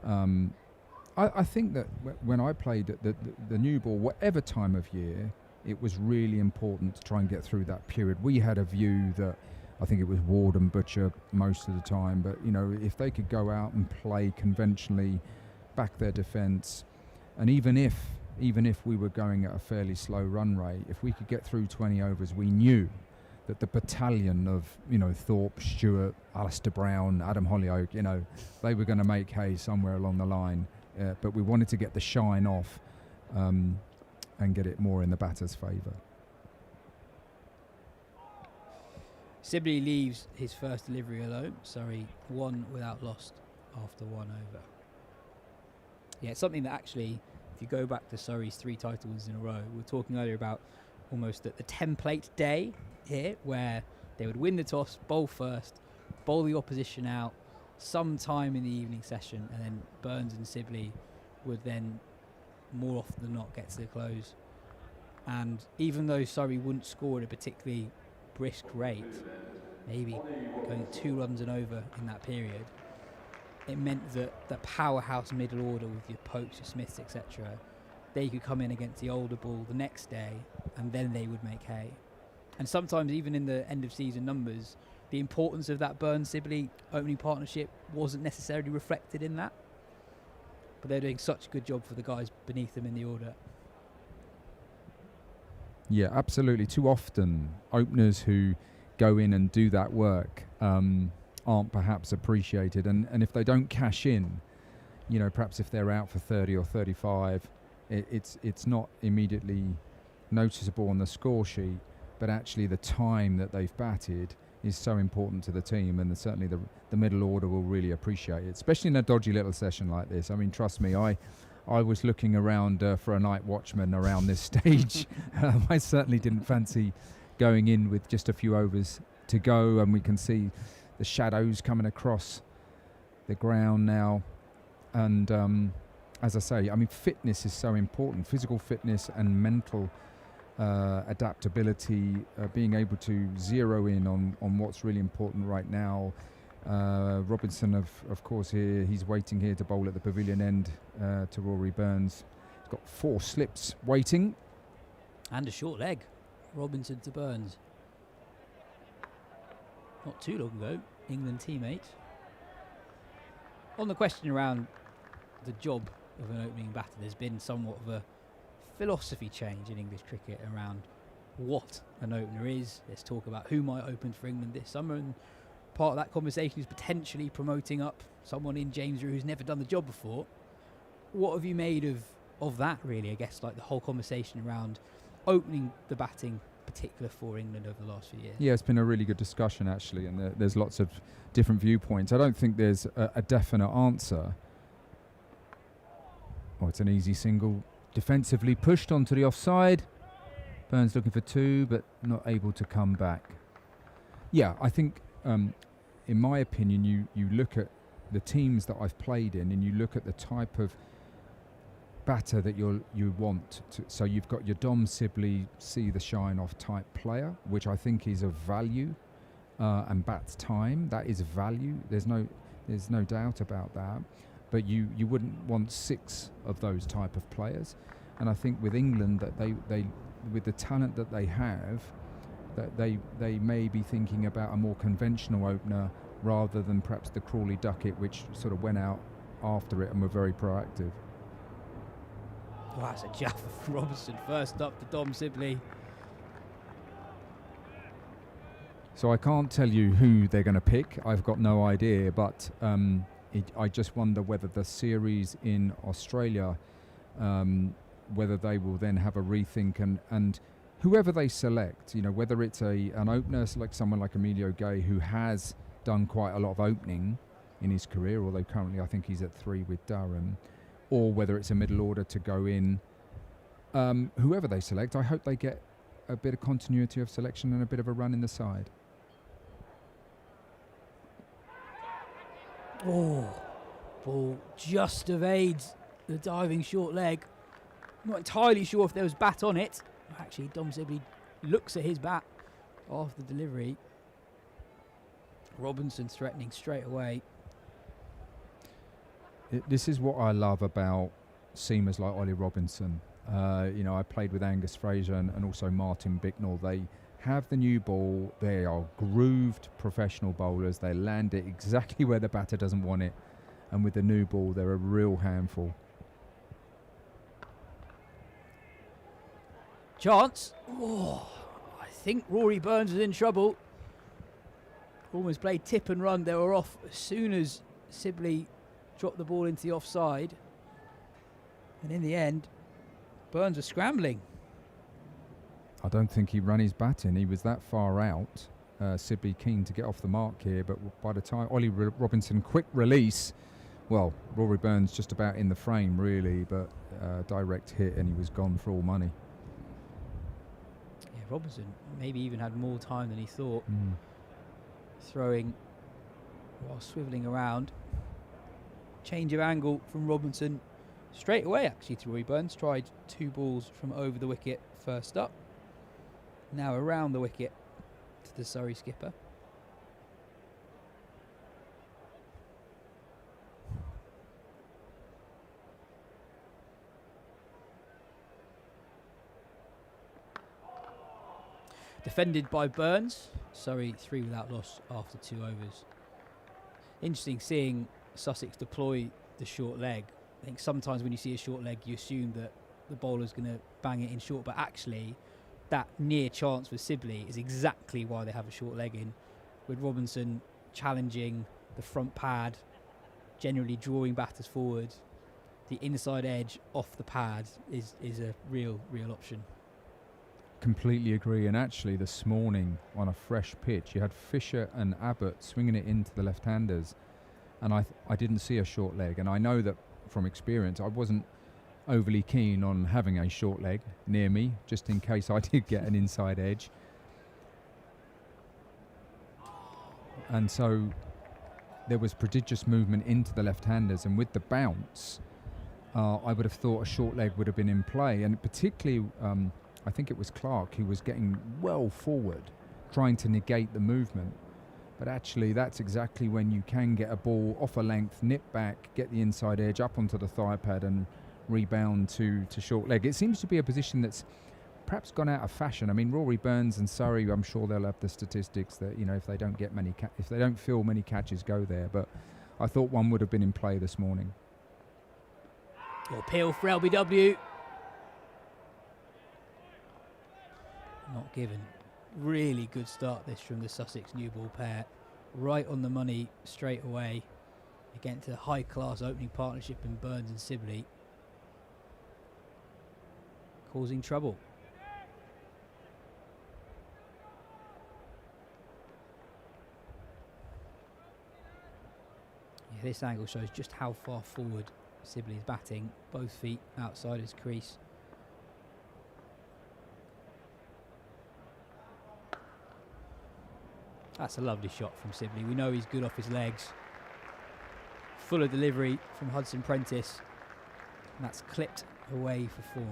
I think that when I played at the new ball, whatever time of year, it was really important to try and get through that period. We had a view that, I think it was Ward and Butcher most of the time, but, you know, if they could go out and play conventionally, back their defence, and even if we were going at a fairly slow run rate, if we could get through 20 overs, we knew that the battalion of, you know, Thorpe, Stewart, Alistair Brown, Adam Hollyoake, you know, they were going to make hay somewhere along the line. But we wanted to get the shine off and get it more in the batter's favour. Sibley leaves his first delivery alone. Surrey one without lost after 1 over. Yeah, it's something that actually, if you go back to Surrey's 3 titles in a row, we were talking earlier about almost the template day here, where they would win the toss, bowl first, bowl the opposition out sometime in the evening session, and then Burns and Sibley would then more often than not get to the close. And even though Surrey wouldn't score at a particularly brisk rate, maybe going 2 runs and over in that period, it meant that the powerhouse middle order with your Pokes, your Smiths, etc., they could come in against the older ball the next day, and then they would make hay. And sometimes even in the end of season numbers, the importance of that Burns-Sibley opening partnership wasn't necessarily reflected in that. But they're doing such a good job for the guys beneath them in the order. Yeah, absolutely. Too often, openers who go in and do that work aren't perhaps appreciated. And if they don't cash in, you know, perhaps if they're out for 30 or 35, it's not immediately noticeable on the score sheet, but actually the time that they've batted is so important to the team, and certainly the middle order will really appreciate it, especially in a dodgy little session like this. I mean, trust me, I was looking around for a night watchman around this stage. I certainly didn't fancy going in with just a few overs to go, and we can see the shadows coming across the ground now. And as I say, I mean, fitness is so important, physical fitness and mental adaptability, being able to zero in on what's really important right now. Robinson, of course, here, he's waiting here to bowl at the pavilion end to Rory Burns. He's got 4 slips waiting. And a short leg, Robinson to Burns. Not too long ago, England teammate. On the question around the job of an opening batter, there's been somewhat of a philosophy change in English cricket around what an opener is. There's talk about who might open for England this summer, and part of that conversation is potentially promoting up someone in James Rew who's never done the job before. What have you made of that, really? I guess, like the whole conversation around opening the batting, particular for England over the last few years. Yeah, it's been a really good discussion, actually, and there's lots of different viewpoints. I don't think there's a definite answer. Oh, it's an easy single. Defensively pushed onto the offside. Burns looking for 2, but not able to come back. Yeah, I think, in my opinion, you look at the teams that I've played in, and you look at the type of batter that you want. So you've got your Dom Sibley, see the shine off type player, which I think is of value, and bats time. That is value. There's no doubt about that. But you wouldn't want 6 of those type of players. And I think with England that they with the talent that they have, that they may be thinking about a more conventional opener rather than perhaps the Crawley Ducket, which sort of went out after it and were very proactive. Oh, that's a jab from Robinson. First up to Dom Sibley. So I can't tell you who they're going to pick. I've got no idea, but I just wonder whether the series in Australia, whether they will then have a rethink and whoever they select, whether it's an opener like someone like Emilio Gay, who has done quite a lot of opening in his career, although currently I think he's at 3 with Durham, or whether it's a middle order to go in. Whoever they select, I hope they get a bit of continuity of selection and a bit of a run in the side. Oh, ball just evades the diving short leg. Not entirely sure if there was bat on it. Actually, Dom Sibley looks at his bat after the delivery. Robinson threatening straight away. This is what I love about seamers like Ollie Robinson. I played with Angus Fraser and also Martin Bicknell. They have the new ball. They are grooved professional bowlers. They land it exactly where the batter doesn't want it. And with the new ball, they're a real handful. Chance. Oh, I think Rory Burns is in trouble. Almost played tip and run. They were off as soon as Sibley dropped the ball into the offside. And in the end, Burns was scrambling. I don't think he ran his bat in. He was that far out. Sibley keen to get off the mark here, but by the time Ollie Robinson, quick release. Well, Rory Burns just about in the frame, really, but direct hit, and he was gone for all money. Yeah, Robinson maybe even had more time than he thought. Throwing while swivelling around. Change of angle from Robinson. Straight away, actually, to Rory Burns. Tried 2 balls from over the wicket first up. Now around the wicket to the Surrey skipper. Defended by Burns. Surrey 3 without loss after 2 overs. Interesting seeing Sussex deploy the short leg. I think sometimes when you see a short leg, you assume that the bowler's going to bang it in short, but actually that near chance for Sibley is exactly why they have a short leg in, with Robinson challenging the front pad, generally drawing batters forward. The inside edge off the pad is a real option. Completely agree. And actually this morning on a fresh pitch, you had Fisher and Abbott swinging it into the left-handers, and I didn't see a short leg. And I know that from experience I wasn't overly keen on having a short leg near me, just in case I did get an inside edge. And so there was prodigious movement into the left-handers, and with the bounce, I would have thought a short leg would have been in play. And particularly, I think it was Clark who was getting well forward, trying to negate the movement. But actually, that's exactly when you can get a ball off a length, nip back, get the inside edge up onto the thigh pad and rebound to short leg. It seems to be a position that's perhaps gone out of fashion. I mean, Rory Burns and Surrey, I'm sure they'll have the statistics that, if they don't get many, if they don't feel many catches go there. But I thought one would have been in play this morning. Appeal for LBW. Not given. Really good start this from the Sussex new ball pair. Right on the money straight away against a high-class opening partnership in Burns and Sibley. Causing trouble. Yeah, this angle shows just how far forward Sibley is batting. Both feet outside his crease. That's a lovely shot from Sibley. We know he's good off his legs. Fuller delivery from Hudson Prentice. And that's clipped away for 4.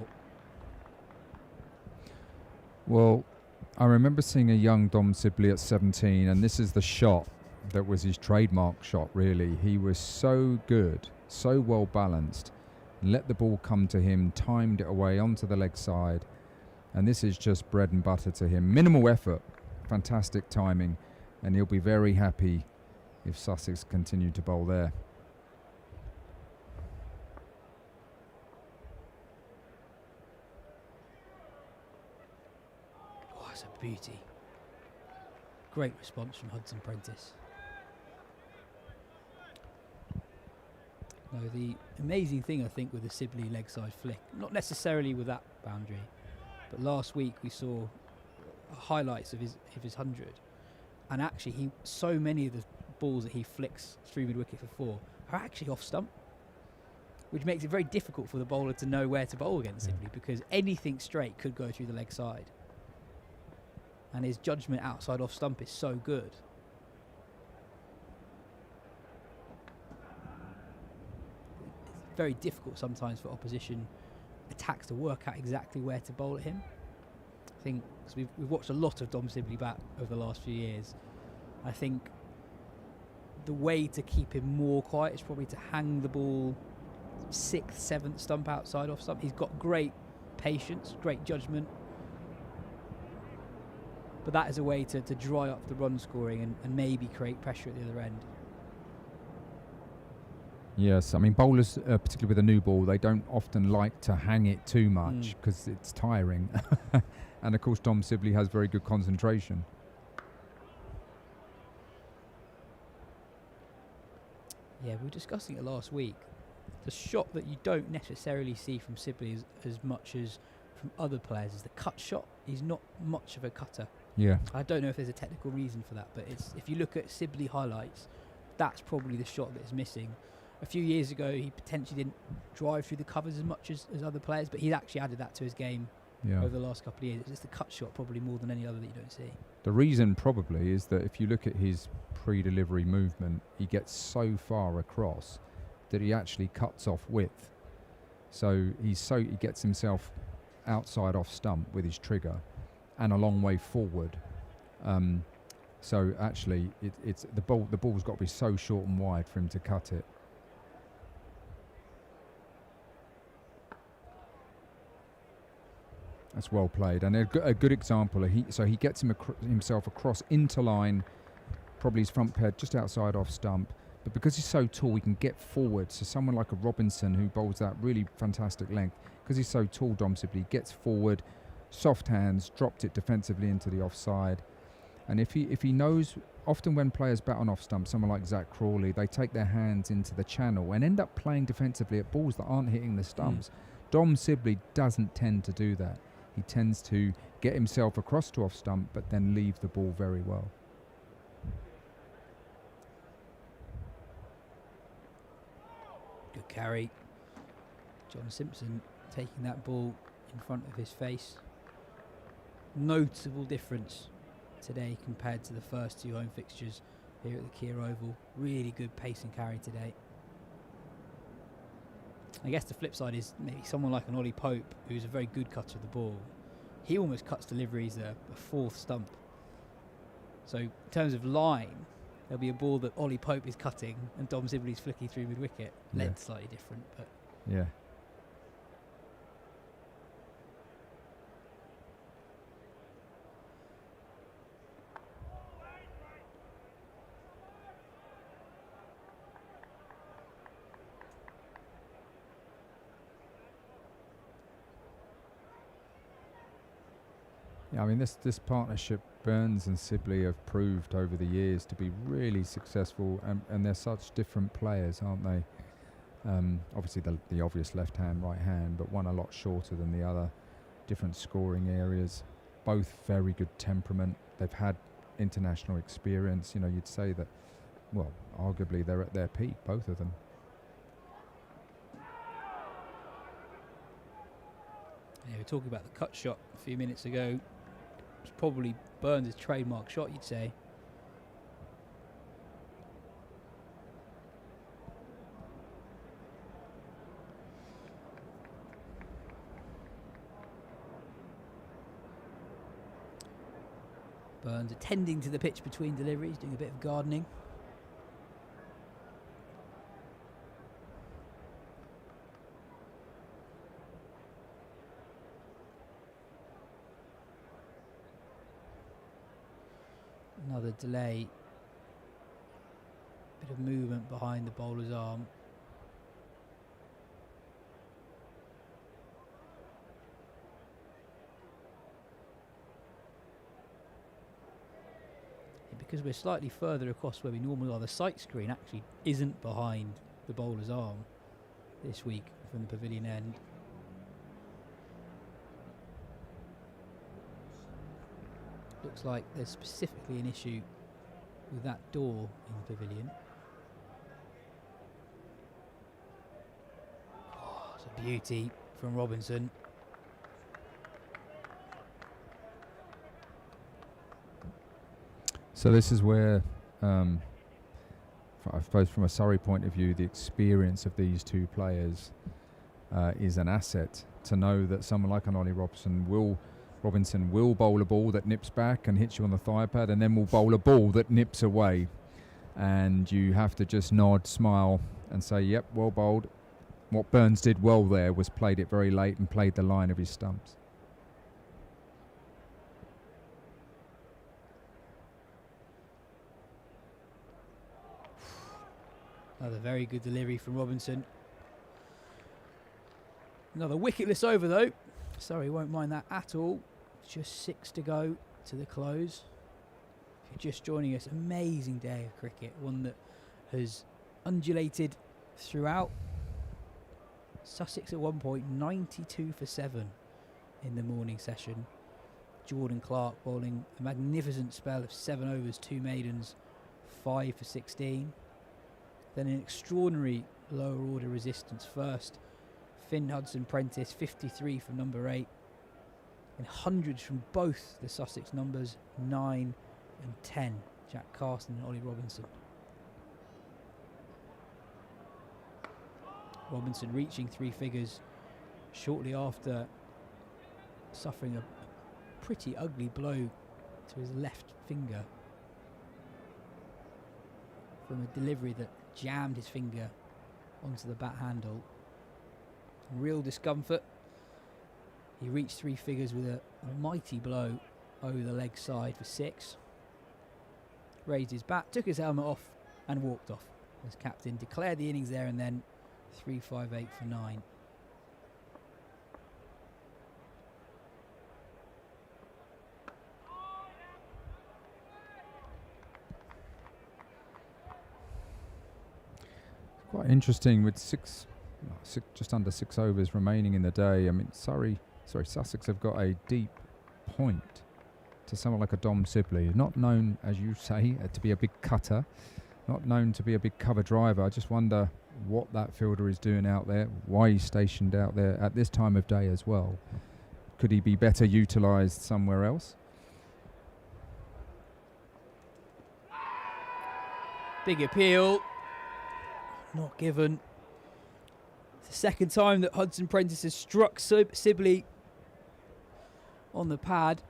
Well, I remember seeing a young Dom Sibley at 17, and this is the shot that was his trademark shot, really. He was so good, so well balanced, let the ball come to him, timed it away onto the leg side, And this is just bread and butter to him. Minimal effort, fantastic timing, and he'll be very happy if Sussex continue to bowl there. Oh, it's a beauty. Great response from Hudson Prentice. No, the amazing thing I think with the Sibley leg side flick, not necessarily with that boundary, but last week we saw highlights of his 100, and actually so many of the balls that he flicks through mid wicket for 4 are actually off stump, which makes it very difficult for the bowler to know where to bowl against Sibley, because anything straight could go through the leg side, and his judgment outside off stump is so good. It's very difficult sometimes for opposition attacks to work out exactly where to bowl at him. I think, cause we've watched a lot of Dom Sibley bat over the last few years. I think the way to keep him more quiet is probably to hang the ball 6th, 7th stump outside off stump. He's got great patience, great judgment, but that is a way to dry up the run scoring and maybe create pressure at the other end. Yes, I mean bowlers, particularly with a new ball, they don't often like to hang it too much because it's tiring. And of course Dom Sibley has very good concentration. Yeah, we were discussing it last week. The shot that you don't necessarily see from Sibley as much as from other players is the cut shot. He's not much of a cutter. Yeah. I don't know if there's a technical reason for that, but if you look at Sibley highlights, that's probably the shot that's missing. A few years ago, he potentially didn't drive through the covers as much as other players, but he's actually added that to his game over the last couple of years. It's the cut shot probably more than any other that you don't see. The reason probably is that if you look at his pre-delivery movement, he gets so far across that he actually cuts off width. So he gets himself outside off stump with his trigger and a long way forward. So actually, it's the ball's got to be so short and wide for him to cut it. That's well played, and a good example. He gets himself across into line, probably his front pad just outside off stump. But because he's so tall, he can get forward. So someone like a Robinson who bowls that really fantastic length, because he's so tall, Dom Sibley gets forward, soft hands, dropped it defensively into the offside. And if he knows, often when players bat on off stump, someone like Zach Crawley, they take their hands into the channel and end up playing defensively at balls that aren't hitting the stumps. Dom Sibley doesn't tend to do that. He tends to get himself across to off stump, but then leave the ball very well. Good carry. John Simpson taking that ball in front of his face. Notable difference today compared to the first 2 home fixtures here at the Kia Oval. Really good pace and carry today. I guess the flip side is maybe someone like an Ollie Pope, who's a very good cutter of the ball. He almost cuts deliveries a 4th stump. So in terms of line, there'll be a ball that Ollie Pope is cutting and Dom Sibley's flicking through mid-wicket. Length slightly different, but... Yeah. Yeah, I mean, this partnership, Burns and Sibley, have proved over the years to be really successful, and they're such different players, aren't they? Obviously, the obvious left hand, right hand, but one a lot shorter than the other. Different scoring areas, both very good temperament. They've had international experience. You know, you'd say that, well, arguably they're at their peak, both of them. Yeah, we were talking about the cut shot a few minutes ago. It's probably Burns' trademark shot, you'd say. Burns attending to the pitch between deliveries, doing a bit of gardening. Another delay. Bit of movement behind the bowler's arm. Because we're slightly further across where we normally are, the sight screen actually isn't behind the bowler's arm this week from the pavilion end. Looks like there's specifically an issue with that door in the pavilion. Oh, it's a beauty from Robinson. So this is where, I suppose from a Surrey point of view, the experience of these two players is an asset. To know that someone like an Ollie Robinson will bowl a ball that nips back and hits you on the thigh pad, and then will bowl a ball that nips away. And you have to just nod, smile and say, yep, well bowled. What Burns did well there was played it very late and played the line of his stumps. Another very good delivery from Robinson. Another wicketless over though. Surrey won't mind that at all. Just 6 to go to the close. If you're just joining us, amazing day of cricket. One that has undulated throughout. Sussex at one point 92 for 7 in the morning session. Jordan Clark bowling a magnificent spell of 7 overs, 2 maidens, 5 for 16. Then an extraordinary lower order resistance first. Finn Hudson-Prentice, 53 from number 8. And hundreds from both the Sussex numbers, 9 and 10. Jack Carson and Ollie Robinson. Robinson reaching 3 figures shortly after suffering a pretty ugly blow to his left finger from a delivery that jammed his finger onto the bat handle. Real discomfort. He reached 3 figures with a mighty blow over the leg side for 6. Raised his bat, took his helmet off and walked off as captain. Declared the innings there and then. 3-5-8 for 9. Quite interesting with just under 6 overs remaining in the day. I mean, Sussex have got a deep point to someone like a Dom Sibley, not known, as you say, to be a big cutter, not known to be a big cover driver. I just wonder what that fielder is doing out there, why he's stationed out there at this time of day as well. Could he be better utilised somewhere else? Big appeal. Not given. It's the second time that Hudson-Prentice has struck Sibley on the pad.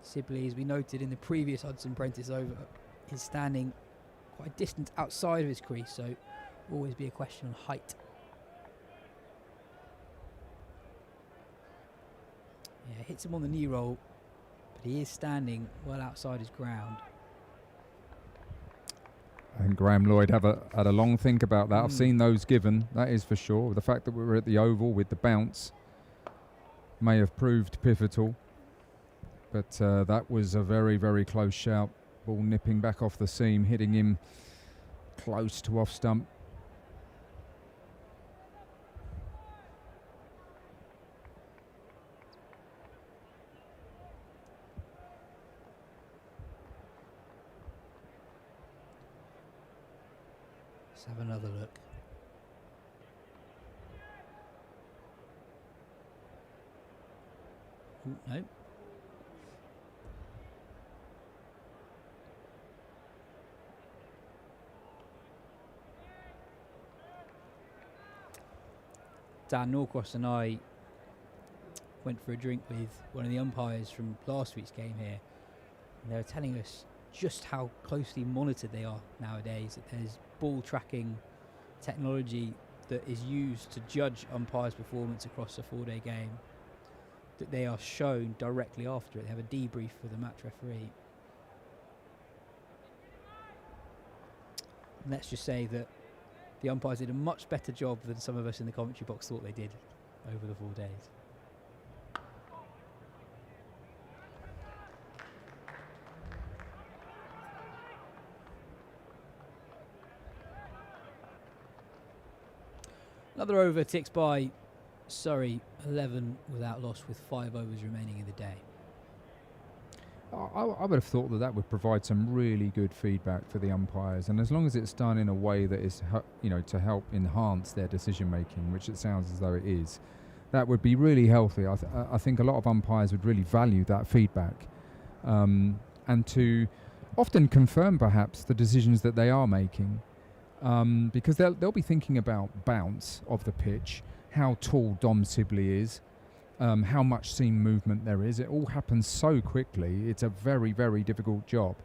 Sibley, as we noted in the previous Hudson-Prentice over, is standing quite distant outside of his crease, so always be a question on height. Yeah, hits him on the knee roll, but he is standing well outside his ground. I think Graham Lloyd had a long think about that. I've seen those given, that is for sure. The fact that we were at the Oval with the bounce may have proved pivotal. But that was a very, very close shout. Ball nipping back off the seam, hitting him close to off stump. Let's have another look. Ooh, no. Dan Norcross and I went for a drink with one of the umpires from last week's game here, and they were telling us just how closely monitored they are nowadays. That there's ball tracking technology that is used to judge umpires' performance across a 4-day game. that they are shown directly after it. They have a debrief with the match referee. And let's just say that the umpires did a much better job than some of us in the commentary box thought they did over the 4 days. Another over ticks by Surrey, 11 without loss with 5 overs remaining in the day. I would have thought that would provide some really good feedback for the umpires, and as long as it's done in a way that is, to help enhance their decision making, which it sounds as though it is, that would be really healthy. I think a lot of umpires would really value that feedback, and to often confirm perhaps the decisions that they are making, because they'll be thinking about bounce of the pitch, how tall Dom Sibley is, how much seam movement there is. It all happens so quickly. It's a very, very difficult job.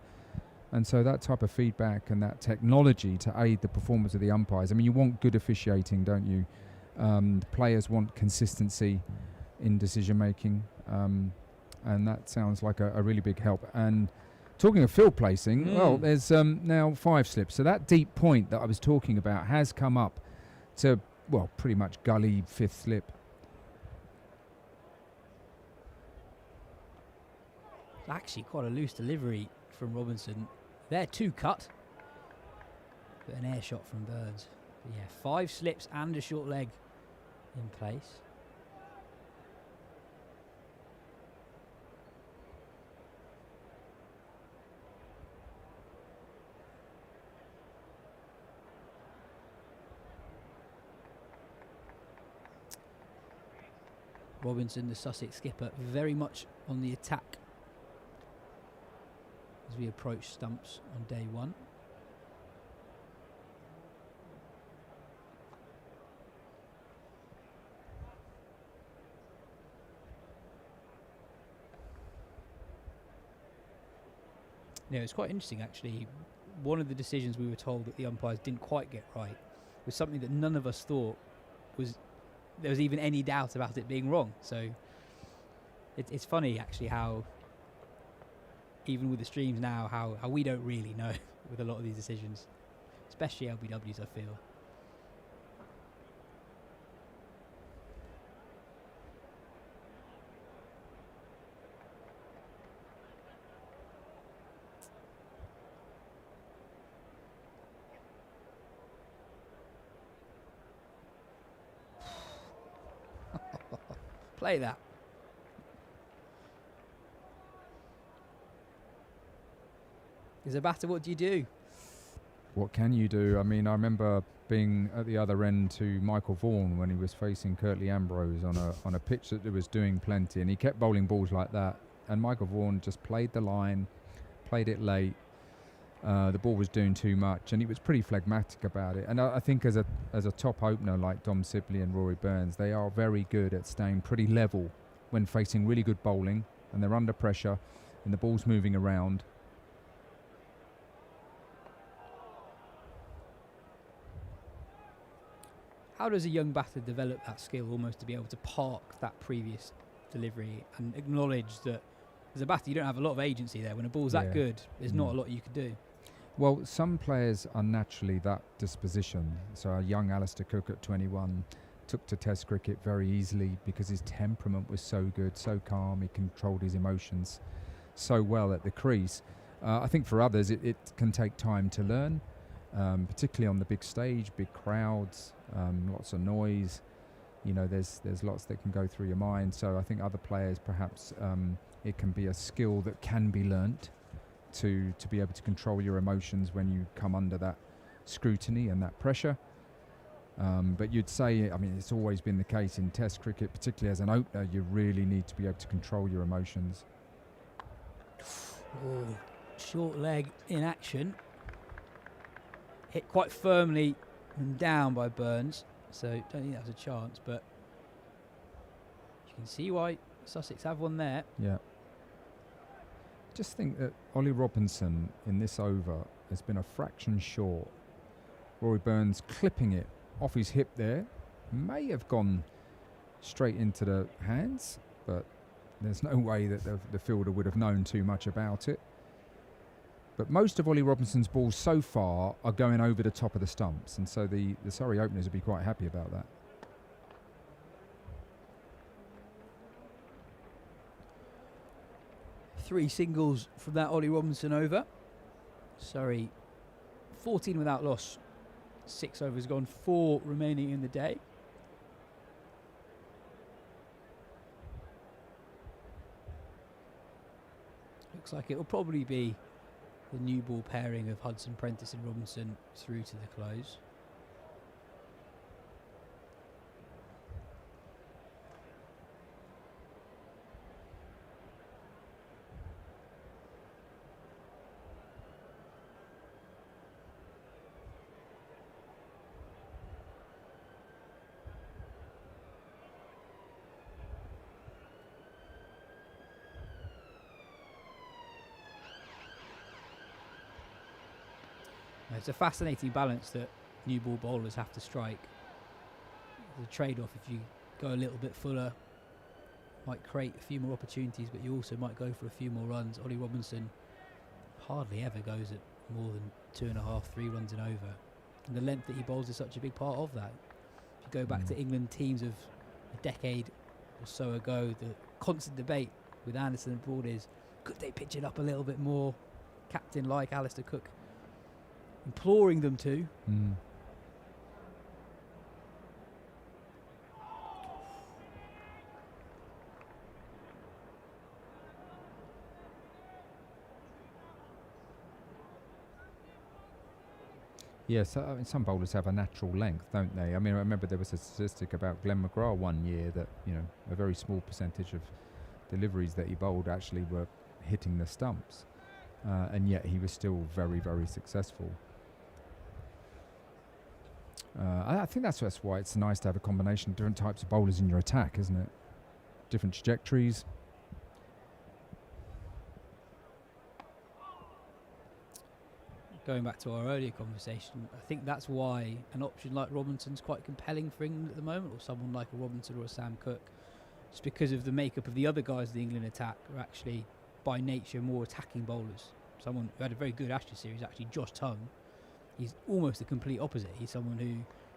And so that type of feedback and that technology to aid the performance of the umpires. I mean, you want good officiating, don't you? The players want consistency in decision-making. And that sounds like a really big help. And talking of field placing, well, there's now 5 slips. So that deep point that I was talking about has come up to, well, pretty much gully 5th slip. Actually quite a loose delivery from Robinson. There, 2 cut. But an air shot from Burns. But yeah, 5 slips and a short leg in place. Robinson, the Sussex skipper, very much on the attack as we approach stumps on day 1. Yeah, it's quite interesting actually. One of the decisions we were told that the umpires didn't quite get right was something that none of us thought there was even any doubt about it being wrong. So it's funny actually how, even with the streams now, how we don't really know with a lot of these decisions, especially LBWs, I feel. Play that. As a batter, what do you do? What can you do? I mean, I remember being at the other end to Michael Vaughan when he was facing Curtly Ambrose on a pitch that was doing plenty, and he kept bowling balls like that. And Michael Vaughan just played the line, played it late. The ball was doing too much, and he was pretty phlegmatic about it. And I think as a top opener like Dom Sibley and Rory Burns, they are very good at staying pretty level when facing really good bowling, and they're under pressure, and the ball's moving around. How does a young batter develop that skill almost to be able to park that previous delivery and acknowledge that as a batter you don't have a lot of agency there? When a ball's that good, there's not a lot you can do. Well, some players are naturally that disposition. So a young Alistair Cook at 21 took to Test cricket very easily because his temperament was so good, so calm, he controlled his emotions so well at the crease. I think for others it can take time to learn, particularly on the big stage, big crowds, lots of noise. You know, there's lots that can go through your mind. So I think other players perhaps it can be a skill that can be learnt to be able to control your emotions when you come under that scrutiny and that pressure. But you'd say, I mean, it's always been the case in Test cricket, particularly as an opener, you really need to be able to control your emotions. Oh, short leg in action. Hit quite firmly and down by Burns, so don't think that was a chance, but you can see why Sussex have one there. Yeah. Just think that Ollie Robinson in this over has been a fraction short. Rory Burns clipping it off his hip there. May have gone straight into the hands, but There's no way that the fielder would have known too much about it. But most of Ollie Robinson's balls so far are going over the top of the stumps, and so the Surrey openers would be quite happy about that. Three singles from that Ollie Robinson over. Surrey 14 without loss. 6 overs gone, 4 remaining in the day. Looks like it will probably be the new ball pairing of Hudson Prentice and Robinson through to the close. It's a fascinating balance that new ball bowlers have to strike. The trade-off, if you go a little bit fuller, might create a few more opportunities, but you also might go for a few more runs. Ollie Robinson hardly ever goes at more than 2.5, 3 runs and over. And the length that he bowls is such a big part of that. If you go back to England teams of a decade or so ago, the constant debate with Anderson and Broad is, could they pitch it up a little bit more? Captain like Alistair Cook imploring them to. Yes, I mean, some bowlers have a natural length, don't they? I mean, I remember there was a statistic about Glenn McGrath one year that, you know, a very small percentage of deliveries that he bowled actually were hitting the stumps, and yet he was still very, very successful. I think that's why it's nice to have a combination of different types of bowlers in your attack, isn't it? Different trajectories. Going back to our earlier conversation, I think that's why an option like Robinson's quite compelling for England at the moment, or someone like a Robinson or a Sam Cook. Just because of the makeup of the other guys in the England attack are actually, by nature, more attacking bowlers. Someone who had a very good Ashes series, actually, Josh Tongue. He's almost the complete opposite. He's someone who,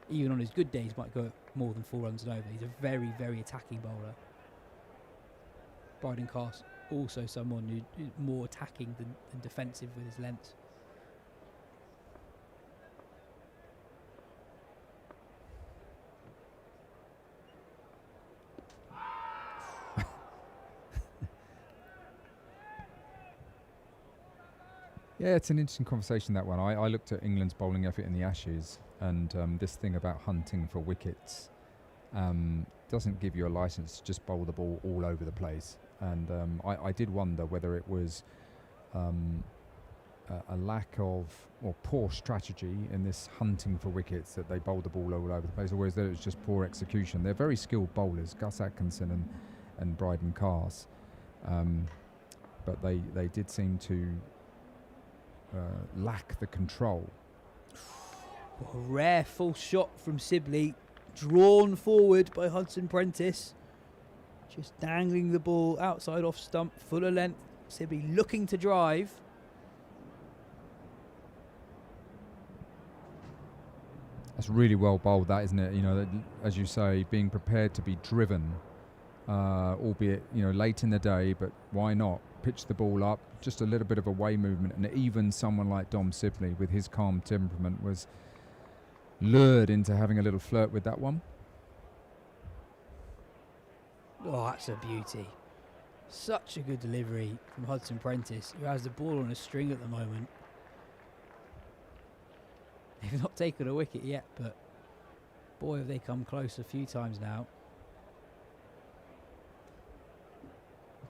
even on his good days, might go more than 4 runs and over. He's a very, very attacking bowler. Bryden Cast, also someone who's more attacking than defensive with his length. Yeah, it's an interesting conversation, that one. I looked at England's bowling effort in the Ashes, and this thing about hunting for wickets doesn't give you a license to just bowl the ball all over the place. And I did wonder whether it was a lack of, or poor strategy in this hunting for wickets, that they bowled the ball all over the place, or whether it was just poor execution. They're very skilled bowlers, Gus Atkinson and Bryden Cars, but they did seem to lack the control. A rare full shot from Sibley, drawn forward by Hudson Prentice, just dangling the ball outside off stump, full of length. Sibley looking to drive. That's really well bowled, that, isn't it? You know, that, as you say, being prepared to be driven, albeit, you know, late in the day, but why not pitch the ball up, just a little bit of a way movement. And even someone like Dom Sibley, with his calm temperament, was lured into having a little flirt with that one. Oh, that's a beauty. Such a good delivery from Hudson Prentice, who has the ball on a string at the moment. They've not taken a wicket yet, but boy, have they come close a few times now.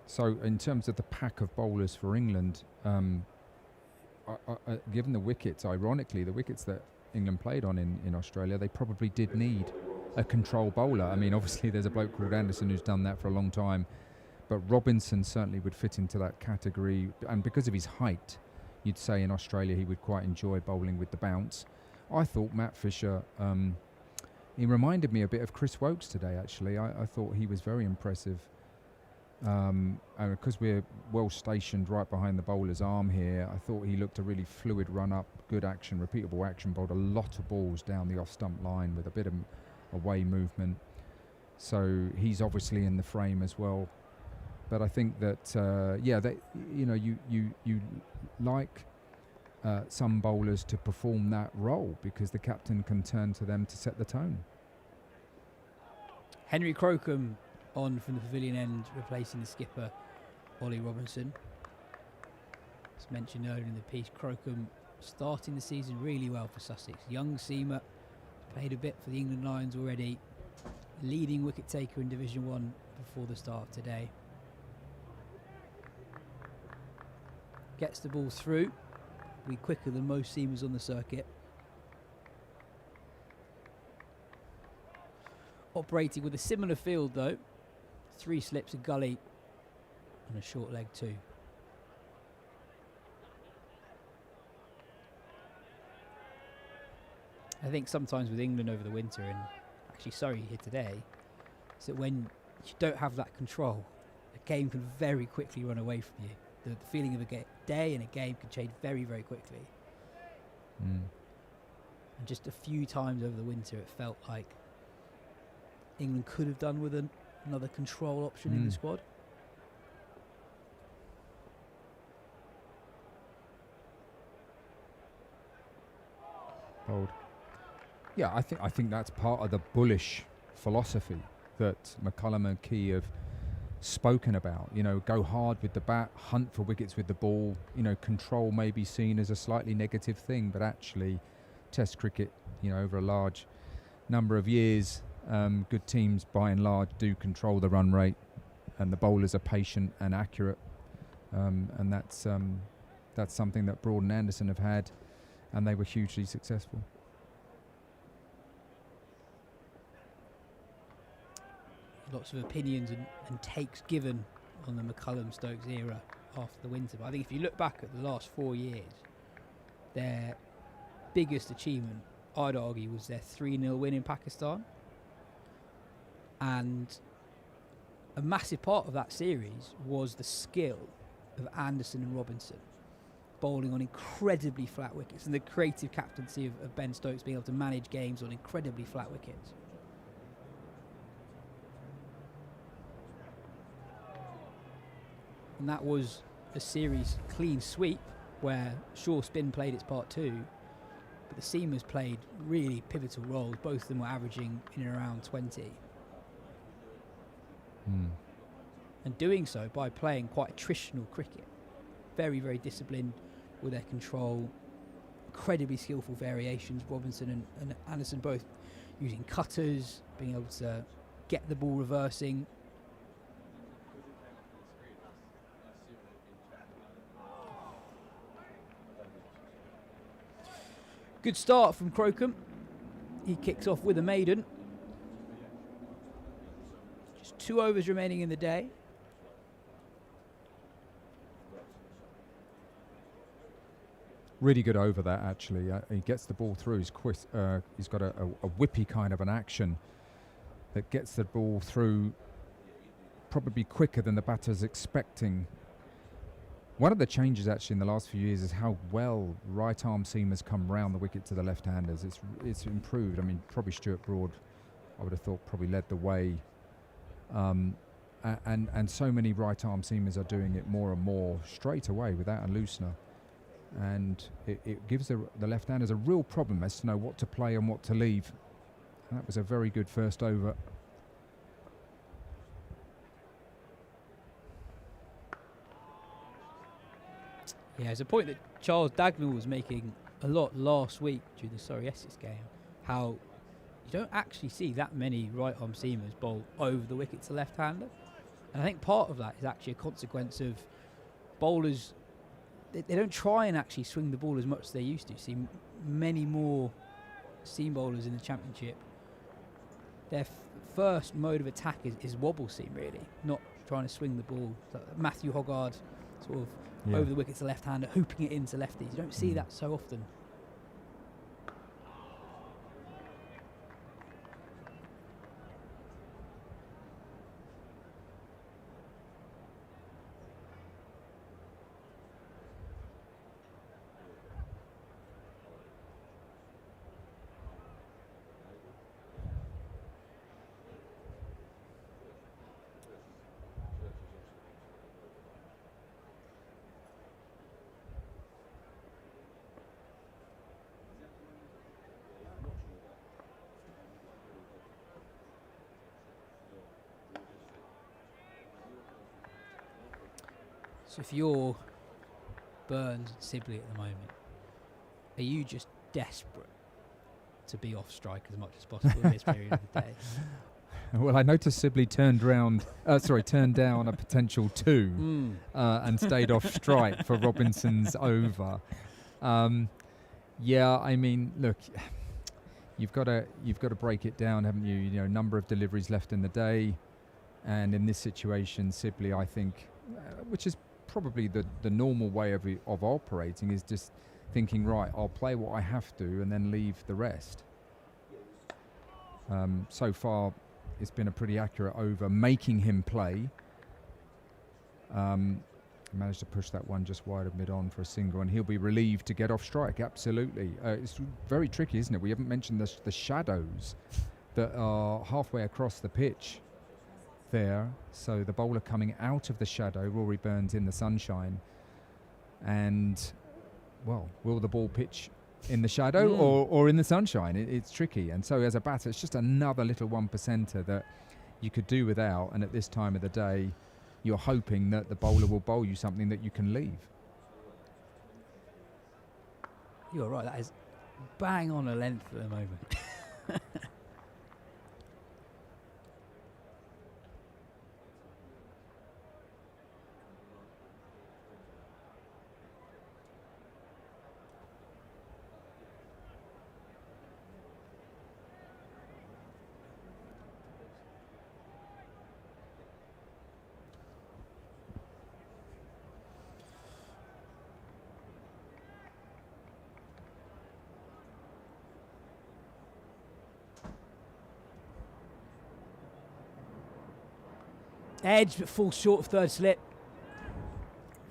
So in terms of the pack of bowlers for England, given the wickets, ironically, the wickets that England played on in Australia, they probably did need a control bowler. I mean, obviously there's a bloke called Anderson who's done that for a long time, but Robinson certainly would fit into that category. And because of his height, you'd say in Australia he would quite enjoy bowling with the bounce. I thought Matt Fisher, he reminded me a bit of Chris Wokes today, actually. I thought he was very impressive. And because we're well stationed right behind the bowler's arm here, I thought he looked a really fluid run up, good action, repeatable action, bowled a lot of balls down the off stump line with a bit of away movement. So he's obviously in the frame as well. But I think that you like some bowlers to perform that role because the captain can turn to them to set the tone. Henry Crocombe on from the pavilion end, replacing the skipper, Ollie Robinson. As mentioned earlier in the piece, Crocombe starting the season really well for Sussex. Young seamer, played a bit for the England Lions already, leading wicket taker in Division 1 before the start of today. Gets the ball through, be quicker than most seamers on the circuit. Operating with a similar field though, 3 slips, a gully and a short leg too. I think sometimes with England over the winter, and actually Surrey here today, is that when you don't have that control, a game can very quickly run away from you. The feeling of a day and a game can change very, very quickly. And just a few times over the winter it felt like England could have done with another control option in the squad. Bold. Yeah, I think that's part of the bullish philosophy that McCullum and Key have spoken about. You know, go hard with the bat, hunt for wickets with the ball. You know, control may be seen as a slightly negative thing, but actually Test cricket, you know, over a large number of years, good teams by and large do control the run rate, and the bowlers are patient and accurate, and that's something that Broad and Anderson have had, and they were hugely successful. Lots of opinions and takes given on the McCullum-Stokes era after the winter, but I think if you look back at the last 4 years, their biggest achievement, I'd argue, was their 3-0 win in Pakistan. And a massive part of that series was the skill of Anderson and Robinson, bowling on incredibly flat wickets, and the creative captaincy of Ben Stokes being able to manage games on incredibly flat wickets. And that was a series clean sweep where sure spin played its part too, but the seamers played really pivotal roles. Both of them were averaging in and around 20. And doing so by playing quite attritional cricket. Very, very disciplined with their control. Incredibly skillful variations. Robinson and Anderson both using cutters, being able to get the ball reversing. Good start from Crocombe. He kicks off with a maiden. Just 2 overs remaining in the day. Really good over that, actually. He gets the ball through. He's got a whippy kind of an action that gets the ball through probably quicker than the batter's expecting. One of the changes actually in the last few years is how well right arm seamers come round the wicket to the left-handers. It's improved. I mean, probably Stuart Broad, I would have thought, probably led the way. And so many right arm seamers are doing it more and more straight away without a loosener. And it gives the left-handers a real problem as to know what to play and what to leave. And that was a very good first over. Yeah, it's a point that Charles Dagnall was making a lot last week during the Surrey-Essex game, how you don't actually see that many right-arm seamers bowl over the wicket to left-hander. And I think part of that is actually a consequence of bowlers, they don't try and actually swing the ball as much as they used to. You see many more seam bowlers in the Championship. Their first mode of attack is wobble seam, really, not trying to swing the ball. So Matthew Hoggard sort of over the wicket to left-hander, hooping it into lefties. You don't see that so often. So if you're Burns and Sibley at the moment, are you just desperate to be off strike as much as possible in this period of the day? Well, I noticed Sibley turned down a potential 2 and stayed off strike for Robinson's over. Yeah, I mean, look, you've got to break it down, haven't you? You know, number of deliveries left in the day, and in this situation, Sibley, I think, which is probably the normal way of operating, is just thinking, right, I'll play what I have to and then leave the rest. So far, it's been a pretty accurate over, making him play. Managed to push that one just wide of mid-on for a single, and he'll be relieved to get off strike, absolutely. It's very tricky, isn't it? We haven't mentioned the shadows that are halfway across the pitch there. So the bowler coming out of the shadow, Rory Burns in the sunshine. And, well, will the ball pitch in the shadow or in the sunshine? It's tricky. And so as a batter, it's just another little 1%er that you could do without. And at this time of the day, you're hoping that the bowler will bowl you something that you can leave. You're right, that is bang on a length at the moment. Edge, but falls short of third slip.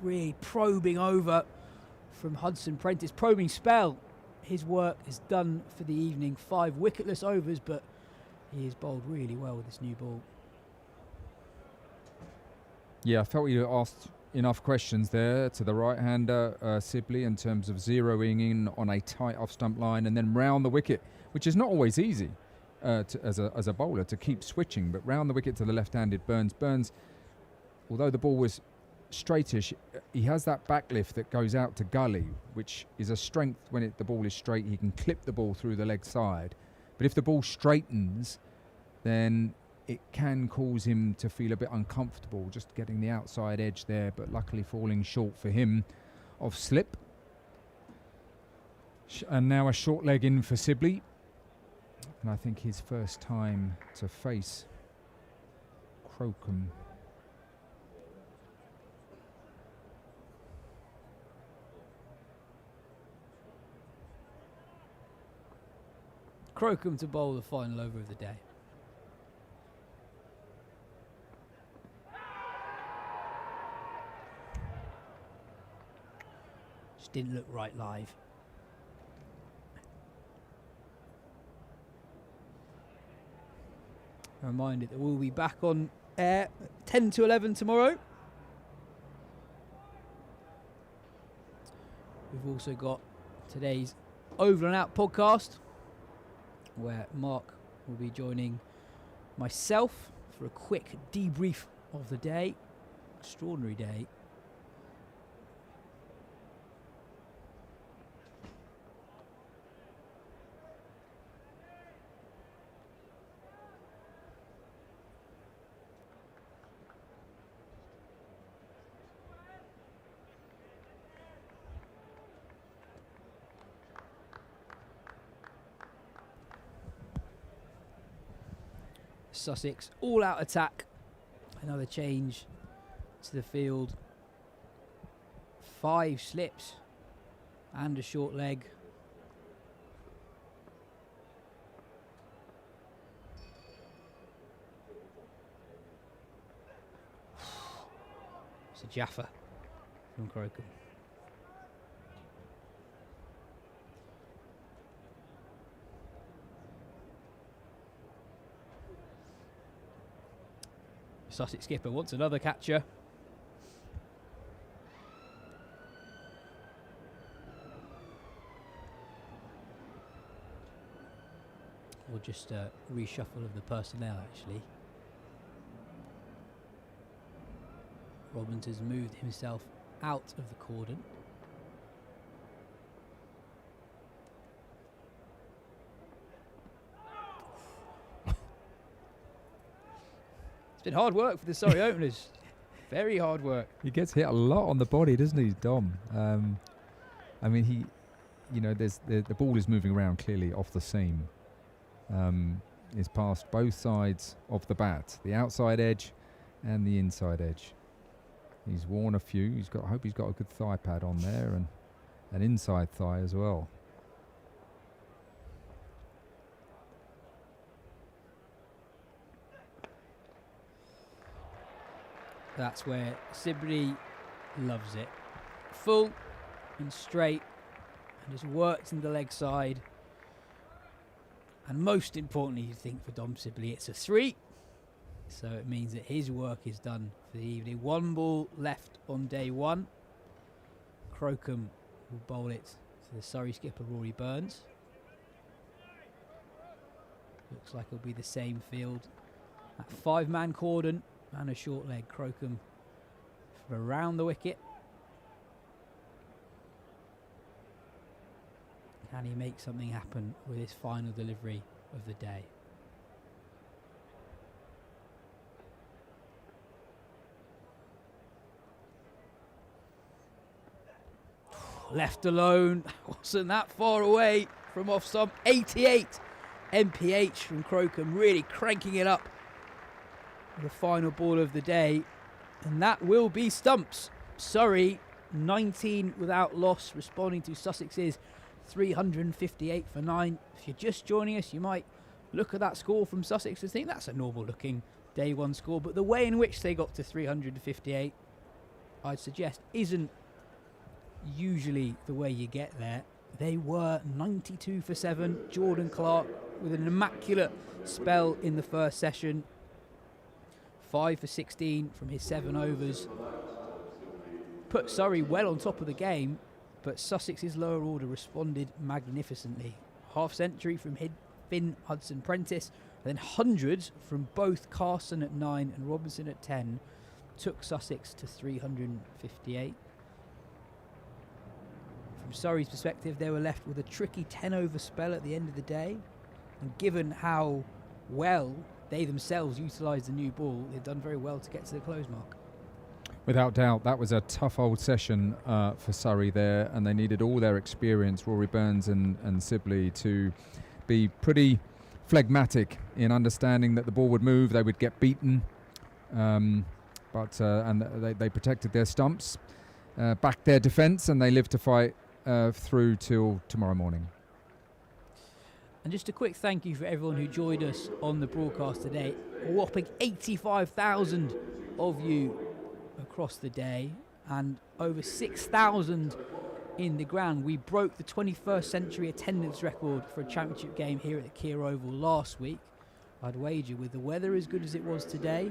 Really probing over from Hudson Prentice. Probing spell. His work is done for the evening. 5 wicketless overs, but he has bowled really well with this new ball. Yeah, I felt you asked enough questions there to the right-hander, Sibley, in terms of zeroing in on a tight off-stump line and then round the wicket, which is not always easy. As a bowler to keep switching, but round the wicket to the left-handed Burns, although the ball was straightish, he has that backlift that goes out to gully, which is a strength when the ball is straight. He can clip the ball through the leg side, but if the ball straightens, then it can cause him to feel a bit uncomfortable just getting the outside edge there, but luckily falling short for him of slip. And now a short leg in for Sibley. And I think his first time to face Crocombe. Crocombe to bowl the final over of the day. Just didn't look right live. A reminder that we'll be back on air 10 to 11 tomorrow. We've also got today's Over and Out podcast, where Mark will be joining myself for a quick debrief of the day. Extraordinary day. Sussex all-out attack. Another change to the field. 5 slips and a short leg. It's a Jaffa from Crocombe. Sussex skipper wants another catcher. Or just a reshuffle of the personnel, actually. Robinson's moved himself out of the cordon. It's been hard work for the Surrey openers. Very hard work. He gets hit a lot on the body, doesn't he, Dom? I mean, there's the ball is moving around clearly off the seam. It's past both sides of the bat, the outside edge and the inside edge. He's worn a few. I hope he's got a good thigh pad on there and an inside thigh as well. That's where Sibley loves it. Full and straight, and just works in the leg side. And most importantly, you think for Dom Sibley, it's a 3. So it means that his work is done for the evening. 1 ball left on day 1. Crocombe will bowl it to the Surrey skipper, Rory Burns. Looks like it'll be the same field. That 5-man cordon and a short leg. Crocombe from around the wicket. Can he make something happen with his final delivery of the day? Left alone, wasn't that far away from off stump. 88 MPH from Crocombe, really cranking it up. The final ball of the day, and that will be stumps. Surrey 19 without loss, responding to Sussex's 358 for 9. If you're just joining us, you might look at that score from Sussex and think that's a normal looking day 1 score, but the way in which they got to 358, I'd suggest, isn't usually the way you get there. They were 92 for 7. Jordan Clark with an immaculate spell in the first session. 5 for 16 from his 7 overs. Put Surrey well on top of the game, but Sussex's lower order responded magnificently. Half century from Finn Hudson-Prentice, and then hundreds from both Carson at 9 and Robinson at 10 took Sussex to 358. From Surrey's perspective, they were left with a tricky 10-over spell at the end of the day, and given how well they themselves utilised the new ball, they've done very well to get to the close mark. Without doubt, that was a tough old session for Surrey there, and they needed all their experience, Rory Burns and Sibley, to be pretty phlegmatic in understanding that the ball would move, they would get beaten, but they protected their stumps, backed their defence, and they lived to fight through till tomorrow morning. And just a quick thank you for everyone who joined us on the broadcast today. A whopping 85,000 of you across the day, and over 6,000 in the ground. We broke the 21st century attendance record for a championship game here at the Kia Oval last week. I'd wager with the weather as good as it was today,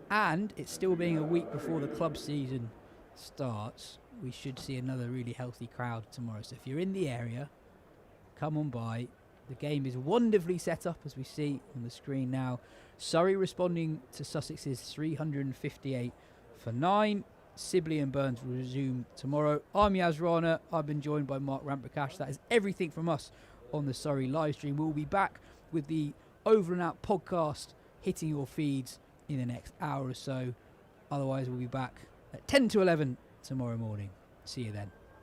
and it still being a week before the club season starts, we should see another really healthy crowd tomorrow. So if you're in the area, come on by. The game is wonderfully set up, as we see on the screen now. Surrey responding to Sussex's 358 for 9. Sibley and Burns will resume tomorrow. I'm Yaz Rana. I've been joined by Mark Ramprakash. That is everything from us on the Surrey live stream. We'll be back with the Over and Out podcast hitting your feeds in the next hour or so. Otherwise, we'll be back at 10 to 11 tomorrow morning. See you then.